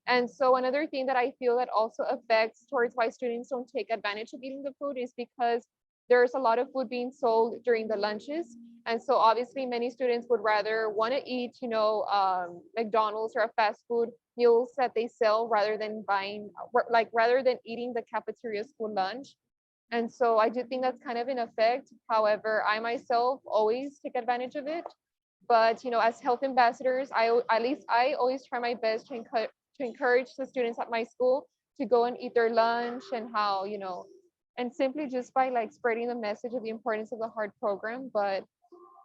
And so another thing that I feel that also affects towards why students don't take advantage of eating the food is because there's a lot of food being sold during the lunches. And so obviously many students would rather want to eat, McDonald's or a fast food meals that they sell rather than rather than eating the cafeteria school lunch. And so I do think that's kind of in effect. However, I myself always take advantage of it. But, as health ambassadors, I always try my best to encourage the students at my school to go and eat their lunch, and how, and simply just by spreading the message of the importance of the heart program. But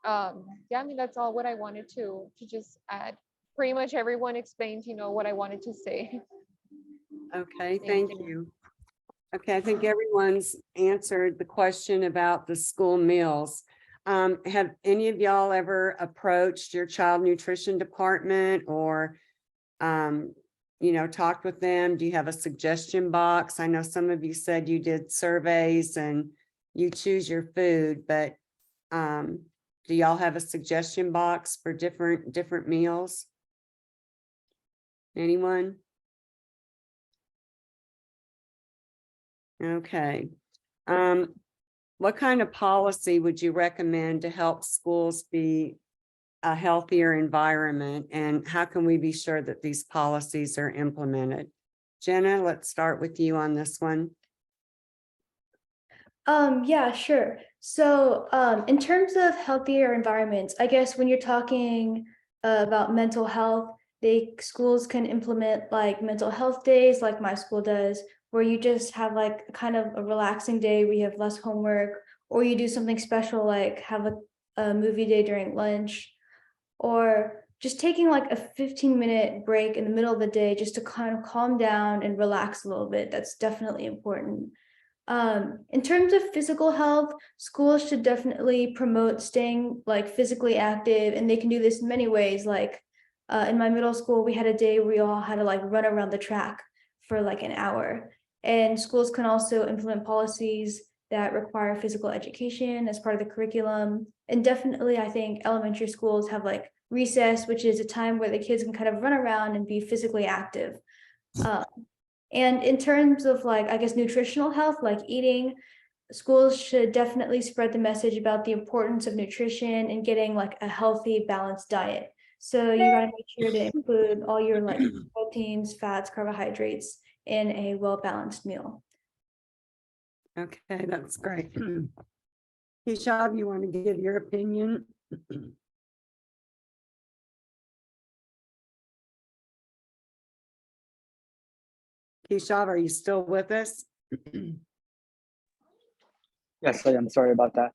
yeah, I mean, that's all what I wanted to just add. Pretty much everyone explained, what I wanted to say. Okay, thank you. Okay, I think everyone's answered the question about the school meals. Have any of y'all ever approached your child nutrition department or, talked with them? Do you have a suggestion box? I know some of you said you did surveys and you choose your food, but do y'all have a suggestion box for different meals? Anyone? Okay. What kind of policy would you recommend to help schools be a healthier environment, and how can we be sure that these policies are implemented? Jenna, let's start with you on this one. Yeah, sure. So in terms of healthier environments, I guess when you're talking about mental health, schools can implement mental health days like my school does, where you just have kind of a relaxing day where you have less homework, or you do something special like have a movie day during lunch, or just taking a 15-minute break in the middle of the day just to kind of calm down and relax a little bit. That's definitely important. In terms of physical health, schools should definitely promote staying physically active, and they can do this in many ways. In my middle school, we had a day where we all had to run around the track for an hour. And schools can also implement policies that require physical education as part of the curriculum. And definitely, I think elementary schools have recess, which is a time where the kids can kind of run around and be physically active. And in terms of I guess nutritional health, eating, schools should definitely spread the message about the importance of nutrition and getting a healthy, balanced diet. So you gotta make sure to include all your proteins, fats, carbohydrates in a well-balanced meal. Okay, that's great. Hishab, you want to give your opinion? Hishab, are you still with us? Yes, I am. Sorry about that.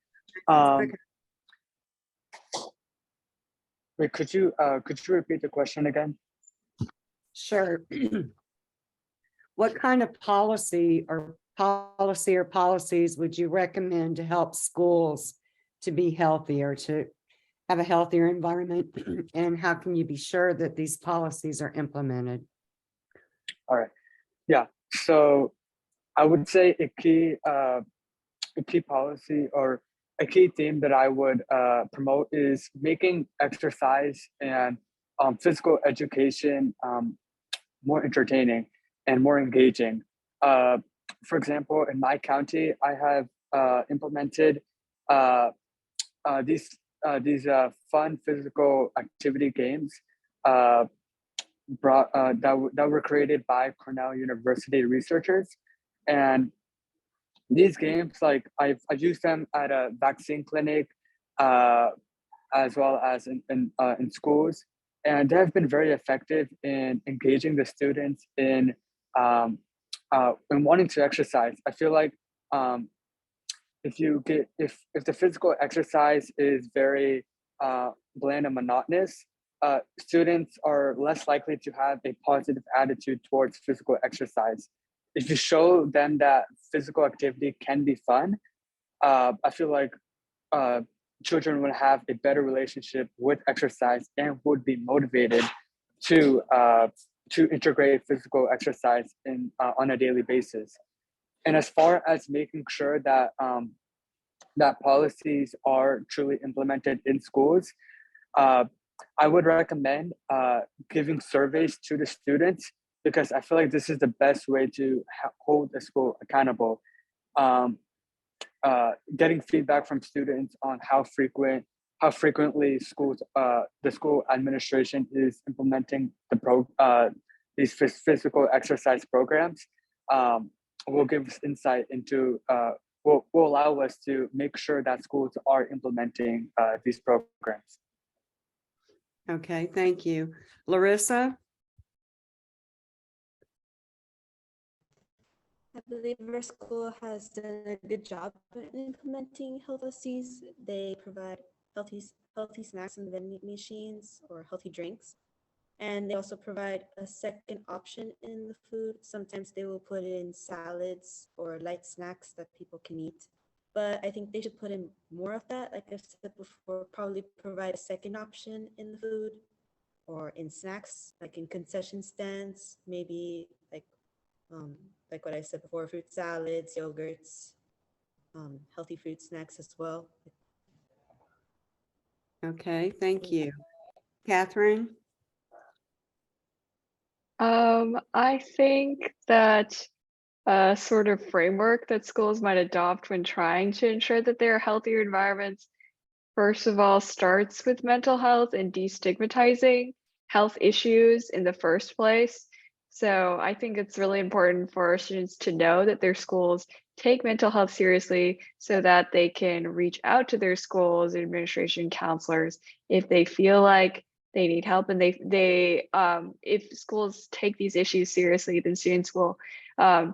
Wait, could you repeat the question again? Sure. What kind of policy or policies would you recommend to help schools to be healthier, to have a healthier environment? And how can you be sure that these policies are implemented? All right. Yeah. So I would say a key policy or a key theme that I would promote is making exercise and physical education more entertaining and more engaging. For example, in my county, I have implemented these these fun physical activity games that were created by Cornell University researchers. And these games, like I've used them at a vaccine clinic, as well as in schools, and they have been very effective in engaging the students in wanting to exercise. I feel like if the physical exercise is very bland and monotonous, students are less likely to have a positive attitude towards physical exercise. If you show them that physical activity can be fun, I feel like children would have a better relationship with exercise and would be motivated to integrate physical exercise on a daily basis. And as far as making sure that that policies are truly implemented in schools, I would recommend giving surveys to the students, because I feel like this is the best way to hold the school accountable. Getting feedback from students on how frequently schools, the school administration is implementing these physical exercise programs, will give us insight into, will allow us to make sure that schools are implementing these programs. Okay, thank you. Larissa? I believe our school has done a good job in implementing health policies. They provide healthy snacks in the vending machines or healthy drinks. And they also provide a second option in the food. Sometimes they will put in salads or light snacks that people can eat. But I think they should put in more of that. Like I've said before, probably provide a second option in the food or in snacks, like in concession stands, maybe like what I said before, fruit salads, yogurts, healthy fruit snacks as well. Okay, thank you. Catherine? I think that a sort of framework that schools might adopt when trying to ensure that there are healthier environments, first of all, starts with mental health and destigmatizing health issues in the first place. So I think it's really important for our students to know that their schools take mental health seriously so that they can reach out to their schools, administration, counselors, if they feel like they need help. And if schools take these issues seriously, then students will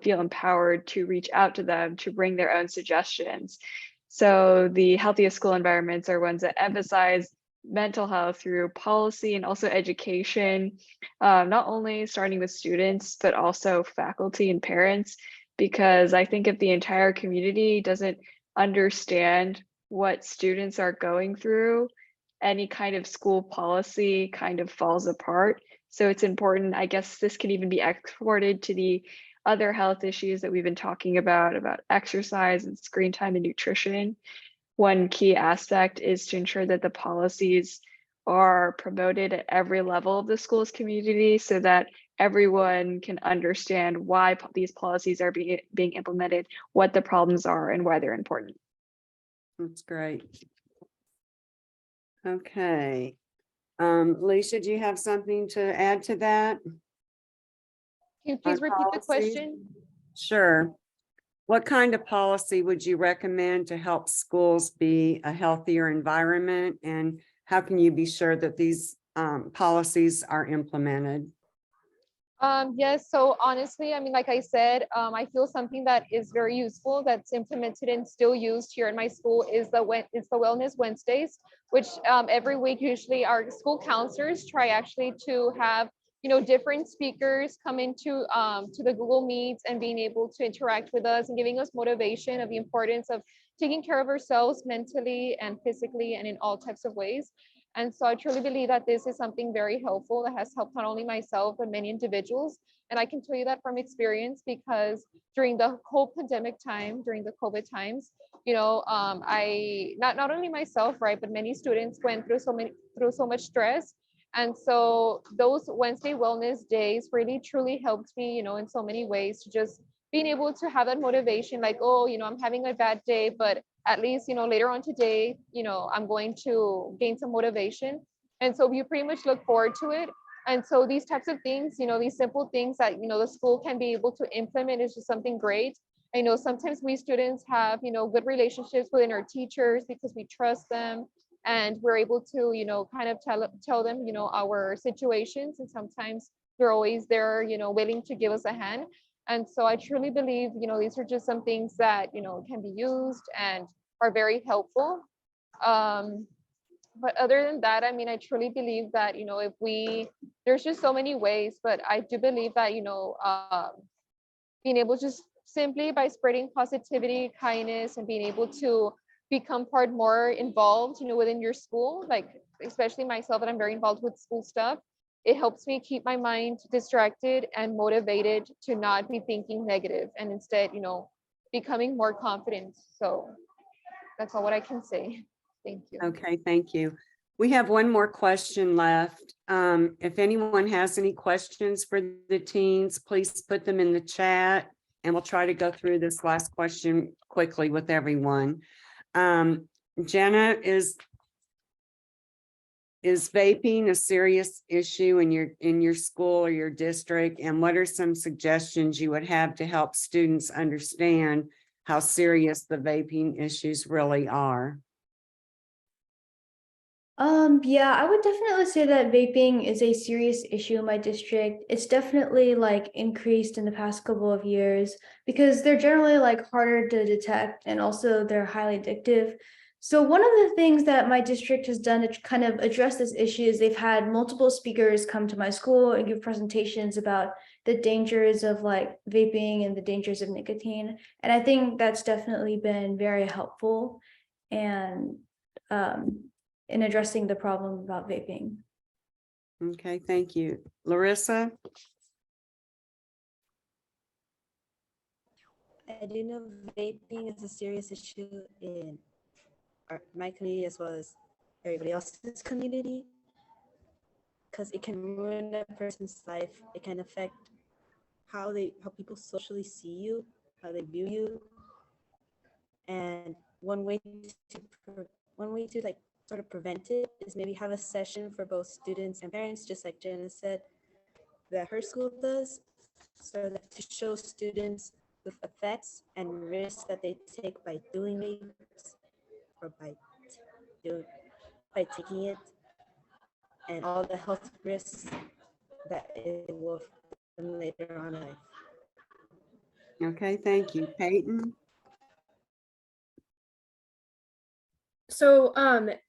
feel empowered to reach out to them to bring their own suggestions. So the healthiest school environments are ones that emphasize mental health through policy and also education, not only starting with students, but also faculty and parents, because I think if the entire community doesn't understand what students are going through, any kind of school policy kind of falls apart. So it's important, I guess this can even be exported to the other health issues that we've been talking about exercise and screen time and nutrition. One key aspect is to ensure that the policies are promoted at every level of the school's community so that everyone can understand why these policies are being implemented, what the problems are, and why they're important. That's great. Okay. Alicia, do you have something to add to that? Can you please repeat the question? Sure. What kind of policy would you recommend to help schools be a healthier environment? And how can you be sure that these policies are implemented? Yes, so honestly, I mean, like I said, I feel something that is very useful that's implemented and still used here in my school is the Wellness Wednesdays, which every week usually our school counselors try actually to have different speakers come into to the Google Meets and being able to interact with us and giving us motivation of the importance of taking care of ourselves mentally and physically and in all types of ways. And so I truly believe that this is something very helpful that has helped not only myself, but many individuals. And I can tell you that from experience, because during the whole pandemic time, during the COVID times, I not only myself, right, but many students went through so much stress. And so those Wednesday wellness days really truly helped me, in so many ways to just being able to have that motivation, like, oh, I'm having a bad day, but at least, later on today, I'm going to gain some motivation. And so you pretty much look forward to it. And so these types of things, these simple things that, the school can be able to implement is just something great. I know sometimes we students have, good relationships within our teachers because we trust them and we're able to, kind of tell them, our situations. And sometimes they're always there, willing to give us a hand. And so I truly believe, these are just some things that, can be used and are very helpful. But other than that, I mean, I truly believe that, there's just so many ways, but I do believe that, being able just simply by spreading positivity, kindness, and being able to become more involved, within your school, like especially myself, that I'm very involved with school stuff. It helps me keep my mind distracted and motivated to not be thinking negative and instead, becoming more confident. So that's all what I can say. Thank you. Okay, thank you. We have one more question left. If anyone has any questions for the teens, please put them in the chat and we'll try to go through this last question quickly with everyone. Jenna, is vaping a serious issue in your school or your district? And what are some suggestions you would have to help students understand how serious the vaping issues really are? Yeah, I would definitely say that vaping is a serious issue in my district. It's definitely like increased in the past couple of years because they're generally like harder to detect and also they're highly addictive. So one of the things that my district has done to kind of address this issue is they've had multiple speakers come to my school and give presentations about the dangers of like vaping and the dangers of nicotine. And I think that's definitely been very helpful and in addressing the problem about vaping. Okay, thank you. Larissa? I do know vaping is a serious issue in my community as well as everybody else's community because it can ruin a person's life. It can affect how people socially see you, how they view you. And one way to like sort of prevent it is maybe have a session for both students and parents, just like Jenna said, that her school does, so that to show students the effects and risks that they take by doing vapes or by taking it, and all the health risks that it will later on in life. Okay, thank you. Peyton? So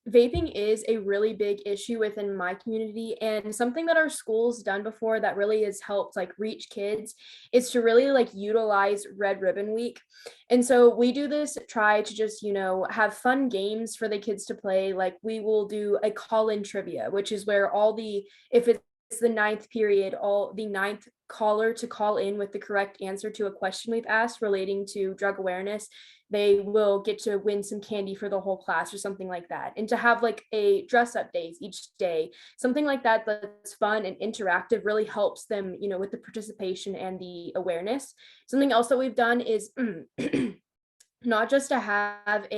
vaping is a really big issue within my community, and something that our school's done before that really has helped like reach kids is to really like utilize Red Ribbon Week. And so we do this, try to just, have fun games for the kids to play. Like we will do a call-in trivia, which is where if it's the 9th period, all the 9th caller to call in with the correct answer to a question we've asked relating to drug awareness, they will get to win some candy for the whole class or something like that. And to have like a dress up days each day, something like that that's fun and interactive really helps them, with the participation and the awareness. Something else that we've done is not just to have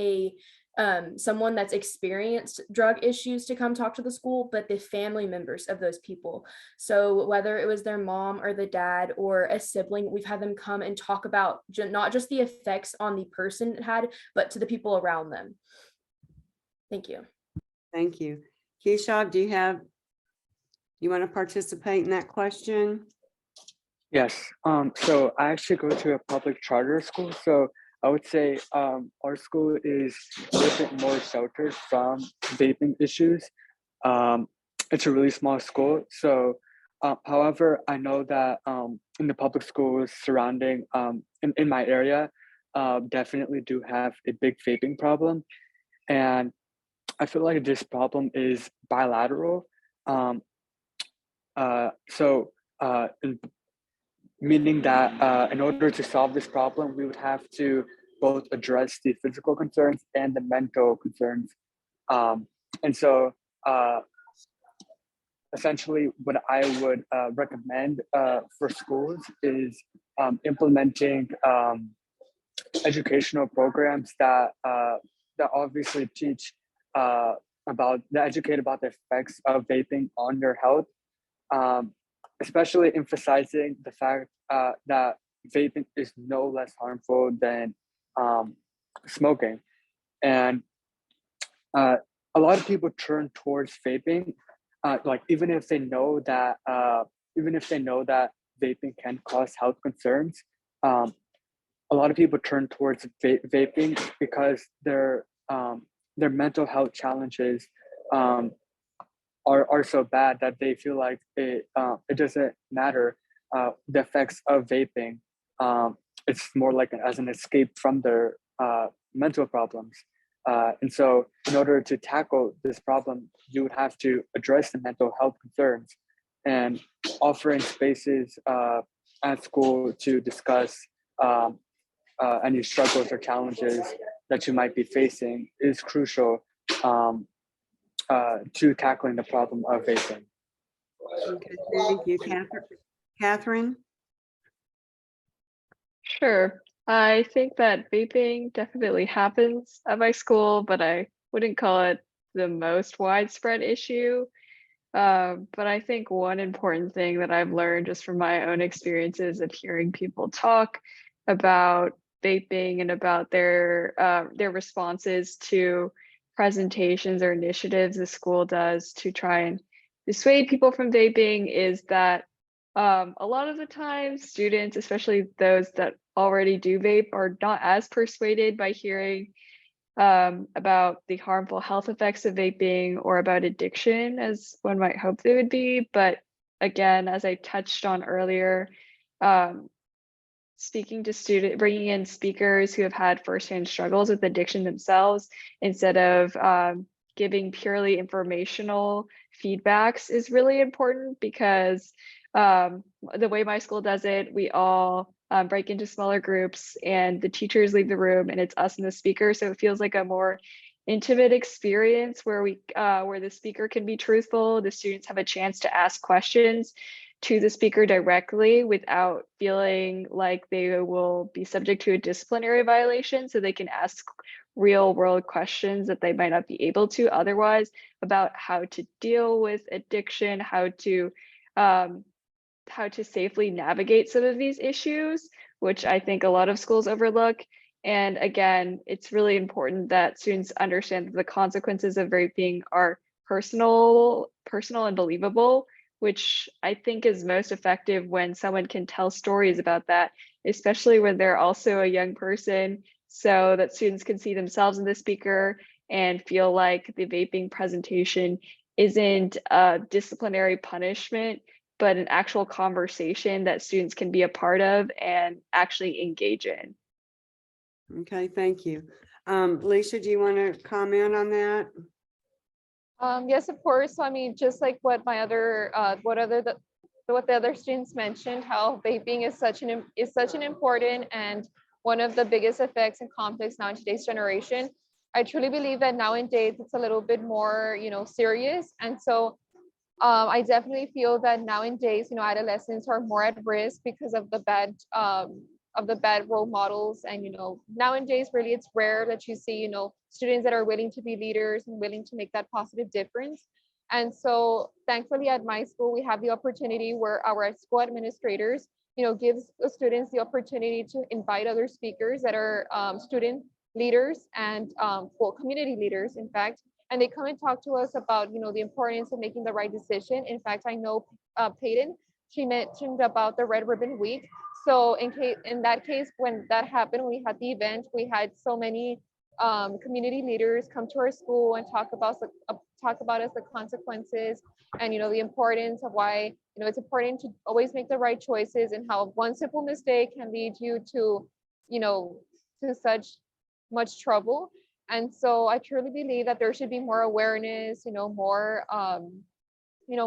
someone that's experienced drug issues to come talk to the school, but the family members of those people. So whether it was their mom or the dad or a sibling, we've had them come and talk about not just the effects on the person it had, but to the people around them. Thank you. Thank you. Keisha, you want to participate in that question? Yes. So I actually go to a public charter school. So I would say our school is a little bit more sheltered from vaping issues. It's a really small school. So, however, I know that in the public schools surrounding in my area, definitely do have a big vaping problem. And I feel like this problem is bilateral. Meaning that in order to solve this problem, we would have to both address the physical concerns and the mental concerns. And so essentially what I would recommend for schools is implementing educational programs that obviously teach educate about the effects of vaping on your health, especially emphasizing the fact that vaping is no less harmful than smoking. And a lot of people turn towards vaping, like even if they know that vaping can cause health concerns. A lot of people turn towards vaping because their mental health challenges are so bad that they feel like it doesn't matter the effects of vaping. It's more like as an escape from their mental problems. And so in order to tackle this problem, you would have to address the mental health concerns, and offering spaces at school to discuss any struggles or challenges that you might be facing is crucial to tackling the problem of vaping. Okay, thank you, Catherine. Sure. I think that vaping definitely happens at my school, but I wouldn't call it the most widespread issue. But I think one important thing that I've learned just from my own experiences of hearing people talk about vaping and about their responses to presentations or initiatives the school does to try and dissuade people from vaping is that a lot of the time students, especially those that already do vape, are not as persuaded by hearing about the harmful health effects of vaping or about addiction as one might hope they would be. But again, as I touched on earlier, speaking to bringing in speakers who have had firsthand struggles with addiction themselves instead of giving purely informational feedbacks is really important, because the way my school does it, we all break into smaller groups and the teachers leave the room and it's us and the speaker. So it feels like a more intimate experience where where the speaker can be truthful. The students have a chance to ask questions to the speaker directly without feeling like they will be subject to a disciplinary violation. So they can ask real world questions that they might not be able to otherwise about how to deal with addiction, how to safely navigate some of these issues, which I think a lot of schools overlook. And again, it's really important that students understand that the consequences of vaping are personal and believable, which I think is most effective when someone can tell stories about that, especially when they're also a young person, so that students can see themselves in the speaker and feel like the vaping presentation isn't a disciplinary punishment, but an actual conversation that students can be a part of and actually engage in. Okay, thank you. Alicia, do you want to comment on that? Yes, of course. I mean, just like what my other, what the other students mentioned, how vaping is such an important and one of the biggest effects and conflicts now in today's generation. I truly believe that nowadays it's a little bit more, serious. And so I definitely feel that nowadays, adolescents are more at risk because of the bad role models. And, nowadays really it's rare that you see, students that are willing to be leaders and willing to make that positive difference. And so thankfully at my school, we have the opportunity where our school administrators, gives the students the opportunity to invite other speakers that are student leaders and community leaders, in fact, and they come and talk to us about, the importance of making the right decision. In fact, I know Peyton, she mentioned about the Red Ribbon Week. So in that case, when that happened, we had the event, we had so many community leaders come to our school and talk about us the consequences and, the importance of why, it's important to always make the right choices and how one simple mistake can lead you to, to such much trouble. And so I truly believe that there should be more awareness, more,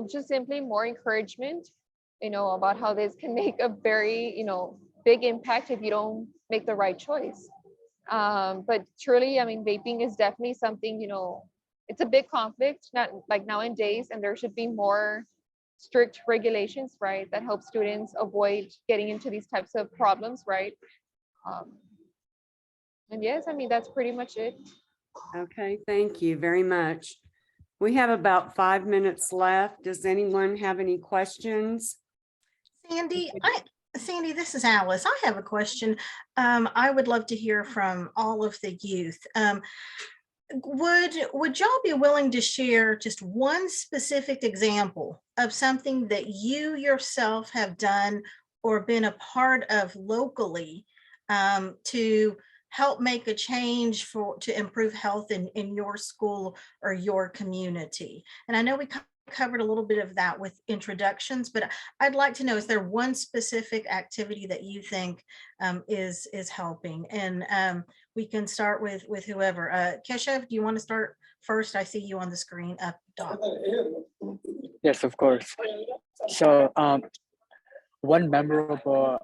just simply more encouragement, about how this can make a very, big impact if you don't make the right choice. But truly, I mean, vaping is definitely something, it's a big conflict, not like nowadays, and there should be more strict regulations, right, that help students avoid getting into these types of problems, right? And yes, I mean, that's pretty much it. Okay, thank you very much. We have about 5 minutes left. Does anyone have any questions? Sandy, this is Alice. I have a question. I would love to hear from all of the youth. Would y'all be willing to share just one specific example of something that you yourself have done or been a part of locally to help make a change to improve health in your school or your community? And I know we covered a little bit of that with introductions, but I'd like to know, is there one specific activity that you think is helping? And we can start with whoever. Keshav, do you want to start first? I see you on the screen up top. Yes, of course. So one memorable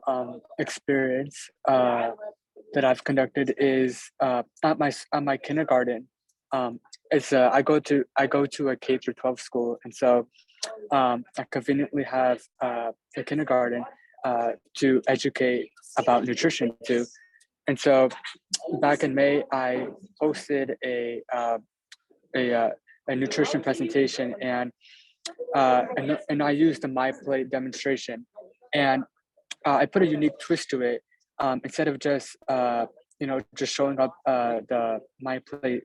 experience that I've conducted is at my kindergarten. I go to a K through 12 school, and so I conveniently have a kindergarten to educate about nutrition too. And so back in May, I hosted a nutrition presentation, and I used the My Plate demonstration, and I put a unique twist to it. Instead of just just showing up the My Plate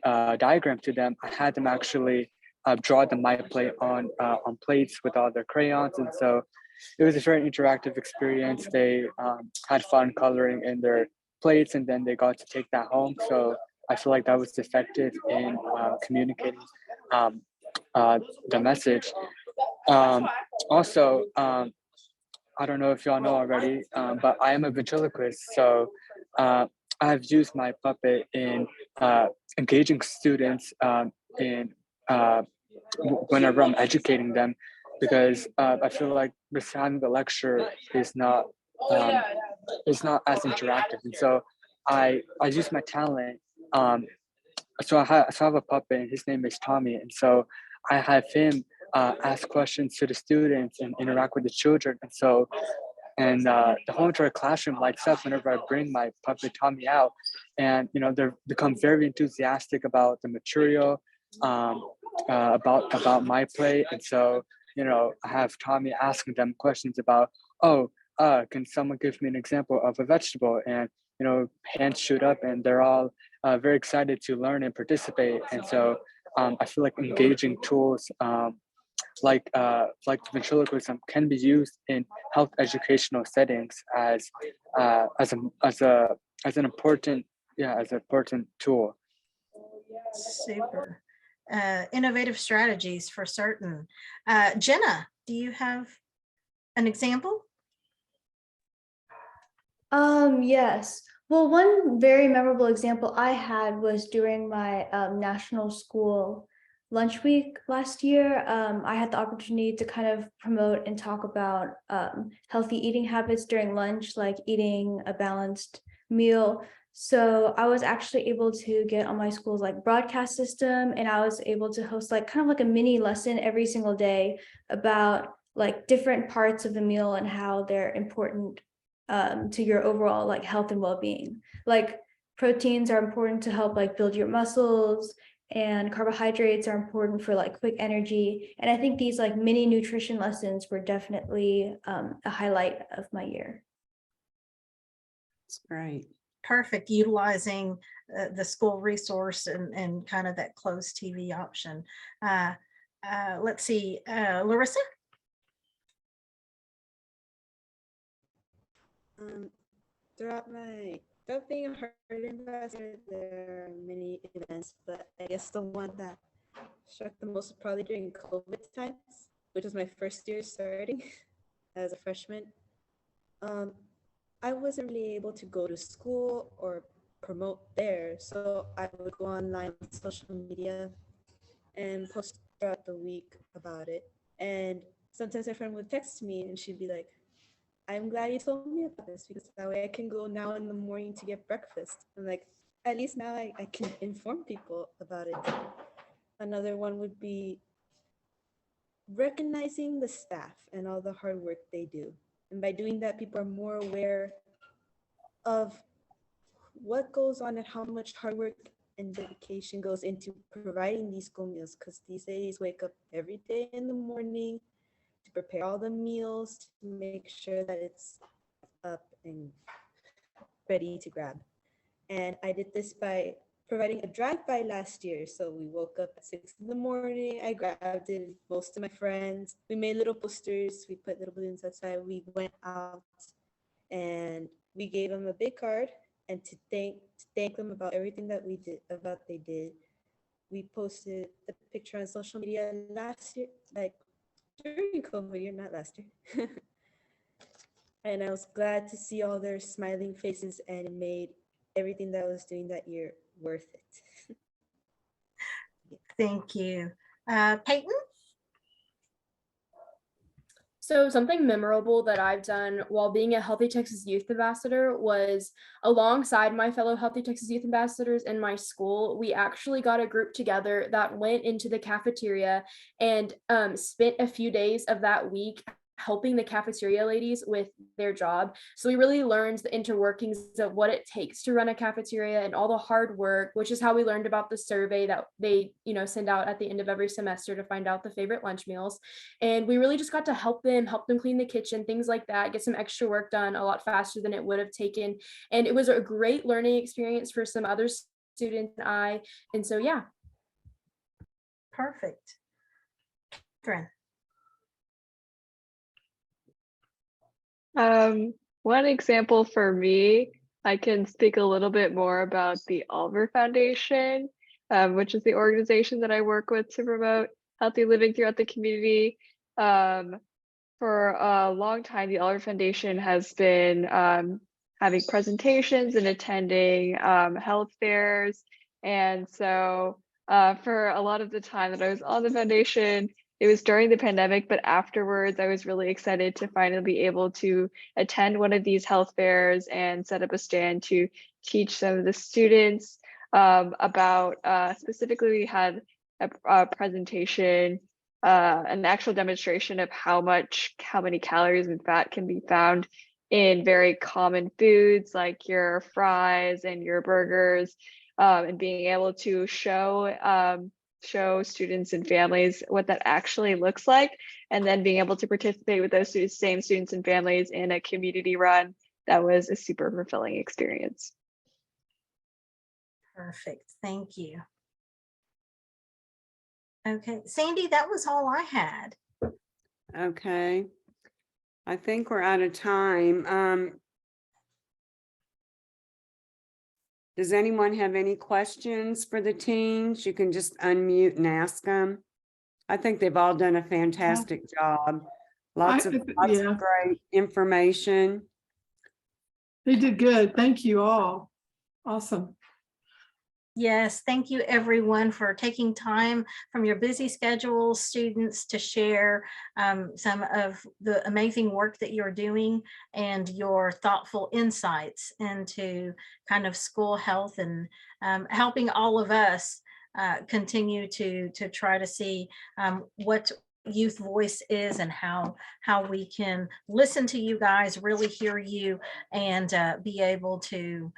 diagram to them, I had them actually draw the My Plate on plates with all their crayons, and so it was a very interactive experience. They had fun coloring in their plates, and then they got to take that home. So I feel like that was effective in communicating the message. Also, I don't know if y'all know already, but I am a ventriloquist. So I've used my puppet in engaging students whenever I'm educating them, because I feel like having the lecture is not as interactive, and so I use my talent. So I have a puppet, and his name is Tommy, and so I have him ask questions to the students and interact with the children, and so the whole entire classroom lights up whenever I bring my puppet Tommy out, and they become very enthusiastic about the material, about my play, and so I have Tommy asking them questions about, can someone give me an example of a vegetable? And hands shoot up, and they're all very excited to learn and participate. And so I feel like engaging tools like ventriloquism can be used in health educational settings as an important tool. Super. Innovative strategies for certain. Jenna, do you have an example? Yes. Well, one very memorable example I had was during my national school lunch week last year. I had the opportunity to kind of promote and talk about healthy eating habits during lunch, like eating a balanced meal. So I was actually able to get on my school's like broadcast system, and I was able to host like kind of like a mini lesson every single day about like different parts of the meal and how they're important to your overall like health and well-being. Like proteins are important to help like build your muscles, and carbohydrates are important for like quick energy. And I think these like mini nutrition lessons were definitely a highlight of my year. That's great. Perfect. Utilizing the school resource and kind of that closed TV option. Let's see, Larissa. Throughout being a herd ambassador, there are many events, but I guess the one that struck the most probably during COVID times, which was my first year starting as a freshman. I wasn't really able to go to school or promote there, so I would go online on social media and post throughout the week about it. And sometimes my friend would text me and she'd be like, I'm glad you told me about this, because that way I can go now in the morning to get breakfast. And like, at least now I can inform people about it. Another one would be recognizing the staff and all the hard work they do. And by doing that, people are more aware of what goes on and how much hard work and dedication goes into providing these school meals, because these ladies wake up every day in the morning to prepare all the meals, to make sure that it's up and ready to grab. And I did this by providing a drive-by last year. So we woke up at 6 in the morning, I grabbed it, most of my friends, we made little posters, we put little balloons outside, we went out and we gave them a big card, and to thank them about everything that we did, they did. We posted the picture on social media last year, like during COVID year, not last year. And I was glad to see all their smiling faces, and it made everything that I was doing that year worth it. Thank you. Peyton? So something memorable that I've done while being a Healthy Texas Youth Ambassador was, alongside my fellow Healthy Texas Youth Ambassadors in my school, we actually got a group together that went into the cafeteria and spent a few days of that week helping the cafeteria ladies with their job. So we really learned the interworkings of what it takes to run a cafeteria and all the hard work, which is how we learned about the survey that they, send out at the end of every semester to find out the favorite lunch meals. And we really just got to help them clean the kitchen, things like that, get some extra work done a lot faster than it would have taken. And it was a great learning experience for some other students and so, yeah. Perfect. Catherine. One example for me, I can speak a little bit more about the Oliver Foundation, which is the organization that I work with to promote healthy living throughout the community. For a long time, the Oliver Foundation has been having presentations and attending health fairs. And so for a lot of the time that I was on the foundation, it was during the pandemic, but afterwards, I was really excited to finally be able to attend one of these health fairs and set up a stand to teach some of the students about, specifically we had a presentation, an actual demonstration of how many calories and fat can be found in very common foods like your fries and your burgers, and being able to show students and families what that actually looks like, and then being able to participate with those same students and families in a community run. That was a super fulfilling experience. Perfect, thank you. Okay, Sandy, that was all I had. Okay, I think we're out of time. Does anyone have any questions for the teens? You can just unmute and ask them. I think they've all done a fantastic job. Lots of great information. They did good. Thank you all. Awesome. Yes, thank you everyone for taking time from your busy schedules, students, to share some of the amazing work that you're doing and your thoughtful insights into kind of school health and helping all of us continue to try to see what youth voice is and how we can listen to you guys, really hear you, and be able to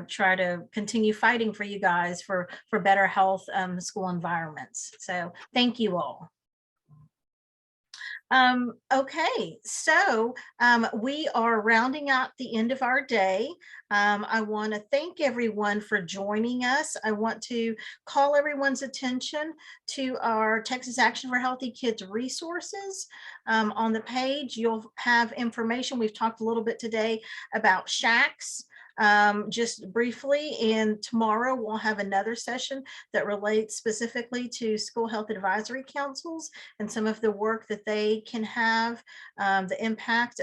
try to continue fighting for you guys for better health school environments. So thank you all. Okay, so we are rounding out the end of our day. I want to thank everyone for joining us. I want to call everyone's attention to our Texas Action for Healthy Kids resources. On the page, you'll have information. We've talked a little bit today about shacks. Just briefly, and tomorrow we'll have another session that relates specifically to school health advisory councils and some of the work that they can have, the impact.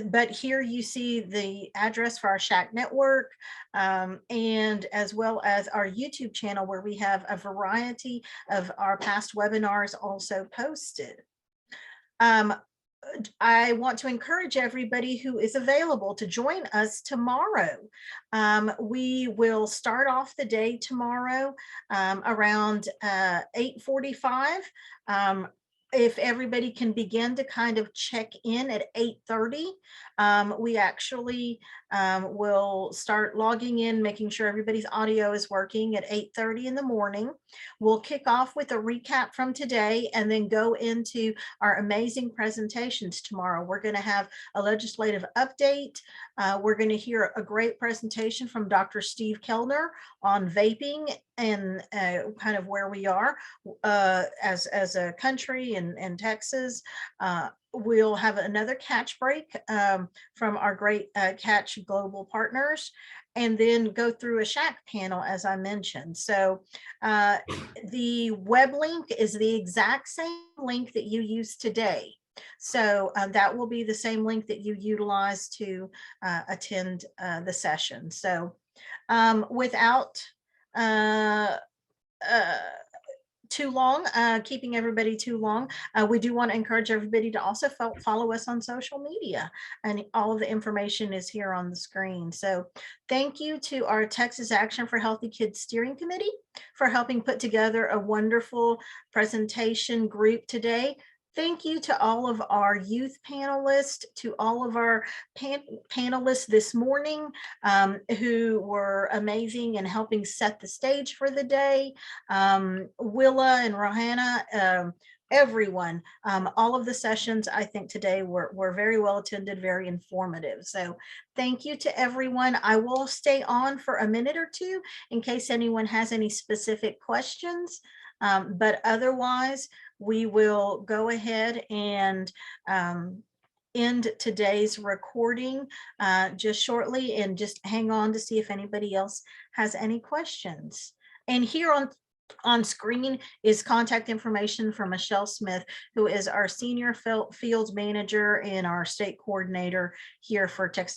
But here you see the address for our Shack network, and as well as our YouTube channel, where we have a variety of our past webinars also posted. I want to encourage everybody who is available to join us tomorrow. We will start off the day tomorrow around 8:45. if everybody can begin to kind of check in at 8:30, we actually will start logging in, making sure everybody's audio is working at 8:30 in the morning. We'll kick off with a recap from today and then go into our amazing presentations tomorrow. We're going to have a legislative update. We're going to hear a great presentation from Dr. Steve Kellner on vaping and kind of where we are as a country and Texas. We'll have another catch break from our great catch global partners, and then go through a Shack panel, as I mentioned. So the web link is the exact same link that you used today. So that will be the same link that you utilize to attend the session. So without too long, keeping everybody too long, we do want to encourage everybody to also follow us on social media, and all of the information is here on the screen. So thank you to our Texas Action for Healthy Kids Steering Committee for helping put together a wonderful presentation group today. Thank you to all of our youth panelists, to all of our panelists this morning who were amazing and helping set the stage for the day. Willa and Rohanna, everyone, all of the sessions I think today were very well attended, very informative. So thank you to everyone. I will stay on for a minute or two in case anyone has any specific questions, but otherwise, we will go ahead and end today's recording just shortly, and just hang on to see if anybody else has any questions. And here on screen is contact information from Michelle Smith, who is our senior field manager and our state coordinator here for Texas